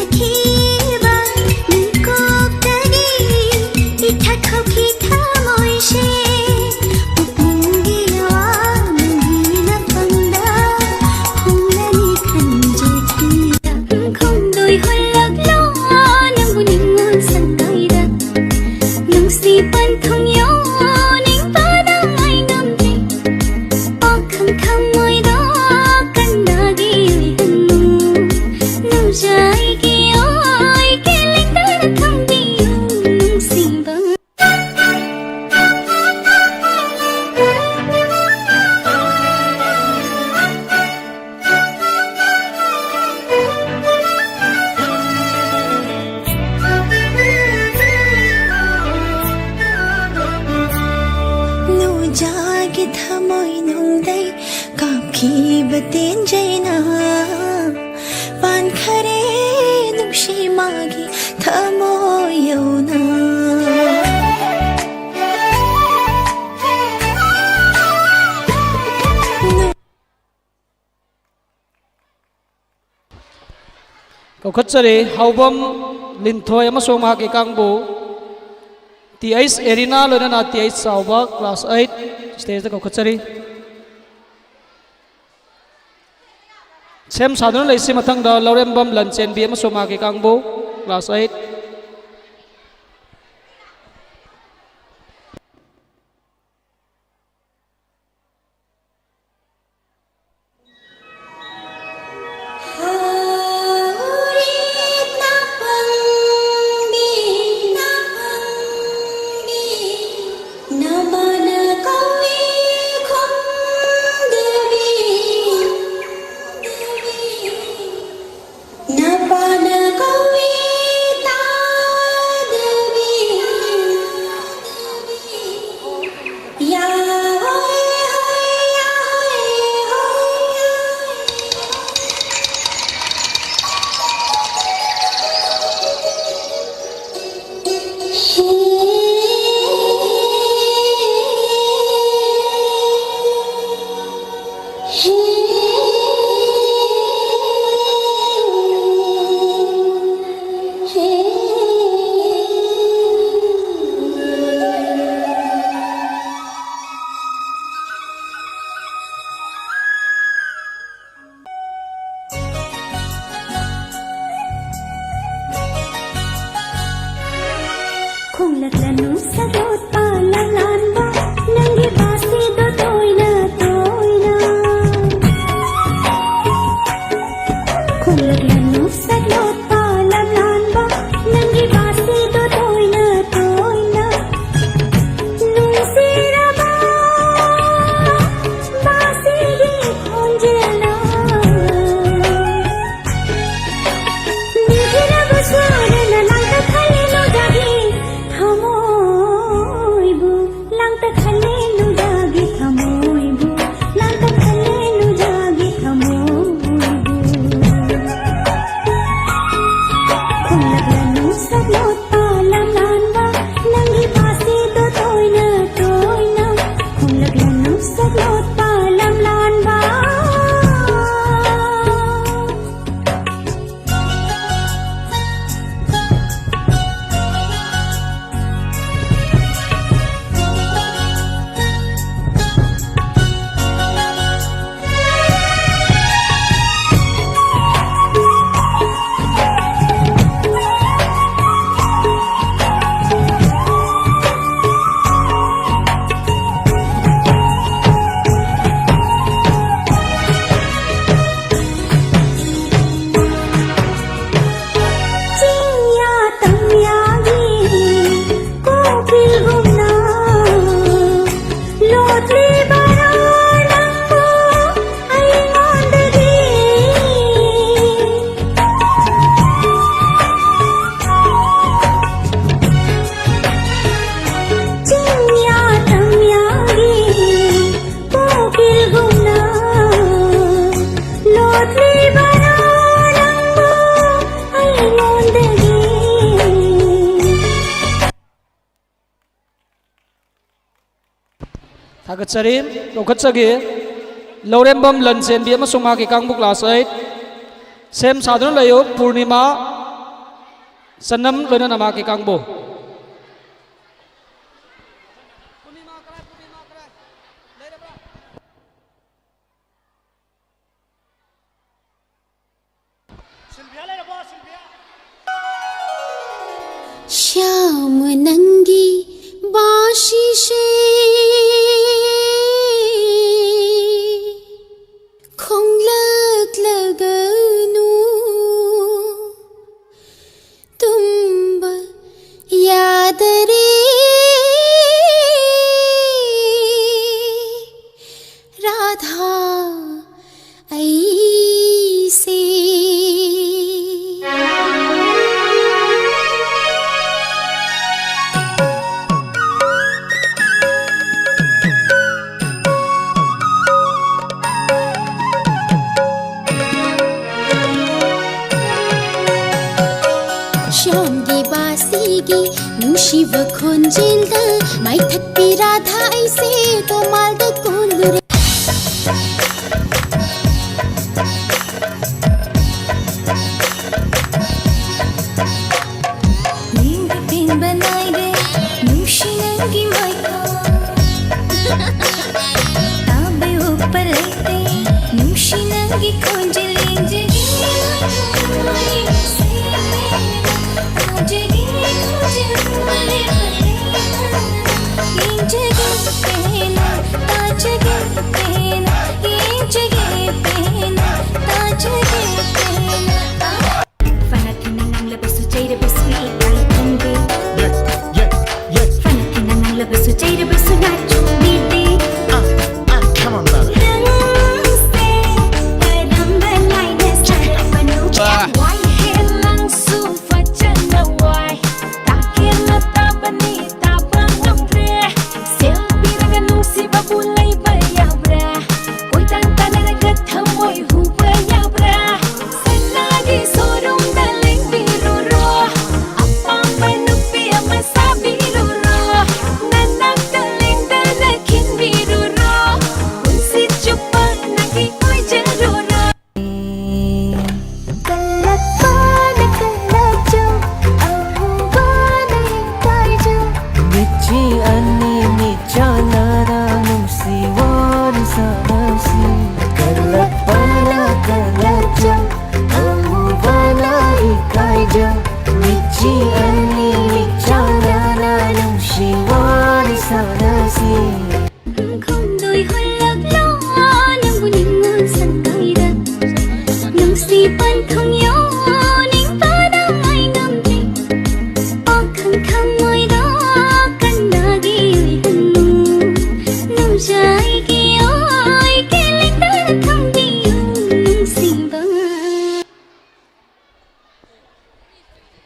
Ghiền Mì Gõ để không bỏ lỡ thmoi nung dai kapkhiba tenjaina pan khare nungshi magi thmoi yauna Kaukhatsari haubam linthoi amasong mahaki kangbu TH Arena loina TH Sauba class 8 stage da kaukhatsari sem sadun leisi mathang da Laurembam Lanchen bi amasong mahaki kangbu class 8 Thagatsari Kaukhatsagi Laurembam Lanchen bi amasong mahaki kangbu class 8 sem sadun layo Purnima Sanam loina namaki kangbu Shyam नंगी बाशी से खोंगलक लगनु तुम याद रे राधा ऐसे ꯅꯨꯡꯁꯤꯕ ꯈꯣꯟꯖꯦꯜꯗ ꯃꯥꯏꯊꯠꯄꯤ ꯔꯥꯙꯥ ꯑꯩꯁꯦ ꯇꯣꯃꯥꯜꯗ ꯀꯣꯜꯂꯨꯔꯦ ꯌꯦꯡꯕ ꯄꯦꯟꯕ ꯅꯥꯏꯗꯦ ꯅꯨꯡꯁꯤ ꯅꯪꯒꯤ ꯃꯥꯏꯀꯣꯜ ꯇꯥꯕ ꯎꯞꯄ ꯂꯩꯇꯦ ꯅꯨꯡꯁꯤ ꯅꯪꯒꯤ ꯈꯣꯟꯖꯦꯜ ꯌꯦꯡꯖꯒꯦ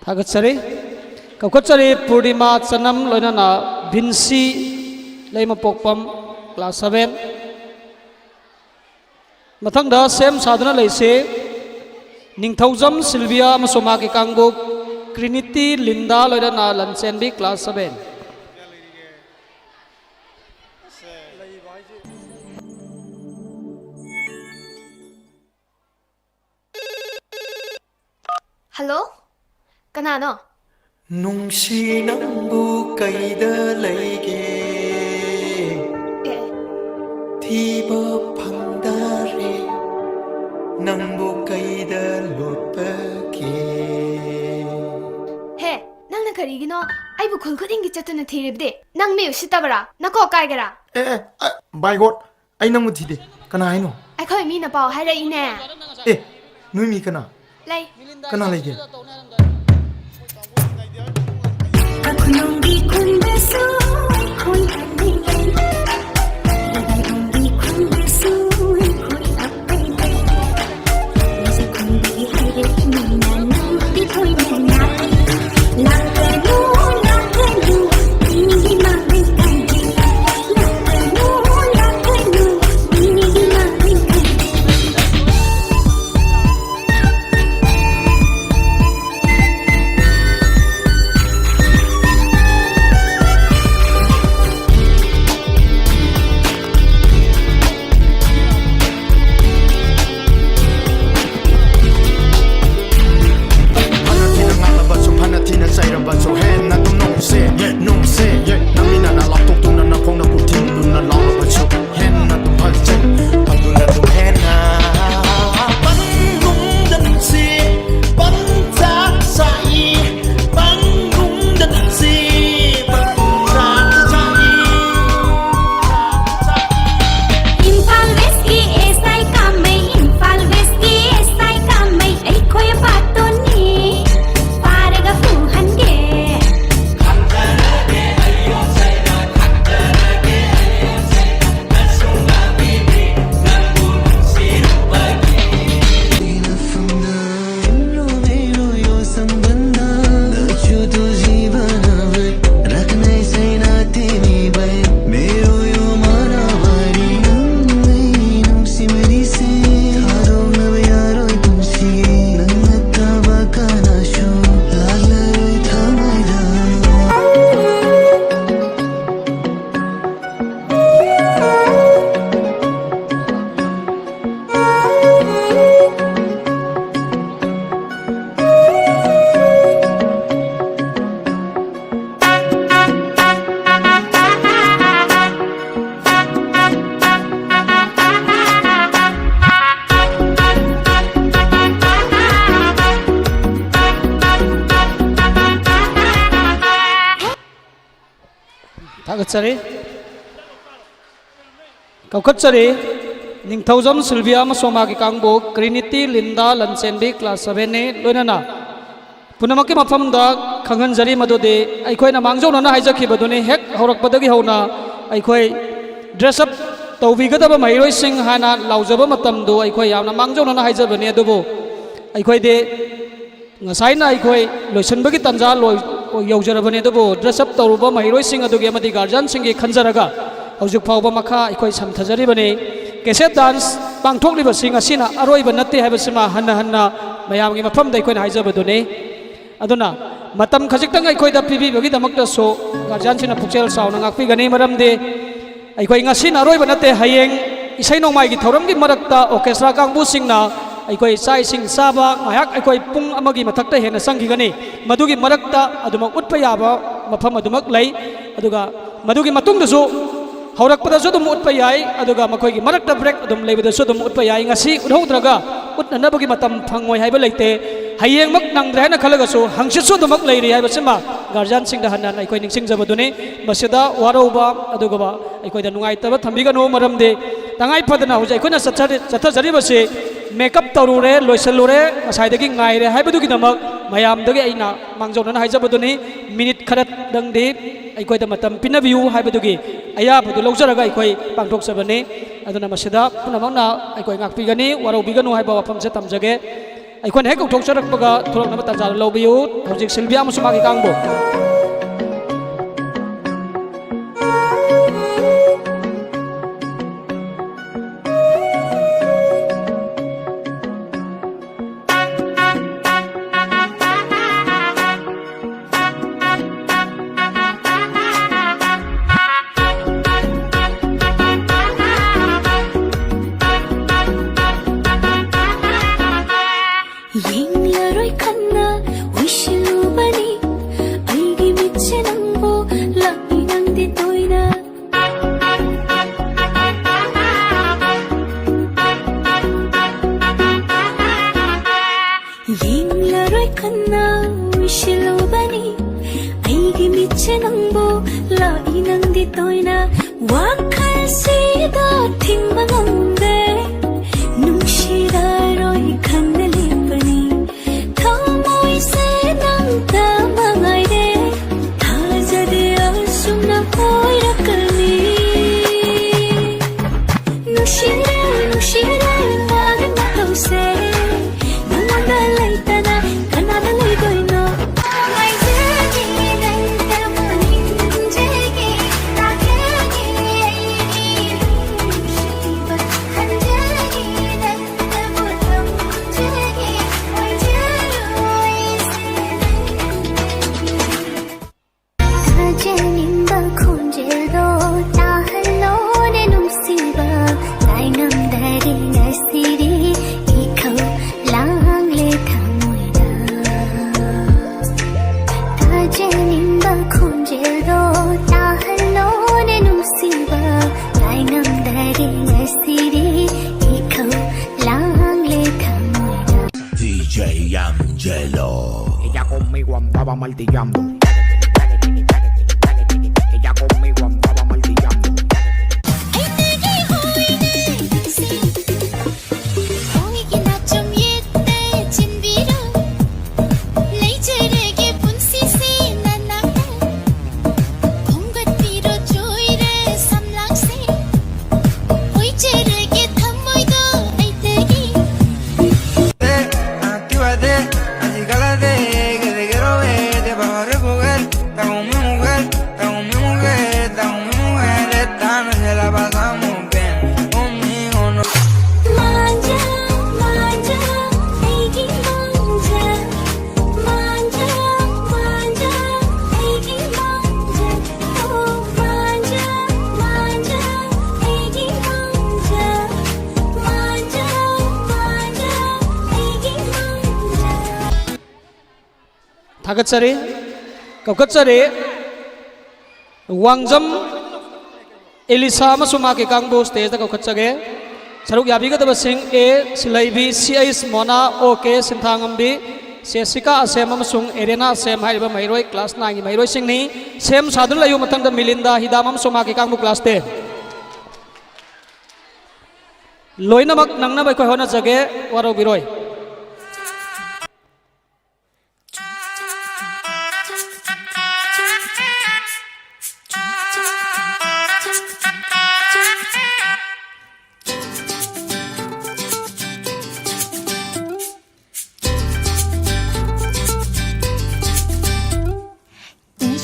Thagatsari Kaukatsari Purnima Chanam Loinana Vinci Leima Pokpam Class 7 Mathangda Sem Sadhana Leise Ningthaujam Sylvia Masomaki Kanguk Trinity Linda Loinana Lansenbi Class 7 Hello? Kanano? Nungsi nambu kaida laige Thiba pangdare Nambu kaida lopake Hey, nang na karigino ay bukol ko dingi chato na thiribde nang me usitabara nako kaigara By God, ay namu thide kana ay no ay khoi mi na pao haira ine nui mi kana lay kana laige Nunggi kun besu kun hati Ladai nunggi kun besu kun apai Nasi kun di hari nina nunggi kun nina Lakanu ini dimari kanji Lakanu ini dimari kanji थागतसरी कौखतसरी निंगथौजम सिल्विया मसोमा की कांगबो क्रिनिटी लिंदा लंचेनबी क्लास 7 ने लोइनाना पुनमकी मफमदा खंगनजरी मदुदे अखोइना मांगजौना हाइजखिबदुने हेक हौरकपदगी हौना अखोइ ड्रेस अप तौबिगदब महिरोइसिंग हाना लाउजब मतमदो अखोइ यामना मांगजौना हाइजबने अदुबो अखोइदे ngसाइना अखोइ लोइसनबगी तंजा लोइ यौजरबने अदुबो ड्रेस अप तौरुब महिरोइसिंग अदुगे अमदि गार्जियन सिंगी खंजरगा हौजुक फावबा मखा अखोइ समथजरिबने केसेट डांस पांथोक्लिबसिंग असिना अरोइबा नत्ते हाइबसिमा हन्ना हन्ना मयामगी मफमदा अखोइना हाइजबदुने अदुना मतम खजिक्तंग अखोइदा पिबिबगिदमक्तसो गार्जियनसिना पुक्चेल साउना ngakpigani maramde अखोइ ngasi नारोइबा नत्ते हयेंग इसै नोंमाइगी थौरमगी मरक्ता ऑर्केस्ट्रा कांगबुसिंगना अखोइ चाइसिंग साबा ngayak अखोइ पुंग अमगी मथक्ता हेना संगिगनी मदुगी मरक्ता अदुमा उत्पा याबा मफम अदुमक लै अदुगा मदुगी मतुंगदसु हौरकपदसु अदुम उत्पा याय अदुगा मखोइगी मरक्ता ब्रेक अदुम लेबदसु अदुम उत्पा याय ngasi उधौद्रगा उत्ननबगी मतम फंगोय हाइबा लैते हयेंग मक नंद्रे हाइना खलगसु हंगसिसु अदुमक लैरि हाइबसिमा गार्जियन सिंग दा हन्ना अखोइ निंगसिंगजबदुने मसिदा वारौबा अदुगबा अखोइदा नुंगाइतबा थंबिगनो मरमदे तंगाइ फदना हुजै अखोइना चथजरिबसे मेकअप तौरुरे लोइसलुरे ngसाइदगी ngaire हाइबदुगिदमक मयामदगी अइना मांगजौना हाइजबदुने मिनिट खरा दंदे अखोइदा मतम पिनबियु हाइबदुगी अयाबदु लौजरगा अखोइ पांथोक्सबने अदुना मसिदा पुनमना अखोइ ngakpigani waraubiganu हाइबा वफमसे तमजगे अखोन हेक कौथोक्सरकपगा थोरकनबा तंजा लौबियु हौजिक Sylvia मसुमागी कांगबो Yinglaroi khanna wishilu bani aigi mitche nangbo lai nangde toina Yinglaroi khanna wishilu bani aigi mitche nangbo lai nangde toina wakhal sida thingma nangde nungshiraroi khanna Ella conmigo andaba martillando. Ella conmigo andaba martillando. थागतसरी कौकतसरी वांगजम एलिसा मसुमा के कांगबो स्टेज कौकतसगे सरुक याबीगदब सिंह ए सिलाइबी सीएस मोना ओके सिंथांगंबी सेसिका असेम अमसुंग एरेना असेम हाइबा महिरोय क्लास 9 की महिरोय सिंगनी सेम सादुन लायु मतंग द मिलिंदा हिदाम अमसुंग माके कांगबु क्लास 10 लोइनमक नंगना बै कोइ होना जगे वारो बिरोय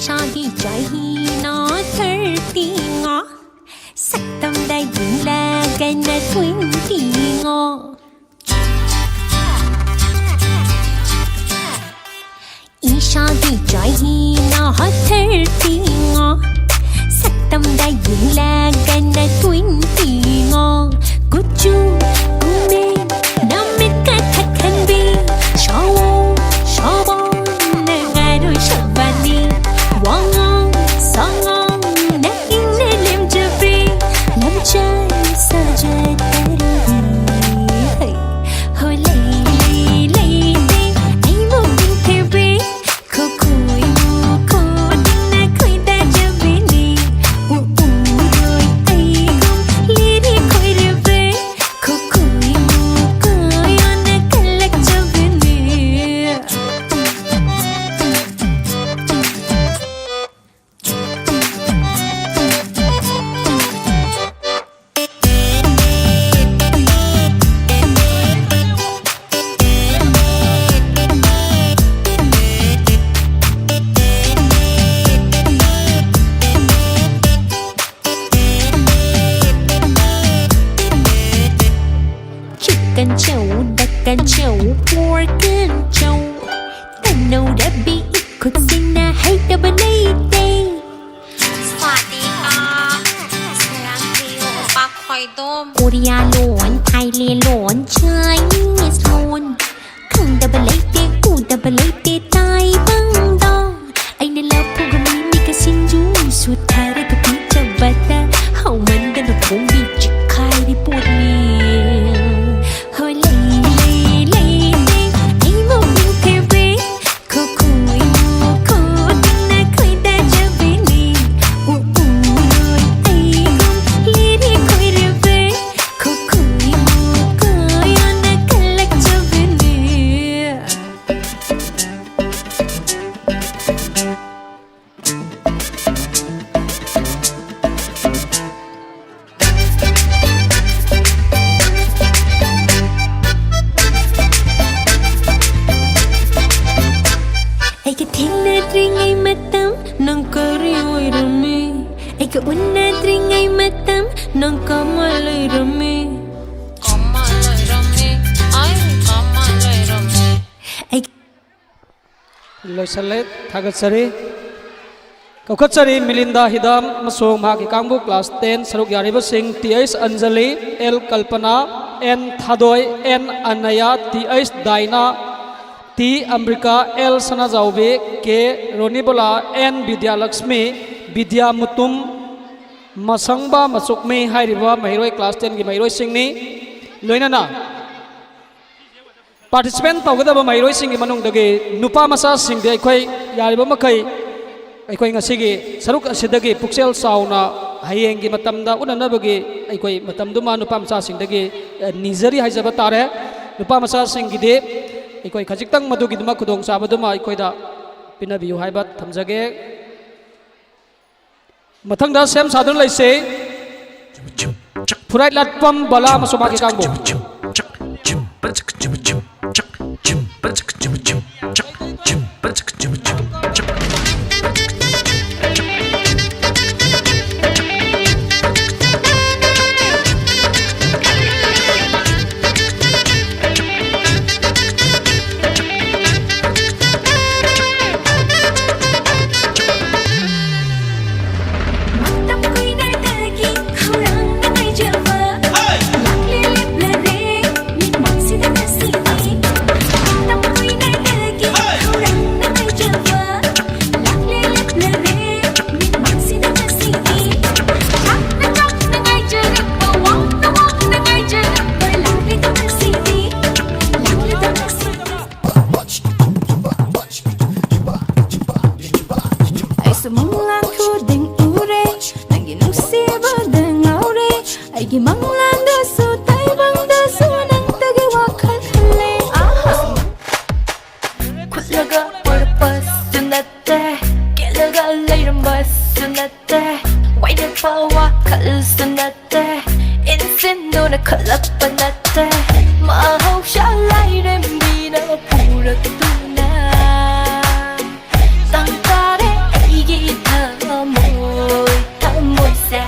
शादी चाहिए ना thirty ngõ sắc tâm đây cũng là cái na twenty ngõ ý शादी चाहिए ना thirty ngõ sắc tâm đây cũng là cái na twenty ngõ good you good man nam mit ka thakhan bi shaw na ga đôi shabani Wang on, song on, na in na lim jabi, lam chai sa jatari. Ho lay, ay mo bin tebi, ko din na koi da jabi ni. Roi ay gum liri koi rebe, ko na kalak jabi ni. Chicken chow, duck and chow, pork and chow. Tan nâu đã bị ít cột xin na hay double day. สวัสดีครับเสียงดิวปักไข่ต้มโคเรียโลนไทยเลโลนไชนีสโลนคังดับเบิลเลเตกูดับเบิลเลเตตายบังดองไอในเลิฟพวกนี้มีกระสินจูสุดท้ายได้กับพี่จะบัดแต่เฮามันกันแบบคงบีจิกใครได้ปวดเมียเฮ้ยเลยไอ้โมบินเทเบคุยดินนะคุยได้จะบินีรอยไอ้กงลีดีคุยเรเบคุยอันนั้นกันลักจะบินี ไอ้ก็ทิ้งนาดริงไอ้มาตำน้องก็รีไว้รำมีไอ้ก็อุ่นนาดริงไอ้มาตำน้องก็มาเลยรำมีलोई सले थागतसरी कौखतसरी मिलिंदा हिदाम मसोंग माकी कांगबु क्लास 10 सरुक यारिब सिंह टीएस अंजलि एल कल्पना एन थादोय एन अनया टीएस दाइना टी अमृका एल सनाजाउबे के रोनिबोला एन विद्यालक्ष्मी विद्या मुतुम मसंगबा मसुकमी हाइरिबा महिरोय क्लास 10 की महिरोय सिंहनी लोइनाना पार्टिसिपेंट तौगदब महिरोय सिंह मनुंग दगे नुपा मसा सिंह दे अखोय यारिबा मखै अखोय ngasiगी saruk asidagi puksel sauna hayengi matamda unanabagi अखोय matamduma nupa masa sing dagi nizari haijaba tare nupa masa sing gide अखोय खजिक्तंग मदुगी दमा खुदोंग साबदमा अखोय दा पिनाबियु हाइबा थमजगे मथंगदा सेम सादुन लैसे फुराइ लाटपम बला मसुमा के कांगबो Hey! 이름봤어 나때 와이드파와 칼수 나때 인생도 나 컬러빠 나때 마호샬라이름 비나 부르두나 땅가래 이기 타모이세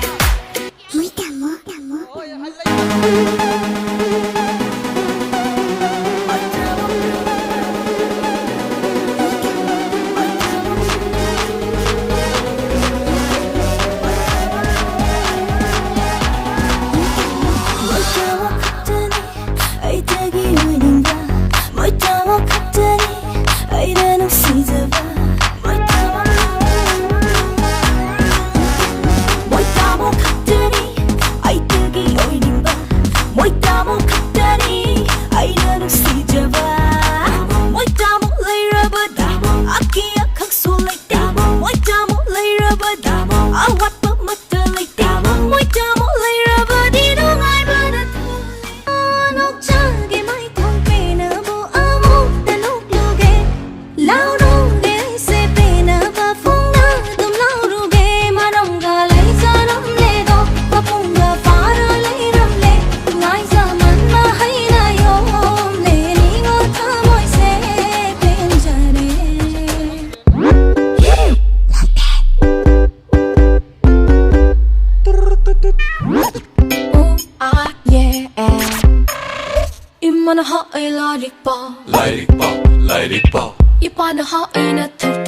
Imana hai lollipop Ipana hai na thok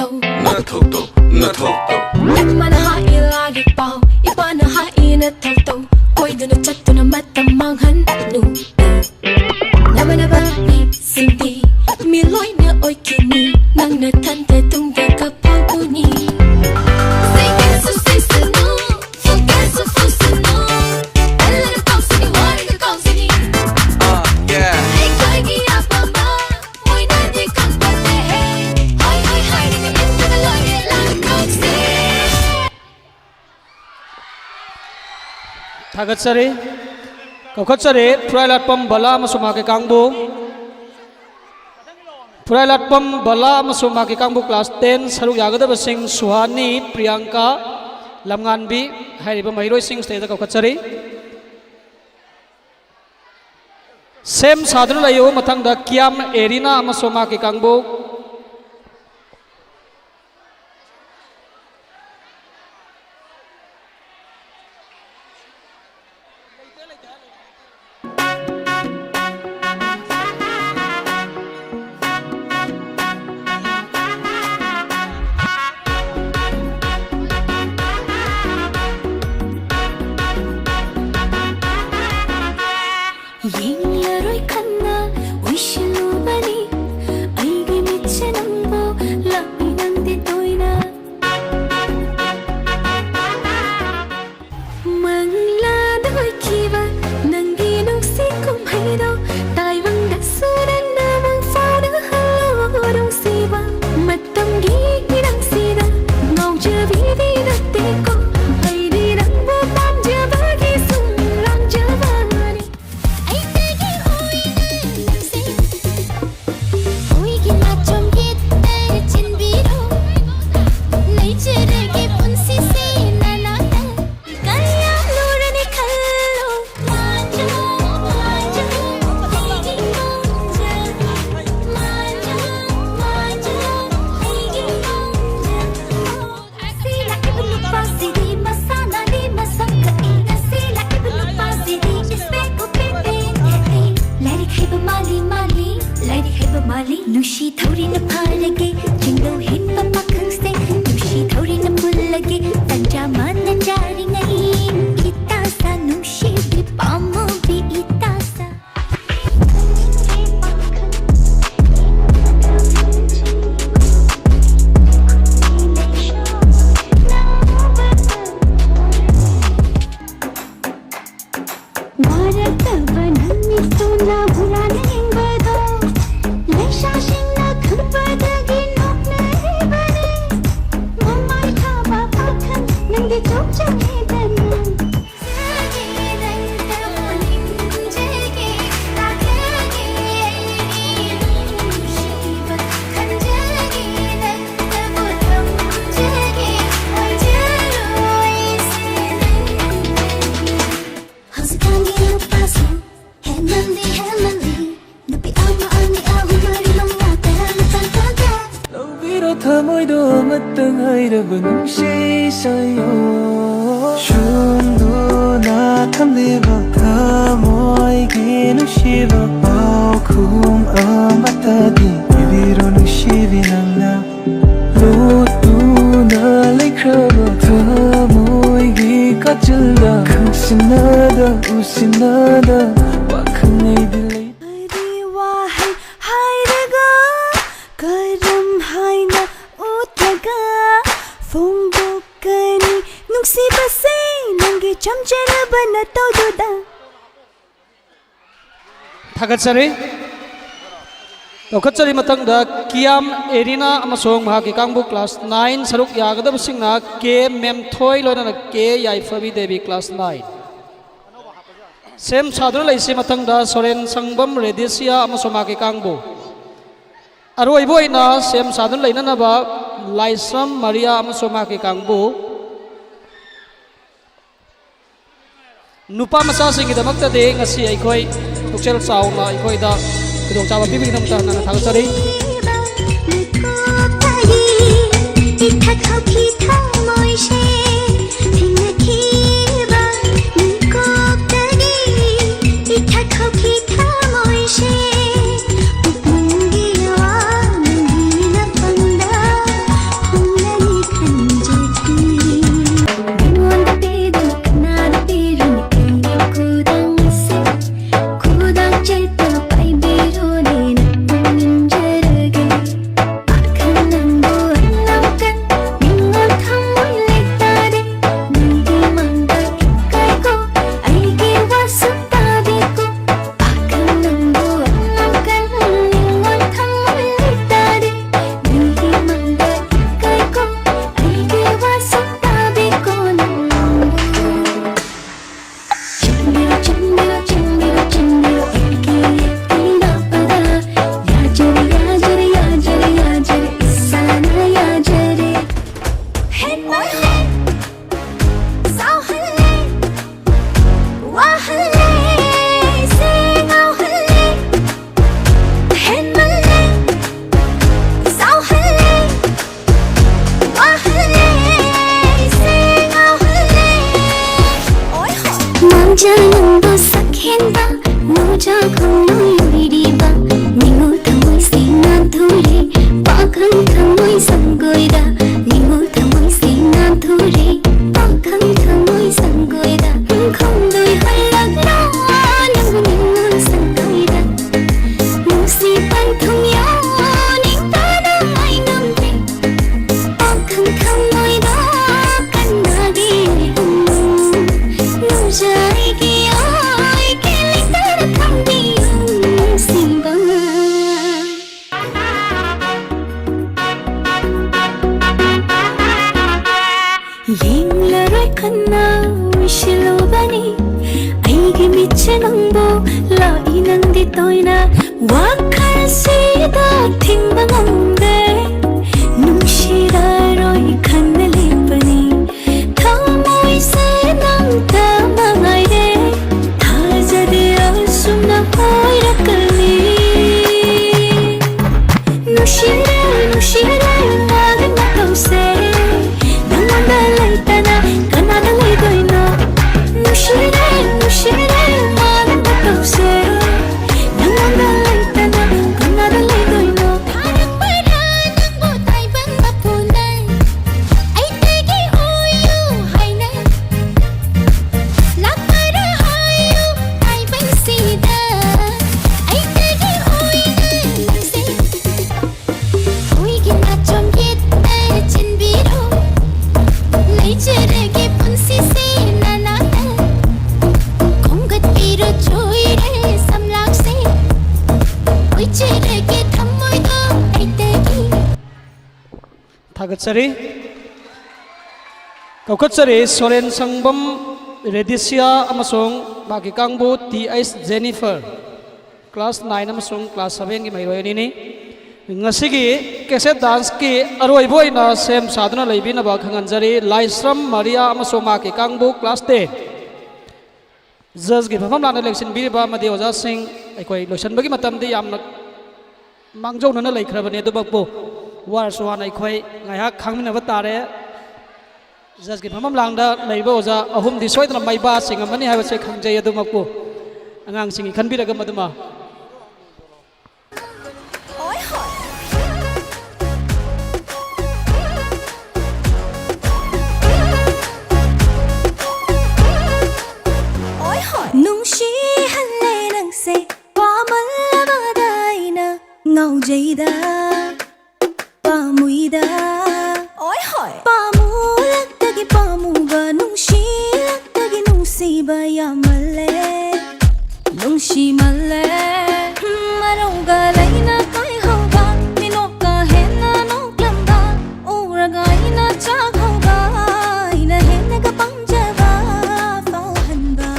Imana hai lollipop Ipana hai na thok Koi duna chattu na matam manghan nu Namanaba ni sindi Miloi na oi kini Nang na tante tung da kapau ni Say yes or say so no Forget so for so no Ella na kau sini wari ka kau sini Yeah. थागतसरे कौखतसरे फुराइलाटपम बला मसुमा के कांगबु फुराइलाटपम बला मसुमा के कांगबु क्लास 10 सरुक यागदब सिंह सुहानी प्रियंका लमगानबी हाइरिबा महिरोय सिंह स्टेज कौखतसरे सेम साधन लायो मथंग दा कियाम एरिना मसुमा के कांगबु Yinglaroi khanna wishnu bani aige miche nambo lapi nangde toina mangla doi kiwa nangi nuksi kum haido taiwang da suran namang fauna hallo dong siwa matam gi nang sida ngau je vivi na te ko ai di rang bo pam je bagi sung rang je bani Nushi thori na phalage jingo hin papa khangse nushi thori na pullage tanja man na jari ngai ita sa nushi bi pamo bi ita sa Bharat banani sona bhulane bado Lesha shingna khurpada gino 품 아마타디 이리로 누시비낭나 로투나 레크라바 더모이기 까질라 큰신나다 우신나다 와크네이딜레이 Karam hai na utaga Fongbukani nungsi basi Nangi chamchera bana toduda Thagatsari Taukatsari matangda Kiam Erina amasong mahaki kangbu class 9 saruk yagadab singna K Mem Thoi loina K Yaifabi Devi class 9 Sem sadru laisi matangda Soren Sangbam Redisia amasong mahaki kangbu Aroi boy na sem sadun laina na ba Laisam Maria amasoma ke kangbu nupa masa sing ida makta de ngasi aikoi tukchel saw na aikoi da kudong chawa bibig nam ta na thangsari Thagatsari Kaukatsari Soren Sangbam Redisia amasong maki kangbu T.S. Jennifer class 9 amasong class 7 gi mairoi ni ngasigi keset dance ki aroi boy na sem saduna leibi na ba khanganjari Laisram Maria amasong maki kangbu class 10 judge gi pham lana election bi ba madi oja sing aikoi loisan bagi matam de yamna mangjo na leikrabane du bakbo war suhan aikoi ngaya khangmina ba tare judge gi pham langda leibo oja ahum di soidna maiba sing amani ha se khangjai adu makbo angang singi khanbiraga maduma ꯂꯩꯗ ꯄꯥꯝꯃꯨꯏꯗ ꯄꯥꯝꯃꯨꯂꯛꯇꯒꯤ ꯄꯥꯝꯃꯨꯕ ꯅꯨꯡꯁꯤꯂꯛꯇꯒꯤ ꯅꯨꯡꯁꯤꯕ ꯌꯥꯝꯃꯜꯂꯦ ꯅꯨꯡꯁꯤꯃꯜꯂꯦ ꯃꯔꯧꯒ ꯂꯩꯅ ꯀꯥꯏꯍꯧꯕ ꯃꯤꯅꯣꯛꯀ ꯍꯦꯟꯅ ꯅꯣꯛꯂꯝꯕ ꯎꯔꯒ ꯑꯩꯅ ꯆꯥꯛꯍꯧꯕ ꯑꯩꯅ ꯍꯦꯟꯅꯒ ꯄꯥꯝꯖꯕ ꯐꯥꯎꯍꯟꯕ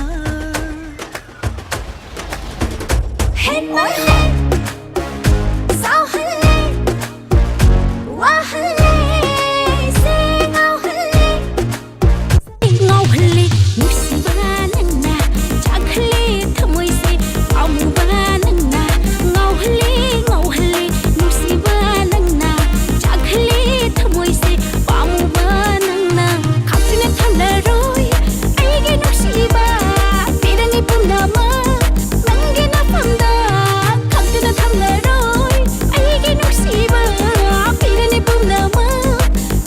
ꯍꯦꯟꯃꯜꯂꯦ ꯁꯥꯎꯍꯜꯂꯦ 와할래 생아할래 잉어할래 무시바는 나 작할래 터모이세 아무바는 나 ngau할래 무시바는 나 작할래 터모이세 아무바는 나 각진의 탐나로이 알게 녹시바 비랑이 뿜나마 난게 나쁜다 각진의 탐나로이 알게 녹시바 비랑이 뿜나마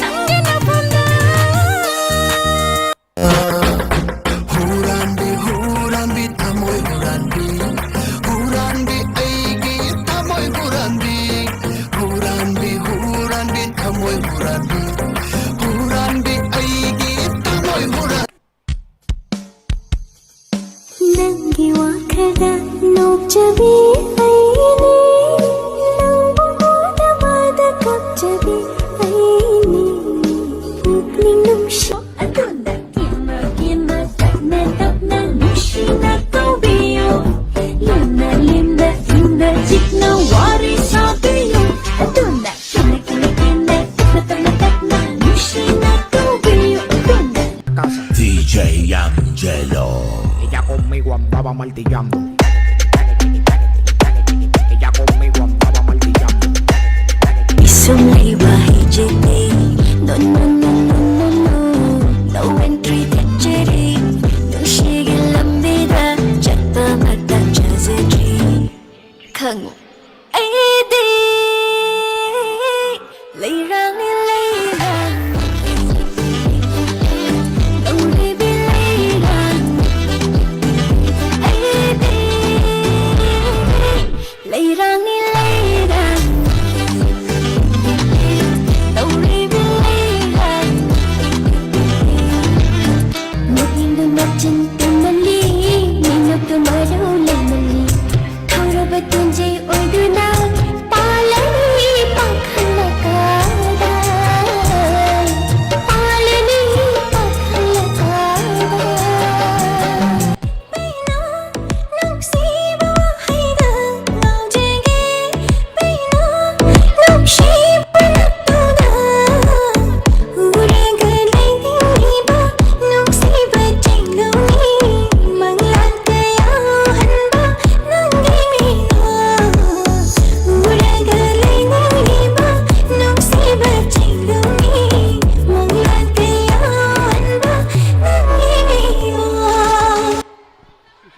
난게 나쁜다 후란비 타모이 후란비 아이기 타모이 후란비 타모이 후란비 아이기 타모이 후란비 ನಂಗೆ ವಾಕದ ನೋಚಬಿ ಐನಿ ನಂಬುವುದವಾದ ಕಚ್ಚಬಿ ಐನಿ ನಿಂಗುಂಶು ಅದೊಂದ ಕಿನ್ನ ತನ್ನ ತಪ್ನ ನುಶಿನ ಕೌಬಿಯೋ ಲಿನ್ನ ಲಿಂದ ಇಂದ ಚಿಕ್ನ ವಾರಿ ಸಾಬಿಯೋ ಅದೊಂದ ಕಿನ್ನ ತನ್ನ ನುಶಿನ ಕೌಬಿಯೋ ಅದೊಂದ DJ Angelo. Ella conmigo andaba martillando. Ella conmigo andaba martillando. Isumlay bahijite no no no no no no no entry techere no shige lambida chatta mata chazedri khang aide leirang leirang longri bi leirang aide leirang leirang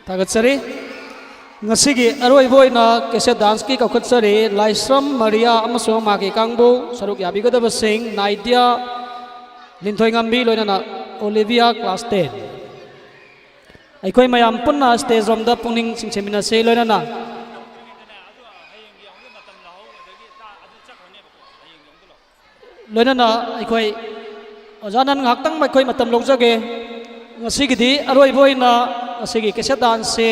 Tagatsari ngasigi aroibo ina kese dance ki kakutsari Laisram Maria amasung maki kangbu saruk yabigadaba sing Naidia Linthoi ngambi loinana Olivia class 10 aikoi mayam punna stage romda pungning singsemina se loinana loinana aikoi ojanan ngaktang mai koi matam lokjage ngasigidi aroibo ina asigi kese dance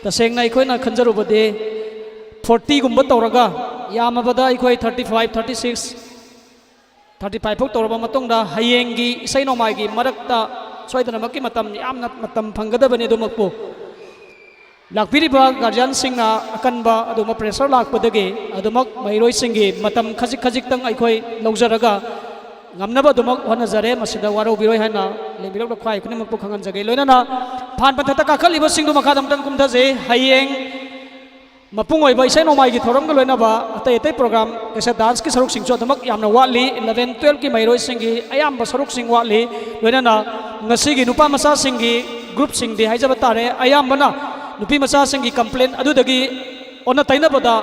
tasengna ikhoina khanjarubade 40 gumba tawraga yamabada ikhoi 35 36 35 phok tawraba matungda hayengi isai nomai gi marakta soidana makki matam yamna matam phanggadabani dumakpu lakpiriba guardian singna akanba aduma pressure lakpadage adumak mairoi singi matam khajik khajik tang ikhoi lawjaraga ngamnaba dumak honajare masida waro biroi haina lebirok da khwai khuni makpu khangan jage loinana phan pathata ka khaliba singdu makadam tang kumthaje hayeng mapung oi bai sai nomai gi thoram ga loinaba atai atai program kesa dance ki saruk singcho damak yamna wali 11 12 ki mairoi singi ayam ba saruk sing wali loinana ngasi gi nupa masa singi group sing di haijaba tare ayam bana nupi masa singi complaint adu dagi ona taina bada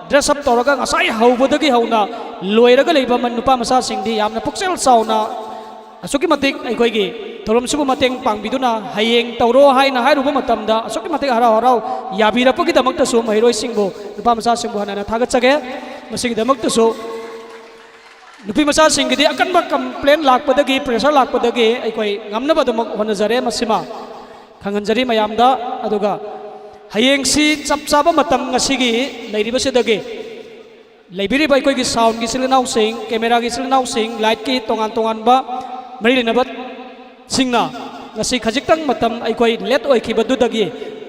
dress up toraga ngasai haubodagi hauna loiraga leiba man nupa masa singdi yamna puksel sauna asuki matik aikoi gi thorom sibu mateng pangbiduna hayeng tawro haina hairuba matamda asuki matik harau harau yabirapagi damakta su mairoi singbo nupa masa singbo hanana thagatchage मसीगिदमक्तसु नुपी मचासिंगिदि अकनबा कंप्लेन लाकपदगी प्रेशर लाकपदगी अखोई ngamnabadamok honajare masima khanganjari mayamda aduga hayengsi chapchaba matam ngasigi leiribasidagi leibiriba akhoi sound gi silinau sing camera gi silinau sing light ki tongan tongan ba mari lenabat singna ngasi khajiktang matam akhoi let oikibadudagi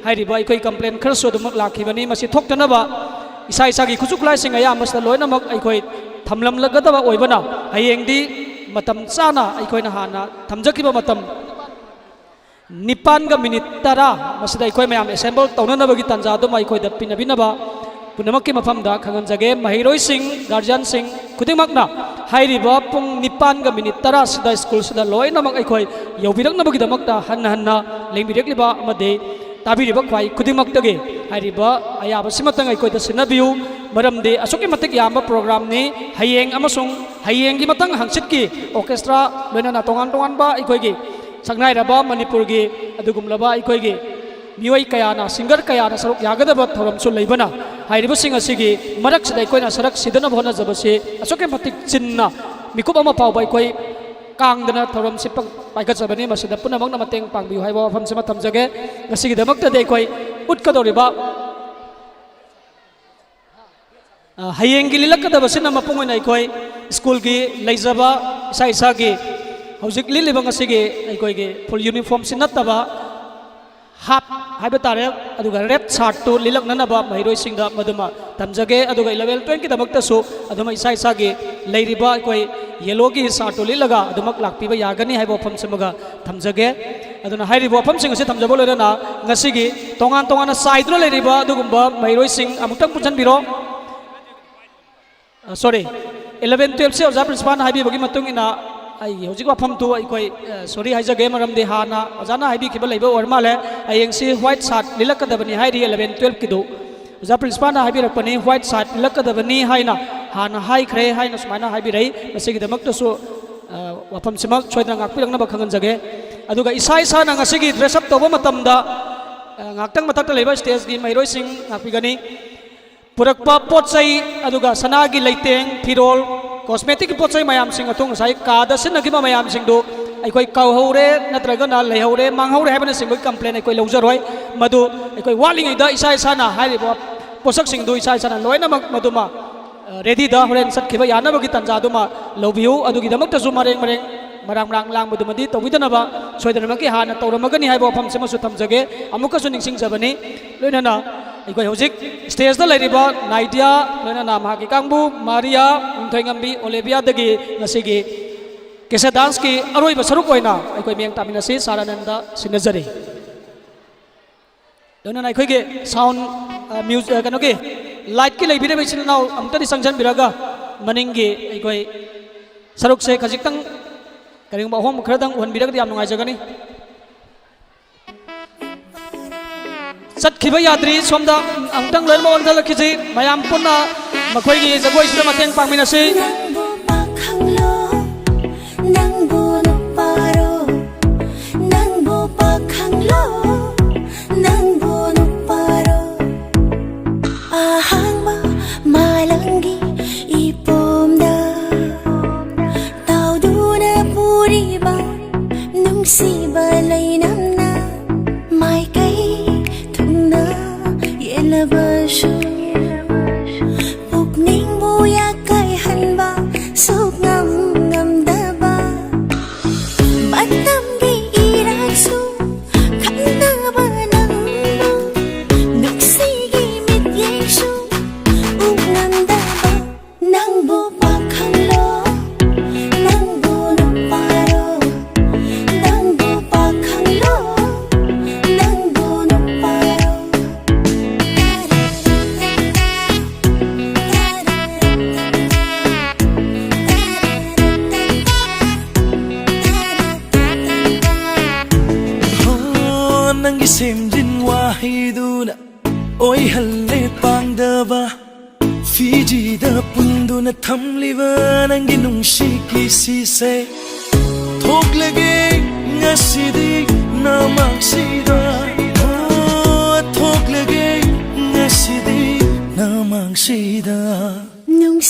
hairiba akhoi complain khar so dumak lakhibani masi thoktanaba isa isa gi khuchuklai sing aya masla loinamak akhoi thamlam lagadaba oibana hayengdi matam chana akhoi na hana thamjakiba matam nipan ga minute tara masida akhoi mayam assemble taunanabagi tanja do mai akhoi da pinabinaba punamakki mafamda khanganjage mahiroi sing guardian sing khudingmakna hairiba pung nipan ga minute tara sida school sida loinamak akhoi yaubiraknabagi damakta hanna hanna lengbirekliba amade tabiriba khwai khudingmaktage hairiba ayaba simatang akhoi da sinabiu maramde asuki matik yamba program ni hayeng amasung hayeng gi matang hangsit ki orchestra loina tongan tongan ba akhoi gi sangnai raba manipur gi adugumlaba akhoi gi mioi kayana singer kayana saruk yagadaba thoram su leibana hairiba sing asigi marak sidai koina sarak sidana bhona jabase asuke matik chinna mikup ama pau bai koi kangdana thoram sipak paigat sabani masida punamangna mateng pangbiu haiba pham sima thamjage ngasigi damakta de koi utkadoriba hayeng gi lilakadaba sina mapungoina koi school gi leijaba isa isa gi hojik liliba ngasigi koi gi full uniform sinataba half haiba tare aduga red shirt to lilaknanaba mahiroi singda maduma tamjage aduga level 20 ki damakta su aduma isa isa gi leiriba koi yellow gi shirt to lilaga adumak lakpiba yagani haiba pham samaga thamjage aduna hairiba pham sing ase thamjabo lerana ngasigi tongan tongan side ro leiriba adugumba mahiroi sing amutang pujan biro sorry 11 12 se oja principal haibi bagi matung ina ai hojik wa pham tu ai koi sorry haijage maram de hana ojana haibi kiba leiba ormale ayeng si white shirt lilakadabani hairi 11 12 kidu oja principal na haibi rakpani white shirt lilakadabani haina hana hai khre haina sumaina haibi rei masigi damak to so wa pham simak choidra ngak pirang na ba khangan jage aduga isai sa na ngasigi dress up toba matamda ngaktang matak leiba stage gi mairoi sing ngakpigani purakpa potsai aduga sanagi leiteng firol cosmetic potsai mayam sing atung sai kada sinagima mayam sing do aikoi kau hore natraga na lei hore mang hore habana sing complain aikoi leujaroi madu aikoi waling ida isa isa na hairi bo posak sing do isa isa na loina maduma ready da horen sat khiba yana bagi tanja duma lobiu adugi damak ta zu mareng mareng marang rang lang madumadi tawidana ba soidana ki hana tawramagani haibo pham sema su thamjage amuka su ningsing jabani loina na ikoi hojik stage da leiriba Naidia loina na mahaki kangbu Maria Umthoingambi Olivia dagi ngasigi kesa dance ki aroi ba saruk oina ikoi miang taminasi Sarananda sinajari loina na ikoi ge sound music kano ke light ki leibire be sinau amtadi sangjan biraga maningi ikoi saruk se khajiktang karing ba hom khradang hon biragdi am nungai jagani Sat khiba yadri somda angtang len mon dal khiji mayam punna makhoi gi jagoi sida mateng pangmina si nang bo no paro nang bo pakhang lo nang bo no paro ahang ma malangi ipomda tau du na puri ba nung si balai nam na mai kai Yelabashu Pukning buya kay hanba Suk ngam ngam daba Batam gi iraksu Kamna ba nang bo Nuksi gi mit yekshu Uk ngam daba Nang bo pakhang lo Nang bo no paro Nang bo pakhang lo Nang bo no paro Nangi semjin wahiduna oi halle pangdaba Fiji da punduna thamliba nangi nungshi kisi se thok lage ngasidi namaksida thok lage ngasidi namaksida nung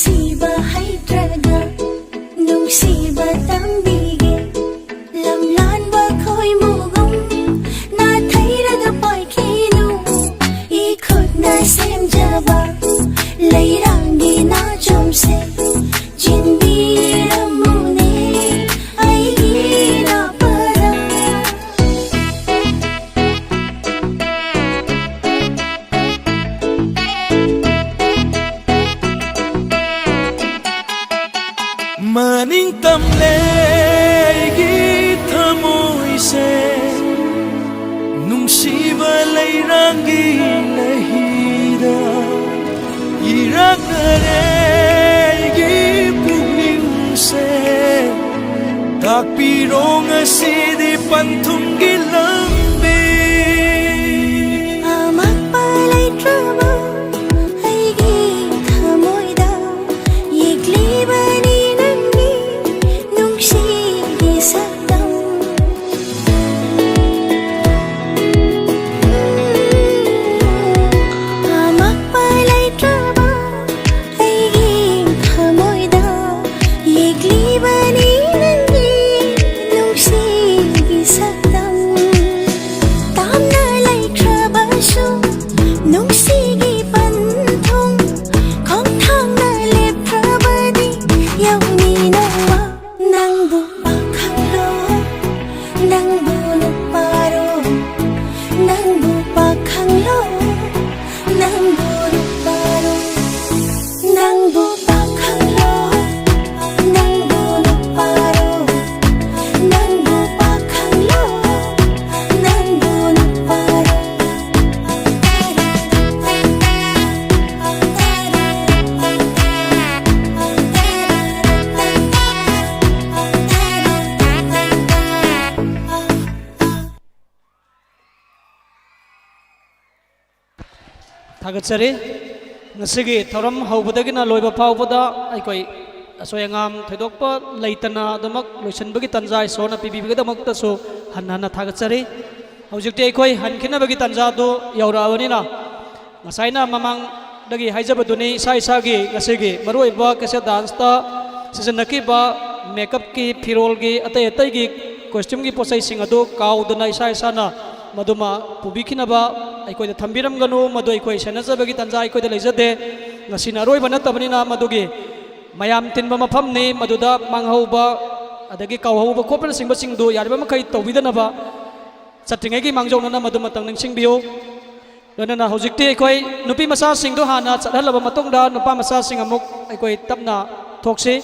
Lakpirong asidi panthunggi lambi Amak palay drama aigi thamoida yeglibani nangi nungsigi sakdam Amak palay drama aigi thamoida yeglibani nangi nungsigi sakdam Tamna lay trabaso nungsigi panthong Khong thang na leprabadi yauni nawa nang bupa khanglo nang bulok paro nang bupa khanglo nang bulok paro nang bupa khanglo nang bulok paro nang bupa khanglo nang bulok paro Thagatsari ngasigi thoram haubadagina loiba phawbada aikoi asoyangam thaidokpa leitana damak loisanbagi tanjai sona pibibigadamakta so hanana thagatsari haujikti aikoi hankinabagi tanja do yaurawanina ngasaina mamang dagi haijabaduni sai sagi ngasigi maroiba kase dance ta sijanaki ba makeup ki firol gi atai atai gi costume gi posai sing adu kaudana isai sana maduma pubikinaba aikoi da thambiram ganu madu aikoi sanajabagi tanja aikoi da leijade ngasina roiba natabnina madugi mayam tinba mafamni maduda manghauba adagi kawhauba khopna singba singdu yarba makai tawbidanaba chatingegi mangjona madu matang ningsingbiyo lana hojikti aikoi nupi masa singdu hana chadhalaba matongda nupa masa sing amuk aikoi tapna thokse